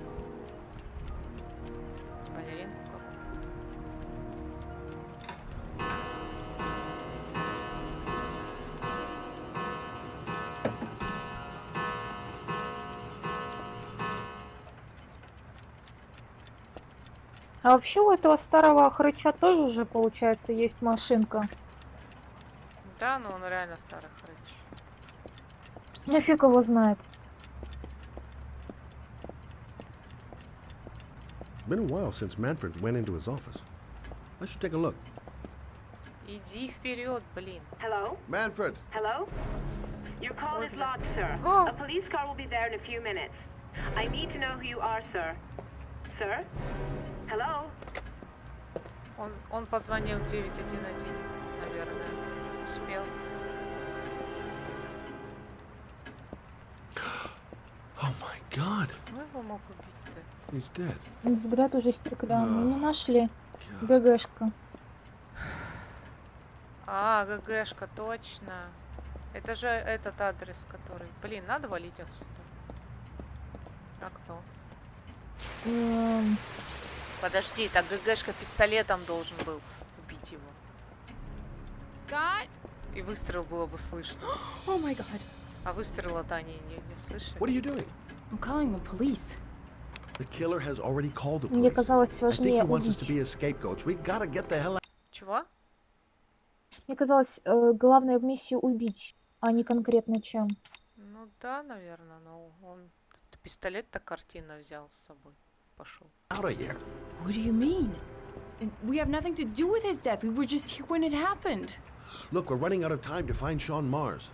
Балеринку какую-то. А вообще у этого старого хрыча тоже же, получается, есть машинка. Да, ну он реально старый хрыч. Нафиг его знает. Been a while since Manfred went into his office. I should take a look. Иди вперед, блин. Hello? Manfred! Hello? Your call is logged, sir. Oh. A police car will be there in a few minutes. I need to know who you are, sir. Sir? Hello? Он позвонил 911, наверное. Успел. Oh my god! Ну его мог убить-то. He's dead. Взгляд уже стеклянный. Не нашли. ГГшка. А, ГГшка, точно. Это же этот адрес, который... Блин, надо валить отсюда. А кто? Подожди, так ГГшка пистолетом должен был убить его. Scott? И выстрел было бы слышно. Oh my god. А выстрела-то они не слышали. What are you doing? I'm calling the police. The killer has already called the Мне police. казалось I think he важнее wants us to убить. be his scapegoats. We gotta get the hell out. Чего? Мне казалось, главное в миссии убить, а не конкретно чем. Ну да, наверное, но он пистолет-то картина взял с собой. Пошел. Out of here. What do you mean? We have nothing to do with his death. We were just here when it happened. Look, we're running out of time to find Sean Mars.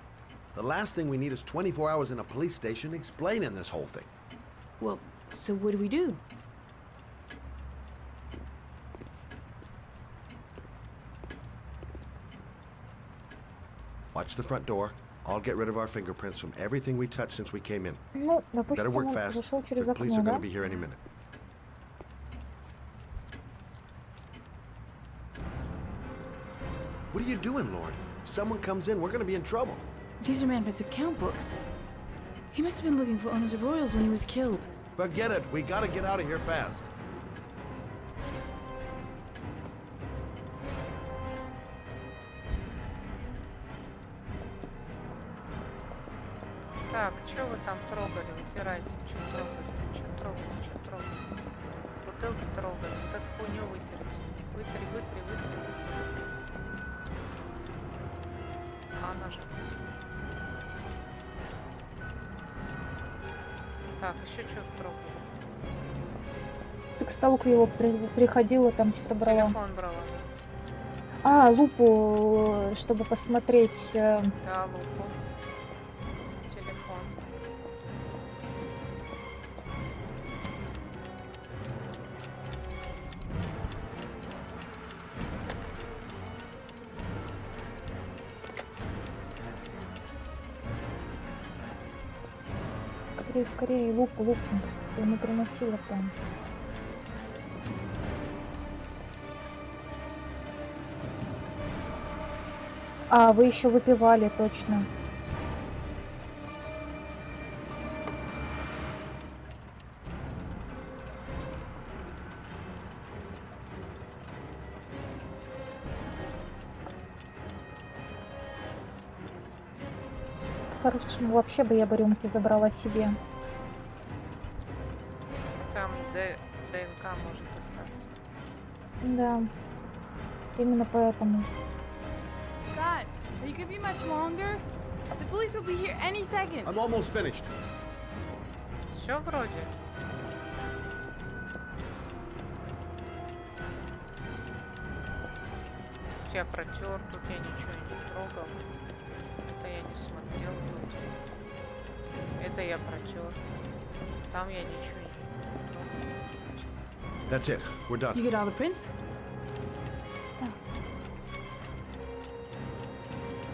The last thing we need is 24 hours in a police station explaining this whole thing. Well, so what do we do? Watch the front door. I'll get rid of our fingerprints from everything we touched since we came in. Ну, Better допустим, work он fast. зашел через The police окно, are going да? to be here any minute. What are you doing, Lord? If someone comes in, we're going to be in trouble. These are Manfred's account books. He must have been looking for owners of Royals when he was killed. Forget it. We got to get out of here fast. Так, что вы там трогали? Вытирайте. Что трогали? Что трогали? Что трогали? Бутылки трогали. Вот эту хуйню вытерите. Вытри. Она же. Так, еще что-то трогали. Ты к столу к его приходила, там что-то брала. Телефон брала. А, лупу, чтобы посмотреть. Да, лупу. Телефон. Скорее, лупу. Я не приносила там. А, вы еще выпивали, точно. По-хорошему, вообще бы я бы рюмки забрала себе. Там ДНК может остаться. Да. Именно поэтому. Scott, are you gonna be much longer? The police will be here any second. I'm almost finished. Все вроде. Я протер, тут я ничего не трогал. Это я не смотрел тут. Это я протер. Там я ничего не трогал. That's it. We're done. You get all the prints?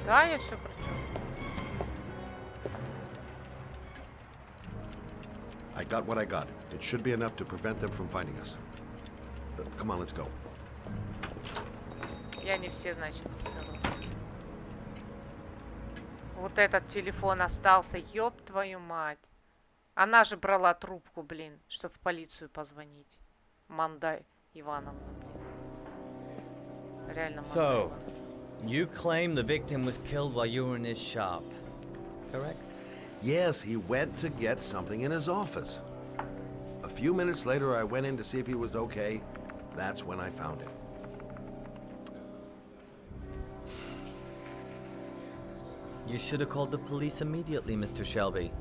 Да, я все протер. I got what I got. It should be enough to prevent them from finding us. Come on, let's go. Я не все, значит, сыру. Вот этот телефон остался, ёб твою мать. Она же брала трубку, блин, чтобы в полицию позвонить. Мандай Ивановна, блин. Реально Мандай So, you claim the victim was killed while you were in his shop, correct? Yes, he went to get something in his office. A few minutes later, I went in to see if he was okay. That's when I found him. You should have called the police immediately, Mr. Shelby.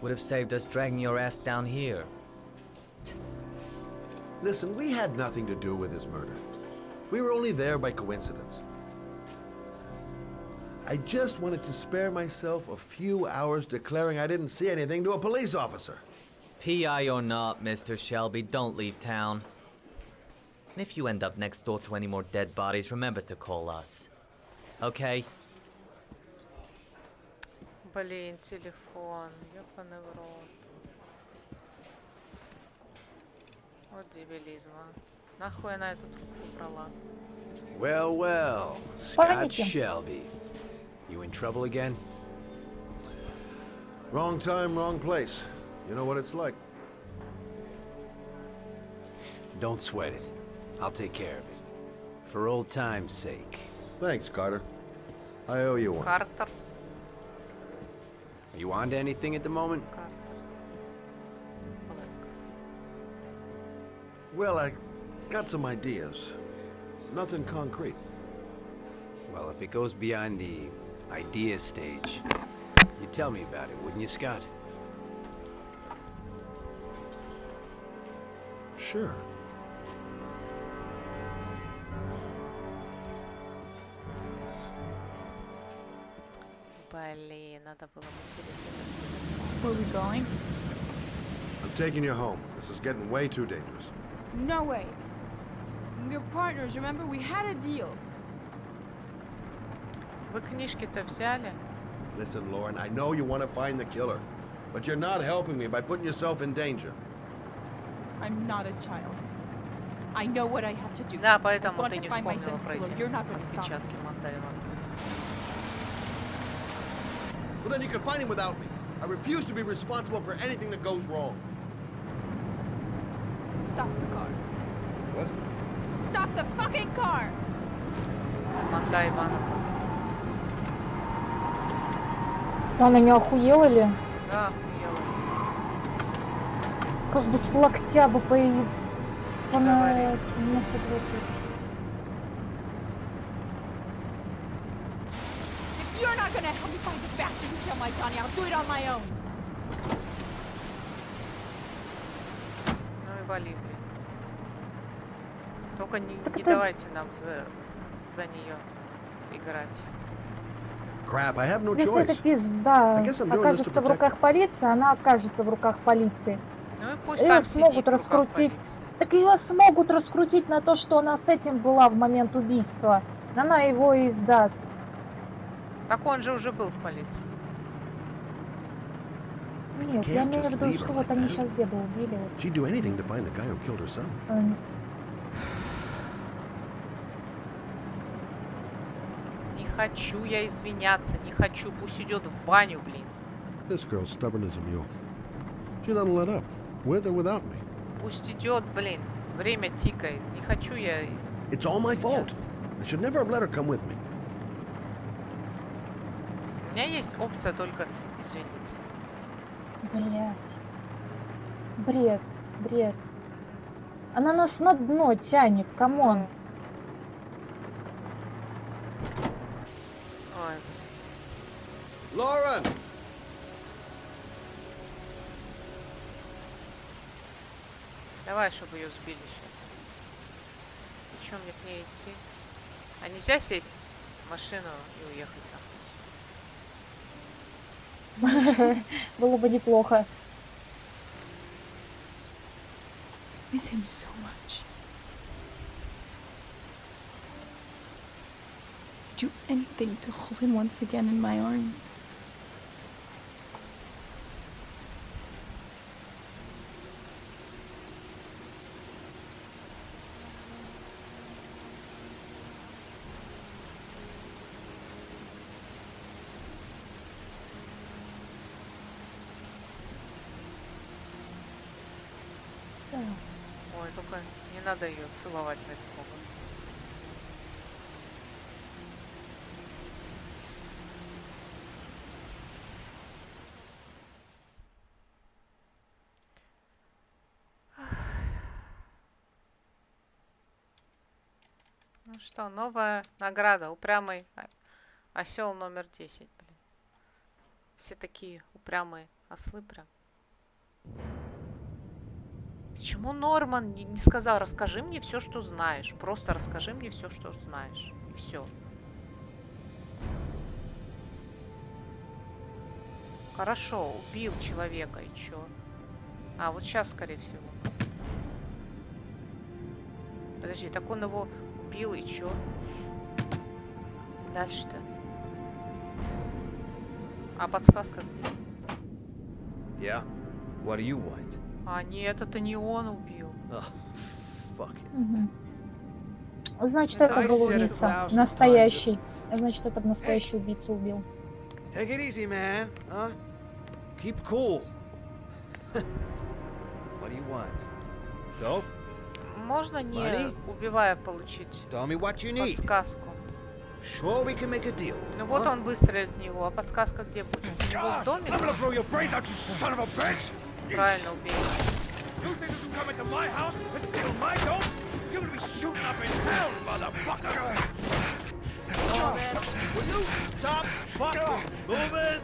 Would have saved us dragging your ass down here. Listen, we had nothing to do with his murder. We were only there by coincidence. I just wanted to spare myself a few hours declaring I didn't see anything to a police officer. PI or not, Mr. Shelby, don't leave town. And if you end up next door to any more dead bodies, remember to call us. Okay? Блин, телефон. Ёбаный в рот. Вот дебилизм, а. Нахуй она эту трубку брала? Well, Scott Shelby. You in trouble again? Wrong time, wrong place. You know what it's like. Don't sweat it. I'll take care of it. For old time's sake. Thanks, Carter. I owe you one. Carter. Are you on to anything at the moment? Well, I got some ideas. Nothing concrete. Well, if it goes beyond the idea stage, you'd tell me about it, wouldn't you, Scott? Sure. Блин, надо было Where are we going? I'm taking you home. This is getting way too dangerous. No way. We're partners, remember? We had a deal. Вы книжки-то взяли? Listen, Lauren, I know you want to find the killer, but you're not helping me by putting yourself in danger. I'm not a child. I know what I have to do. Да, поэтому I ты want не to find my вспомнила son's про killer. эти You're not going to stop me. отпечатки Мандаева. Well, then you can find him without me. I refuse to be responsible for anything that goes wrong. Stop the car. What? Stop the fucking car! Мандай Ивановна. Она не охуела ли? Да, охуела. Просто с локтя бы по на If you're not gonna help me find the bastard who killed my Johnny, I'll do it on my own. Ну и вали, блин. Только не давайте нам за нее играть. Crap, I have no choice. Если эта пизда окажется в руках полиции, она окажется в руках полиции. Ну и пусть там сидит в руках полиции. Так ее смогут раскрутить на то, что она с этим была в момент убийства. Она его и сдаст. Так он же уже был в полиции. Нет, я имею в виду, что вот они сейчас деда убили. Не хочу я извиняться, не хочу, пусть идет в баню, блин. This girl's stubborn as a mule. She doesn't let up, with or without me. Пусть идет, блин. Время тикает. Не хочу я. It's all my fault. I should never have let her come with me. У меня есть опция только извиниться. Бред. Она нас на дно тянет, камон. Ой. Lauren! Давай, чтобы ее сбили сейчас. И что мне к ней идти? А нельзя сесть в машину и уехать там? Было бы неплохо. Miss him so much. Do anything to hold him once again in my arms. Ой, только не надо ее целовать, ради бога. Ну что, новая награда. Упрямый осел номер 10, блин. Все такие упрямые ослы прям. Почему Норман не сказал, расскажи мне все, что знаешь. Просто расскажи мне все, что знаешь. И все. Хорошо, убил человека, и чё? А, вот сейчас, скорее всего. Подожди, так он его убил, и чё? Дальше-то. А подсказка где? Yeah? What do you want? А, нет, это не он убил. Oh, fuck it. Значит, это был убийца. Настоящий. Значит, это настоящий убийца убил. Take it easy, man. Huh? Keep cool. What do you want? Dope? Можно не убивая получить подсказку? Sure we can make a deal. Ну вот он выстрелит в него, а подсказка где будет? У него в доме? Правильно, убей. You think you can come into my house and steal my dope? You're gonna be shooting up in hell, motherfucker! Oh, man, will you stop fucking moving?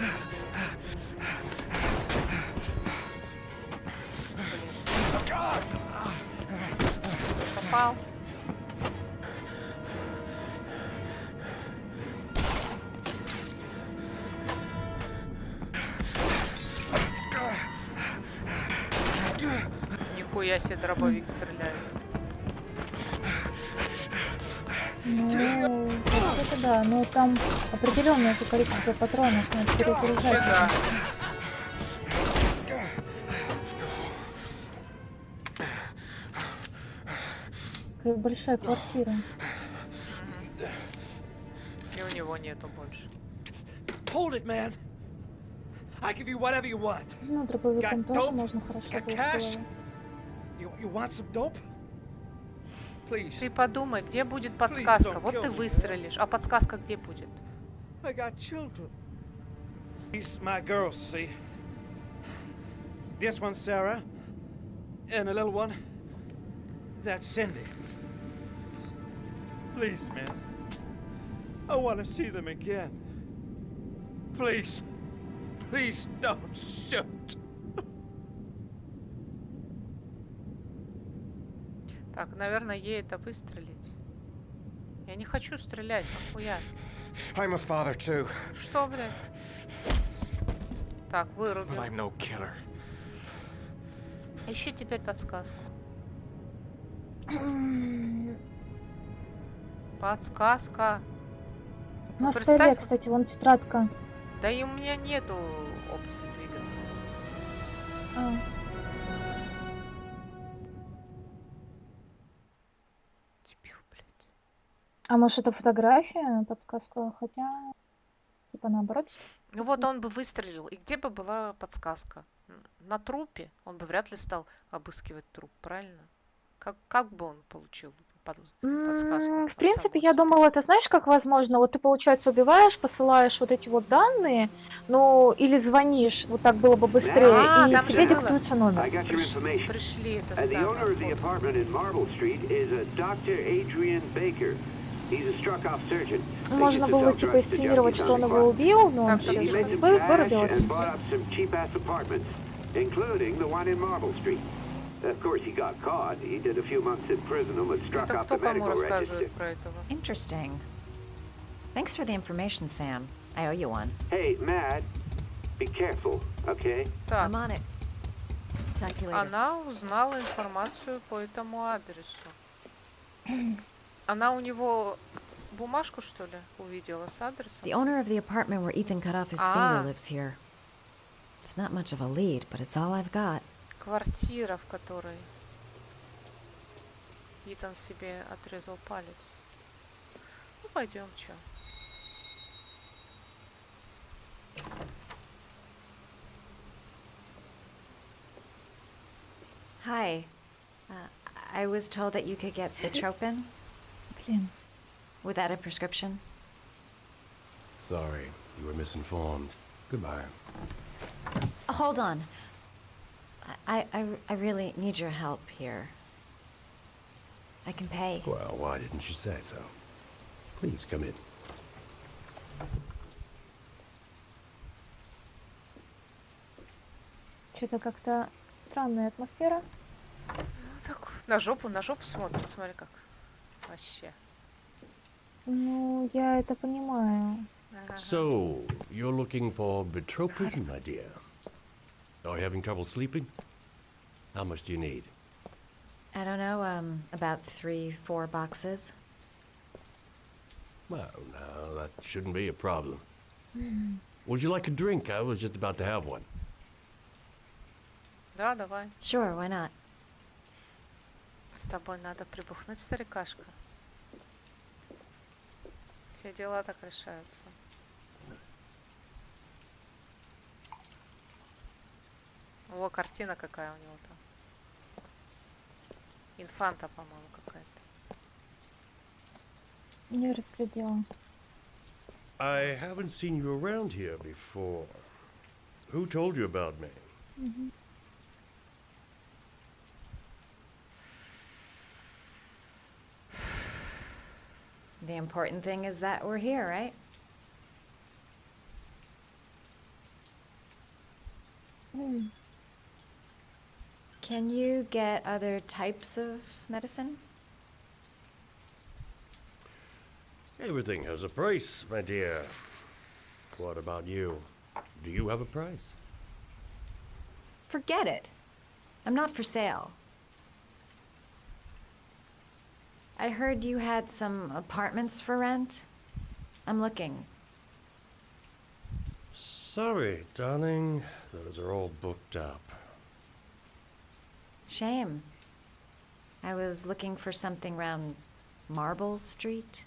Попал. Нихуя себе дробовик стреляет. Ну, это да, но там определенное количество патронов, надо перезаряжать. Да. Какая большая квартира. И у него нету больше. Hold it, man. I give you whatever you want. Ну, дробовиком тоже можно хорошо cash? You want some dope? Please. Ты подумай, где будет подсказка? Вот ты выстрелишь, а подсказка где будет? I got children. These my girls, see? This one's Sarah. And a little one. That's Cindy. Please, man. I want to see them again. Please. Please don't shoot. Так, наверное, ей это выстрелить. Я не хочу стрелять, нахуя. I'm a father too. Что, блядь? Так, вырубил. But I'm no killer. Ищи теперь подсказку. Подсказка. На представь- столе, кстати, вон тетрадка. Да и у меня нету опции двигаться. А. А может это фотография, подсказка, хотя типа наоборот. Ну вот он бы выстрелил, и где бы была подсказка? На трупе он бы вряд ли стал обыскивать труп, правильно? Как бы он получил подсказку? В принципе, я думала, это знаешь, как возможно, вот ты, получается, убиваешь, посылаешь вот эти вот данные, ну, или звонишь, вот так было бы быстрее, и там тебе же было. диктуется номер. I got your information. Пришли это The самое. owner of the apartment in Marble Street is a Dr. Adrian Baker. He's a struck-off surgeon. Можно было, типа, инсценировать, что он его убил, но он сейчас He made some вырубил cash and bought up some cheap-ass apartments, including the one in Marble Street. Of course, he got caught. He did a few months in prison and was struck off the medical register. Interesting. Thanks for the information, Sam. I owe you one. Hey, Matt, be careful, okay? I'm on it. Talk to you later. Она узнала информацию по этому адресу. Она у него бумажку, что ли, увидела с адресом? The owner of the apartment where Ethan cut off his finger lives here. It's not much of a lead, but it's all I've got. Квартира, в которой Итан себе отрезал палец. Ну, пойдем, чё. Hi. I was told that you could get Bitropin without a prescription. Sorry, you were misinformed. Goodbye. Hold on. I really need your help here. I can pay. Well, why didn't you say so? Please come in. Что-то как-то странная атмосфера. Ну, так, на жопу смотрит, смотри как. Вообще. Ну, я это понимаю. So, you're looking for Bitropin, my dear? Are you having trouble sleeping? How much do you need? I don't know, about 3-4 boxes. Well, no, that shouldn't be a problem. Would you like a drink? I was just about to have one. Да, давай. Sure, why not? С тобой надо прибухнуть, старикашка. Все дела так решаются. О, картина какая у него там. Инфанта, по-моему, какая-то. Не распределал. I haven't seen you around here before. Who told you about me? The important thing is that we're here, right? Can you get other types of medicine? Everything has a price, my dear. What about you? Do you have a price? Forget it. I'm not for sale. I heard you had some apartments for rent. I'm looking. Sorry, darling. Those are all booked up. Shame. I was looking for something around Marble Street.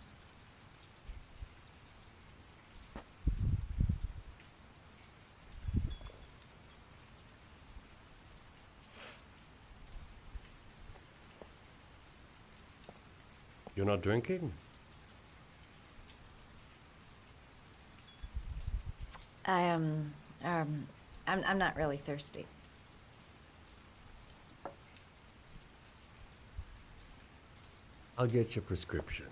You're not drinking? I'm not really thirsty. I'll get your prescription.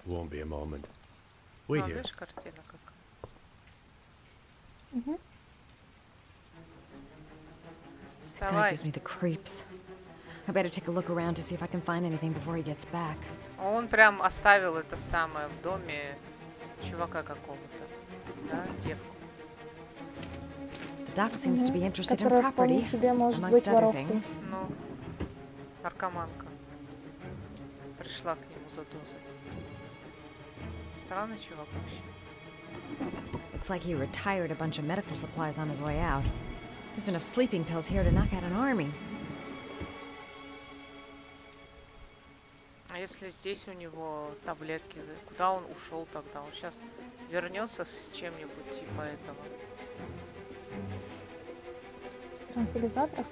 Won't be a moment. Wait here. Видишь, картина какая. That gives me the creeps. I better take a look around to see if I can find anything before he gets back. Он прям оставил это самое в доме чувака какого-то, да, девку. The doc seems to be interested in property, amongst other things. Ну, наркоманка пришла к нему за дозой. Странный чувак вообще. Looks like he retired a bunch of medical supplies on his way out. There's enough sleeping pills here to knock out an army. А если здесь у него таблетки, куда он ушел тогда? Он сейчас вернется с чем-нибудь типа этого. Транквилизатор?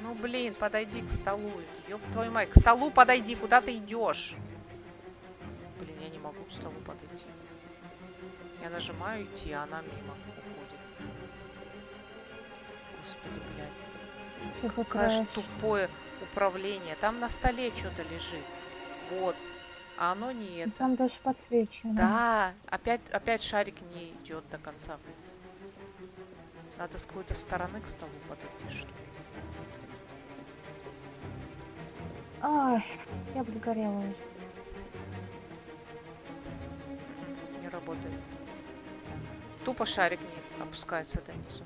Ну блин, подойди к столу. Ёб твою мать, к столу подойди, куда ты идешь? Блин, я не могу к столу подойти. Я нажимаю идти, а она мимо уходит. Господи, блядь. Какое же тупое управление. Там на столе что-то лежит. Вот. А оно не это. Там даже подсвечено. Да, опять шарик не идет до конца вниз. Надо с какой-то стороны к столу подойти, что ли. Ай, я бы сгорела. Не работает. Тупо шарик не опускается донизу.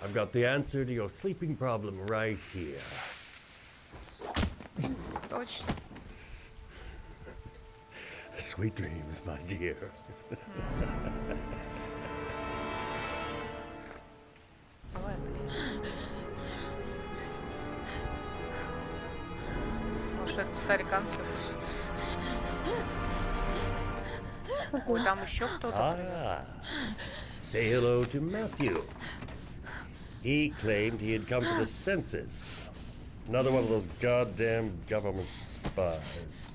I've got the answer to your sleeping problem right here. Точно. Sweet dreams, my dear. Ой, блин. Может, это старикан все Ой, там еще кто-то. Say hello to Matthew. He claimed he had come to the census. Another one of those goddamn government spies.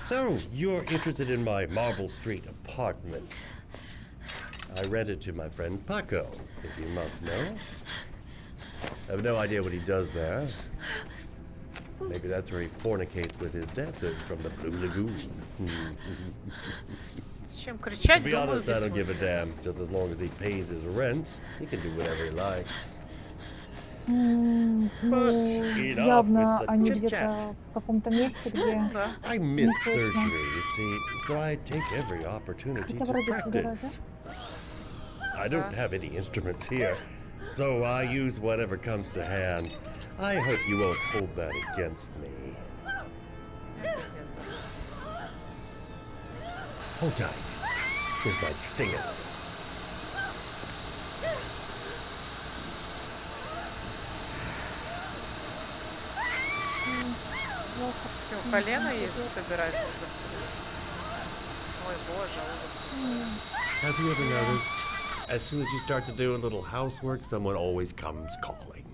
So, you're interested in my Marble Street apartment. I rented to my friend Paco, if you must know. I have no idea what he does there. Maybe that's where he fornicates with his dancers from the Blue Lagoon. To be honest, I don't give a damn. Just as long as he pays his rent, he can do whatever he likes. Явно они где-то в каком-то месте, где... I miss surgery, you see, so I take every opportunity to practice. I don't have any instruments here, so I use whatever comes to hand. I hope you won't hold that against me. Hold tight. This might sting it. Все, колено есть, собирается достроить. Ой, боже, ужас. Have you ever noticed, as soon as you start to do a little housework, someone always comes calling?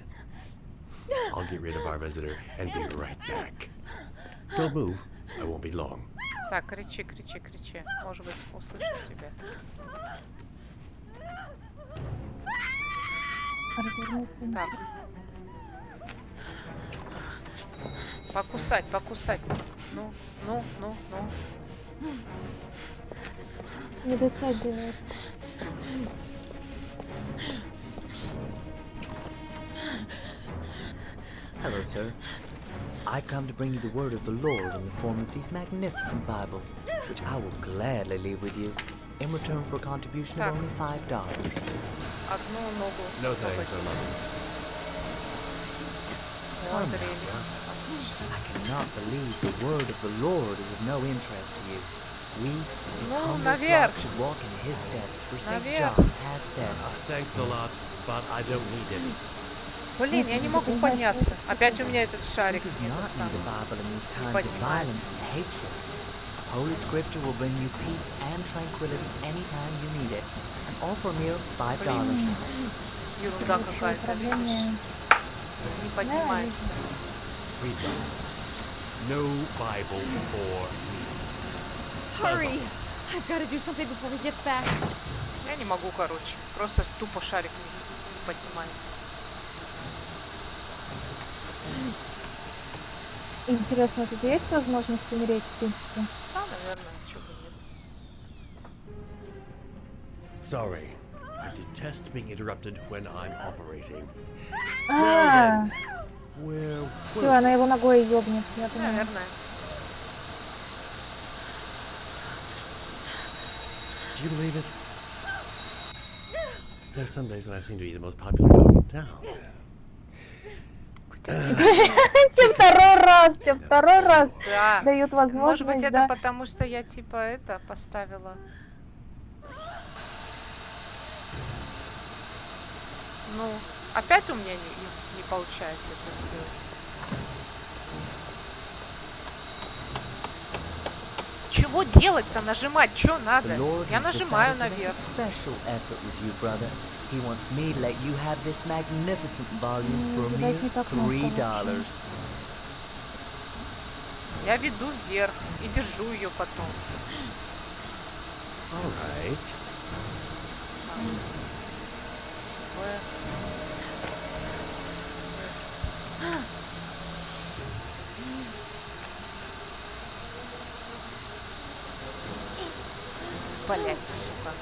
I'll get rid of our visitor and be right back. Don't move. I won't be long. Так, кричи, кричи, кричи. Может быть, услышим тебя. Так. Покусать, покусать. Ну, ну, ну, ну. Не дотягивает. Hello, sir. I've come to bring you the word of the Lord in the form of these magnificent Bibles, which I will gladly leave with you in return for a contribution of only $5. Одну ногу. No thanks, I'm not. I cannot believe the word of the Lord is of no interest to you. We, his humble flock, should walk in his steps, for St. John has said. Thanks a lot, but I don't need any. Блин, я не могу подняться. Опять у меня этот шарик. Holy Scripture will bring you peace and tranquility anytime you need it. And all for a mere $5. Ерунда какая-то. Не поднимается. $3. No Bible for me. Hurry! I've got to do something before he gets back. Я не могу, короче. Просто тупо шарик не поднимается. Интересно, тут есть возможность умереть, в принципе? Да, наверное, чего бы нет. Sorry. I detest being interrupted when I'm operating. А, Well, все, она его ногой ёбнет, я понимаю. Наверное. do you believe it? There are some days when I seem to be the most popular dog in town. Тебе второй раз Да. дают возможность, Может быть, это да. потому, что я типа это поставила. Ну, опять у меня не получается это сделать. Чего делать-то? Нажимать? Что надо? Я нажимаю наверх. Special effort with you, brother. He wants me to let you have this magnificent volume for a mere $3. Я веду вверх и держу ее потом. All right. Блять, сука.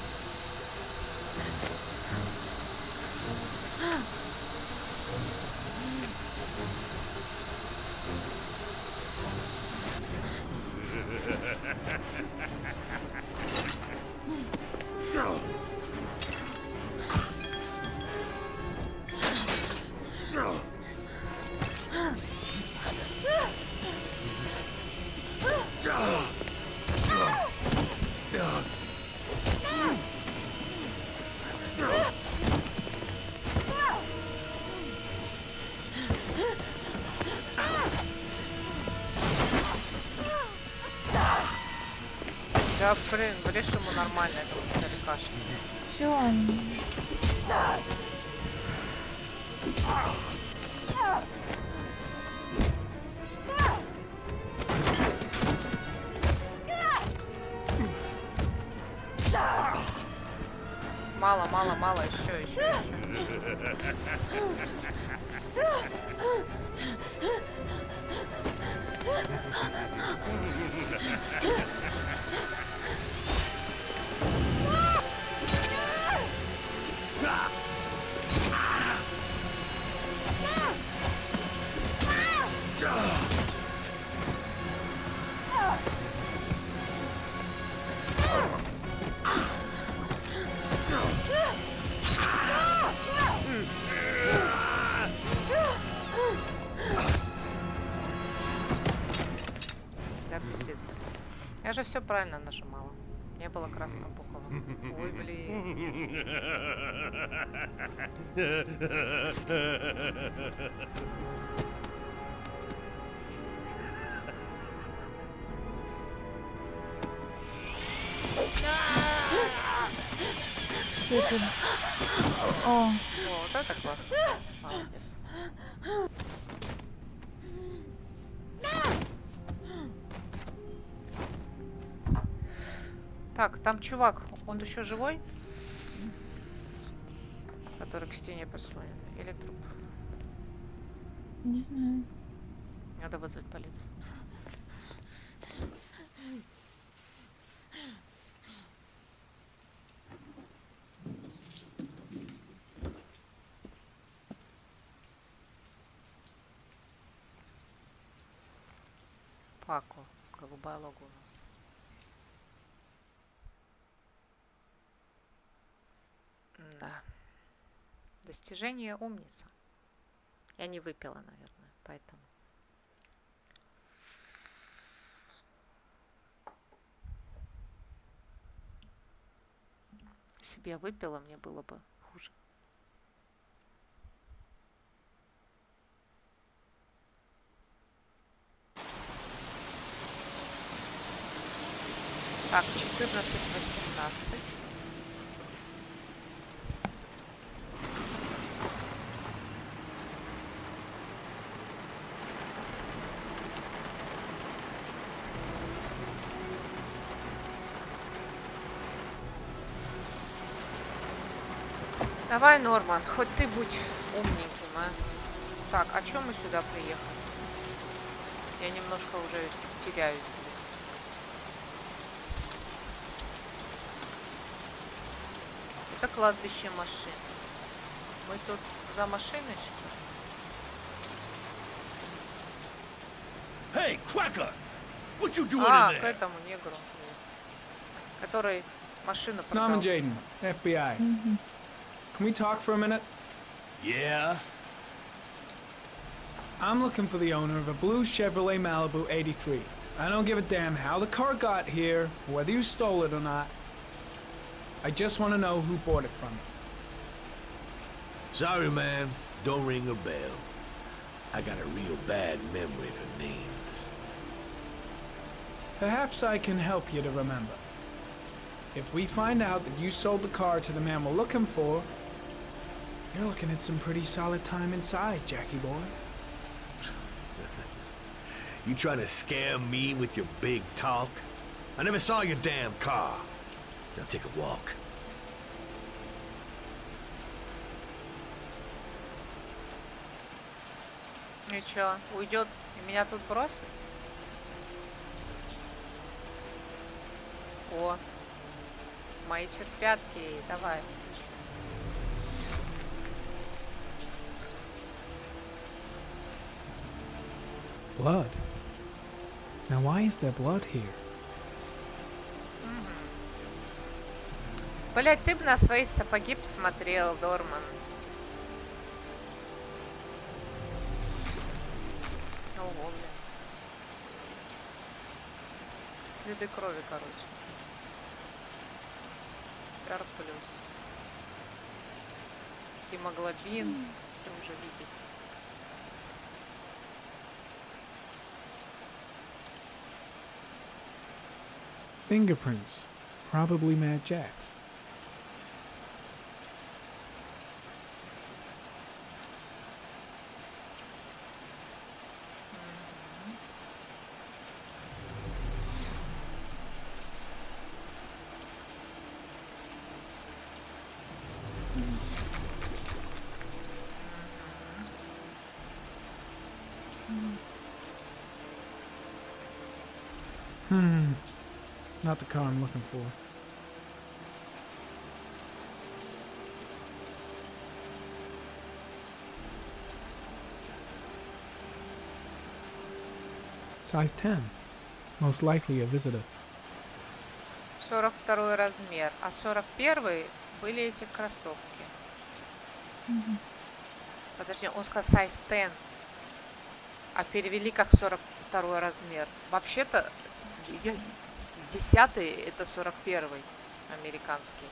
Да, блин, говоришь, ему нормально этого старикашки. Всё. Мало, мало, мало, еще. Да, пиздец. Я же все правильно нажимала. Не было красного буква. Ой, блин. О, Вот это классно. Молодец. Так, там чувак, он еще живой? Который к стене прислонен. Или труп? не знаю. Надо вызвать полицию. Пако, голубая лагуна. Да. Достижение умница. Я не выпила, наверное, поэтому. Если бы я выпила, мне было бы хуже. Так, 14:18. Давай, Норман, хоть ты будь умненьким, а. Так, а чё мы сюда приехали? Я немножко уже теряюсь. Это кладбище машин. Мы тут за машиной, что ли? Hey, Cracker! What you doing А, in к there? этому негру, который машину Norman продал. Jaden, FBI. Can we talk for a minute? Yeah? I'm looking for the owner of a blue Chevrolet Malibu 83. I don't give a damn how the car got here, whether you stole it or not. I just want to know who bought it from you. Sorry, man. Don't ring a bell. I got a real bad memory for names. Perhaps I can help you to remember. If we find out that you sold the car to the man we're looking for, you're looking at some pretty solid time inside, Jackie boy. You trying to scam me with your big talk? I never saw your damn car. Now take a walk. И чё, уйдет и меня тут бросит? О, мои черпятки, давай. Blood. Now why is there blood here? Блять, ты бы на свои сапоги посмотрел, Дорман. Ого, блин. Следы крови, короче. R+. Гемоглобин. Все уже видит. Fingerprints. Probably Mad Jack's. Not the car I'm looking for. Size 10. Most likely a visitor. 42 размер. А 41 были эти кроссовки. Подожди, он сказал size 10. А перевели как 42 размер. Вообще-то 10-й это 41-й американский.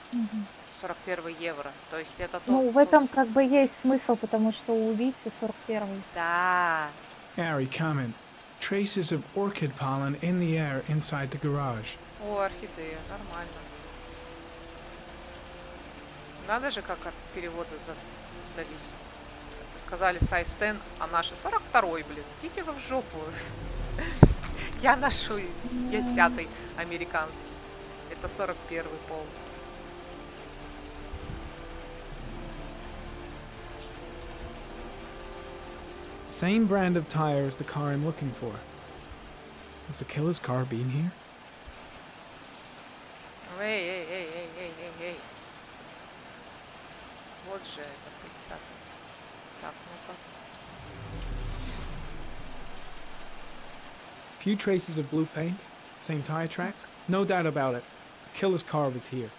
41 евро. То есть это Ну, в этом как бы есть смысл, потому что у убийцы 41-й. Да. Harry, comment. Traces of orchid pollen in the air inside the garage. О, орхидея, нормально. Надо же, как от перевода зависит. Сказали size 10, а наши 42-й, блин. Идите вы в жопу. Я ношу 10-й американский. Это 41-й пол. Same brand of tire as the car I'm looking for. Has the killer's car been here? Эй. Вот же это 30. Так, ну-ка. Few traces of blue paint. Same tire tracks. No doubt about it. The killer's car was here.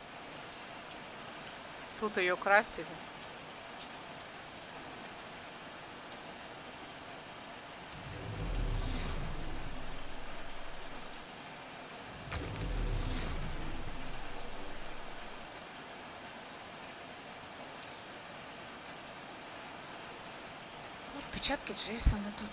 Тут ее красили. Отпечатки Джейсона тут.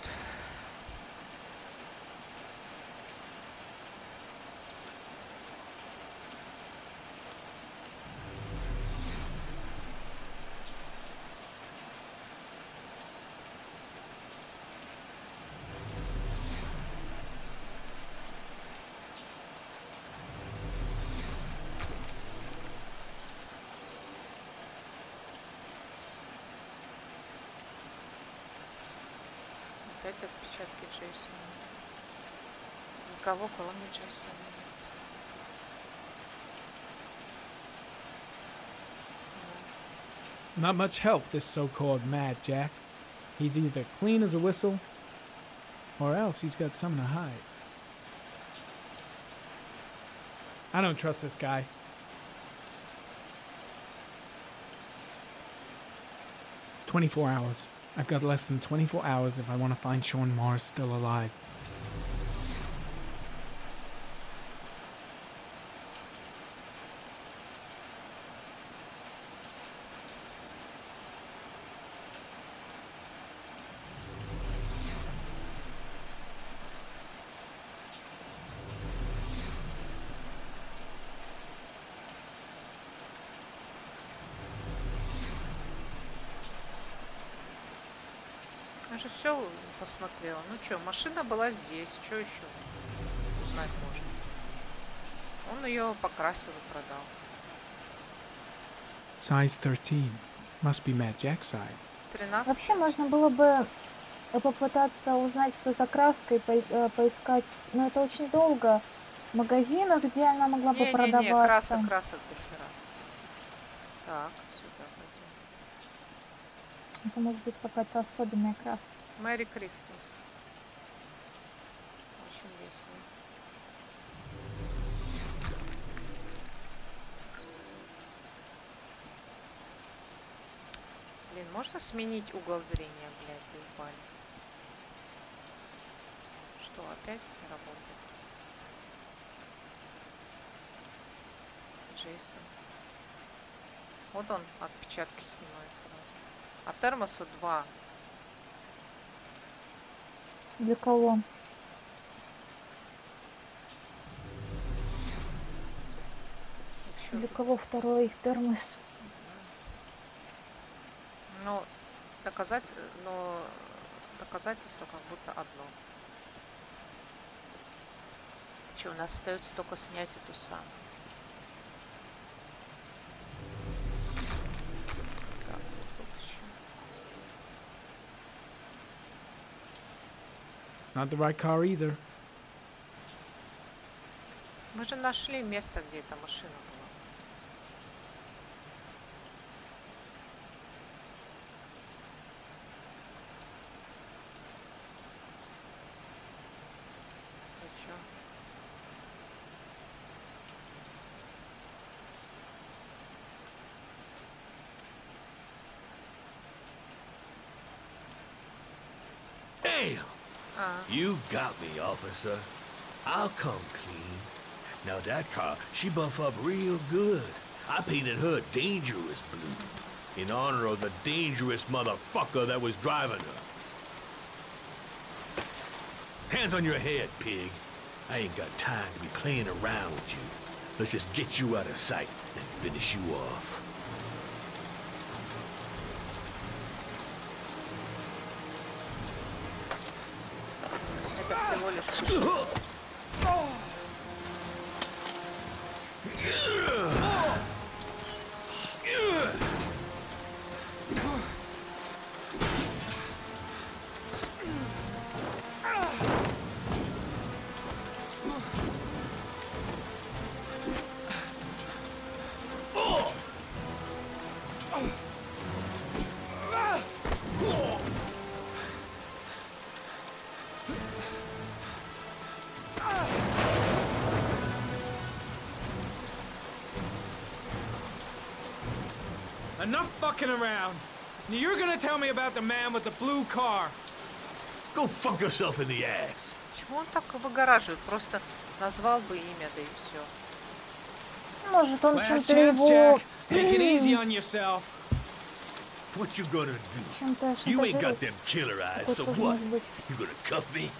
Опять отпечатки Джейсона. Никого, кроме Джейсона. Not much help, this so-called Mad Jack. He's either clean as a whistle, or else he's got something to hide. I don't trust this guy. "24 hours. I've got less than 24 hours if I want to find Sean Mars still alive." Я же все посмотрела. Ну что, машина была здесь. Что еще узнать можно? Он ее покрасил и продал. Size 13. Must be Mad Jack size. 13. Вообще можно было бы попытаться узнать, что за краской, поискать, но это очень долго. В магазинах, где она могла бы продаваться. Не, красок до хера. Так, сюда пойдем. Это может быть какая-то особенная краска. Мэри Крисмас. Очень весело. Блин, можно сменить угол зрения, блядь, заебали. Что, опять не работает? Джейсон. Вот он, отпечатки снимает сразу. А термоса 2. Для кого? Для кого второй термос? Ну, доказательство как будто одно. Что, у нас остается только снять эту самую. Так, вот тут еще. Not the right car either. Мы же нашли место, где эта машина была. Damn! You got me, officer. I'll come clean. Now that car, she buff up real good. I painted her dangerous blue in honor of the dangerous motherfucker that was driving her. Hands on your head, pig. I ain't got time to be playing around with you. Let's just get you out of sight and finish you off. Это всего лишь... Enough fucking around. You're gonna tell me about the man with the blue car. Go fuck yourself in the ass. Почему он так выгораживает? Просто назвал бы имя, да и все. Может, он Last чем-то chance, его... Jack. Take it easy on yourself. What you gonna do? Чем-то You ain't got шантажирует. them killer eyes, Такой so тоже what? может быть. You gonna cuff me?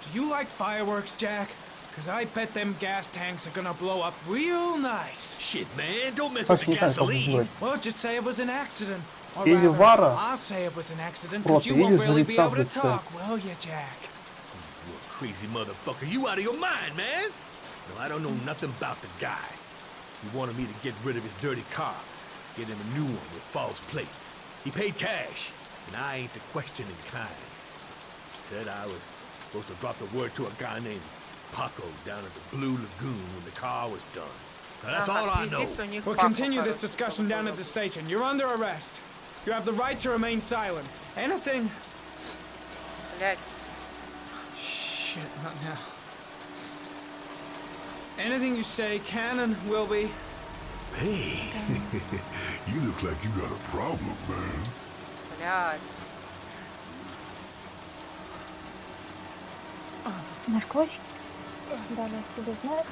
Do you like fireworks, Jack? Because I bet them gas tanks are gonna blow up real nice. Shit, man, don't mess with the gasoline. Well, just say it was an accident. Or Или rather, Вара I'll say it was an accident because просто you едет won't really be жреца able в to лице. talk, will you, Jack? You a crazy motherfucker. You out of your mind, man. No, I don't know nothing about the guy. He wanted me to get rid of his dirty car, get him a new one with false plates. He paid cash, and I ain't the questioning kind. Said I was supposed to drop the word to a guy named Paco down at the Blue Lagoon when the car was done. Now, that's all I know. We'll continue this discussion down at the station. You're under arrest. You have the right to remain silent. Anything... Shit, not now. Anything you say can and will be... Hey, you look like you got a problem, man. Блядь. Наркотики? Да, тебе знают?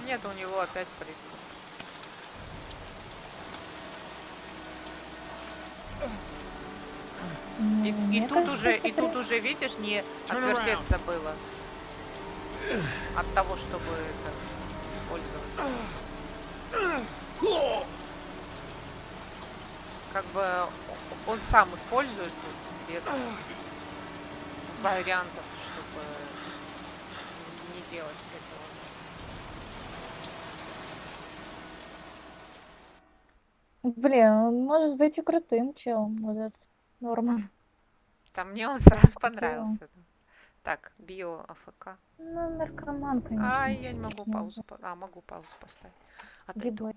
Нет, у него опять приступ. И тут уже, видишь, не отвертеться было от того, чтобы это использовать. Как бы он сам использует тут без вариантов, чтобы не делать этого. Блин, он может быть и крутым челом, может, норма. Там мне он сразу понравился. Так, био АФК. Ну, наркоман, конечно. Ай, я не могу паузу. Могу паузу поставить. Отойду.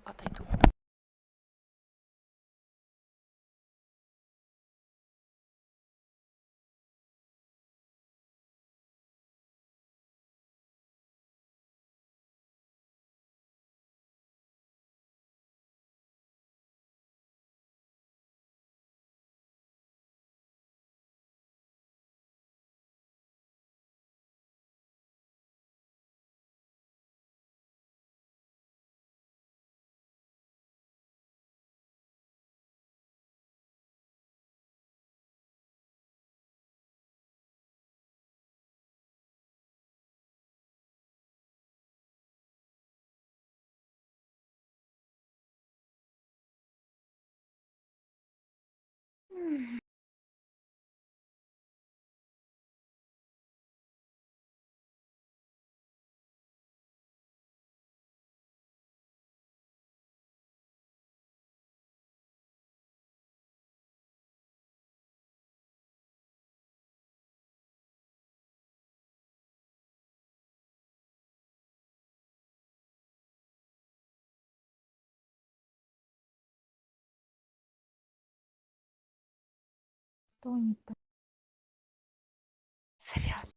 Что не так? Серьезно.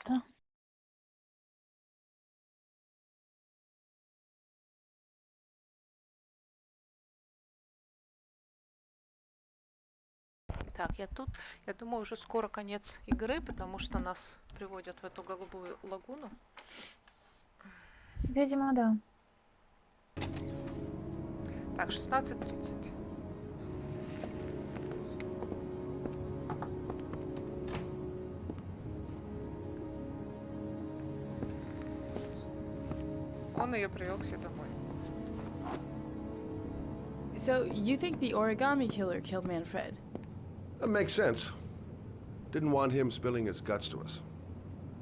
Да. Так, я тут. Я думаю, уже скоро конец игры, потому что нас приводят в эту голубую лагуну. Видимо, да. Так, 16:30. Он ее привел к себе домой. So, you think the origami killer killed Manfred? That makes sense. Didn't want him spilling his guts to us.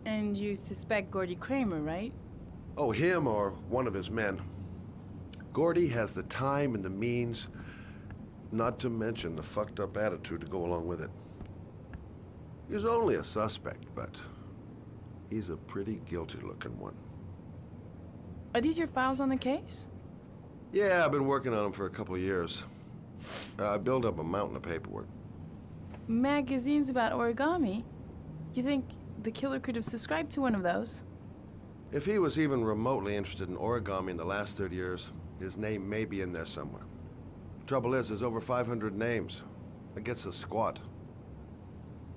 And you suspect Gordy Kramer, right? Oh, him or one of his men. Gordy has the time and the means, not to mention the fucked up attitude to go along with it. He's only a suspect, but he's a pretty guilty looking one. Are these your files on the case? Yeah, I've been working on them for a couple of years. I built up a mountain of paperwork. Magazines about origami? You think the killer could have subscribed to one of those? If he was even remotely interested in origami in the last 30 years, his name may be in there somewhere. Trouble is, there's over 500 names. That gets us squat.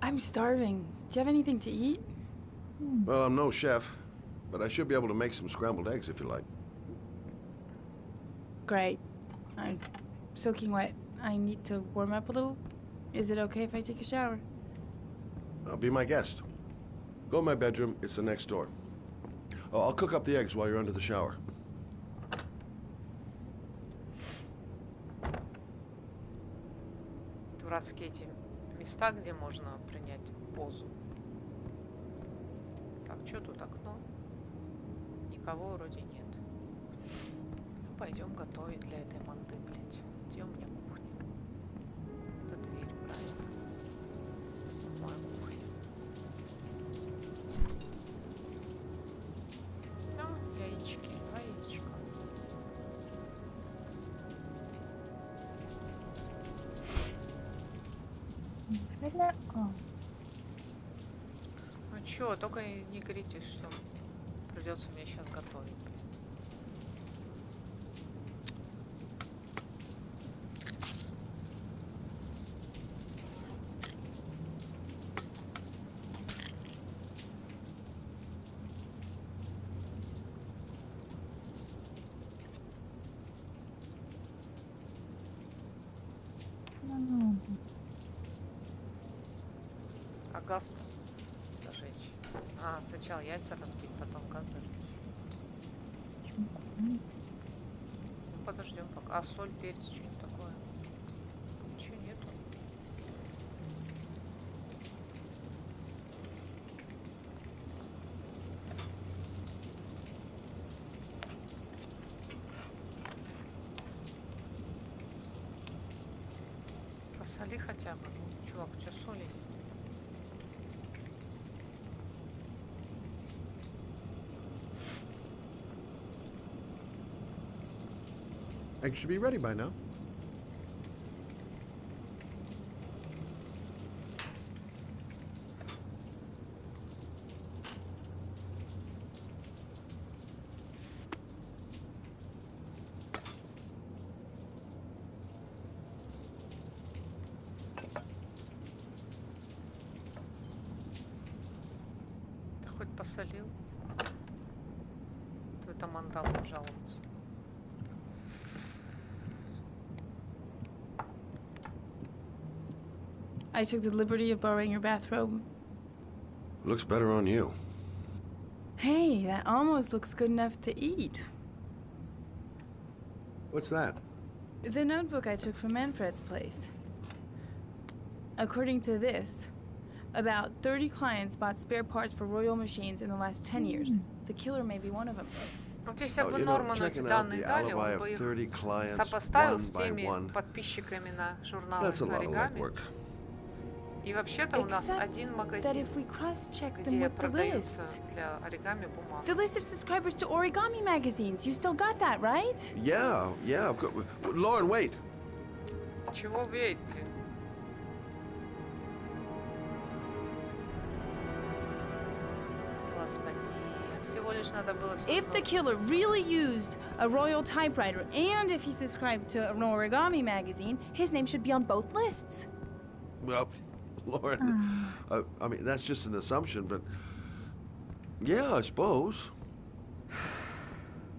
I'm starving. Do you have anything to eat? Well, I'm no chef, but I should be able to make some scrambled eggs if you like. Great. I'm soaking wet. I need to warm up a little. Is it okay if I take a shower? Be my guest. Go in my bedroom. It's the next door. Oh, I'll cook up the eggs while you're under the shower. Дурацкие эти места, где можно принять позу. Так, что тут окно? Никого вроде нет. пойдем готовить для этой манды, блядь. Где у меня кухня? Это дверь, правильно? Моя кухня. Ну, яички, 2 яичка. Ну чё, только не говорите, что придется мне сейчас готовить. А газ зажечь. А, сначала яйца разбить, потом газ зажечь. Ну, подождем пока. А соль, перец, что-нибудь такое? Ничего нету. Посоли хотя бы. Чувак, у тебя соли нет? Eggs should be ready by now. Ты хоть посолил? То это манда будет жаловаться. I took the liberty of borrowing your bathrobe. Looks better on you. Hey, that almost looks good enough to eat. What's that? The notebook I took from Manfred's place. According to this, about 30 clients bought spare parts for Royal machines in the last 10 years. The killer may be one of them. Вот если бы Норману эти данные дали, он бы их сопоставил с теми подписчиками на журнал Оригами. И вообще-то у нас один магазин, где продаются для оригами бумага. The list of subscribers to Origami magazines. You still got that, right? Yeah. Lauren, wait. Чего веет, блин? Господи, всего лишь надо было... If the killer really used a Royal typewriter and if he subscribed to an Origami magazine, his name should be on both lists. Well, Lauren, I mean, that's just an assumption, but yeah, I suppose.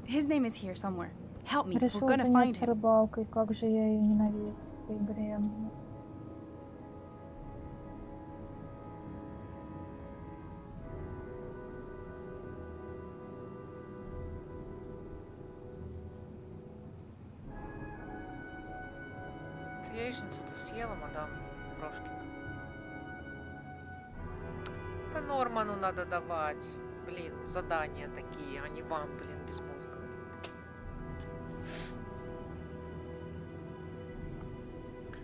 His name is here somewhere. Help me. Решил We're gonna find заняться him. рыбалкой, как же я ее ненавижу в этой игре. Ты яичницу-то съела, мадам Брошкина? Да Норману надо давать. Блин, задания такие, а не вам, блин, безмозглые.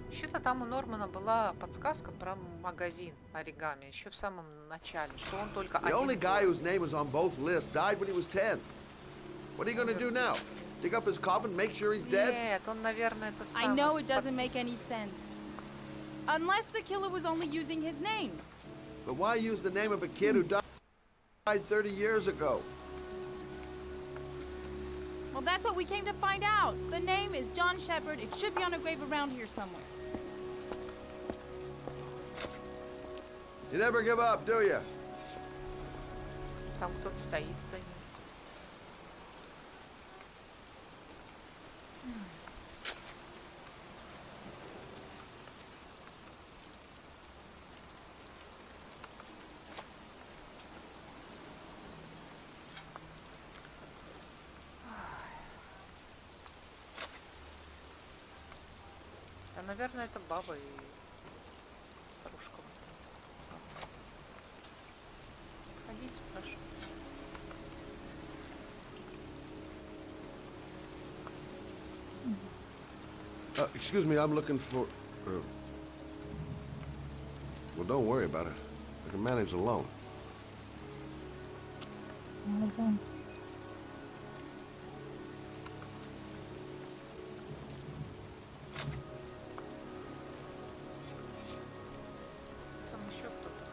Вообще-то там у Нормана была подсказка про магазин оригами еще в самом начале, что он только The only guy whose name was on both lists died when he was 10. What are you gonna do now? Dig up his coffin, make sure he's dead? Нет, он, наверное, это I know it doesn't make any sense. Unless the killer was only using his name. But why use the name of a kid who died 30 years ago? Well, that's what we came to find out. The name is John Shepard. It should be on a grave around here somewhere. You never give up, do you? Там кто-то стоит за ним. Да, наверное, это баба и старушка. Ходите, прошу. Excuse me, I'm looking for... Well, don't worry about it. I can manage alone. Ладно. Там еще кто-то.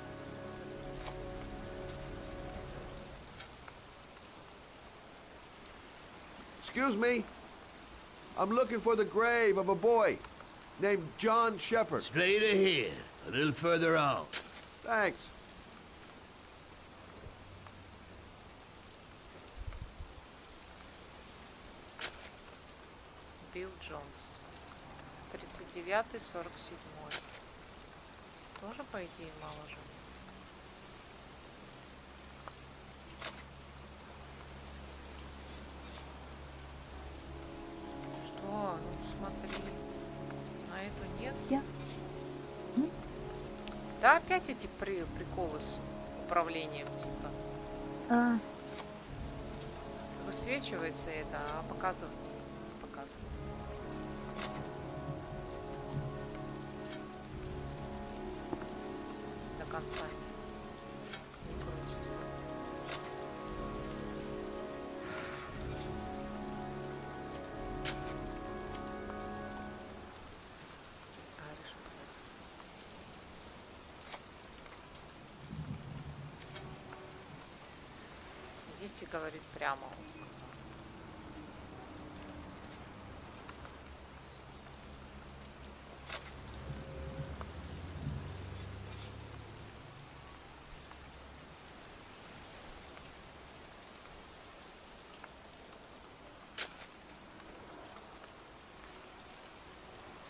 Excuse me. I'm looking for the grave of a boy named John Shepard. Straight ahead. A little further out. Thanks. Билл Джонс. 39-й, 47-й. Тоже, по идее, мало же. Что? Ну смотри. На эту нет? Да, опять эти приколы с управлением, типа. А, Высвечивается это, а показывает не показывает. До конца не крутится. Идите, говорит, прямо, он сказал.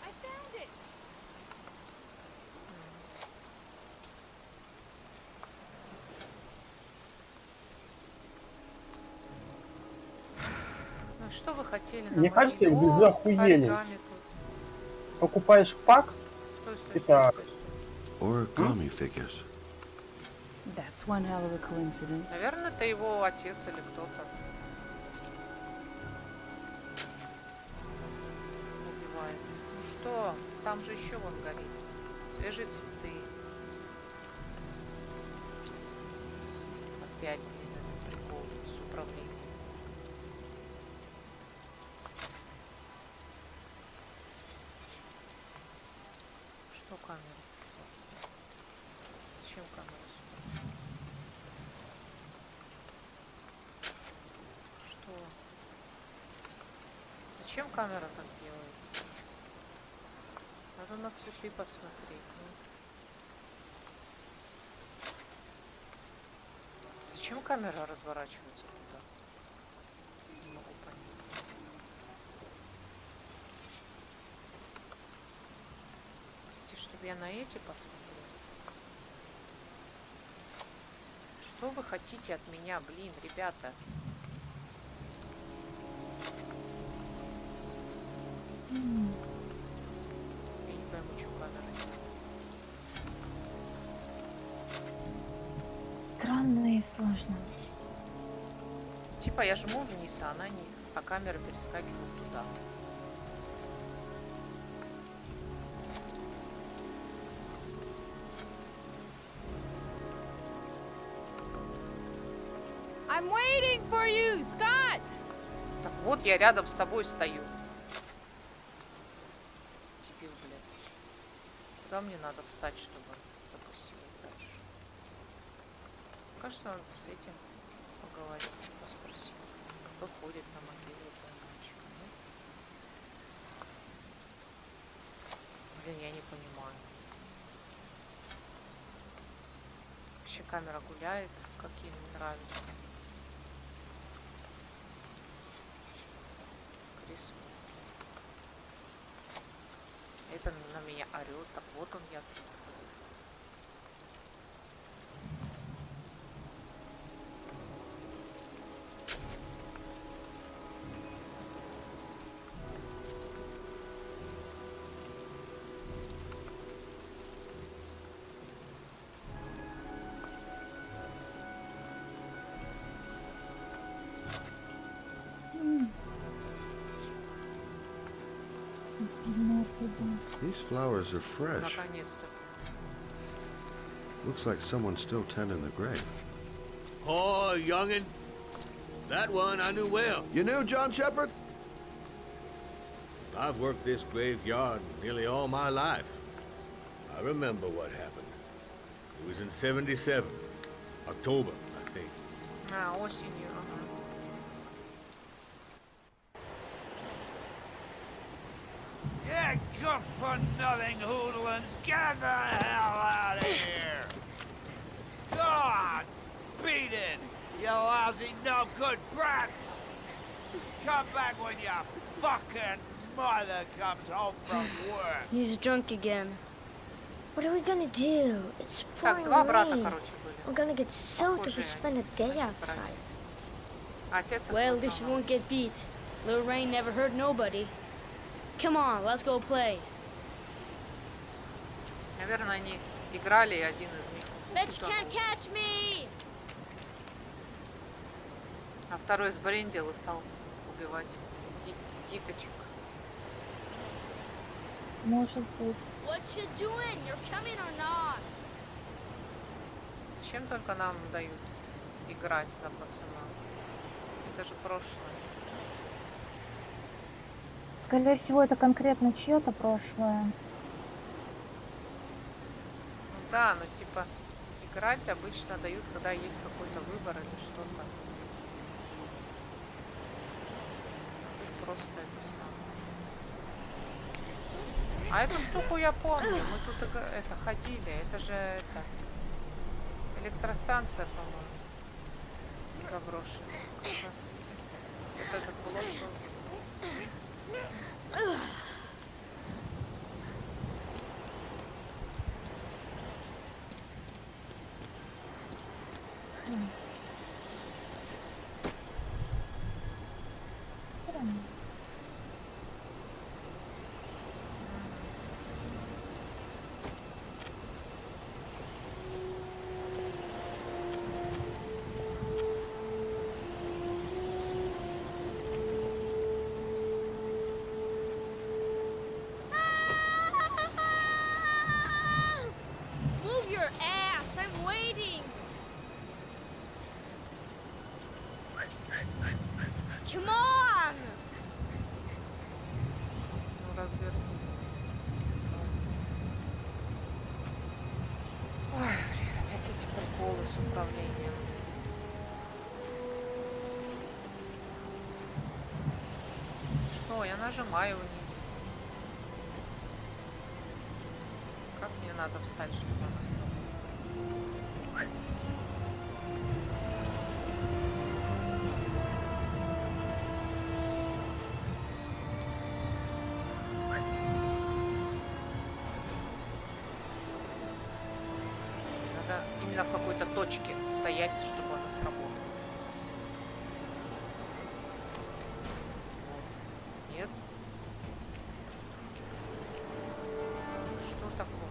I found it. Ну что вы хотели? Мне кажется, намазать? без О, охуения. оригами тут. Покупаешь пак, Стой, это Origami figures. That's one hell of a coincidence. Наверное, это его отец или кто-то. Убивает. Ну что? Там же еще вон горит. Свежие цветы. Опять, блин, этот прикол с управлением. Что камера? Что? Зачем камера сюда? Что? Зачем камера так делает? Надо на цветы посмотреть. Ну. Зачем камера разворачивается туда? Не могу понять. Хотите, чтобы я на эти посмотрела? Что вы хотите от меня, блин, ребята? Я не пойму, что камера делает. странно и сложно. Типа я жму вниз, а она не... А камера перескакивает туда. I'm waiting for you, Scott! Так вот, я рядом с тобой стою. Дебил, блядь. Куда мне надо встать, чтобы запустить дальше? Кажется, надо с этим поговорить, поспросить. Кто ходит на могилу мальчика, нет? Блин, я не понимаю. Вообще камера гуляет, как ей не нравится. Крис. Это на меня орет. Так вот он я. These flowers are fresh. Наконец-то. Looks like someone's still tending the grave. Oh, youngin'. That one I knew well. You knew John Shepard? I've worked this graveyard nearly all my life. I remember what happened. It was in 77. October, I think. Осенью, ага. Yeah, good for nothing hoodlums. Get the hell out of here! God, beat it, you lousy no good brats! Come back when your fucking mother comes home from work. He's drunk again. What are we gonna do? It's Так, pouring два брата, rain. короче, были. We're gonna get soaked if we Похожие. spend a day outside. Отец их Well, this выгнал. won't get beat. Little rain never hurt nobody. Come on, let's go play. Наверное, они играли, и один из них Bitch утонул. can't catch me! А второй сбрендил и стал убивать киточек. Может быть. What you doing? You're coming or not? Зачем только нам дают играть за пацана? Это же прошлое. Скорее всего, это конкретно чье-то прошлое. Ну да, но типа играть обычно дают, когда есть какой-то выбор или что-то. Тут просто это самое. А эту штуку я помню. Мы тут это ходили. Это же это электростанция, по-моему, заброшенная. Как раз таки. Вот этот блок был. Move your ass! I'm waiting! Come on! Ну, разверни. Ой, блин, опять эти приколы с управлением. Что, я нажимаю вниз. Как мне надо встать, чтобы она стала? Надо именно в какой-то точке стоять, чтобы она сработала. Нет? Что такое?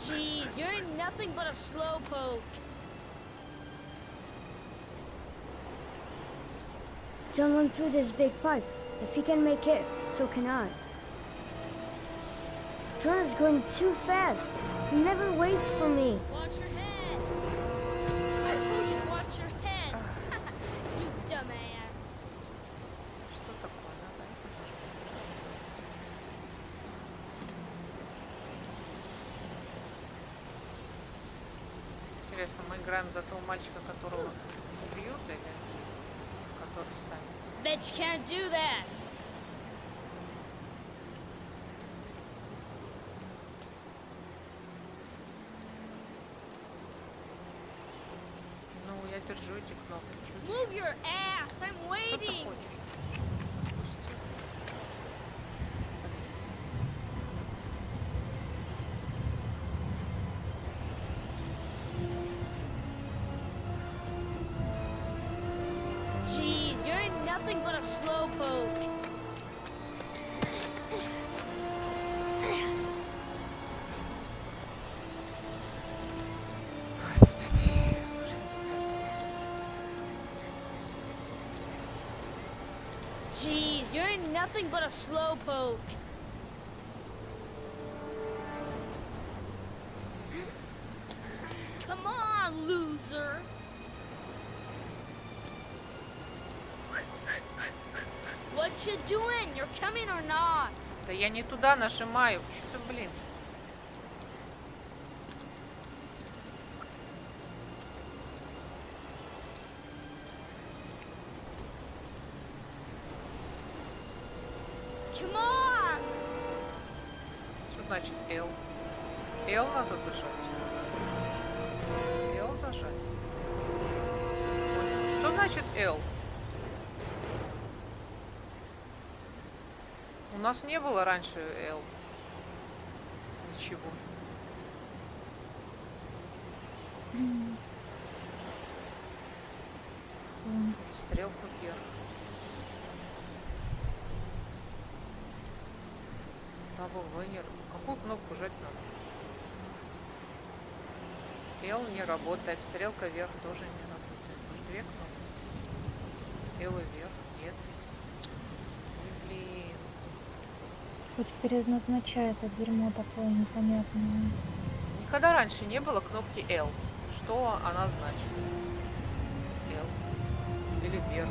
Jeez, you're nothing but a slowpoke. Don't run through this big pipe. If he can make it, so can I. John is going too fast. He never waits for me. Watch your head. I told you to watch your head. You dumbass. Что такое? Надо это нажать. Интересно, мы играем за того мальчика, которого убьют, или который станет? Bitch can't do that. Ну, я держу эти кнопки. Чуть. Move your ass. I'm Что ты waiting. хочешь? Пусти. Jeez, you're nothing but a slowpoke. I'm nothing but a slowpoke. Come on, loser. What you doing? You're coming or not? Да я не туда нажимаю. Что ты, блин? Come on. Что значит L? L надо зажать. L зажать. Что значит L? У нас не было раньше L. Ничего. Стрелку вверх. Того вынер. Какую кнопку жать надо? L не работает. Стрелка вверх тоже не работает. Может, две кнопки? L и вверх. Нет. Блин. Хоть переназначает это дерьмо такое непонятное. Никогда раньше не было кнопки L. Что она значит? L. Или вверх.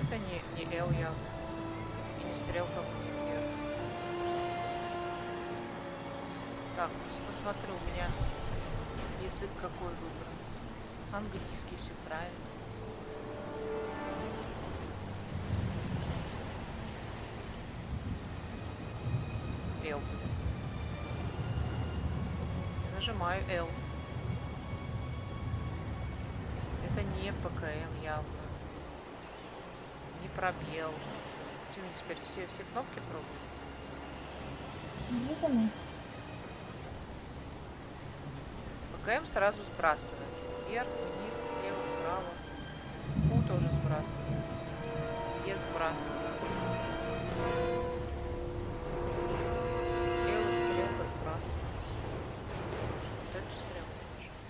Это не L явно. И не стрелка вверх. Так, посмотрю, у меня язык какой выбран. Английский, все правильно. L. Нажимаю L. Это не ПКМ явно. Не пробел. Что мне теперь все кнопки пробуют? Видимо. ПКМ сразу сбрасывается. Вверх, вниз, влево, вправо. У тоже сбрасывается. Е сбрасывается. Лево стрелка сбрасывается. Вот эту стрелку нажать.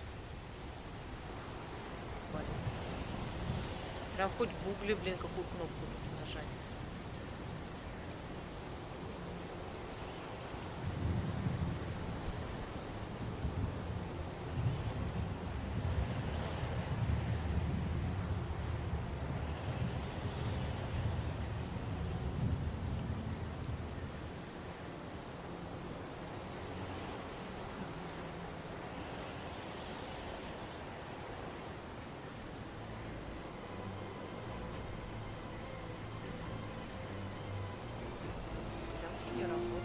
Ладно. Прям хоть в гугле, блин, какую кнопку нажать. Стрелки не работают.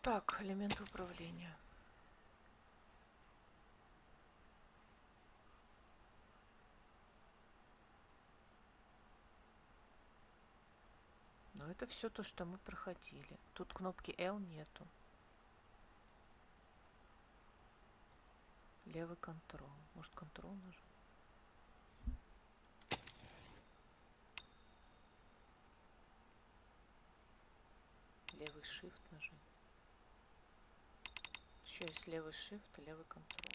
Так, элементы управления. Но это все то, что мы проходили. Тут кнопки L нету. Левый контрол. Может, контрол нажать? Левый shift нажать. Еще есть левый shift и левый контрол.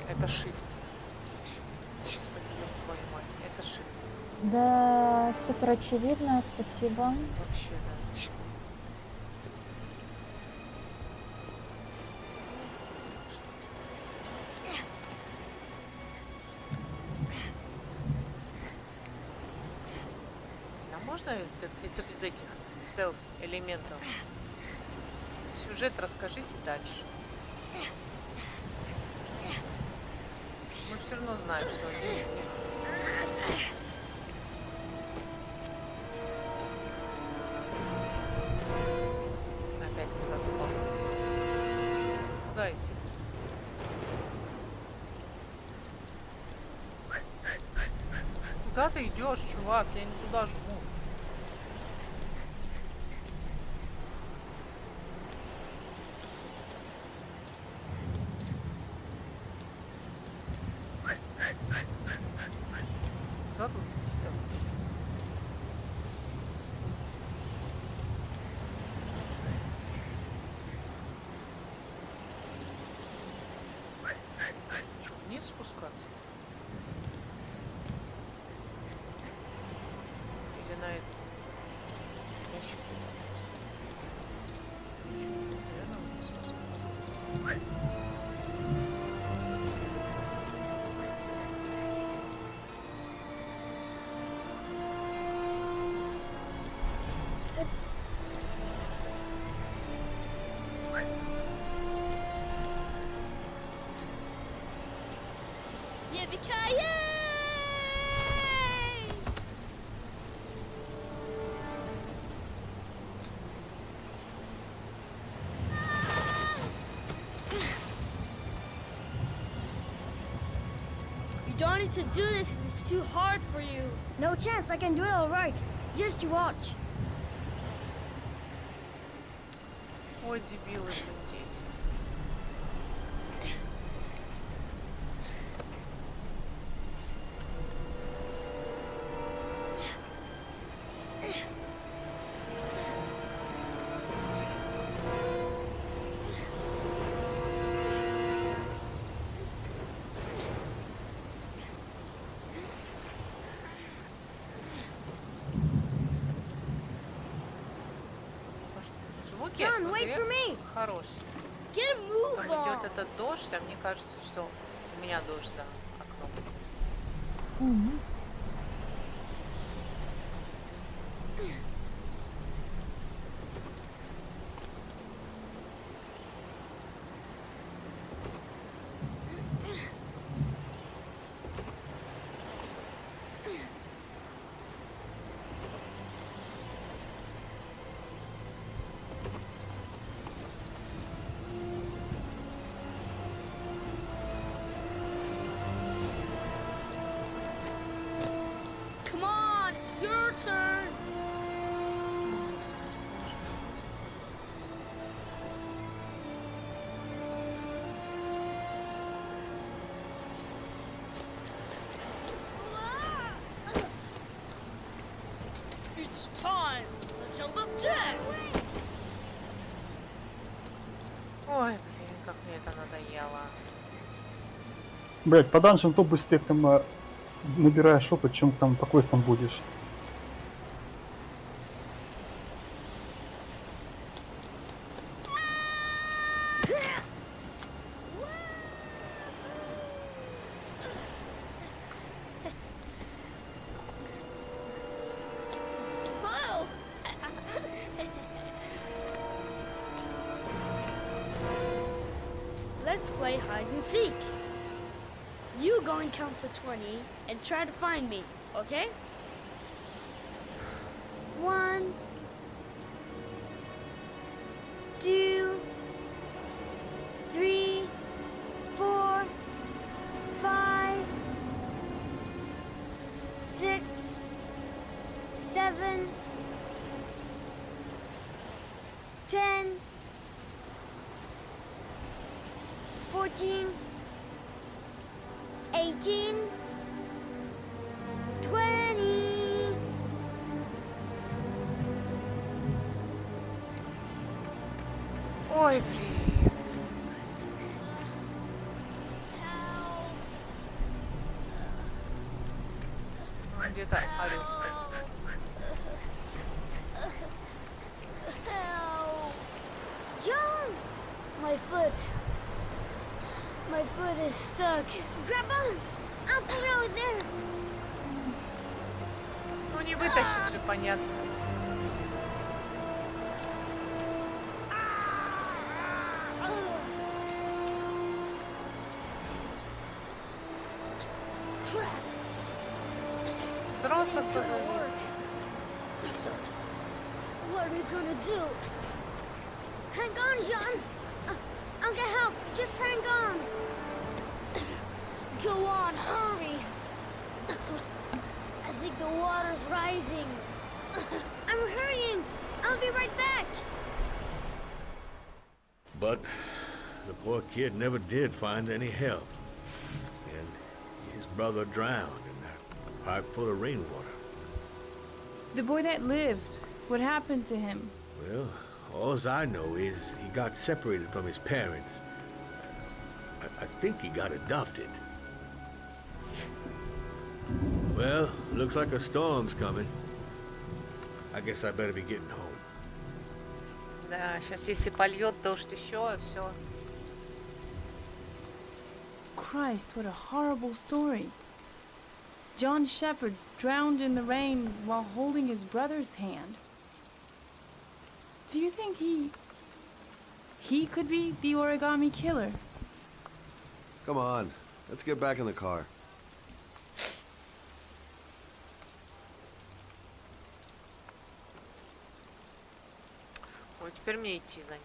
Это shift. Господи, ёб твою мать. Это shift. Да, супер очевидно, спасибо. Вообще, да. А можно это без этих стелс-элементов? Сюжет расскажите дальше. Мы все равно знаем, что один из них. Опять куда-то попался. Куда идти? Куда Куда ты идешь, чувак? Я не туда жму. Куда тут идти-то? Что, вниз спускаться? Или на это? Ящик. Наверное, вниз спускаться. You don't need to do this if it's too hard for you. No chance, I can do it all right. Just you watch. Ой, дебилы, блин, дети. Звуки John, wait for me. хорошие. Get a move Там on. идет этот дождь, а мне кажется, что у меня дождь за окном. Come on, it's your turn. It's time for the jump of death. Ой, блин, как мне это надоело. Блять, по данжам то быстрее там набираешь опыт, чем там по квестам будешь. Whoa. Let's play hide and seek. You go and count to 20 and try to find me, okay? 1, 2, 3, 4, 5, 6, 7, 10, 14, 18, 20. Ой, блин. Ну, где-то орёт здесь. John! My foot. My foot is stuck. Grandpa, I'll put it over there. Ну не вытащить же, понятно. Взрослых позовите. What are we gonna do? Hang on, John. I'll get help. Just hang on. Go on, hurry. I think think the water's rising. I'm hurrying. I'll be right back. But the poor kid never did find any help. And his brother drowned in that pipe full of rainwater. The boy that lived, what happened to him? Well, all I know is he got separated from his parents. I think he got adopted. Well, looks like a storm's coming. I guess I better be getting home. Да, сейчас если польет дождь еще, все. Christ, what a horrible story. John Shepard drowned in the rain while holding his brother's hand. Do you think he could be the origami killer? Come on, let's get back in the car. Ой, теперь мне идти за ней.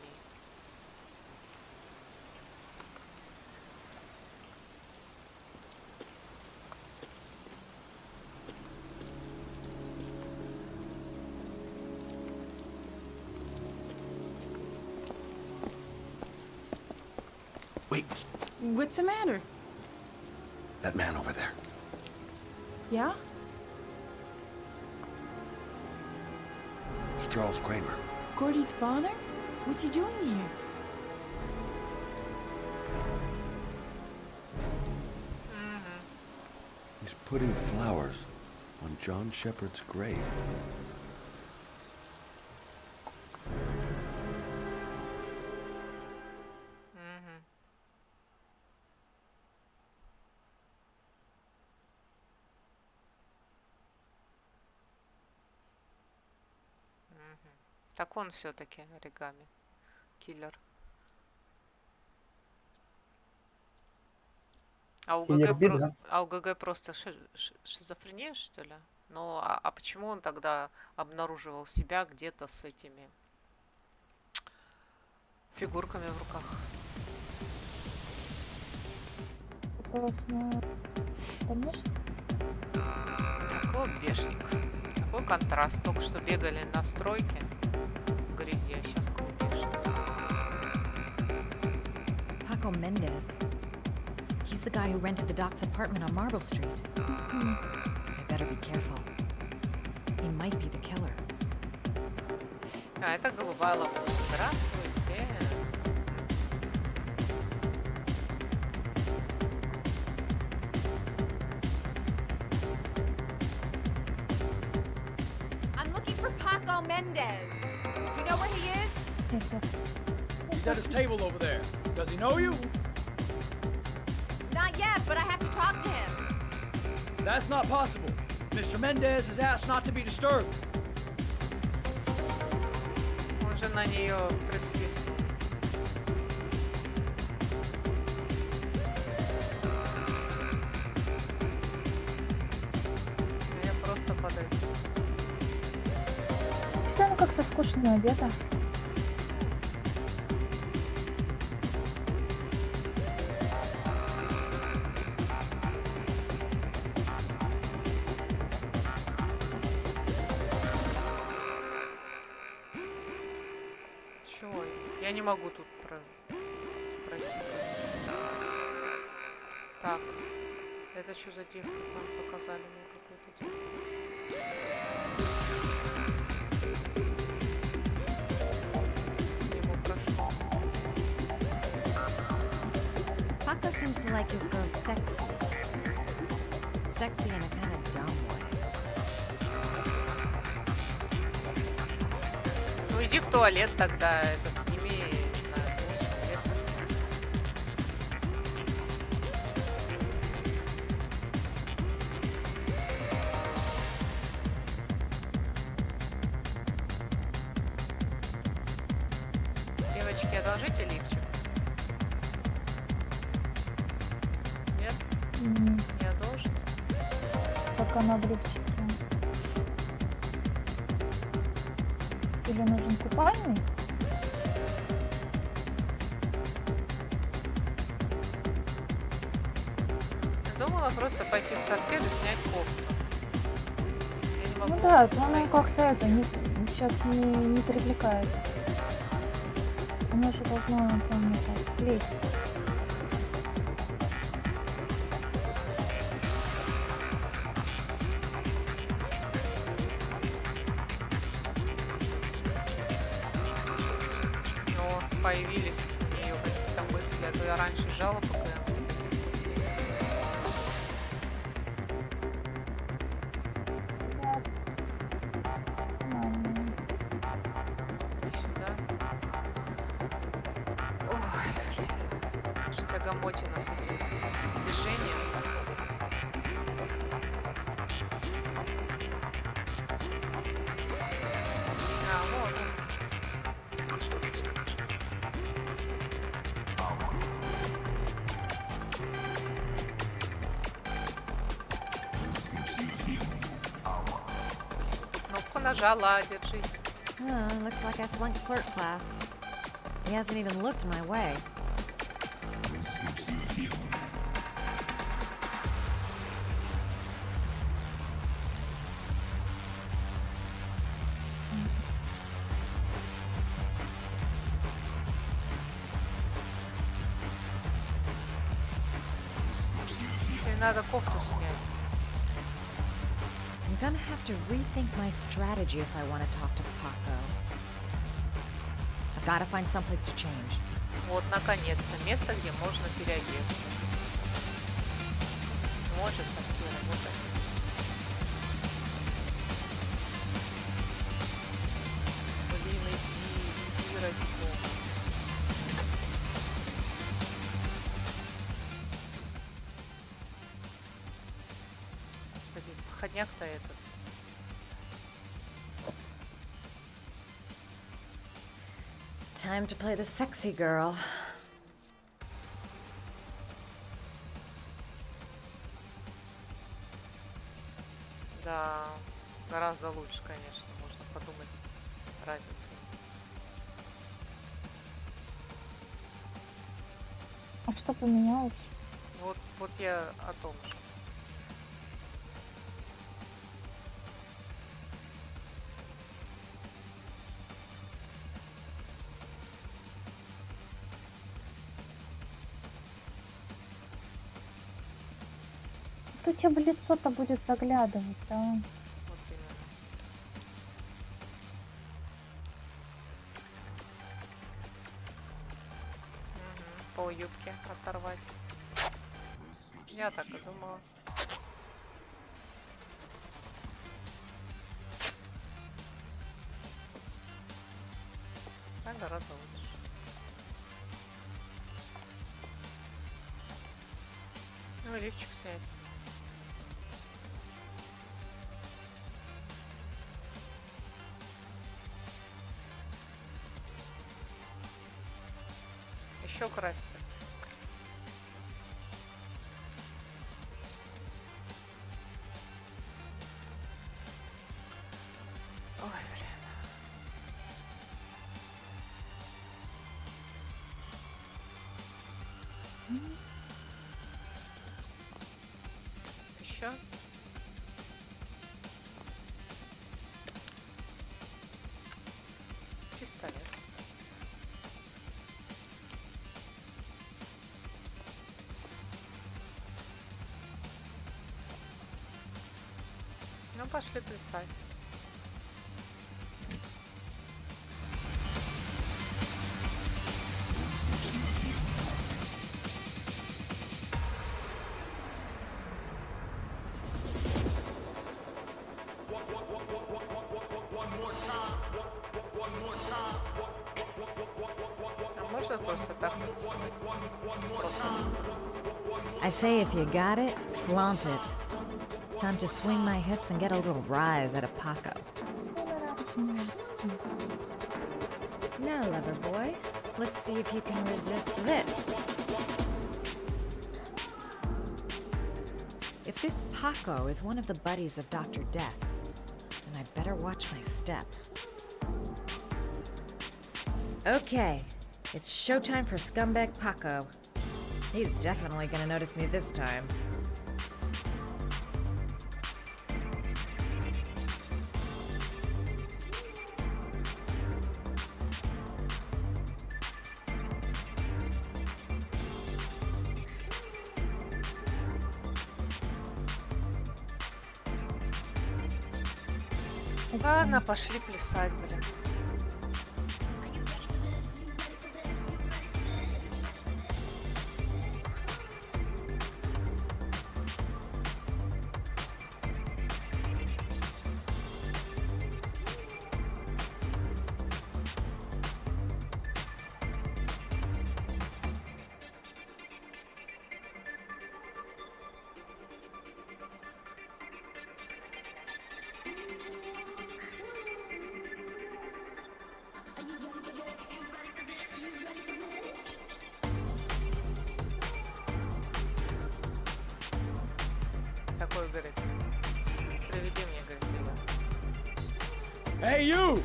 Wait. What's the matter? That man over there. Yeah? It's Charles Kramer. Gordy's father? What's he doing here? He's putting flowers on John Shepard's grave. Так он все-таки оригами киллер. А у ГГ просто шизофрения, что ли? Ну, а почему он тогда обнаруживал себя где-то с этими фигурками в руках? Так, клубешник. Какой контраст. Только что бегали на стройке в грязи, а сейчас клубешник. Paco Mendez. He's the guy who rented the Doc's apartment on Marble Street. I better be careful. He might be the killer. А, это голубая лагуна. Здравствуйте. I'm looking for Paco Mendez. Do you know where he is? He's at his table over there. Does he know you? Not yet, but I have to talk to him. That's not possible. Mr. Mendez has asked not to be disturbed. Он же на нее присвистнул. Я просто подойду. Что как-то скучно одета. Я не могу тут пройти. Так, это что за девка? Там показали мне какую-то девку. Мимо прошу. Paco seems to like his girls sexy. Sexy in a kind of dumb way. Ну иди в туалет тогда, это сними, не знаю, интересно. Девочки, одолжите лифчик? Нет? Не одолжите? Пока на блюдечке. Или нужен купальный? Я думала просто пойти в сортир и снять кофту. Ну да, она как-то это сейчас не привлекает. Она же должна там это лезть. Появились у нее какие-то мысли, а то я раньше жала пока. И сюда. Ой, что тягомотина с этим движением. Вот. Нажала, держись. Looks like I flunked clerk class. He hasn't even looked my way. Тебе надо кофту снять. I'm gonna have to rethink my strategy if I want to talk to Paco. I've gotta find someplace to change. Вот, наконец-то, место, где можно переодеться. Вот же сортира, вот они. Блин, иди, ради бога. Господи, походняк-то этот. Time to play the sexy girl. Да, гораздо лучше, конечно, можно подумать разницу. А что поменялось? Вот я о том же. Кто тебе в лицо-то будет заглядывать, да? Вот именно. Пол юбки оторвать. Я так и думала. Так гораздо лучше. Ну, лифчик снять. Еще красься. Ой, блин. Еще. Пистолет. Ну, пошли плясать. А можно просто так? I say if you got it, flaunt it. Time to swing my hips and get a little rise out of Paco. Now, lover boy, let's see if you can resist this. If this Paco is one of the buddies of Dr. Death, then I better watch my steps. Okay, it's showtime for scumbag Paco. He's definitely gonna notice me this time. Ладно, пошли плясать, блин. Такой, говорит, приведи мне, говорит, его. Hey, you!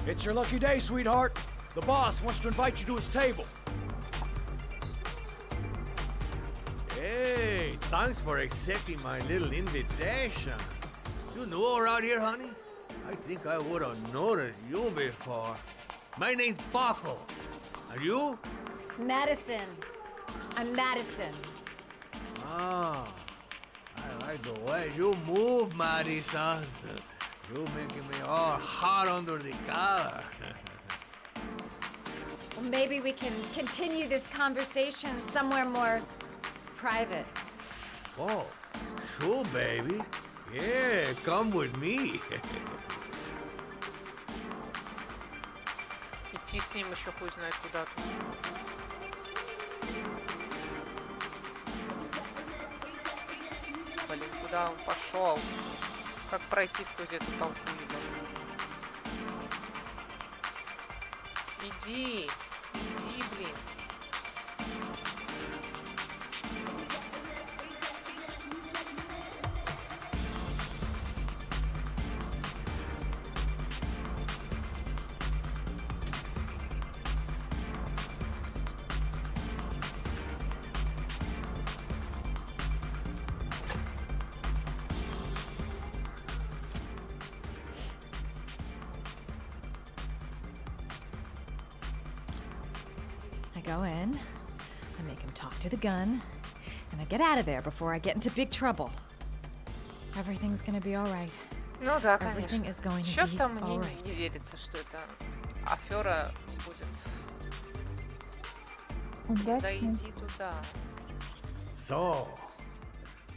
It's your lucky day, sweetheart. The boss wants to invite you to his table. Hey, thanks for accepting my little invitation. You new around here, honey? I think I would have noticed you before. My name's Paco. Are you? Madison. I'm Madison. Ah, I like the way you move, Madison. You're making me all hot under the collar. Well, maybe we can continue this conversation somewhere more private. Oh, sure, baby. Yeah, come with me. Идти с ним еще хуй знает куда-то. Блин, куда он пошел? Как пройти сквозь эту толпу, ебаную? Иди, блин. I go in, I make him talk to the gun, and I get out of there before I get into big trouble. Everything's gonna be alright. Ну да, Everything конечно. is going to be Что-то мне alright. не верится, что это афера будет. Да иди туда. So,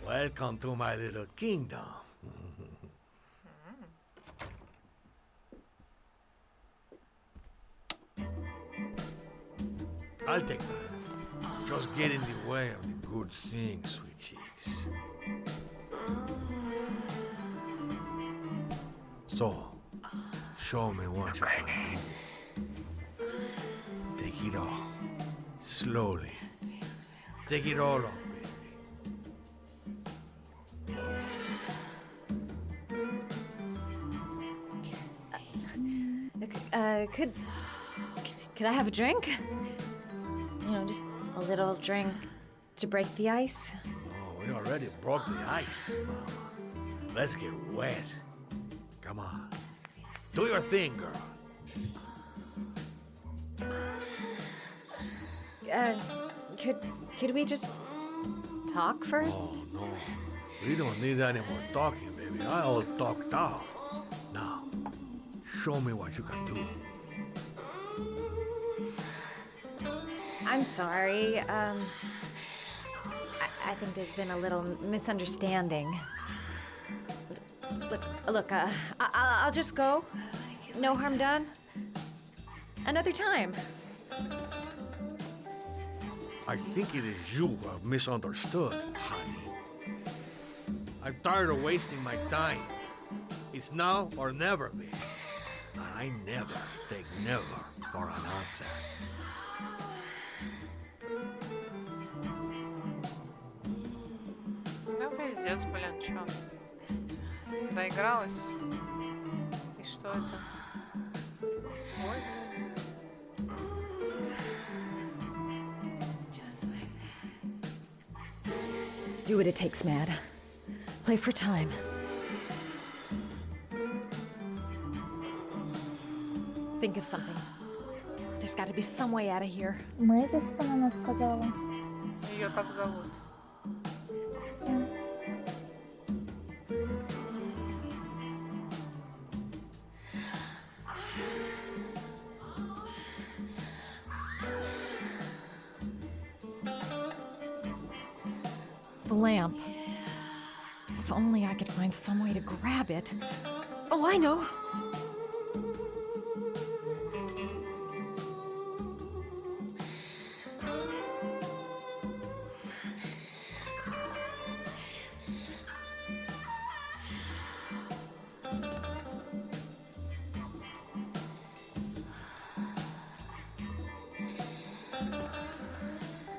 welcome to my little kingdom. I'll take that. Just get in the way of the good things, sweet cheeks. So, show me what you can do. Take it all. Slowly. Take it all off, Could I have a drink? You know, just a little drink to break the ice. Oh, we already broke the ice, Mama. Let's get wet. Come on. Do your thing, girl. Could we just talk first? Oh, no. We don't need any more talking, baby. I all talked out. Now, show me what you can do. I'm sorry. I think there's been a little misunderstanding. Look, I'll just go. No harm done. Another time. I think it is you who have misunderstood, honey. I'm tired of wasting my time. It's now or never, baby. And I never take never for an answer. Ну, пиздец, блин, чё? Доигралась? И что это? Ой. Do what it takes, Mad. Play for time. Think of something. There's got to be some way out of here. Мэдисон, она сказала. Ее так зовут. The lamp. If only I could find some way to grab it. Oh, I know!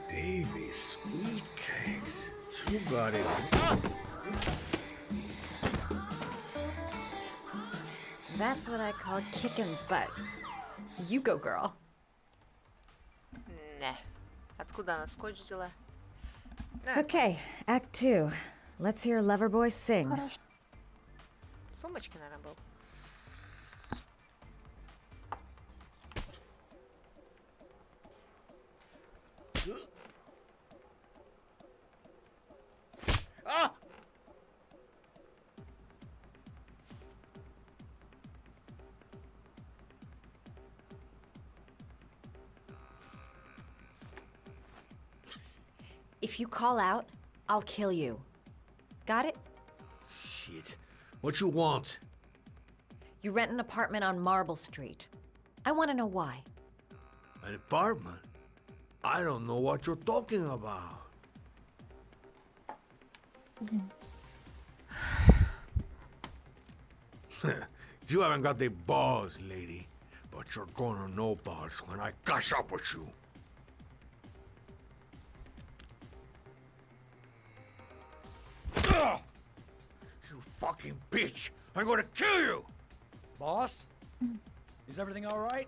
Baby, sweet cakes. You got it. That's what I call kicking butt. You go, girl. Не. Откуда она скотч взяла? Okay, Act 2. Let's hear Loverboy sing. В сумочке, наверное, был. Ah! If you call out, I'll kill you. Got it? Shit. What you want? You rent an apartment on Marble Street. I want to know why. An apartment? I don't know what you're talking about. You haven't got the balls, lady. But you're gonna know balls when I catch up with you. Ugh! You fucking bitch! I'm gonna kill you! Boss? Is everything all right?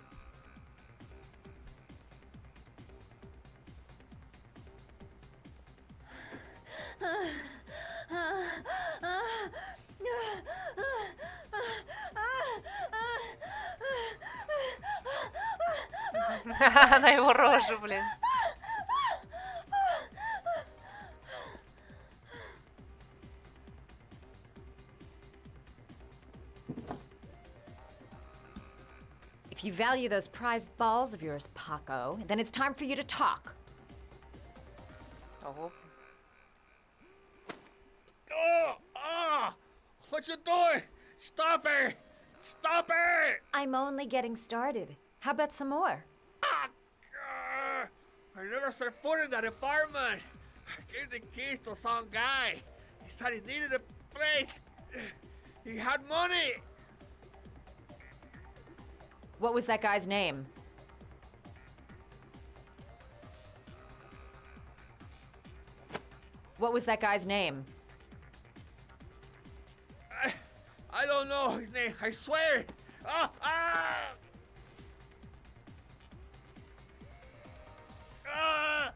На его рожу, блин. If you value those prized balls of yours, Paco, then it's time for you to talk. Ого. Oh, ah! What you doing? Stop it! Stop it! I'm only getting started. How about some more? I never set foot in that apartment. I gave the keys to some guy. He said he needed a place. He had money. What was that guy's name? What was that guy's name? I don't know his name. I swear. Ah! Ah! Ah!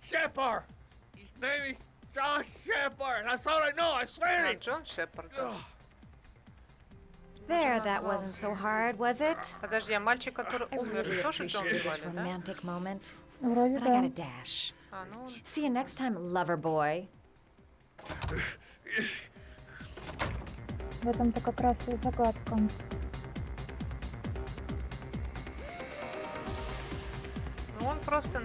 Shepard. His name is John Shepard. That's all I know. I swear it. John Shepard. There, that wasn't so hard, was it? Подожди, а мальчик, который I умер, really тоже Джон appreciated this звали, да? romantic moment. Вроде But I gotta да. dash. А, ну... See you next time, lover boy. В этом-то как раз и загадка. Ну, он просто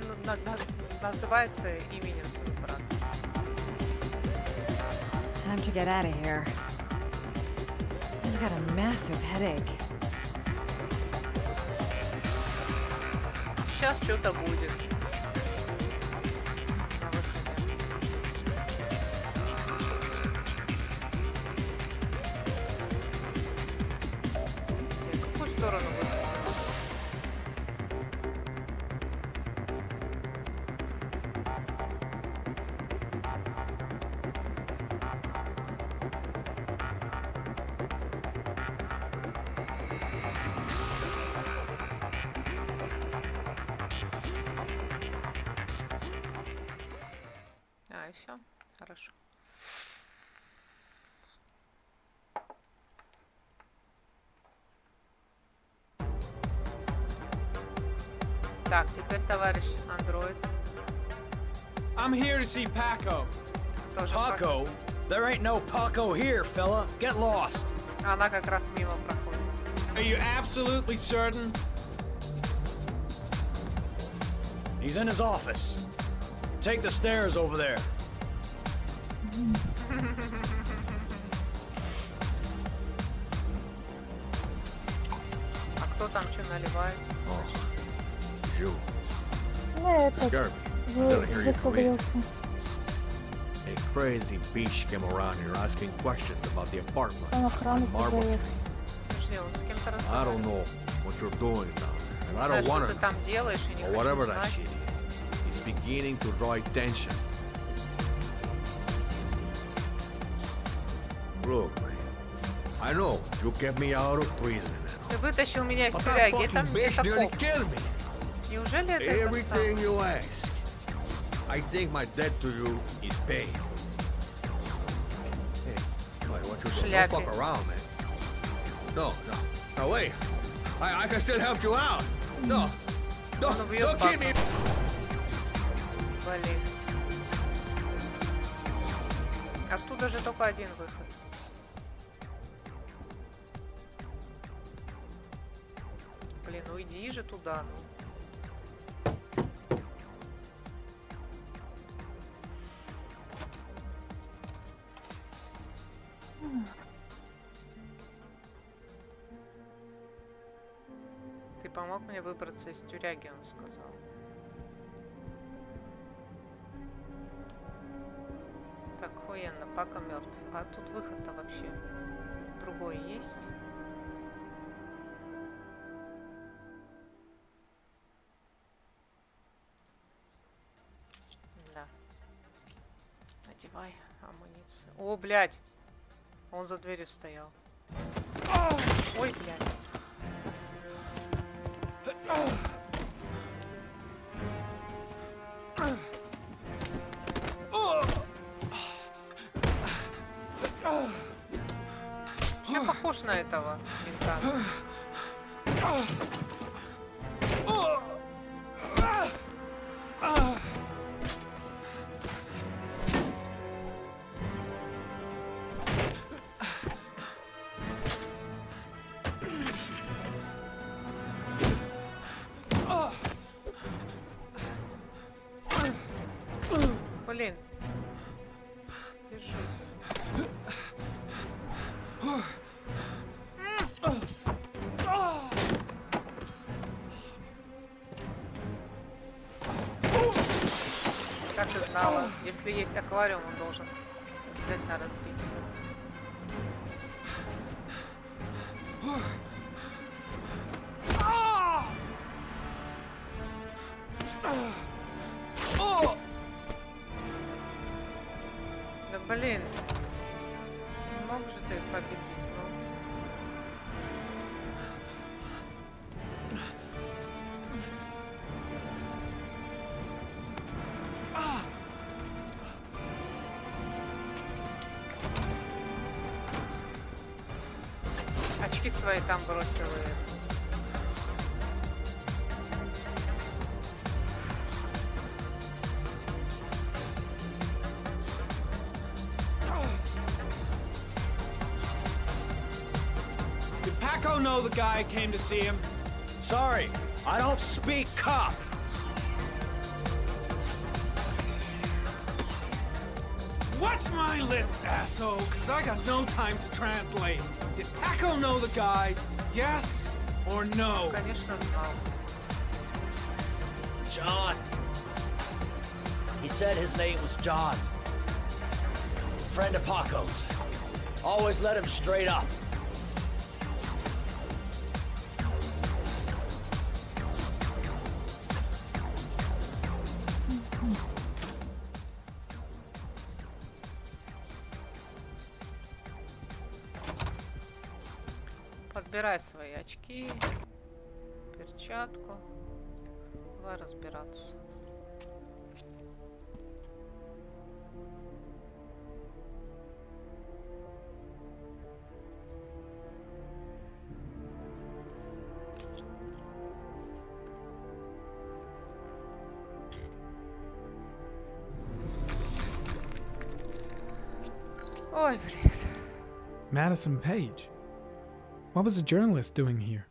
называется именем своего брата. Time to get out of here. I've got a massive headache. Сейчас что-то будет. В какую сторону будет? А, и все. Хорошо. Так, теперь, товарищ андроид. I'm here to see Paco. Paco? There ain't no Paco here, fella. Get lost. Она как раз мимо проходит. Are you absolutely certain? He's in his office. Take the stairs over there. А кто там что наливает? You. Это Scared me. Didn't hear you come in. выходился. A crazy bitch came around here asking questions about the apartment Он охрану on Marble продает. Street. Подожди, он с кем-то I don't разговаривает. know what you're doing down there, and I Знаешь, don't want что to ты там делаешь, и не or хочу whatever that знать. shit is. It's beginning to draw attention. Look, man, I know you kept me out of prison. Ты вытащил меня из But that тюряги, fucking это bitch nearly коп. killed me. Неужели это этот Everything самый? you ask, I think my debt to you is paid. Hey, wait, what you doing? Don't fuck around, man. No, no, no, wait. I can still help you out. No, don't keep me. Блин. Оттуда же только один выход. Блин, ну иди же туда, ну. Ты помог мне выбраться из тюряги, он сказал. Так, охуенно, Пако мертв. А тут выход-то вообще другой есть? Да. Надевай амуницию. О, блядь! Он за дверью стоял. Ой, блядь. Я похож на этого мента. Блин. Держись. Как ты знала? Если есть аквариум, он должен обязательно разбиться. Да блин. Не мог же ты победить, ну. Очки свои там бросил и... Did Paco know the guy came to see him? Sorry, I don't speak cop. Watch my lips, asshole, because I got no time to translate. Did Paco know the guy? Yes or no? Конечно, знал. John. He said his name was John. Friend of Paco's. Always let him straight up. Подбирай свои очки, перчатку. Давай разбираться. Ой, блин. Madison Page. What was a journalist doing here?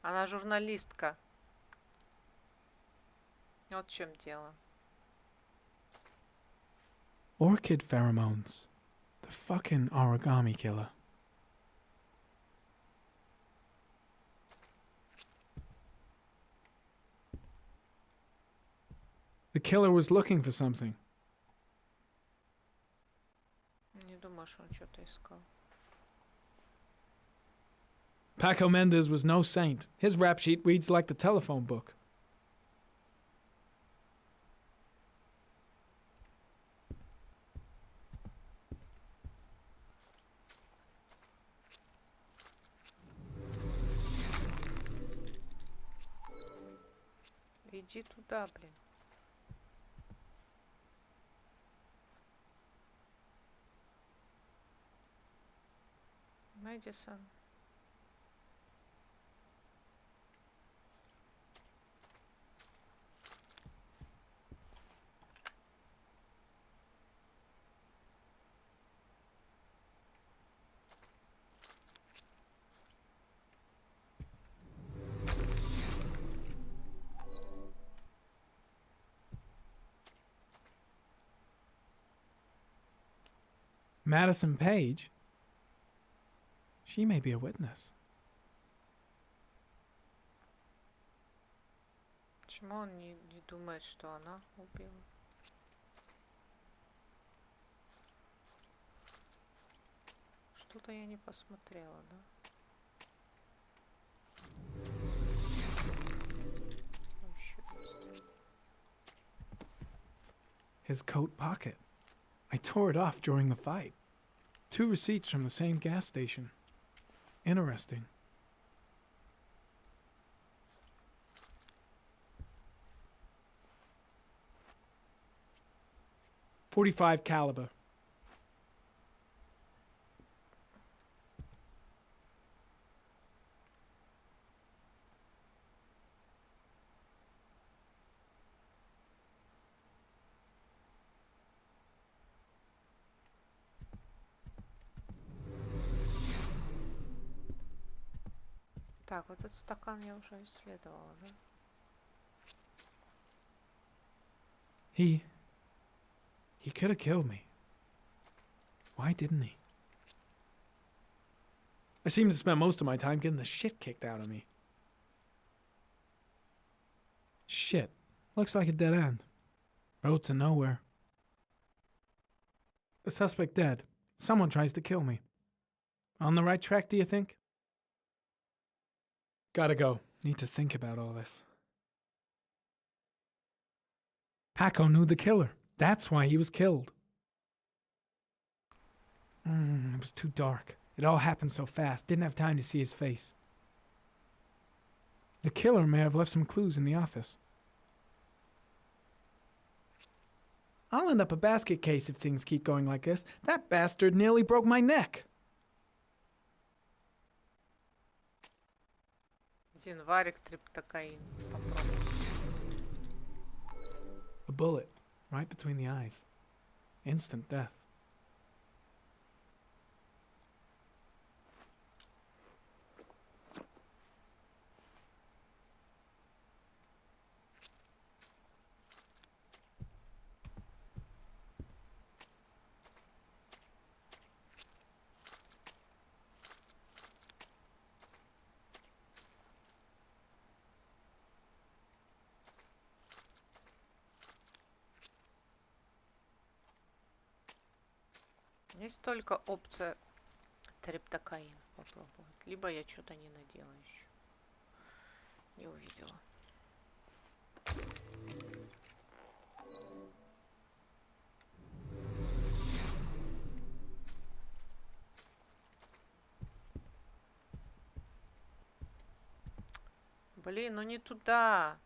Она журналистка. Вот в чем дело. Orchid pheromones. The fucking origami killer. The killer was looking for something. Не думаю, что он что-то искал. Paco Mendez was no saint. His rap sheet reads like the telephone book. Иди туда, блин. Мэдисон. Madison Page? She may be a witness. Почему он не думает, что она убила? Что-то я не посмотрела, да? His coat pocket. I tore it off during the fight. 2 receipts from the same gas station. Interesting. .45 caliber. Так, вот этот стакан я уже исследовала, да? He could have killed me. Why didn't he? I seem to spend most of my time getting the shit kicked out of me. Shit. Looks like a dead end. Road to nowhere. The suspect dead. Someone tries to kill me. On the right track, do you think? Gotta go. Need to think about all this. Paco knew the killer. That's why he was killed. It was too dark. It all happened so fast. Didn't have time to see his face. The killer may have left some clues in the office. I'll end up a basket case if things keep going like this. That bastard nearly broke my neck. Один варик, триптокаин. Попробуй. A bullet, right between the eyes. Instant death. Есть только опция триптокаин попробовать. Либо я что-то не надела еще. Не увидела. Блин, ну не туда.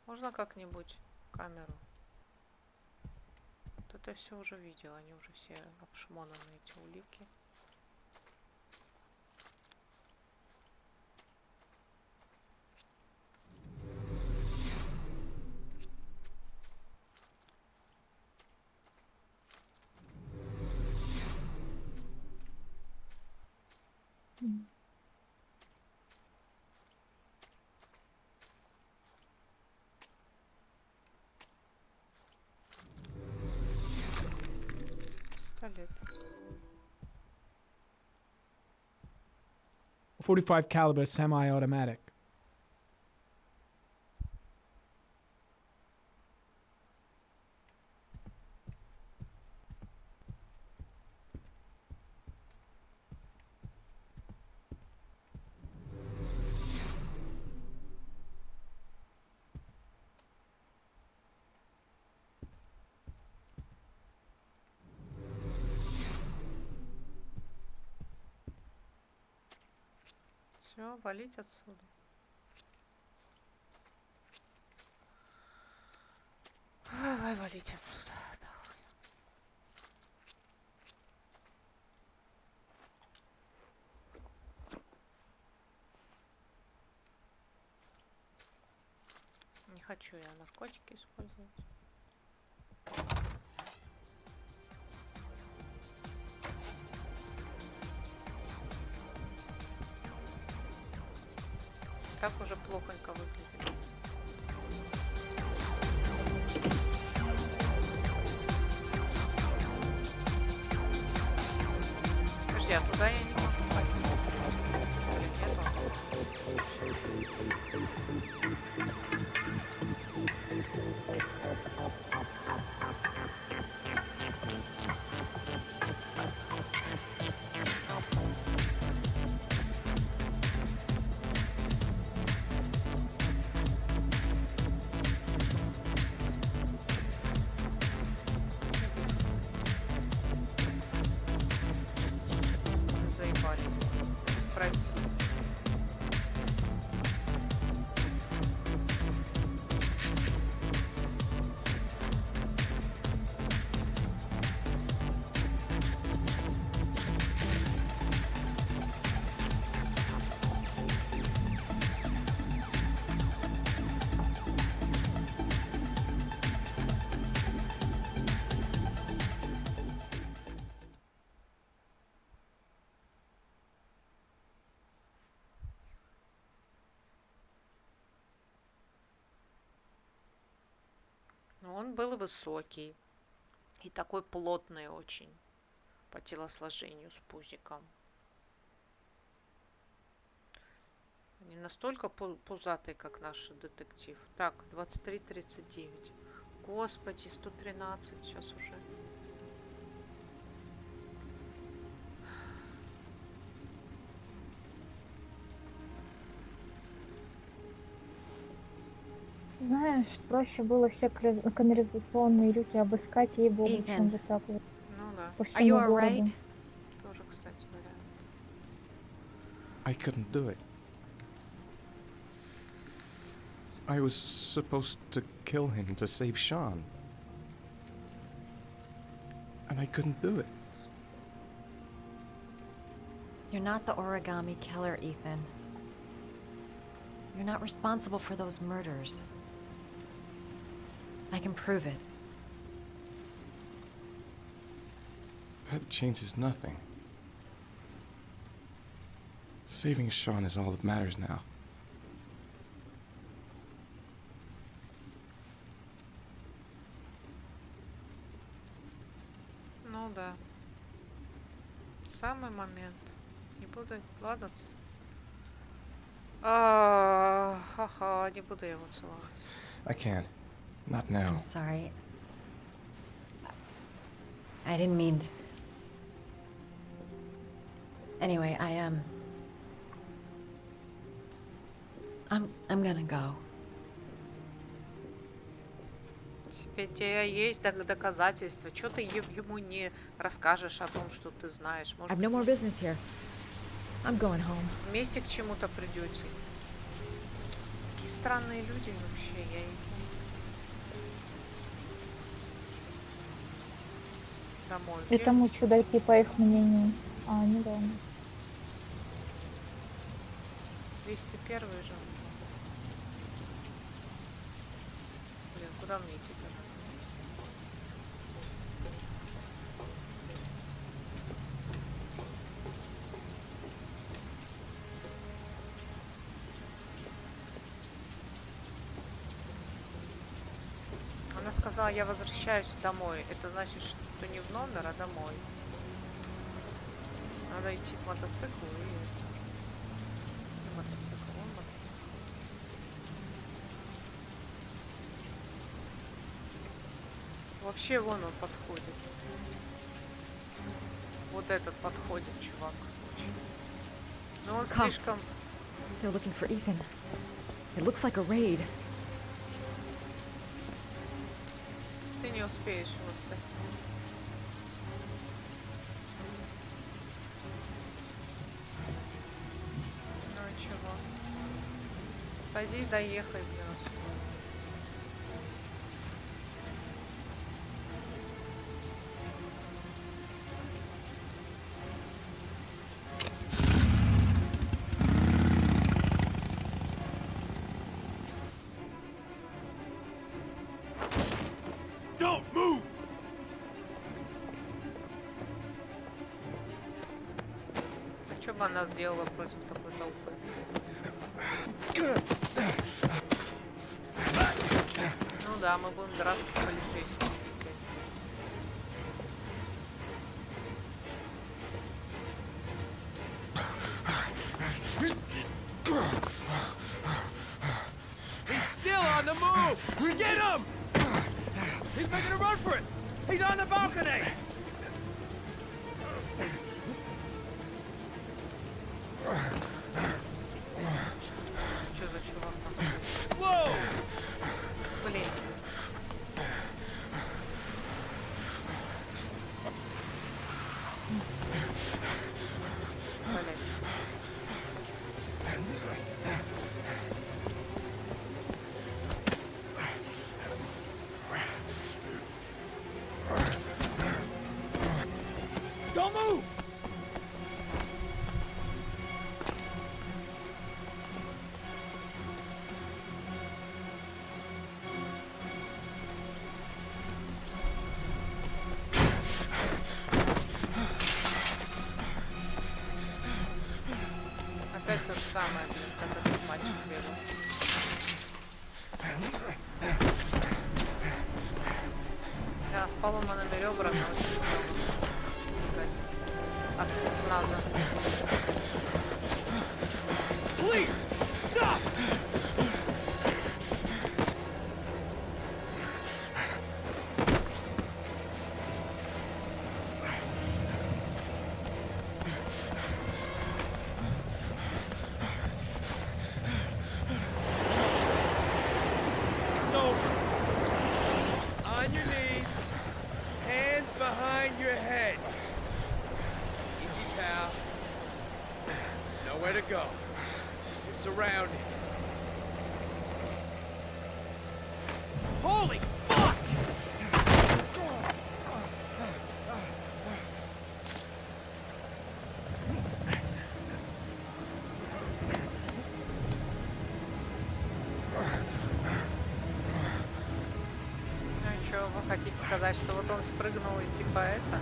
Можно как-нибудь камеру? Вот это все уже видела, они уже все обшмонаны, эти улики. Пистолет. .45 caliber semi-automatic. Все, валить отсюда. Давай валить отсюда. Давай. Не хочу я наркотики использовать. Так уже плохонько выглядит. Подожди, а туда я не могу пойти? Заебали. Пройти. Но он был высокий и такой плотный очень по телосложению с пузиком. Не настолько пузатый, как наш детектив. Так, 23:39. Господи, 113 сейчас уже. Знаешь, проще было все канализационные люки обыскать, ей-богу, чем вот так вот. Ну да. По всему городу. Тоже, кстати, вариант. I couldn't do it. I was supposed to kill him to save Sean. And I couldn't do it. You're not the origami killer, Ethan. You're not responsible for those murders. I can prove it. That changes nothing. Saving Sean is all that matters now. Ну да. Самый момент. Не буду... Ладно. Ха-ха, не буду я его целовать. I can't. Not now. I'm sorry. I didn't mean to. Anyway, I'm gonna go. Теперь у тебя есть доказательства. Чего ты ему не расскажешь о том, что ты знаешь? Может, I've no more business here. I'm going home. вместе к чему-то придете. Какие странные люди вообще, я их... Домой. Этому чудаки, по их мнению. А, не дома. 201 же. Блин, куда мне идти? думала, я возвращаюсь домой. Это значит, что не в номер, а домой. Надо идти к мотоциклу и... Мотоцикл, вон мотоцикл. Вообще вон он подходит. Вот этот подходит, чувак. Очень. Но он слишком... They're looking for Ethan. It looks like a raid. Ты не успеешь его спасти. Ну и чего? Садись, доехай, блин. Don't move! А что бы она сделала против такой толпы? Ну да, мы будем драться с полицейскими. He's still on the move! Get him! He's making a run for it! He's on the balcony! Что за чувак там? Whoa! Блин. Don't move! Опять то же самое, блин, как этот мальчик бегал. Да, с поломанными ребрами очень много. От спецназа. Please, stop! It's over. On your knees, hands behind your head. Easy, pal. Nowhere to go. You're surrounded. Holy fuck! Ну и что, вы хотите сказать, что вот он спрыгнул и типа это?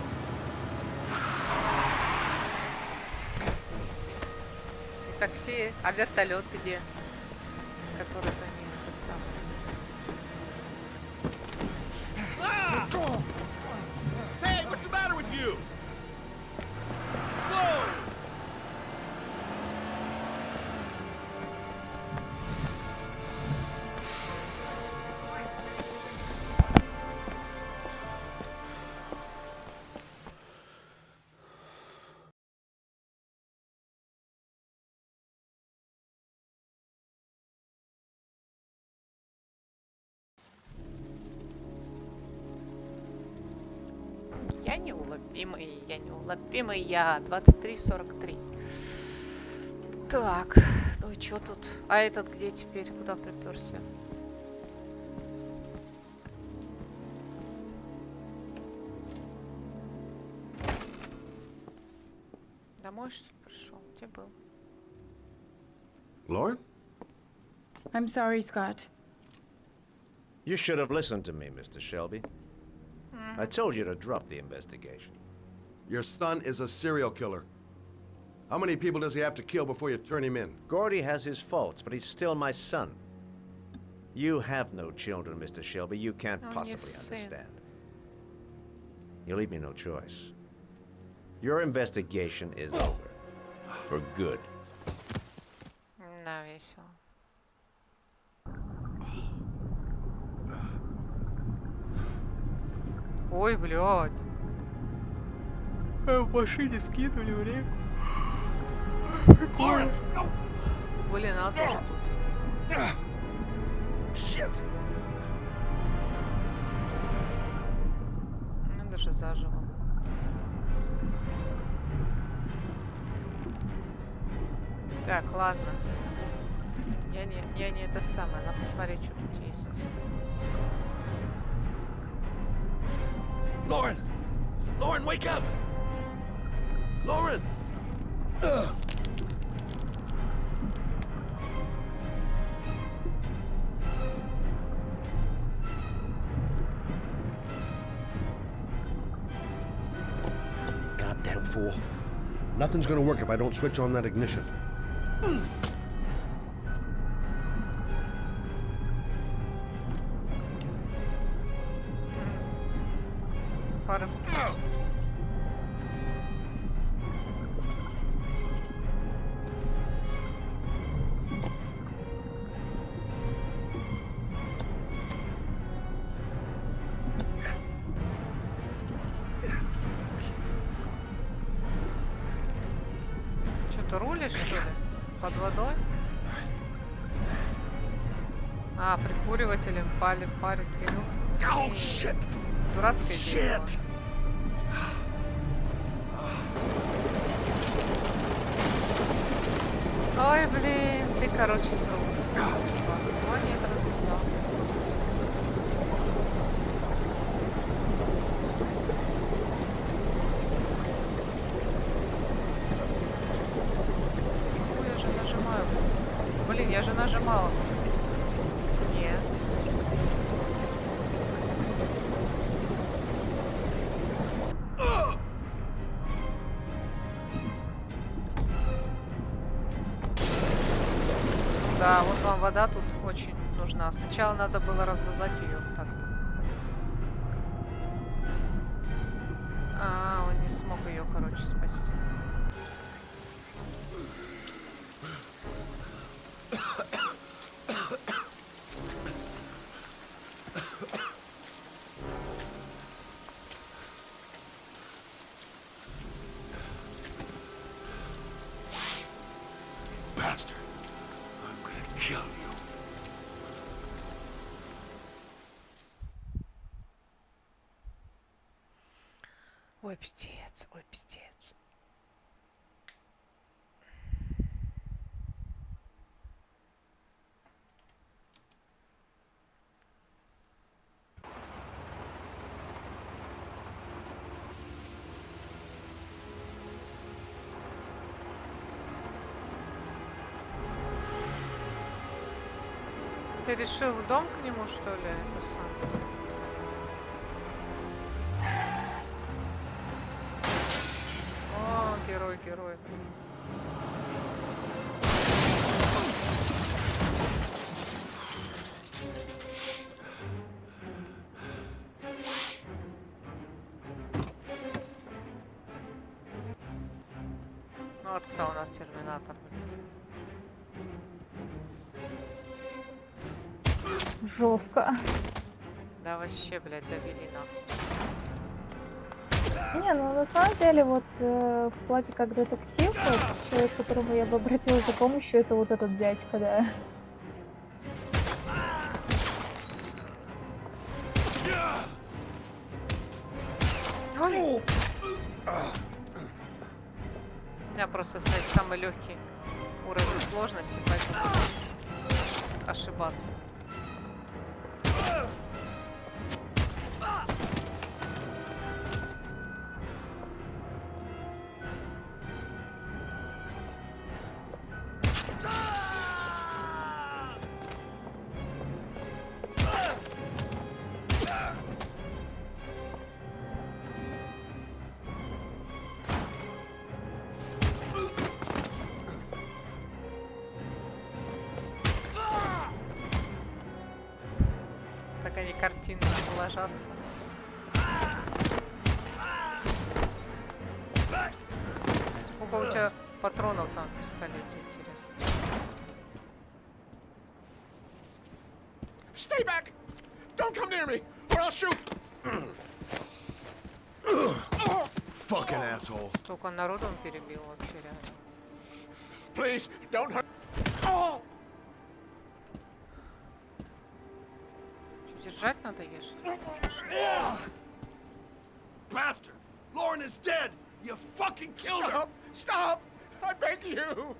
И такси, а вертолет где? Который за ним это самое. Hey, what's the matter with you? Whoa! Я неуловимый, я 23:43. Так, ну и чё тут? А этот где теперь? Куда приперся? Домой что ли пришел? Где был? Lauren? I'm sorry, Scott. You should have listened to me, Mr. Shelby. I told you to drop the investigation. Your son is a serial killer. How many people does he have to kill before you turn him in? Gordy has his faults, but he's still my son. You have no children, Mr. Shelby. You can't possibly understand. You leave me no choice. Your investigation is over. For good. Да, весело. Ой, блядь. В машине скинули в реку. Прикольно. Блин, она тоже тут. Shit. Ну, даже заживо. Так, ладно. Я не это самое. Надо посмотреть, что тут есть. Lauren! Lauren, wake up! Lauren! Ugh. Goddamn fool. Nothing's gonna work if I don't switch on that ignition. Фары. Что-то рулишь, что ли? Под водой? А, прикуривателем парит вперед. Дурацкое дело. Ой, блин, ты, короче, друг. О, нет, развязал. Ой, я же нажимаю. Блин, я же нажимала. Нет. Да, вот вам вода тут очень нужна. Сначала надо было развязать ее так-то. А, он не смог ее, короче, спасти. Bastard. I'm gonna kill you. Ой, пиздец, ой, пиздец. Ты решил в дом к нему, что ли, это сам? О, герой. Ну вот кто у нас терминатор, блин. Жестко. Да вообще, блядь, довели нахуй. Не, ну на самом деле вот в плане как детектив, вот, человек, к которому я бы обратилась за помощью, это вот этот дядька, да. Ой. У меня просто стоит самый легкий уровень сложности, поэтому ошибаться. картинно ложатся. Сколько у тебя патронов там в пистолете, интересно? Stay back! Don't come near me, or I'll shoot! Fucking asshole. Столько народу он перебил вообще реально. Please, don't hurt. Что, держать надо, ешь? Bastard! Lauren is dead! You fucking killed her! Stop! I beg you!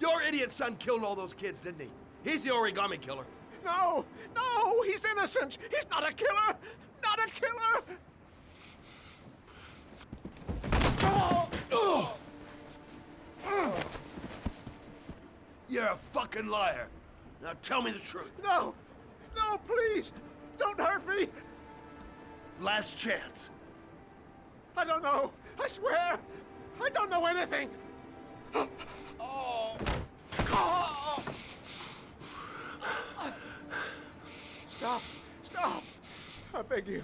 Your idiot son killed all those kids, didn't he? He's the origami killer. No! No! He's innocent! He's not a killer! Not a killer! You're a fucking liar. Now tell me the truth. No! No, please! Don't hurt me! Last chance. I don't know! I swear! I don't know anything! Stop! Stop! I beg you.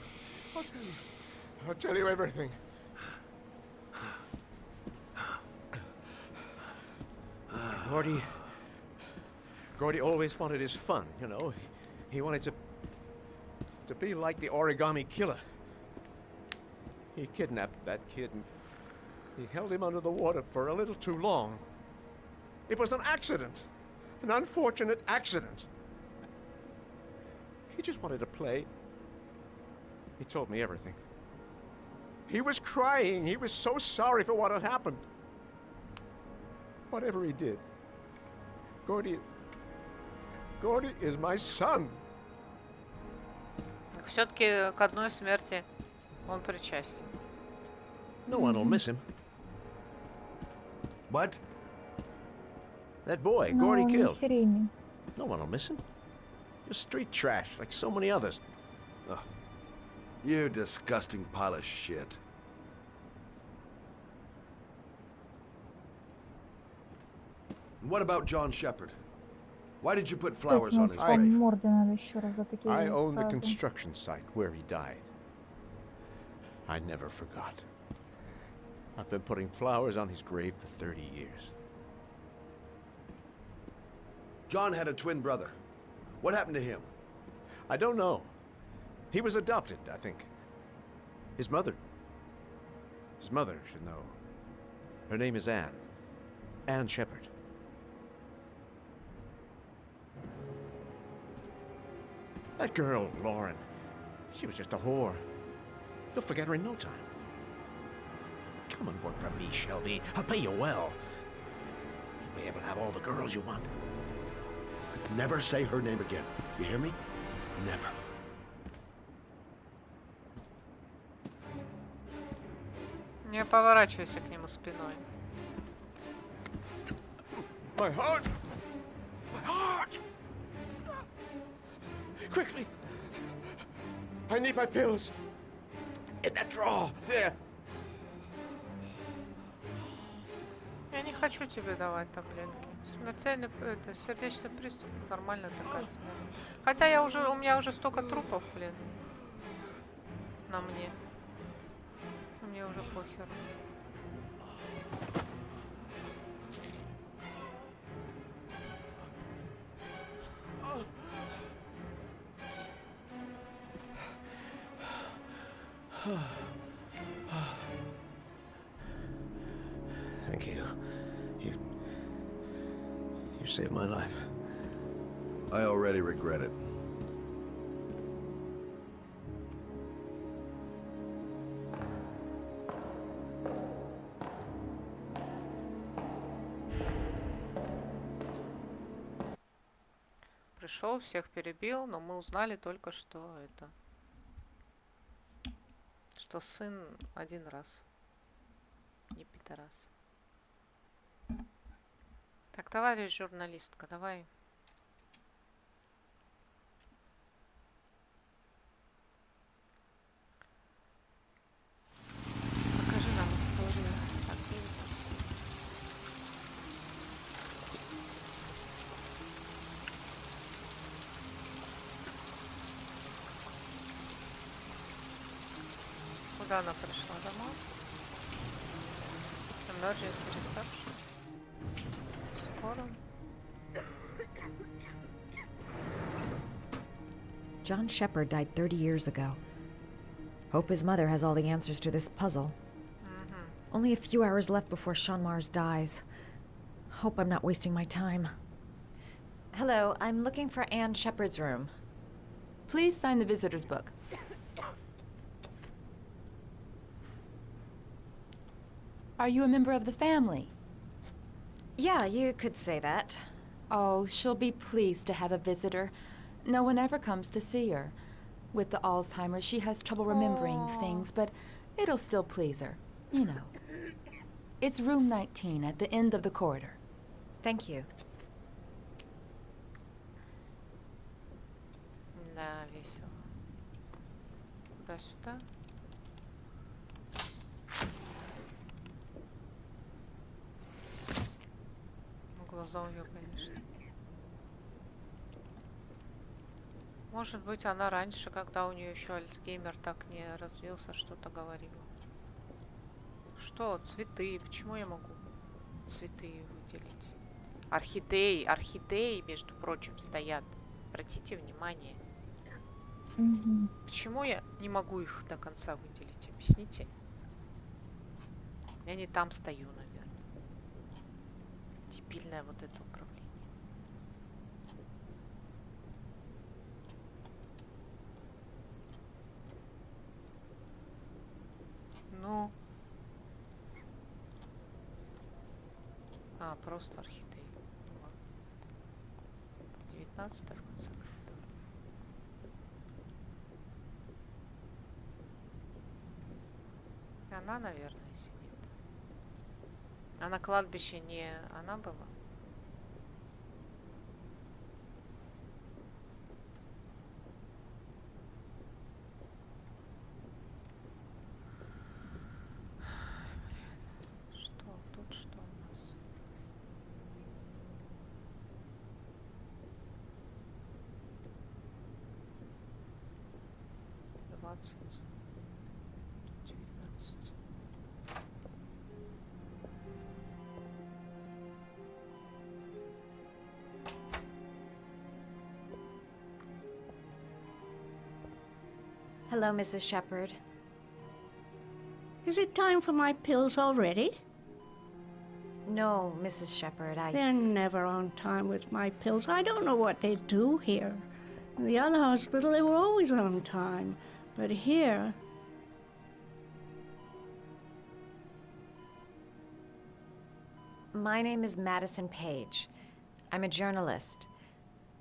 I'll tell you everything. Gordy always wanted his fun, you know. He wanted to be like the origami killer. He kidnapped that kid and he held him under the water for a little too long. It was an accident. An unfortunate accident. He just wanted to play. He told me everything. He was crying. He was so sorry for what had happened. Whatever he did, Gordy is my son. Все-таки к одной смерти он причастен. No one will miss him. What? That boy, Но Gordy он не killed. серийный. No one will miss him. You're street trash, like so many others. Oh, you disgusting pile of shit. And what about John Shepard? Why did you put flowers on his По grave? морде надо еще раз за такие I own the фразы. construction site where he died. I never forgot. I've been putting flowers on his grave for 30 years. John had a twin brother. What happened to him? I don't know. He was adopted, I think. His mother should know. Her name is Anne. Anne Shepard. That girl, Lauren, she was just a whore. You'll forget her in no time. Come and work for me, Shelby. I'll pay you well. You'll be able to have all the girls you want. Never say her name again. You hear me? Never. Не поворачивайся к нему спиной. My heart! My heart! Quickly! I need my pills. In that drawer, there. Я не хочу тебе давать таблетки. Смертельный, это, сердечный приступ, нормальная такая смерть. Хотя у меня уже столько трупов, блин, на мне. Мне уже похер. Thank you. You saved my life. I already regret it. Пришел, всех перебил, но мы узнали только, что это... Что сын один раз. Не пидорас. Так, товарищ журналистка, давай. Покажи нам историю. Так, 9. Куда она пришла? Домой? Emergency reception. Скоро. John Shepard died 30 years ago. Hope his mother has all the answers to this puzzle. Only a few hours left before Sean Mars dies. Hope I'm not wasting my time. Hello, I'm looking for Anne Shepard's room. Please sign the visitor's book. Are you a member of the family? Yeah, you could say that. Oh, she'll be pleased to have a visitor. No one ever comes to see her. With the Alzheimer's, she has trouble remembering things, but it'll still please her. You know. It's room 19 at the end of the corridor. Thank you. Да, весело. Туда-сюда. Глаза у нее, конечно. Может быть, она раньше, когда у нее еще Альцгеймер так не развился, что-то говорила. Что? Цветы. Почему я могу цветы выделить? Орхидеи, между прочим, стоят. Обратите внимание. Почему я не могу их до конца выделить? Объясните. Я не там стою, наверное. Дебильное вот это управление. Ну. А, просто орхидеи. Ну ладно. 19 в конце концов. Она, наверное, сидит. А на кладбище не она была? Что тут, что у нас? Двадцать. 19. Hello, Mrs. Shepard. Is it time for my pills already? No, Mrs. Shepard, They're never on time with my pills. I don't know what they do here. In the other hospital, they were always on time. But here... My name is Madison Page. I'm a journalist.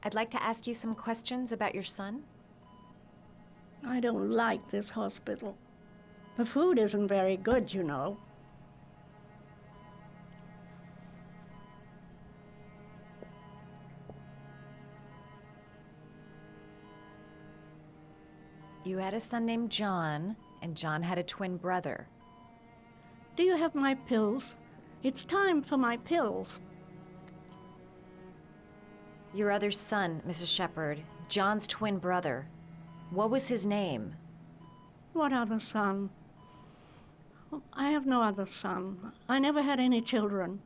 I'd like to ask you some questions about your son. I don't like this hospital. The food isn't very good, you know. You had a son named John, and John had a twin brother. Do you have my pills? It's time for my pills. Your other son, Mrs. Shepard, John's twin brother. What was his name? What other son? I have no other son. I never had any children.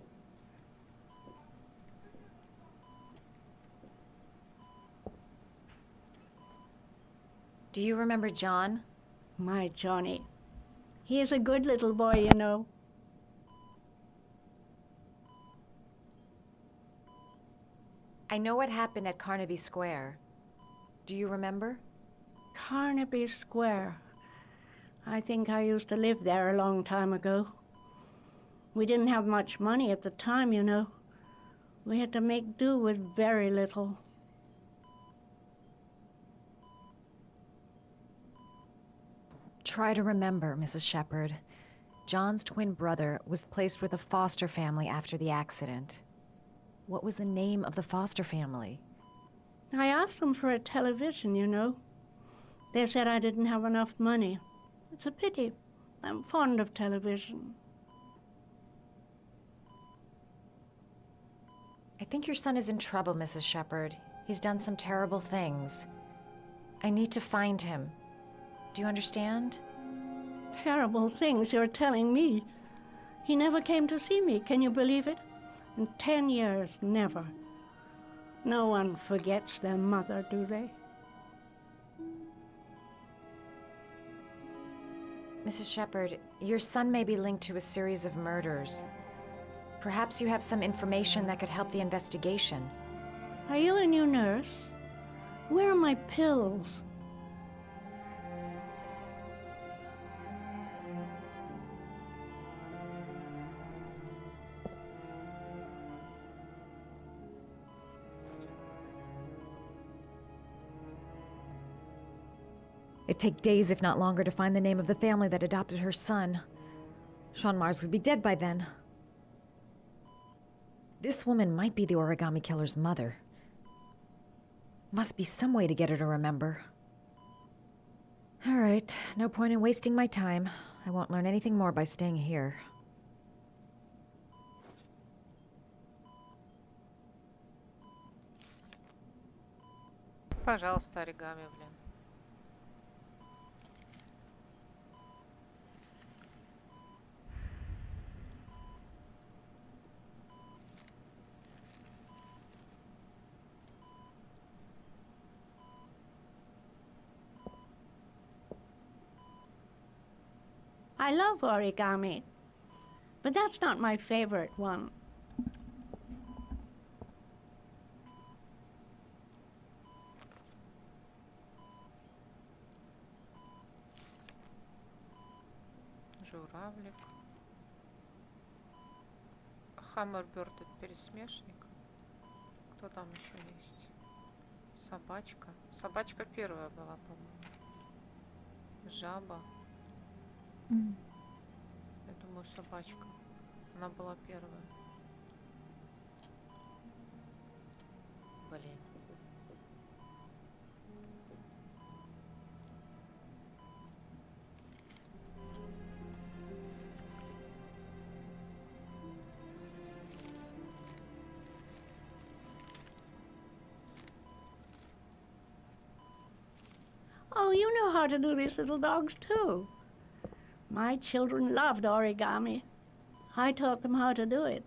Do you remember John? My Johnny. He is a good little boy, you know. I know what happened at Carnaby Square. Do you remember? Carnaby Square. I think I used to live there a long time ago. We didn't have much money at the time, you know. We had to make do with very little. Try to remember, Mrs. Shepard. John's twin brother was placed with a foster family after the accident. What was the name of the foster family? I asked them for a television, you know. They said I didn't have enough money. It's a pity. I'm fond of television. I think your son is in trouble, Mrs. Shepard. He's done some terrible things. I need to find him. Do you understand? terrible things you're telling me. He never came to see me, can you believe it? In 10 years, never. No one forgets their mother, do they? Mrs. Shepherd, your son may be linked to a series of murders. Perhaps you have some information that could help the investigation. Are you a new nurse? Where are my pills? It'd take days, if not longer, to find the name of the family that adopted her son. Sean Mars would be dead by then. This woman might be the origami killer's mother. Must be some way to get her to remember. All right, no point in wasting my time. I won't learn anything more by staying here. Пожалуйста, оригами, блин. I love origami, but that's not my favorite one. Журавлик. Хаммерберд — это пересмешник. Кто там еще есть? Собачка. Собачка первая была, по-моему. Жаба. Я думаю, собачка. Она была первая. Блин. Oh, you know how to do these little dogs too. My children loved origami. I taught them how to do it.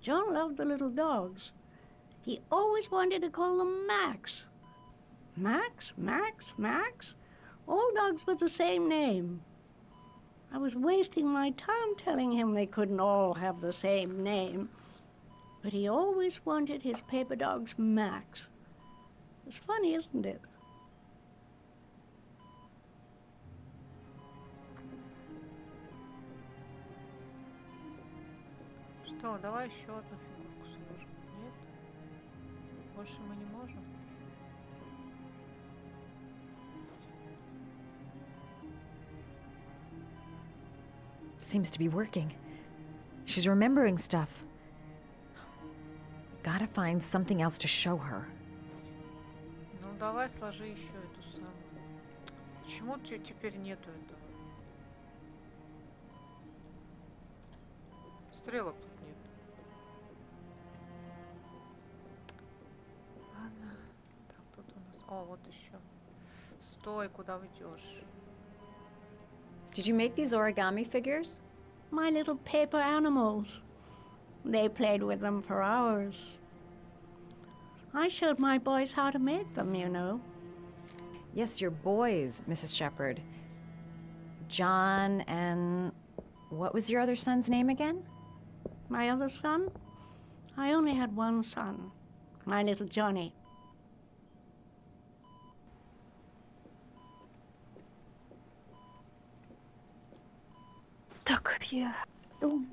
John loved the little dogs. He always wanted to call them Max. Max, Max, Max? All dogs with the same name. I was wasting my time telling him they couldn't all have the same name. But he always wanted his paper dogs Max. It's funny, isn't it? Что, давай еще одну фигурку сложим. Нет? Больше мы не можем. Seems to be working. She's remembering stuff. Gotta find something else to show her. Ну давай сложи еще эту самую. Почему теперь нету этого? Стрелок тут нет. Ладно. Так, тут у нас... О, вот еще. Стой, куда вы идешь? Did you make these origami figures? My little paper animals. They played with them for hours. I showed my boys how to make them, you know. Yes, your boys, Mrs. Shepherd. John and... what was your other son's name again? My other son? I only had one son. My little Johnny. Так, я... All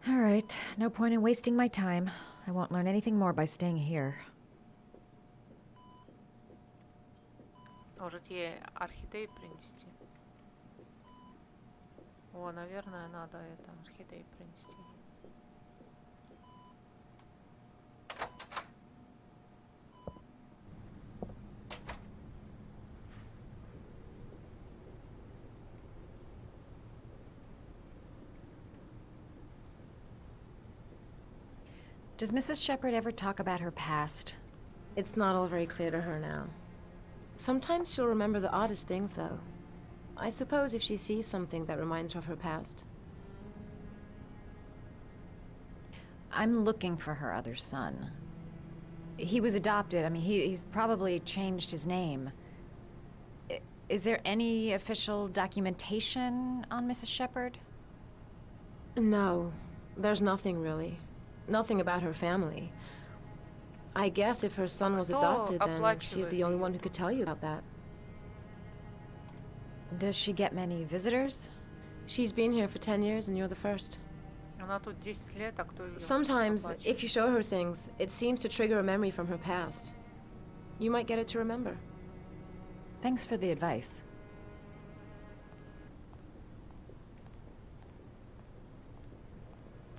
right, no point in wasting my time. I won't learn anything more by staying here. Может, ей орхидей принести? О, наверное, надо это, орхидей принести. Does Mrs. Shepherd ever talk about her past? It's not all very clear to her now. Sometimes she'll remember the oddest things, though. I suppose if she sees something that reminds her of her past. I'm looking for her other son. He was adopted. I mean, he's probably changed his name. Is there any official documentation on Mrs. Shepherd? No, there's nothing really. Nothing about her family. I guess if her son was adopted, then she's the only one who could tell you about that. Does she get many visitors? She's been here for 10 years and you're the first. Она тут 10 лет, а кто её Sometimes, оплачивает? if you show her things, it seems to trigger a memory from her past. You might get it to remember. Thanks for the advice.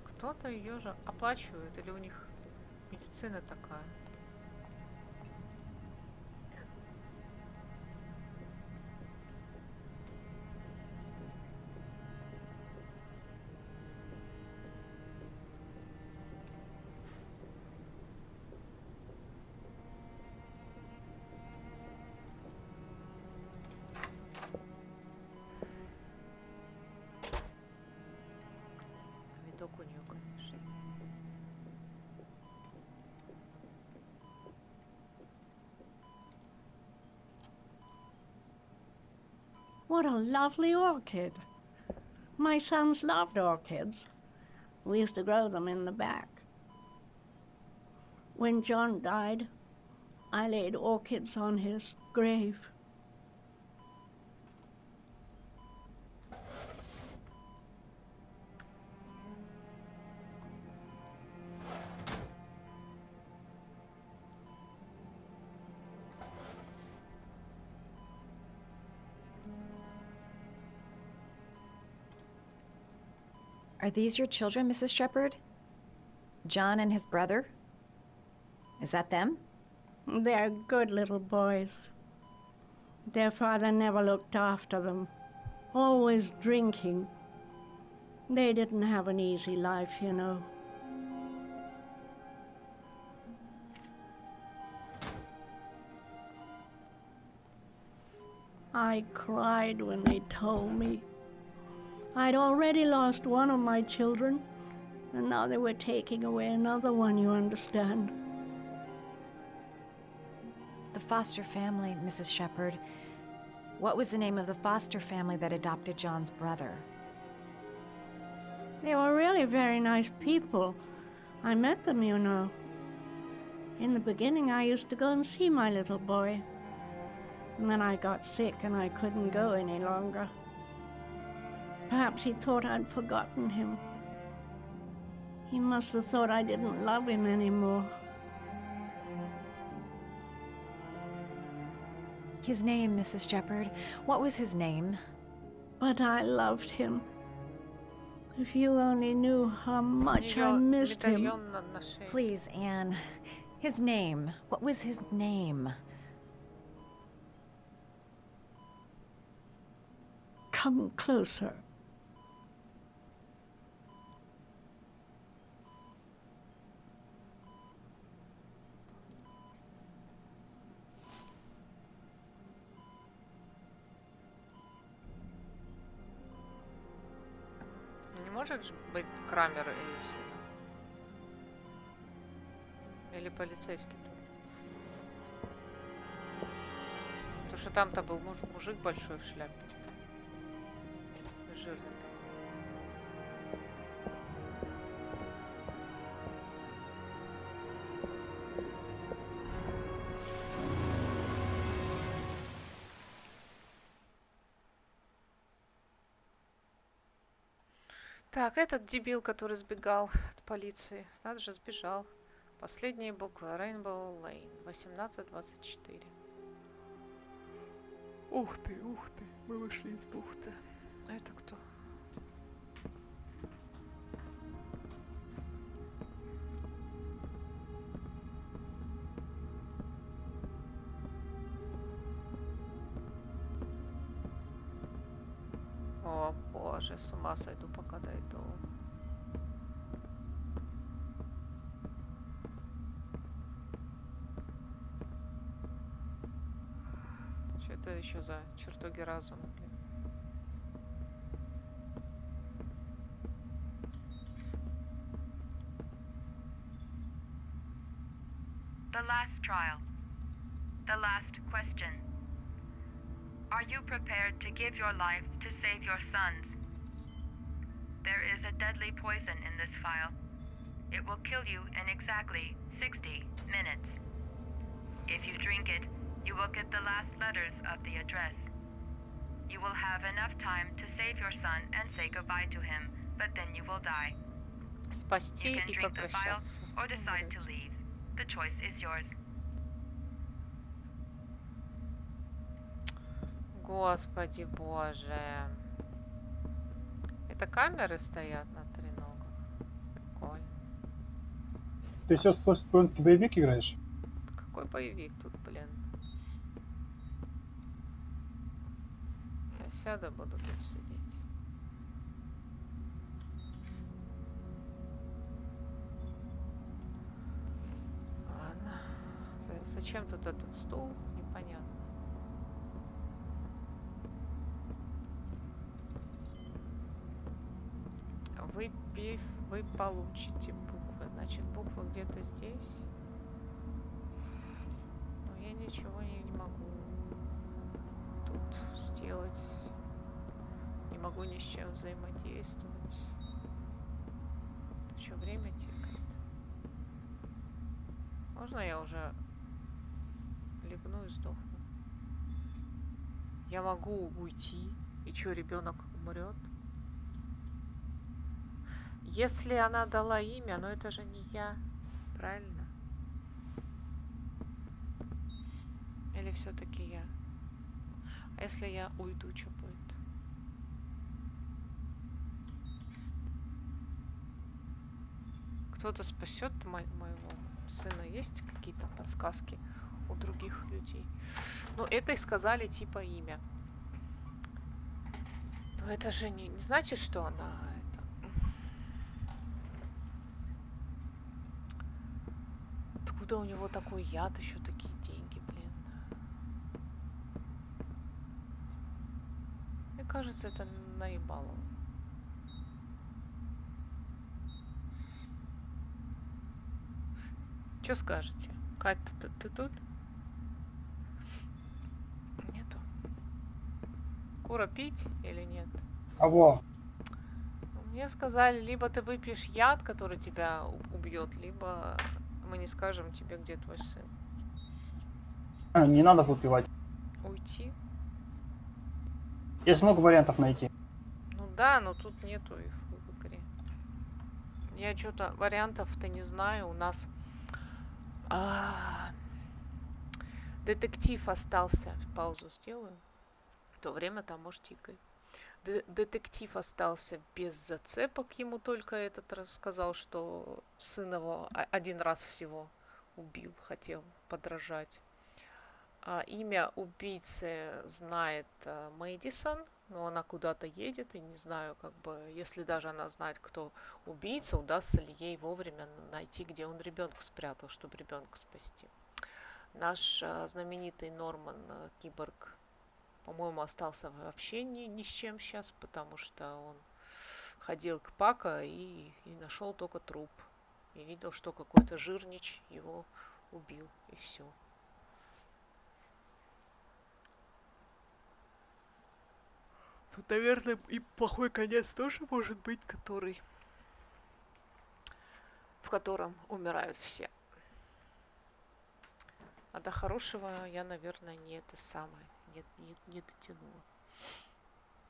Кто-то ее же оплачивает, или у них медицина такая? Видок у нее, конечно. What a lovely orchid. My sons loved orchids. We used to grow them in the back. When John died, I laid orchids on his grave. Are these your children, Mrs. Shepherd? John and his brother? Is that them? They're good little boys. Their father never looked after them, always drinking. They didn't have an easy life, you know. I cried when they told me. I'd already lost one of my children, and now they were taking away another one, you understand. The foster family, Mrs. Shepherd. What was the name of the foster family that adopted John's brother? They were really very nice people. I met them, you know. In the beginning, I used to go and see my little boy. And then I got sick and I couldn't go any longer. Perhaps he thought I'd forgotten him. He must have thought I didn't love him anymore. His name, Mrs. Shepherd. What was his name? But I loved him. If you only knew how much I missed him. Please, Anne. His name. What was his name? Come closer. Не может же быть Крамер или полицейский тут? Потому что там-то был мужик большой в шляпе. Жирный такой. Так, этот дебил, который сбегал от полиции. Надо же, сбежал. Последние буквы. Rainbow Lane. 1824. Ух ты, мы вышли из бухты. А это кто? О боже, с ума сойду, пока дойду. это еще за чертоги разума, блин? The last trial. The last question. Are you prepared to give your life to save your sons? There is a deadly poison in this file. It will kill you in exactly 60 minutes. If you drink it, you will get the last letters of the address. You will have enough time to save your son and say goodbye to him, but then you will die. Спасти You can и drink the file попрощаться. or decide to leave. The choice is yours. Господи боже. Это камеры стоят на треногах. Прикольно. Ты сейчас свой боевик играешь? Какой боевик тут, блин? Я сяду, буду тут сидеть. Ладно. Зачем тут этот стул? Непонятно. Выпив, вы получите буквы. Значит, буквы где-то здесь. Но я ничего не могу тут сделать. Не могу ни с чем взаимодействовать. Это что, время тикает? Можно я уже легну и сдохну? Я могу уйти. И что, ребенок умрет? Если она дала имя, но это же не я, правильно? Или все-таки я? А если я уйду, что будет? Кто-то спасет моего сына? Есть какие-то подсказки у других людей? Ну, это и сказали типа имя. Но это же не значит, что она... Откуда у него такой яд, еще такие деньги, блин? Мне кажется, это наебало. Что скажете? Кать, ты тут? Нету. Кура пить или нет? Кого? Мне сказали, либо ты выпьешь яд, который тебя убьет, либо мы не скажем тебе, где твой сын. Не надо выпивать. Уйти? Есть много вариантов найти. Ну да, но тут нету их в игре. Я что-то вариантов-то не знаю. У нас детектив остался. Паузу сделаю. В то время там, может, тикай. Детектив остался без зацепок. Ему только этот рассказал, что сын его один раз всего убил, хотел подражать. Имя убийцы знает Мэдисон, но она куда-то едет, и не знаю, как бы, если даже она знает, кто убийца, удастся ли ей вовремя найти, где он ребенка спрятал, чтобы ребенка спасти. Наш знаменитый Норман Киборг, по-моему, остался вообще ни с чем сейчас, потому что он ходил к Пако и нашел только труп. И видел, что какой-то жирнич его убил, и все. Тут, наверное, и плохой конец тоже может быть, в котором умирают все. А до хорошего я, наверное, не дотянула.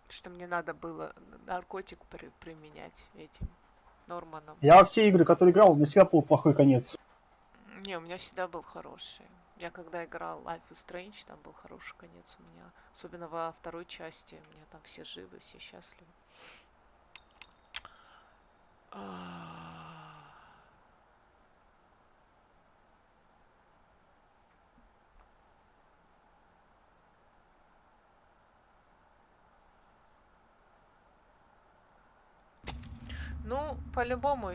Что мне надо было наркотик применять этим Норманом. Я во все игры, которые играл, для себя был плохой конец. Не, у меня всегда был хороший. Я когда играл Life is Strange, там был хороший конец у меня. Особенно во второй части. У меня там все живы, все счастливы. Ну, по-любому...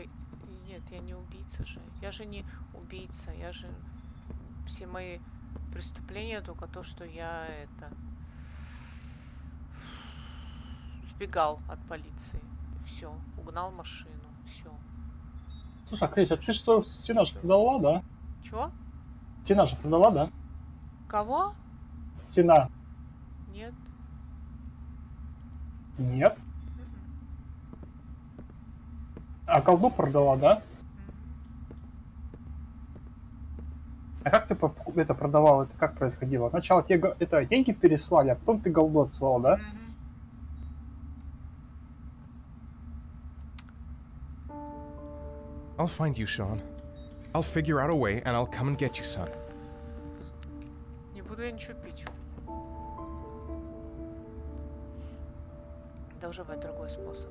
Нет, я не убийца же. Я же не убийца. Я же... Все мои Преступление только то, что я сбегал от полиции. Все, угнал машину, все. Слушай, Крис, а ты что, Стена же продала, да? Чего? Стена же продала, да? Кого? Стена. Нет. Нет. А колду продала, да? А как ты это продавал? Это как происходило? Сначала тебе деньги переслали, а потом ты голду отсылал, да? I'll find you, Sean. I'll figure out a way, and I'll come and get you, son. Не буду я ничего пить. Должен быть другой способ.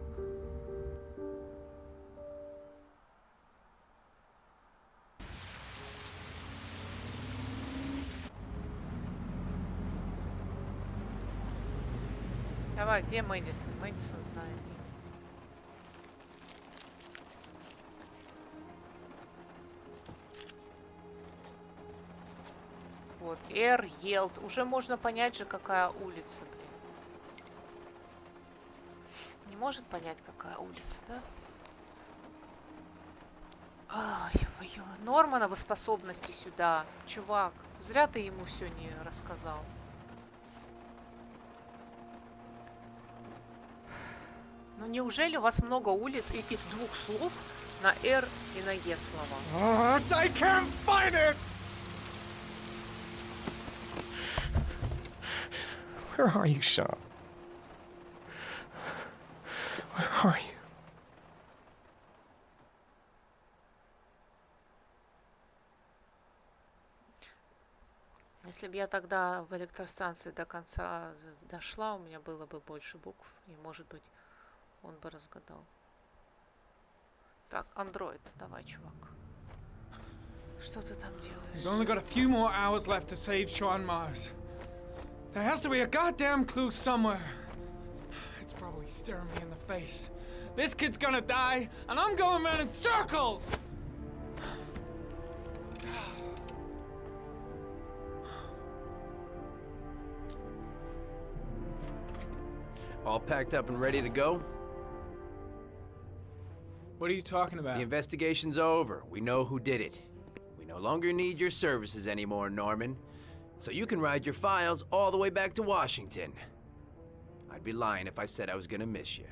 Давай, где Мэдисон? Мэдисон знает имя. Вот, Эр, Елт. Уже можно понять же, какая улица, блин. Не может понять, какая улица, да? Ай, ё-моё. Нормана способности сюда. Чувак, зря ты ему все не рассказал. Ну неужели у вас много улиц и из двух слов на Р и на Е слова? I can't find it! Where are you, Sean? Where are you? Если бы я тогда в электростанции до конца дошла, у меня было бы больше букв, и, может быть, он бы разгадал. Так, андроид, давай, чувак. Что ты там делаешь? We've only got a few more hours left to save Sean Mars. There has to be a goddamn clue somewhere. It's probably staring me in the face. This kid's gonna die, and I'm going around in circles! All packed up and ready to go? What are you talking about? The investigation's over. We know who did it. We no longer need your services anymore, Norman. So you can ride your files all the way back to Washington. I'd be lying if I said I was gonna miss you.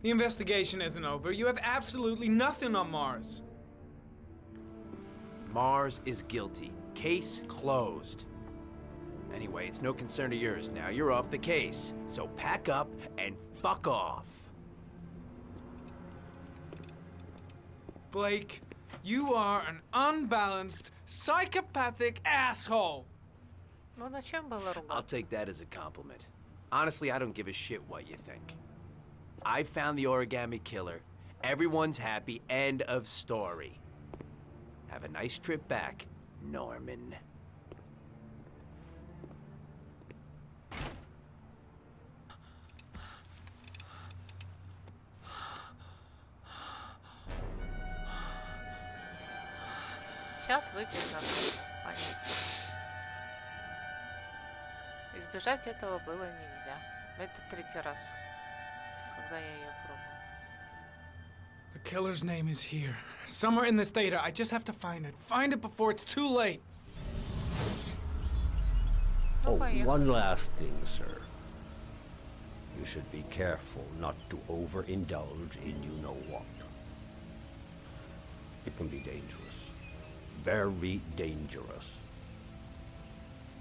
The investigation isn't over. You have absolutely nothing on Mars. Mars is guilty. Case closed. Anyway, it's no concern of yours now. You're off the case. So pack up and fuck off. Blake, you are an unbalanced, psychopathic asshole. Ну зачем было ругаться? I'll take that as a compliment. Honestly, I don't give a shit what you think. I found the origami killer. Everyone's happy. End of story. Have a nice trip back, Norman. Сейчас выпьем на понятно. Избежать этого было нельзя. Это третий раз, когда я ее пробовал. The killer's name is here. Somewhere in this data. I just have to find it. Find it before it's too late. Oh, one last thing, sir. You should be careful not to overindulge in you-know-what. It can be dangerous. Very dangerous.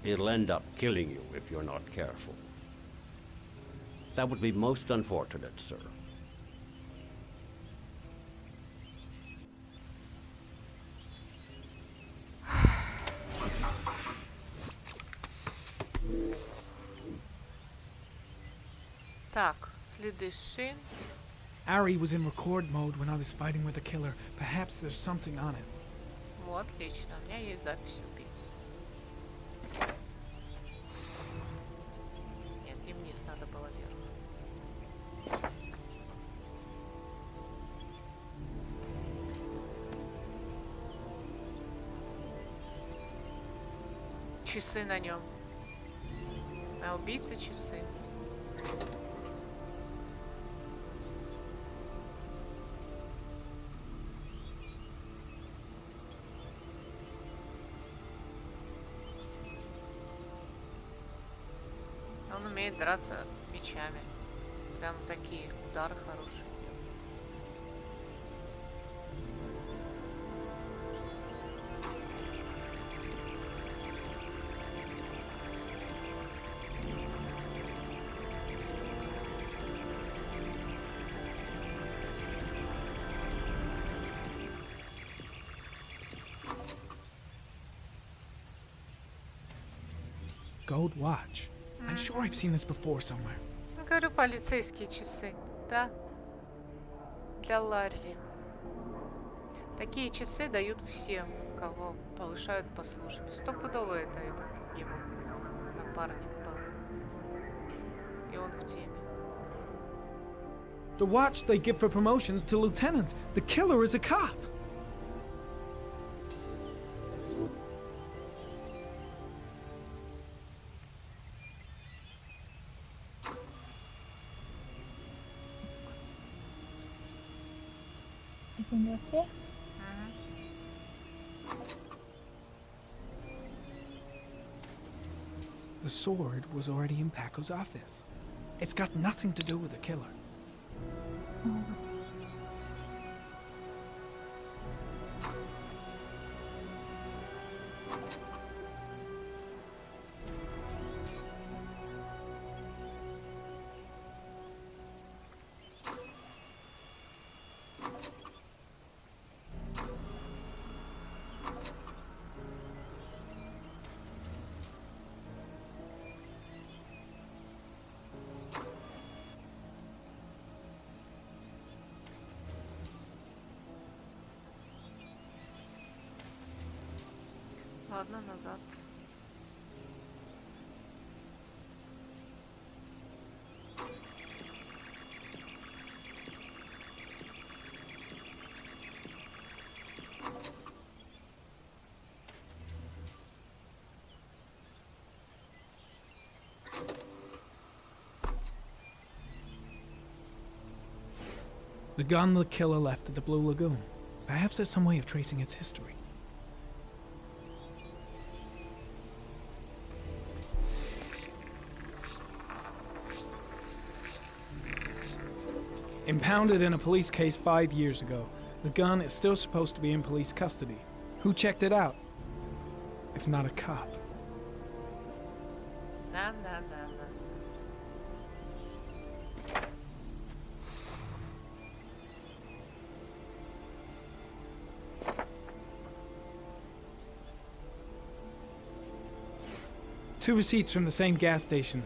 It'll end up killing you if you're not careful. That would be most unfortunate, sir. Так, следы шин. Ari was in record mode when I was fighting with the killer. Perhaps there's something on it. Ну, отлично, у меня есть запись убийц. Нет, не вниз надо было вверх. часы на нем. А убийца часы. Он умеет драться мечами. Прям такие удары хорошие. Gold watch. I'm sure I've seen this before somewhere. Говорю, полицейские часы, да? Для Ларри. Такие часы дают всем, кого повышают по службе. Стопудово это этот его напарник был. И он в теме. The watch they give for promotions to lieutenant. The killer is a cop. The sword was already in Paco's office. It's got nothing to do with the killer. Ладно, назад. The gun the killer left at the Blue Lagoon. Perhaps there's some way of tracing its history. Impounded in a police case 5 years ago, the gun is still supposed to be in police custody. Who checked it out? If not a cop. Да. Two receipts from the same gas station.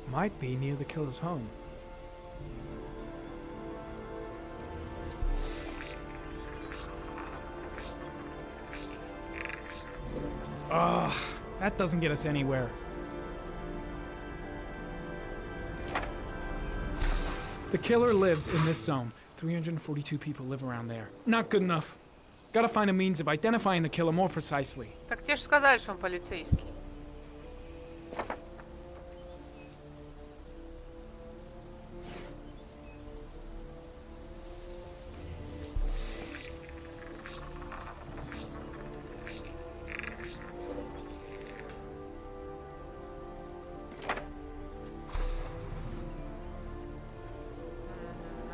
Might be near the killer's home. Ugh, that doesn't get us anywhere. The killer lives in this zone. 342 people live around there. Not good enough. Gotta find a means of identifying the killer more precisely. Так тебе же сказали, что он полицейский.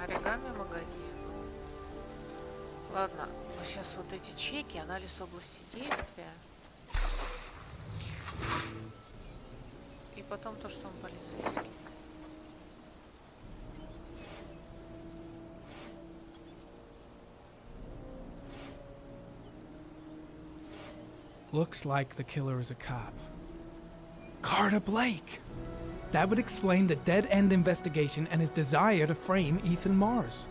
Оригами магазин. Ладно, сейчас вот эти чеки, анализ области действия. И потом то, что он полицейский. Looks like the killer is a cop. Carter Blake! That would explain the dead-end investigation and his desire to frame Ethan Mars.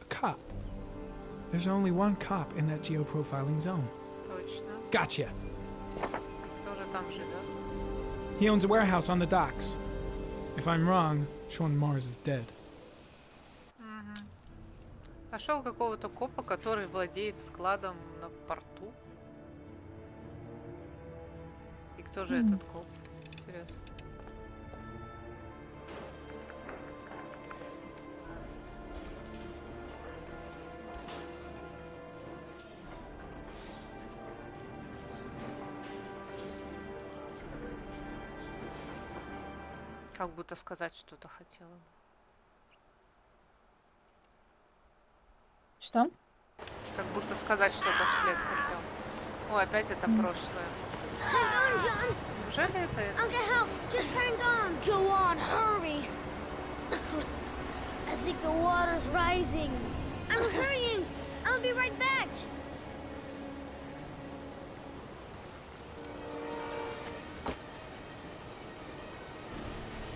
A cop. There's only one cop in that geoprofiling zone. Точно. Gotcha. Кто же там живет? He owns a warehouse on the docks. If I'm wrong, Sean Mars is dead. Нашел какого-то копа, который владеет складом на порту. И кто же этот коп? Интересно. Как будто сказать что-то хотела. Что? Как будто сказать что-то вслед хотел. О, опять это прошлое. Hang on, John. Неужели это? I'll get help. Just hang on. Go on, hurry. I think the water's rising. I'm hurrying. I'll be right back.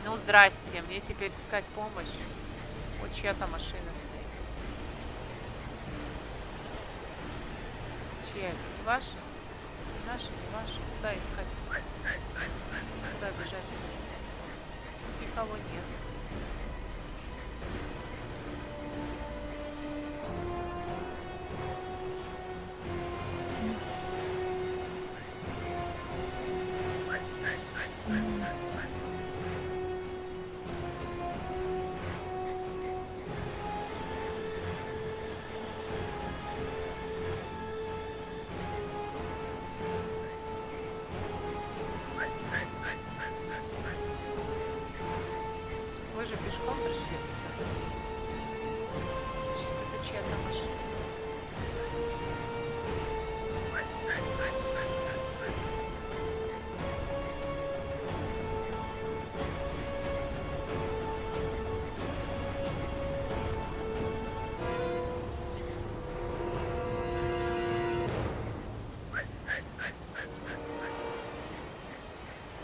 Ну, здрасте. Мне теперь искать помощь. Вот чья-то машина стоит. Чья это? Не ваша? Не наша, не ваша. Куда искать? Куда бежать? Никого нет. Вы же пешком пришли, пацаны. Значит, это чья-то машина.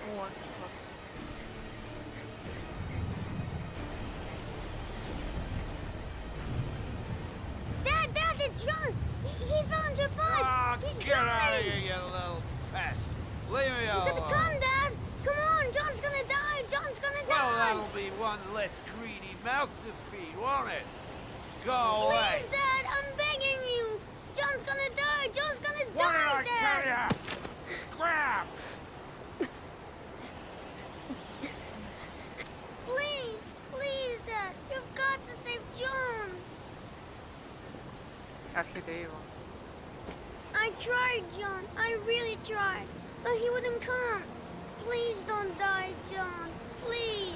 О, класс. Dad, it's John. He fell into a pipe. He's Get out of drowning. here, you little pest. Leave me You got to alone. come, Dad. Come on, John's gonna die. John's gonna Well, die. that'll be one less greedy mouth to feed, won't it? Go away. Please, Dad, I'm begging you. John's gonna die. John's gonna What die, did I tell Dad. ya? Scrap! Please, Dad. You've got to save John. Орхидеева. I tried, John. I really tried. But he wouldn't come. Please don't die, John. Please.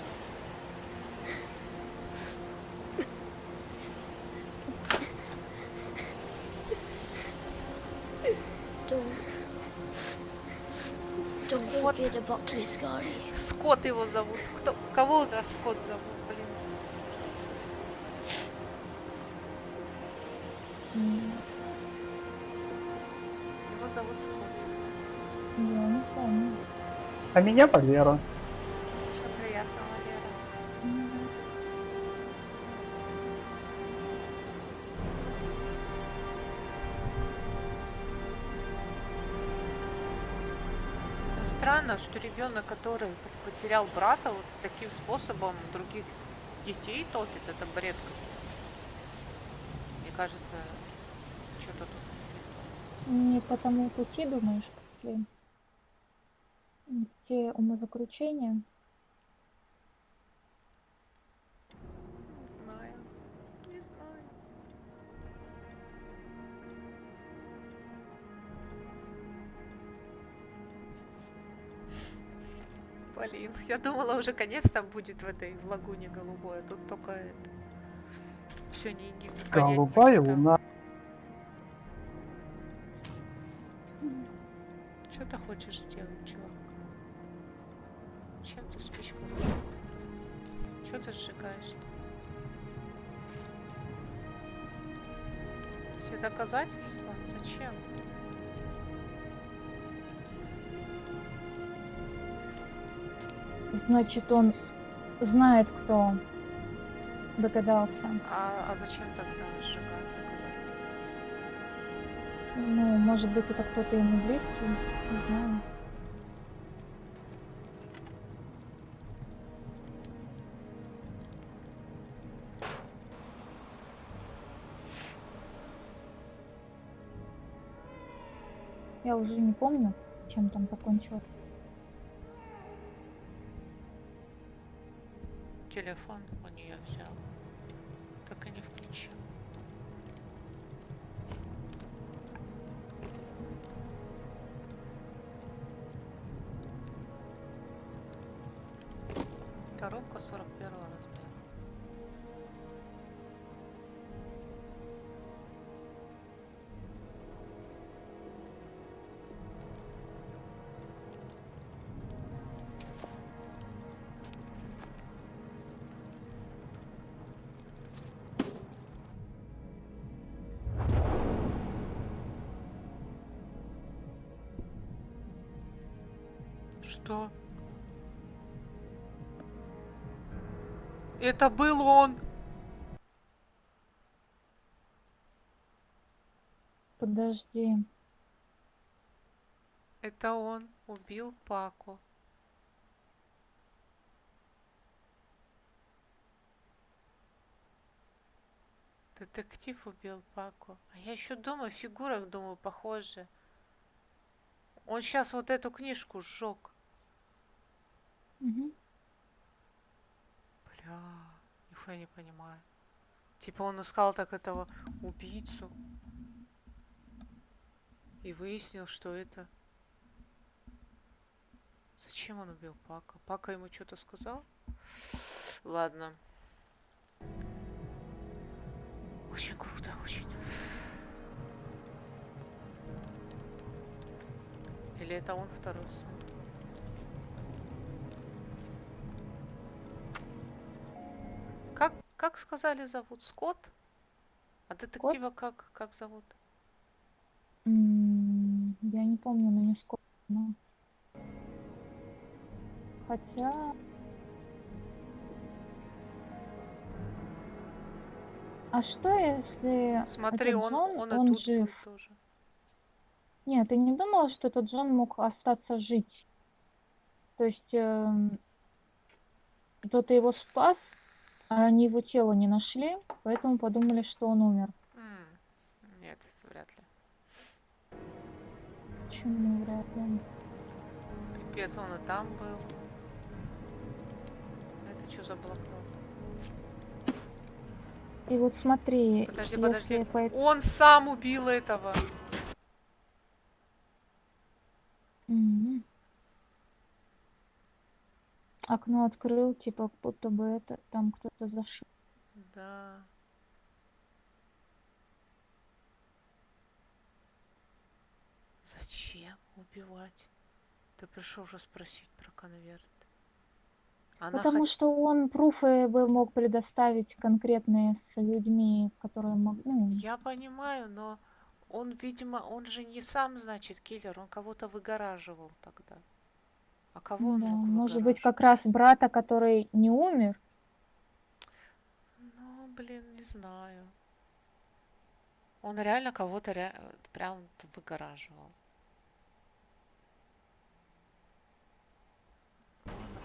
Don't forget about this, Scotty. Скотт его зовут. Кто? Кого у нас Скотт зовут, блин? Его зовут Скотт. Я не помню. А меня Валера. Очень приятно, Валера. Но странно, что ребенок, который потерял брата, вот таким способом других детей топит. Это бред какой-то. Мне кажется, что-то тут. Не по тому пути, думаешь, пошли? Те умозаключения. Не знаю. Не знаю. Блин, я думала уже конец там будет в этой в лагуне голубой, а тут только это. Все не понять, Голубая что. луна. Что ты хочешь сделать, чувак? Чем ты спичку? Что ты сжигаешь-то? Все доказательства? Зачем? Значит, он знает, кто догадался. А зачем тогда сжигать доказательства? Ну, может быть, это кто-то ему близкий, не знаю. Я уже не помню, чем там закончилось. Телефон у нее взял. Так и не включил. Коробка 41 размера. Что? Это был он! Подожди. Это он убил Паку. Детектив убил Паку. А я еще думаю, в фигурах, думаю, похоже. Он сейчас вот эту книжку сжег. Угу. Бля, нихуя не понимаю. Типа он искал так этого убийцу. И выяснил, что это... Зачем он убил Пака? Пака ему что-то сказал? Ладно. Очень круто, очень. Или это он второй сын? Как сказали зовут? Скотт? А детектива как зовут? Я не помню, но не сколько. Но... Хотя... А что если... Смотри, этот он Джон, и он тут жив? был тоже. Нет, ты не думала, что этот Джон мог остаться жить? То есть кто-то его спас, а они его тело не нашли, поэтому подумали, что он умер. Нет, вряд ли. Почему вряд ли? Пипец, он и там был. Это что за блокнот? И вот смотри, Подожди. Он сам убил этого. Окно открыл, типа, как будто бы это там кто-то зашел. Да. Зачем убивать? Ты пришел уже спросить про конверт. Потому что он пруфы бы мог предоставить конкретные с людьми, которые могли... Ну... Я понимаю, но он, видимо, он же не сам, значит, киллер, он кого-то выгораживал тогда. А кого он Да, мог может выгораживать? быть, как раз брата, который не умер? Ну, блин, не знаю. Он реально кого-то прям выгораживал.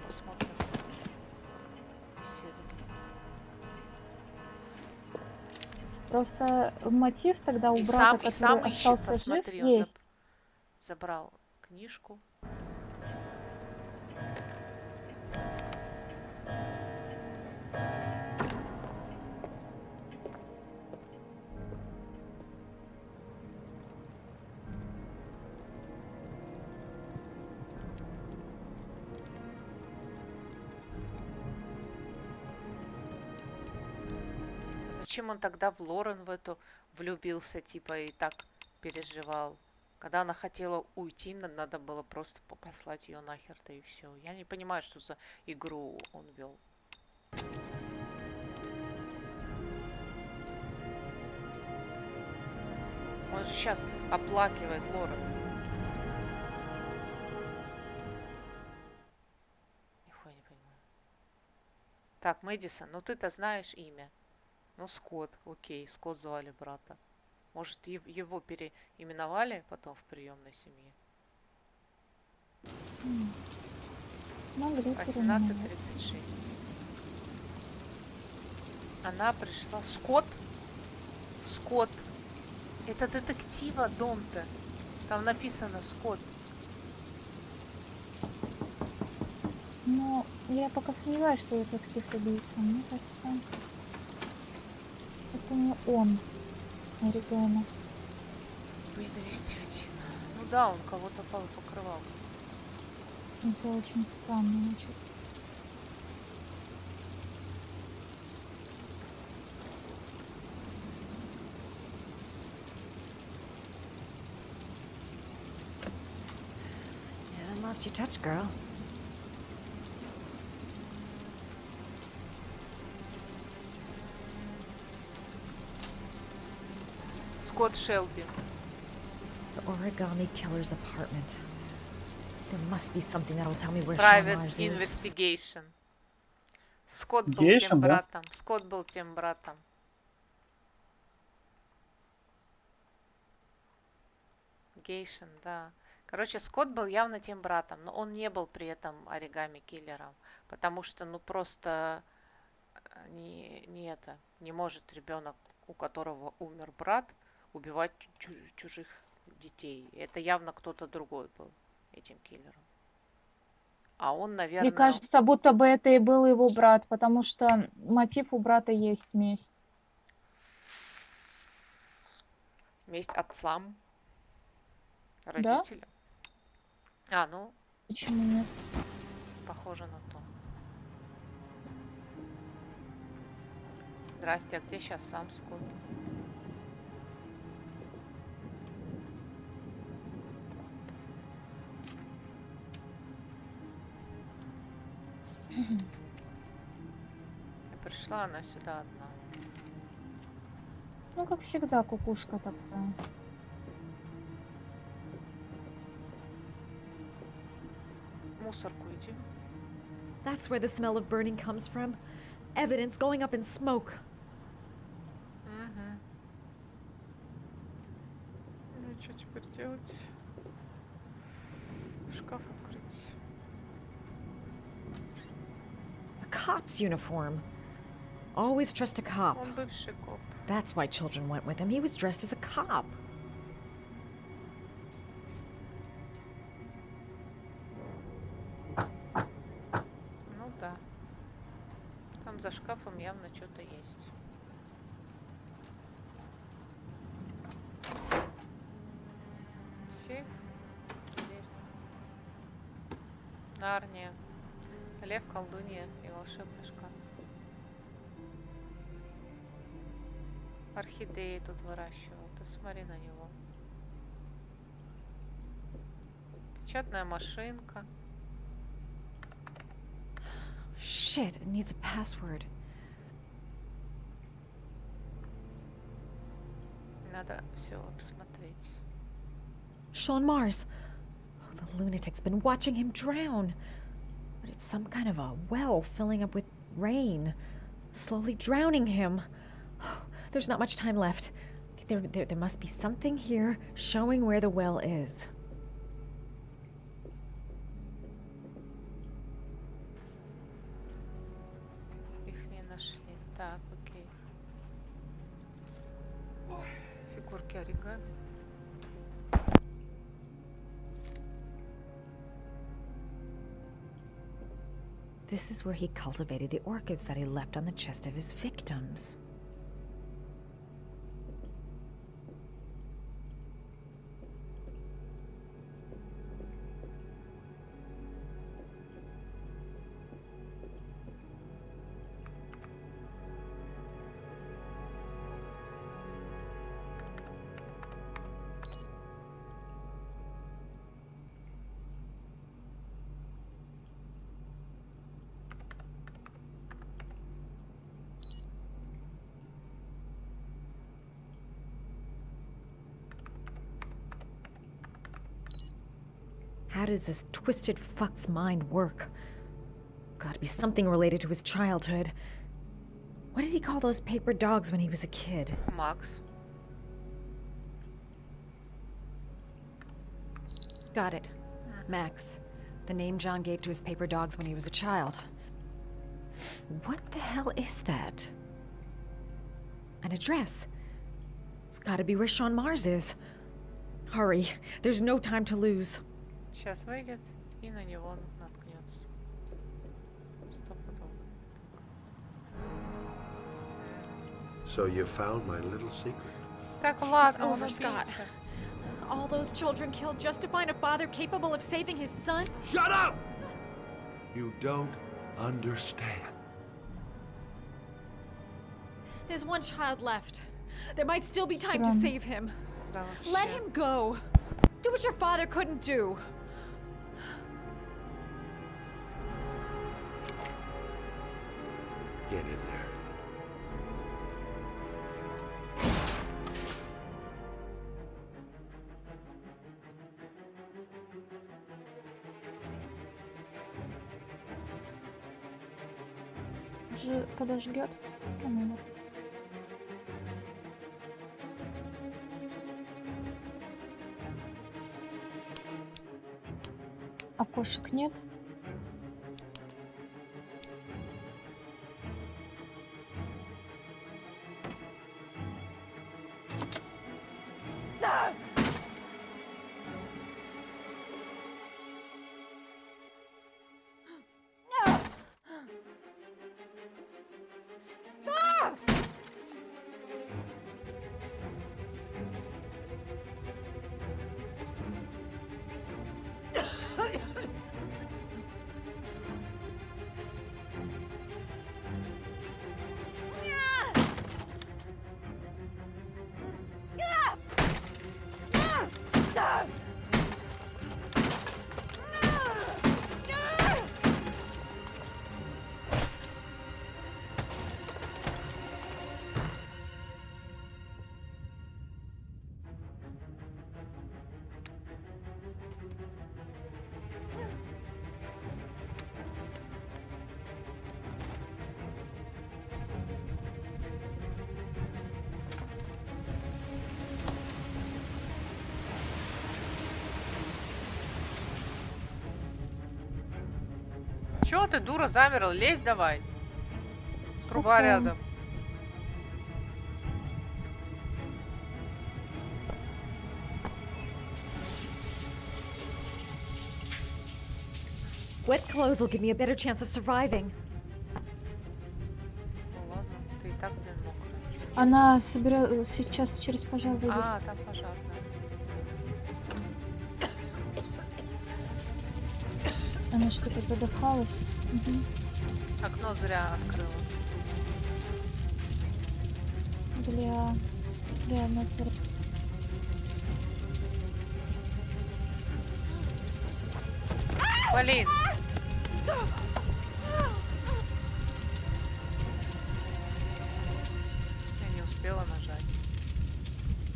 Посмотрим. Просто мотив тогда у брата, который сам ищет, остался посмотри, жив, он есть. забрал книжку. Зачем он тогда в Лорен в эту влюбился, типа, и так переживал? Когда она хотела уйти, надо было просто послать ее нахер, да и все. Я не понимаю, что за игру он вел. Он же сейчас оплакивает Лорен. Нихуя не понимаю. Так, Мэдисон, ну ты-то знаешь имя. Ну, Скотт, окей, Скотт звали брата. Может, его переименовали потом в приемной семье? 18:36. Она пришла. Скотт? Скотт. Это детектива дом-то. Там написано Скотт. Но я пока сомневаюсь, что это детектив-убийца. Мне кажется, это не он. Оригами. B-201. Ну да, он кого-то покрывал. Это очень странно, значит. Yeah, lost your touch, girl. Скотт Шелби. The origami killer's apartment. There must be something that'll tell me where Sean Private Mars is. Investigation. Скотт был Гейшем, тем да? братом. Скотт был тем братом. Гейшен, да. Короче, Скотт был явно тем братом, но он не был при этом оригами киллером, потому что, ну, просто не может ребенок, у которого умер брат, убивать чужих детей. Это явно кто-то другой был этим киллером. А он, наверное... Мне кажется, будто бы это и был его брат, потому что мотив у брата есть месть. Месть отцам, родителям. А, ну... Почему нет? Похоже на то. Здрасте, а где сейчас сам Скотт? И пришла она сюда одна. Ну, как всегда, кукушка такая. Мусорку иди. That's where the smell of burning comes from. Evidence going up in smoke. Угу. Ну, что теперь делать? Шкаф открыть. A cop's uniform. Always trust a cop. Он бывший коп. That's why children went with him. He was dressed as a cop. Ну да. Там за шкафом явно что-то есть. Сейф. Дверь. Нарния. Лев, колдунья и волшебный шкаф. Орхидеи тут выращивал. Ты смотри на него. Печатная машинка. Shit, it needs a password. Надо все посмотреть. Sean Mars. Oh, the lunatic's been watching him drown. But it's some kind of a well filling up with rain, slowly drowning him. There's not much time left. There must be something here showing where the well is. Их не нашли. Так, окей. Фигурки оригами. This is where he cultivated the orchids that he left on the chest of his victims. How does this twisted fuck's mind work? Gotta be something related to his childhood. What did he call those paper dogs when he was a kid? Макс. Got it. Max. The name John gave to his paper dogs when he was a child. What the hell is that? An address. It's gotta be where Sean Mars is. Hurry. There's no time to lose. Сейчас выйдет и на него наткнется. Стопудово. So you found my little secret? Так It's ладно, он over, Scott. убийца. All those children killed just to find a father capable of saving his son? Shut up! You don't understand. There's one child left. There might still be time to save him. Let him go. Do what your father couldn't do. Get in there. Подождет. Окошек нет. Чё ты, дура, замерла? Лезь давай. Труба рядом. Wet clothes will give me a better chance of surviving. Ну ладно, ты и так, блин, мокрая. Она сейчас через пожар выйдет. А, там пожар, да. Она что-то задыхалась. Угу. Окно зря открыла. Бля, натура. Блин! Я не успела нажать.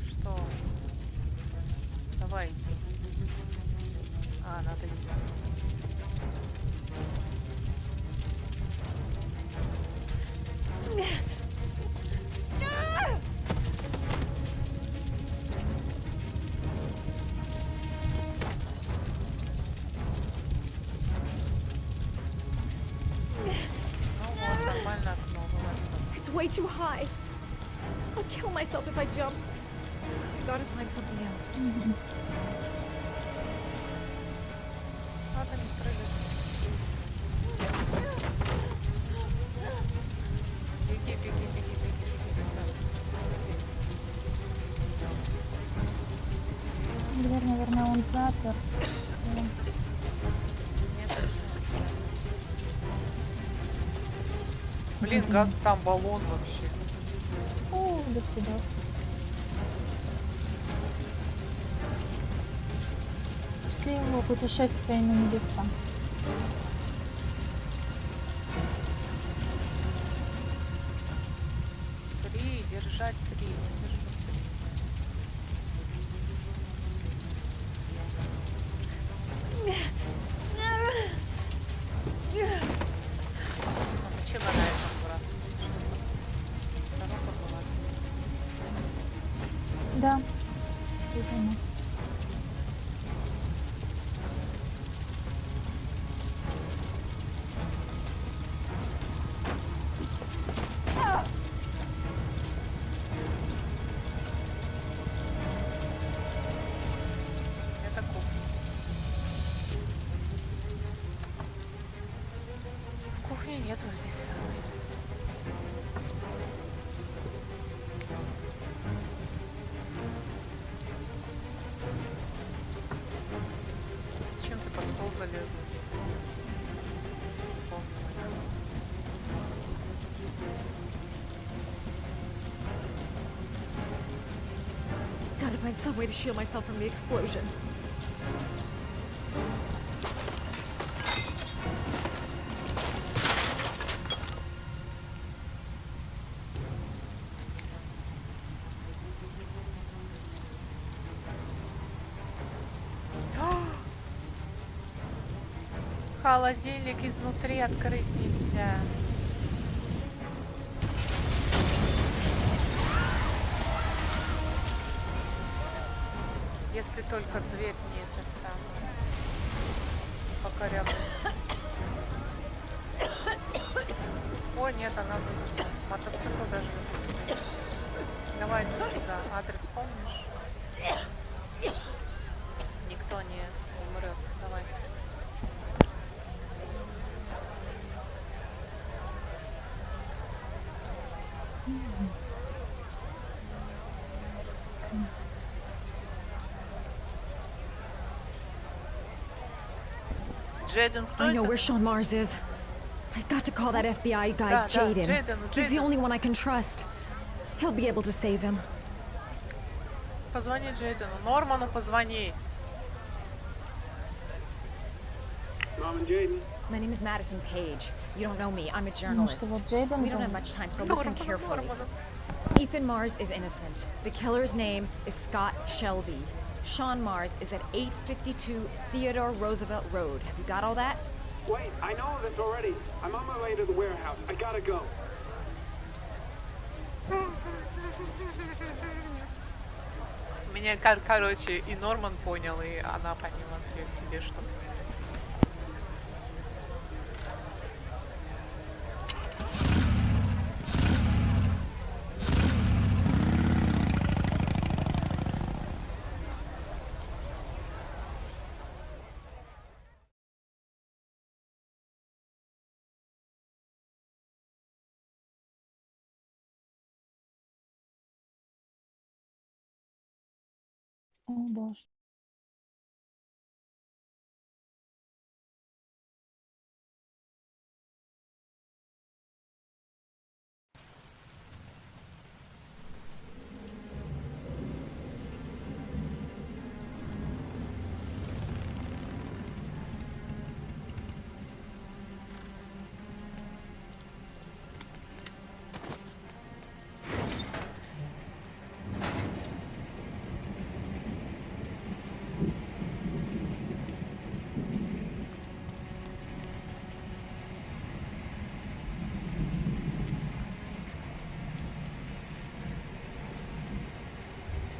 Что? Давай иди. А, надо идти. It's way too high. I'll kill myself if I jump. I gotta find something else. Ладно, не прыгать. Беги, беги, беги, беги, беги. Дверь, наверное, он запер. Блин, газ, там баллон вообще. О, до сюда. Пошли его путешествие на небеса. Три, держать три. Зачем она это выбрасывает? Дорога была. Да. Видимо. нету здесь самой. Зачем ты под стол залез? Gotta find some way to shield myself from the explosion. Холодильник изнутри открыть нельзя. Если только дверь не это самое. Покорябается. О, нет, она вынесла. Мотоцикл даже выпустил. Давай иди туда. Адрес помнишь? Никто не умрет. Давай. Джейден, кто I know это? where Sean Mars is. I've got to call that FBI guy, Да, Jayden. Джейден, He's the only one I can trust. He'll be able to save him. Позвони Джейдену. Норману позвони. Norman Jayden. My name is Madison Page. You don't know me. I'm a journalist. We don't have much time, so listen carefully. Ethan Mars is innocent. The killer's name is Scott Shelby. Sean Mars is at 852 Theodore Roosevelt Road. Have you got all that? Wait, I know this already. I'm on my way to the warehouse. I gotta go. Меня, короче, и Норман понял, и она поняла, где что. О, боже.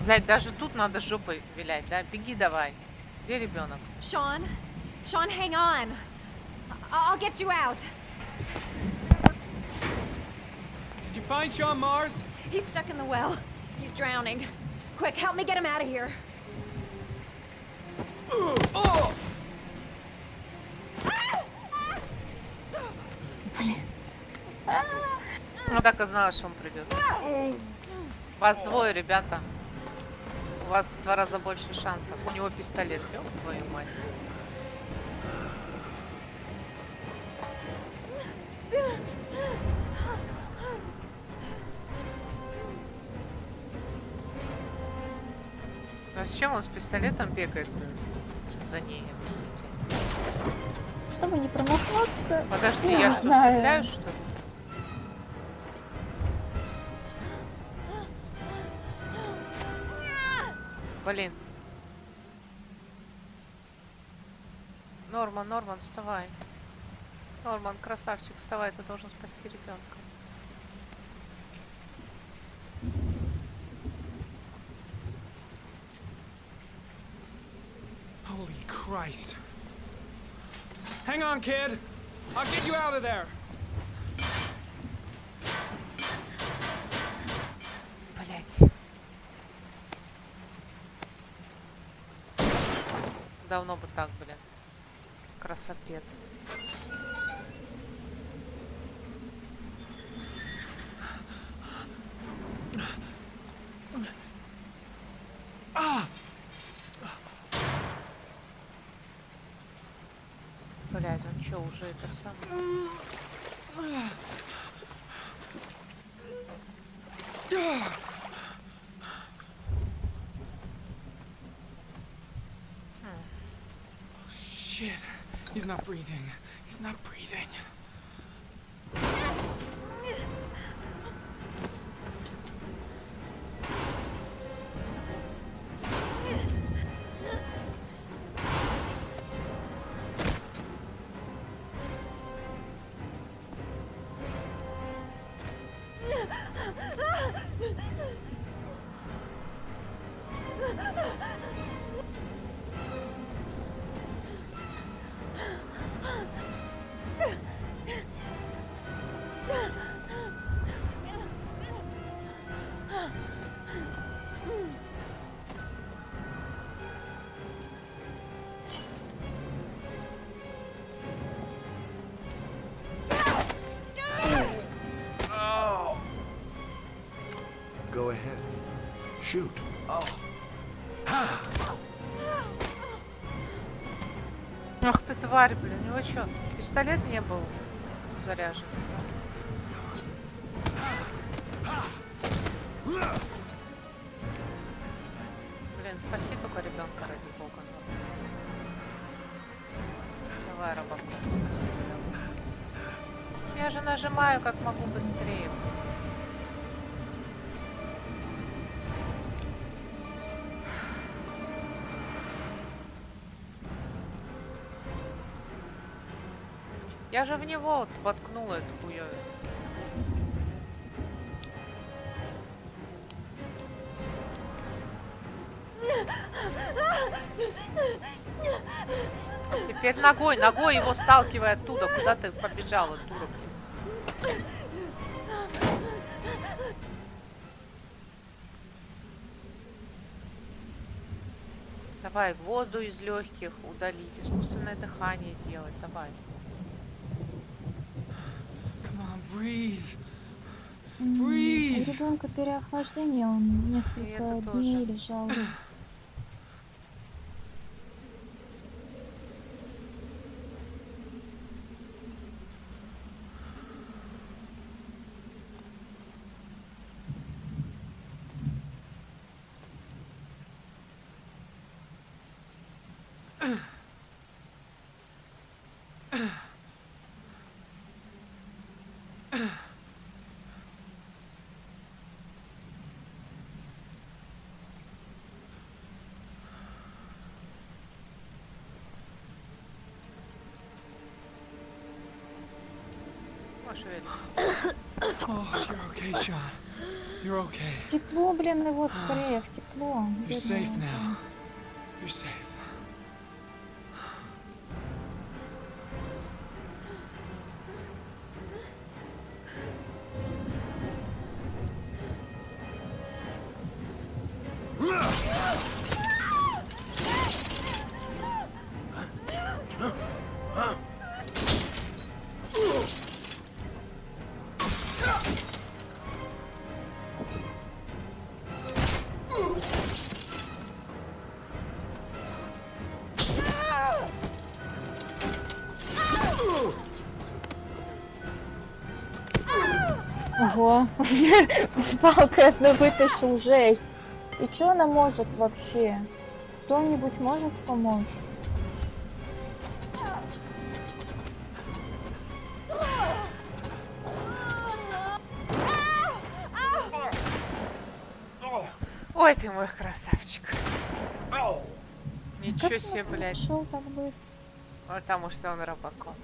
Блять, даже тут надо жопой вилять, да? Беги давай. Где ребенок? Sean? Sean, hang on. I'll get you out. Did you find Sean Mars? He's stuck in the well. He's drowning. Quick, help me get him out of here. Oh! Ну так и знала, что он придет. Вас двое, ребята. У вас в 2 раза больше шансов. У него пистолет, ёб твою мать. А зачем он с пистолетом бегает за ней, объясните? Чтобы не промахнуться. Подожди, я что, стреляю, что ли? Блин. Норман, вставай. Норман, красавчик, вставай, ты должен спасти ребенка. Holy Christ. Hang on, kid. I'll get you out of there. Блять. Давно бы так, блин. Красопед. Блядь, он чё, уже это самое? Shit. He's not breathing. He's not breathing. Go ahead. Shoot. Oh. Ах ты тварь, блин, у него чё, пистолет не был заряжен? Блин, спаси только ребенка ради бога. Давай, Робокоп, спасибо. Я же нажимаю как могу быстрее. Я же в него вот воткнула эту хуёвину. Теперь ногой его сталкивай оттуда. Куда ты побежала, дура? Давай воду из легких удалить, искусственное дыхание делать. Давай. Breathe. У Breathe. ребенка переохлаждение, он несколько дней лежал. Oh, you're okay, Sean. You're okay. Тепло, блин, его скорее в тепло. You're safe now. You're safe. Ого, палкой одну вытащил, жесть. И что она может вообще? Кто-нибудь может помочь? Ой, ты мой красавчик. Ничего себе, блядь. Шел так быстро. Потому что он Робокоп.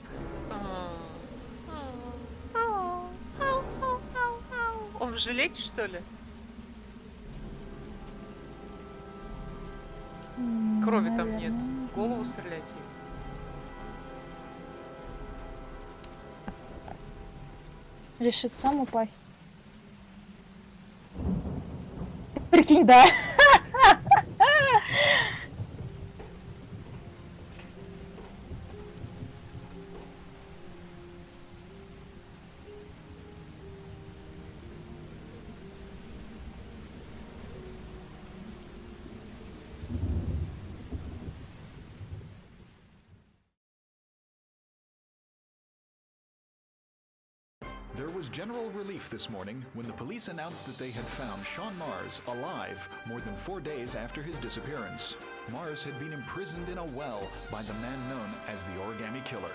Он в жилете, что ли? Крови там нет. В голову стрелять ей. Решит сам упасть. Прикинь, да. was general relief this morning when the police announced that they had found Sean Mars alive more than 4 days after his disappearance. Mars had been imprisoned in a well by the man known as the Origami Killer.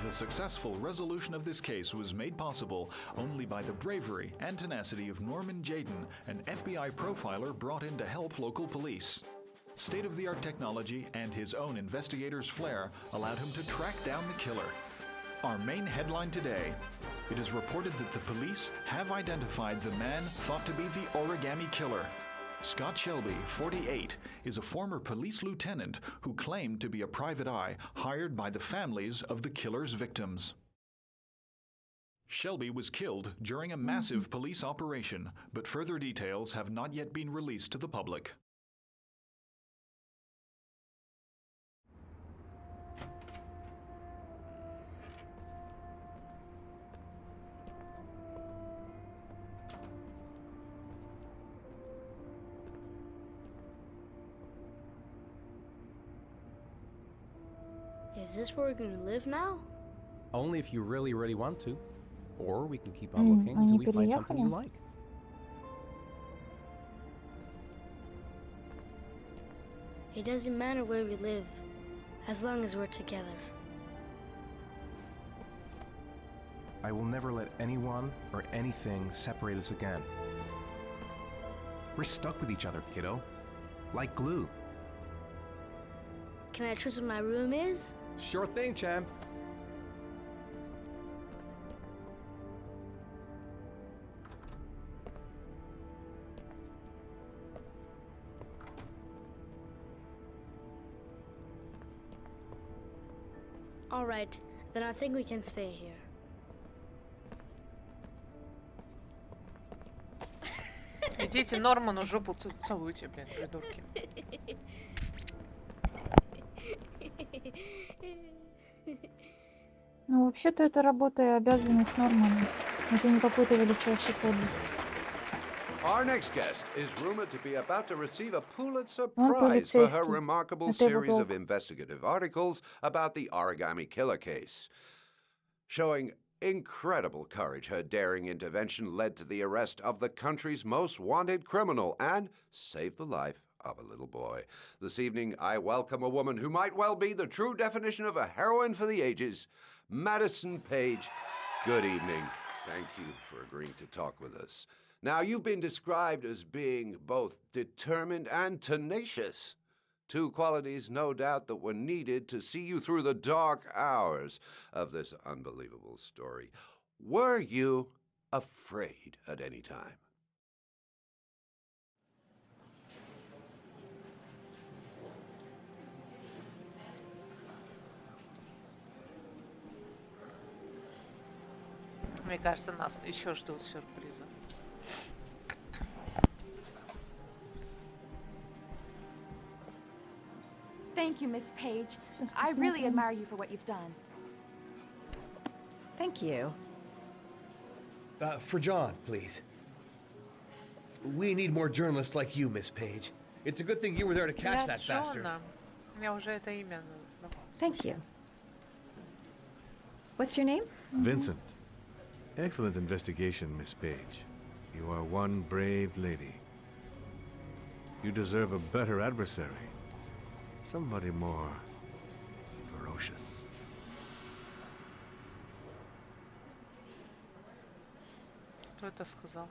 The successful resolution of this case was made possible only by the bravery and tenacity of Norman Jayden, an FBI profiler brought in to help local police. State-of-the-art technology and his own investigator's flair allowed him to track down the killer. Our main headline today: it is reported that the police have identified the man thought to be the Origami Killer. Scott Shelby, 48, is a former police lieutenant who claimed to be a private eye hired by the families of the killer's victims. Shelby was killed during a massive police operation, but further details have not yet been released to the public. Is this where we're gonna live now? Only if you really, really want to. Or we can keep on looking until we find something you like. It doesn't matter where we live, as long as we're together. I will never let anyone or anything separate us again. We're stuck with each other, kiddo. Like glue. Can I choose what my room is? Sure thing, champ. All right, then I think we can stay here. Идите Норману жопу целуйте, блин, придурки. Ну, вообще-то это работа и обязанность Нормана. Это не какой-то величайший подвиг. Our next guest is rumored to be about to receive a Pulitzer Prize for her remarkable series of investigative articles about the Origami Killer case. Showing incredible courage, her daring intervention led to the arrest of the country's most wanted criminal and saved the life of a little boy. This evening, I welcome a woman who might well be the true definition of a heroine for the ages, Madison Paige. Good evening. Thank you for agreeing to talk with us. Now, you've been described as being both determined and tenacious. Two qualities, no doubt, that were needed to see you through the dark hours of this unbelievable story. Were you afraid at any time? Мне кажется, нас еще ждут сюрпризы. Thank you, Miss Page. I really admire you for what you've done. Thank you. For John, please. We need more journalists like you, Miss Page. It's a good thing you were there to catch that bastard. Я уже это имя. Thank you. What's your name? Vincent. Excellent investigation, Miss Page. You are one brave lady. You deserve a better adversary. Somebody more ferocious. Кто это сказал?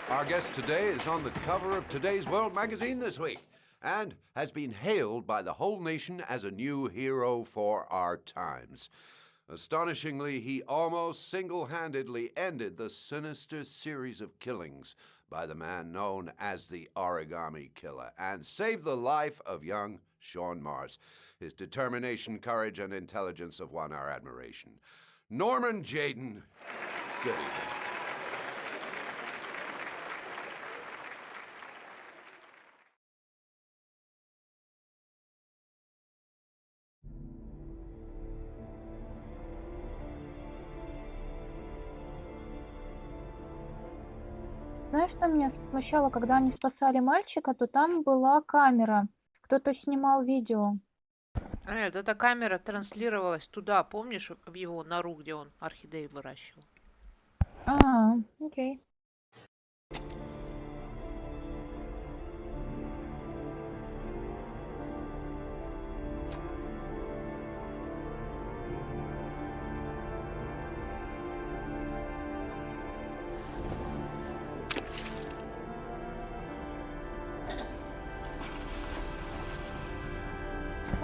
Our guest today is on the cover of Today's World magazine this week and has been hailed by the whole nation as a new hero for our times. Astonishingly, he almost single-handedly ended the sinister series of killings by the man known as the Origami Killer and saved the life of young Sean Mars. His determination, courage, and intelligence have won our admiration. Norman Jayden, good evening. знаешь, что меня смущало, когда они спасали мальчика, то там была камера. Кто-то снимал видео. Нет, эта камера транслировалась туда, помнишь, в его нору, где он орхидеи выращивал? А, окей.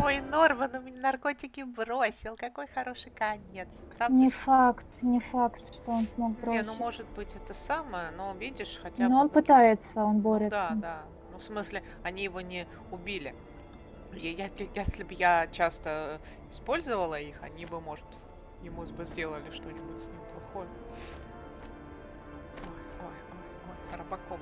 Ой, Норман, он мне наркотики бросил. Какой хороший конец. Правда? Не факт, что он смог Не, бросить. ну может быть это самое, но видишь, хотя бы... Но он пытается, он Ну борется. да, да. Ну в смысле, они его не убили. Если бы я часто использовала их, они бы, может, ему бы сделали что-нибудь с ним плохое. Ой, Робокоп.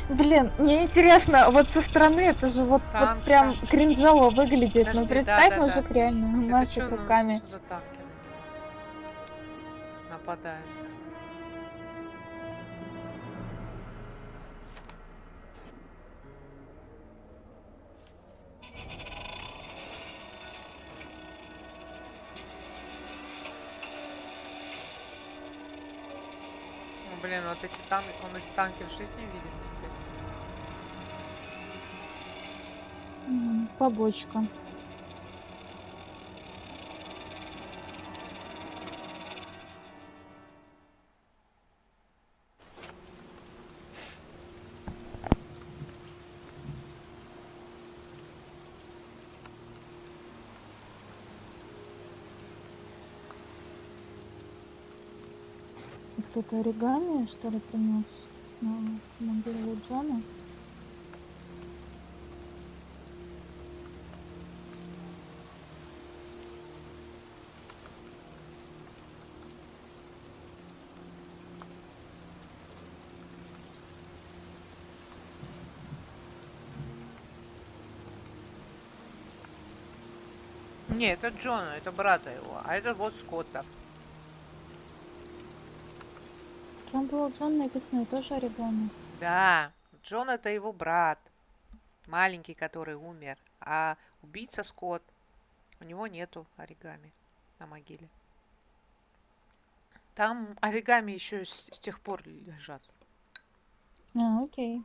Блин, мне интересно, вот со стороны это же вот прям кринжово выглядит. Подожди, Ну представь, да. мужик реально машет руками. Что за танки нападают? Ну, блин, вот эти танки, он эти танки в жизни видит теперь. Побочка. Кто-то оригами, что ли, принес на могилу Джона? Не, это Джона, это брата его, а это вот Скотта. Там было Джон написано, и тоже оригами. Да, Джон это его брат, маленький, который умер, а убийца Скотт, у него нету оригами на могиле. Там оригами еще с тех пор лежат. А, окей.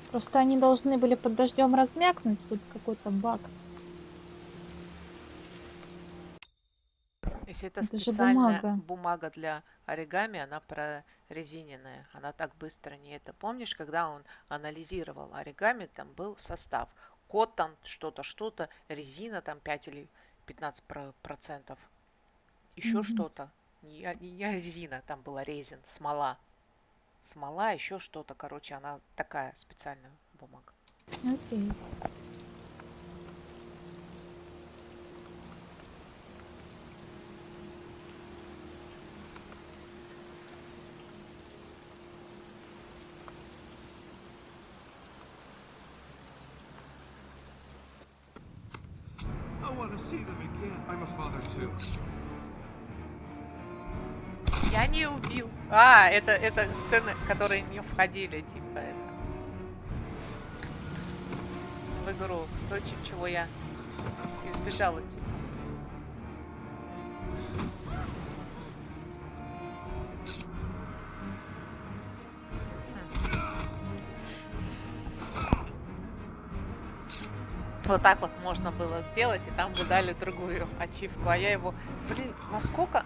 Просто они должны были под дождем размякнуть, тут какой-то баг. Если это же специальная бумага. бумага для оригами, она прорезиненная, она так быстро не это. Помнишь, когда он анализировал оригами, там был состав. Коттон, что-то, резина там 5 или 15%. Еще что-то. Не резина, там была резин, смола. Смола, еще что-то, короче, она такая специальная бумага. Окей. I want to see them again. I'm a father too. Я не убил. А, это сцены, которые не входили, типа это. В игру. То, чего я избежала, типа. Вот так вот можно было сделать, и там бы дали другую ачивку. А я его... Блин, насколько...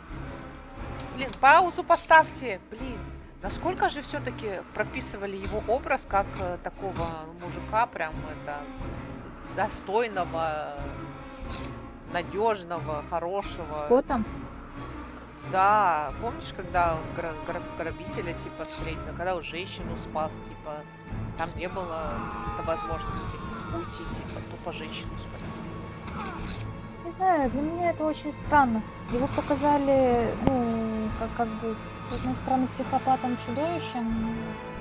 Блин, паузу поставьте! Блин, насколько же все-таки прописывали его образ как такого мужика, прям это... достойного, надежного, хорошего. Кто там? Да, помнишь, когда он грабителя типа встретил, когда он женщину спас, типа, там не было возможности уйти, типа, тупо женщину спасти. Не знаю, для меня это очень странно. Его показали, ну, как бы, с одной стороны, психопатом, чудовищем,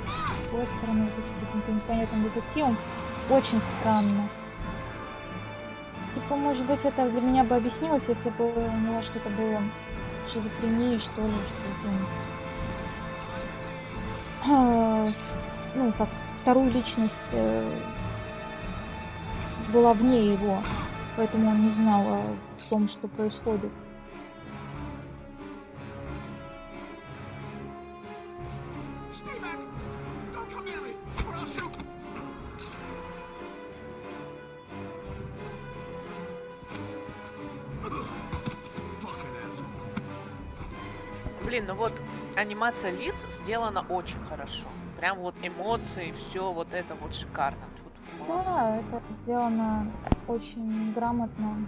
с другой стороны, каким-то непонятным детективом. Очень странно. Типа, может быть, это для меня бы объяснилось, если бы у него что-то было шизофрении, что ли, что ну, как вторую личность была вне его, поэтому он не знал о том, что происходит. Блин, ну вот анимация лиц сделана очень хорошо. Прям вот эмоции, все вот это вот шикарно. Тут молодцы. Да, это сделано очень грамотно.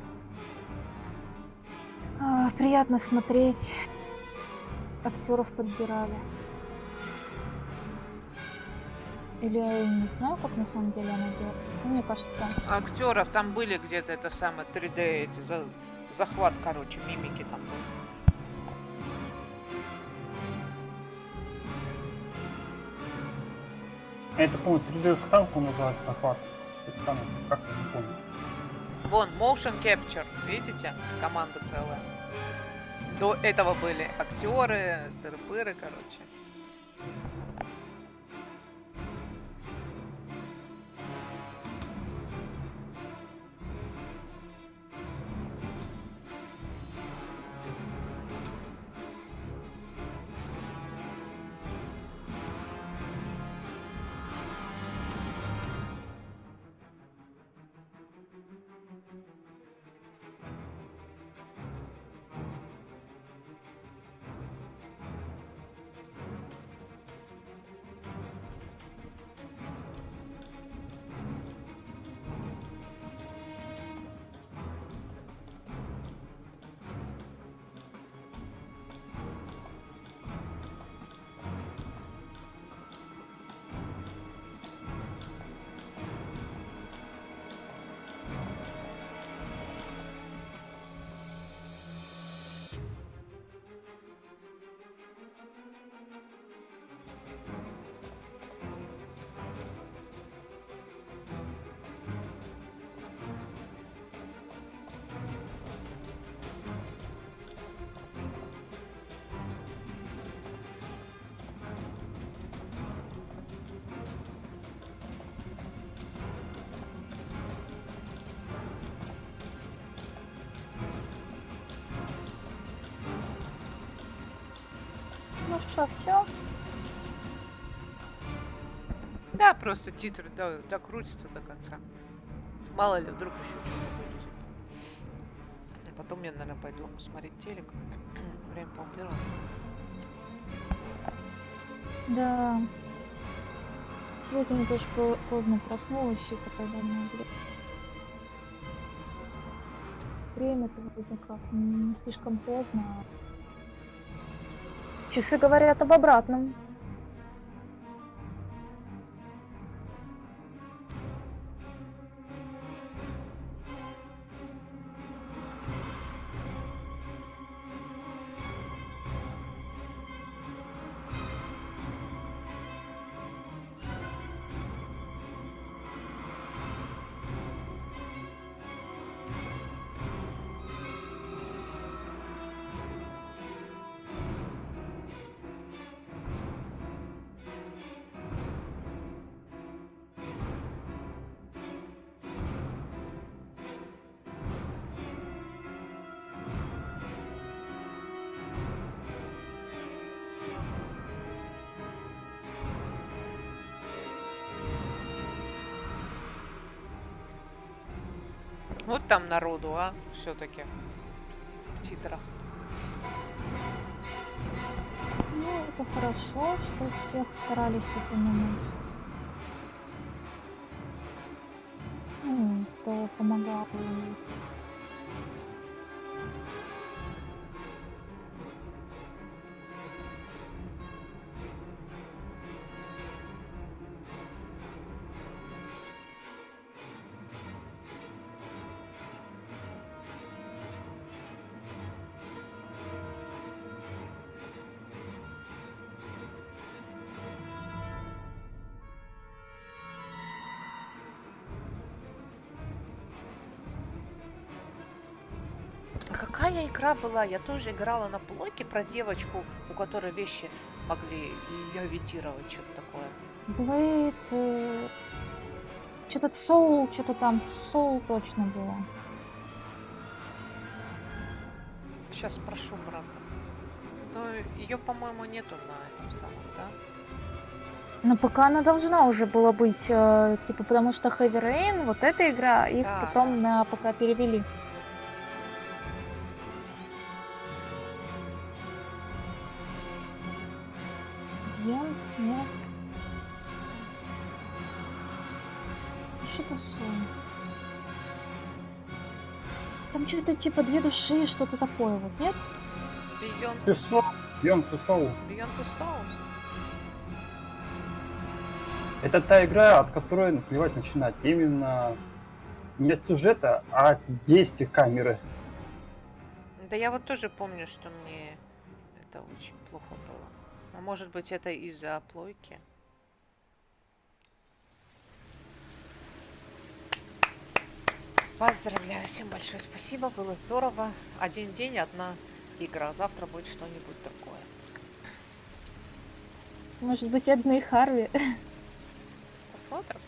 Приятно смотреть. Актеров подбирали. Или я не знаю, как на самом деле она делает. Ну, мне кажется. Актеров там были где-то это самое 3D, эти захват, короче, мимики там был. Это, по-моему, 3D-сканку называется захват. Как я не помню. Вон, motion capture, видите? Команда целая. До этого были актеры, тыры-пыры, короче. Ну что, все? Да, просто титры докрутятся до конца. Мало ли, вдруг еще что-то будет. А потом я, наверное, пойду смотреть телек. Время пол-первого. Да. Сегодня тоже поздно проснулась, и такая давно. Время-то вроде как не слишком поздно. Часы говорят об обратном. Вот там народу, а, все-таки в титрах. Ну, это хорошо, что всех старались упомянуть. Кто помогал. какая игра была? Я тоже играла на плойке про девочку, у которой вещи могли левитировать, что-то такое. Блейд, что-то Soul, что-то там Soul точно было. Сейчас спрошу брата. Но ее, по-моему, нету на этом самом, да? Но пока она должна уже была быть, типа, потому что Heavy Rain, вот эта игра, их Да, потом на ПК перевели. Нет. Что-то Soul. Там что-то типа две души, что-то такое вот, нет? Beyond Beyond Two Souls. Beyond Two Souls. Это та игра, от которой наплевать начинать. Именно не от сюжета, а от действий камеры. Да я вот тоже помню, что мне это очень плохо было. А может быть, это из-за плойки? Поздравляю, всем большое спасибо, было здорово. Один день, одна игра, завтра будет что-нибудь такое. Может быть, одни Харви. Посмотрим.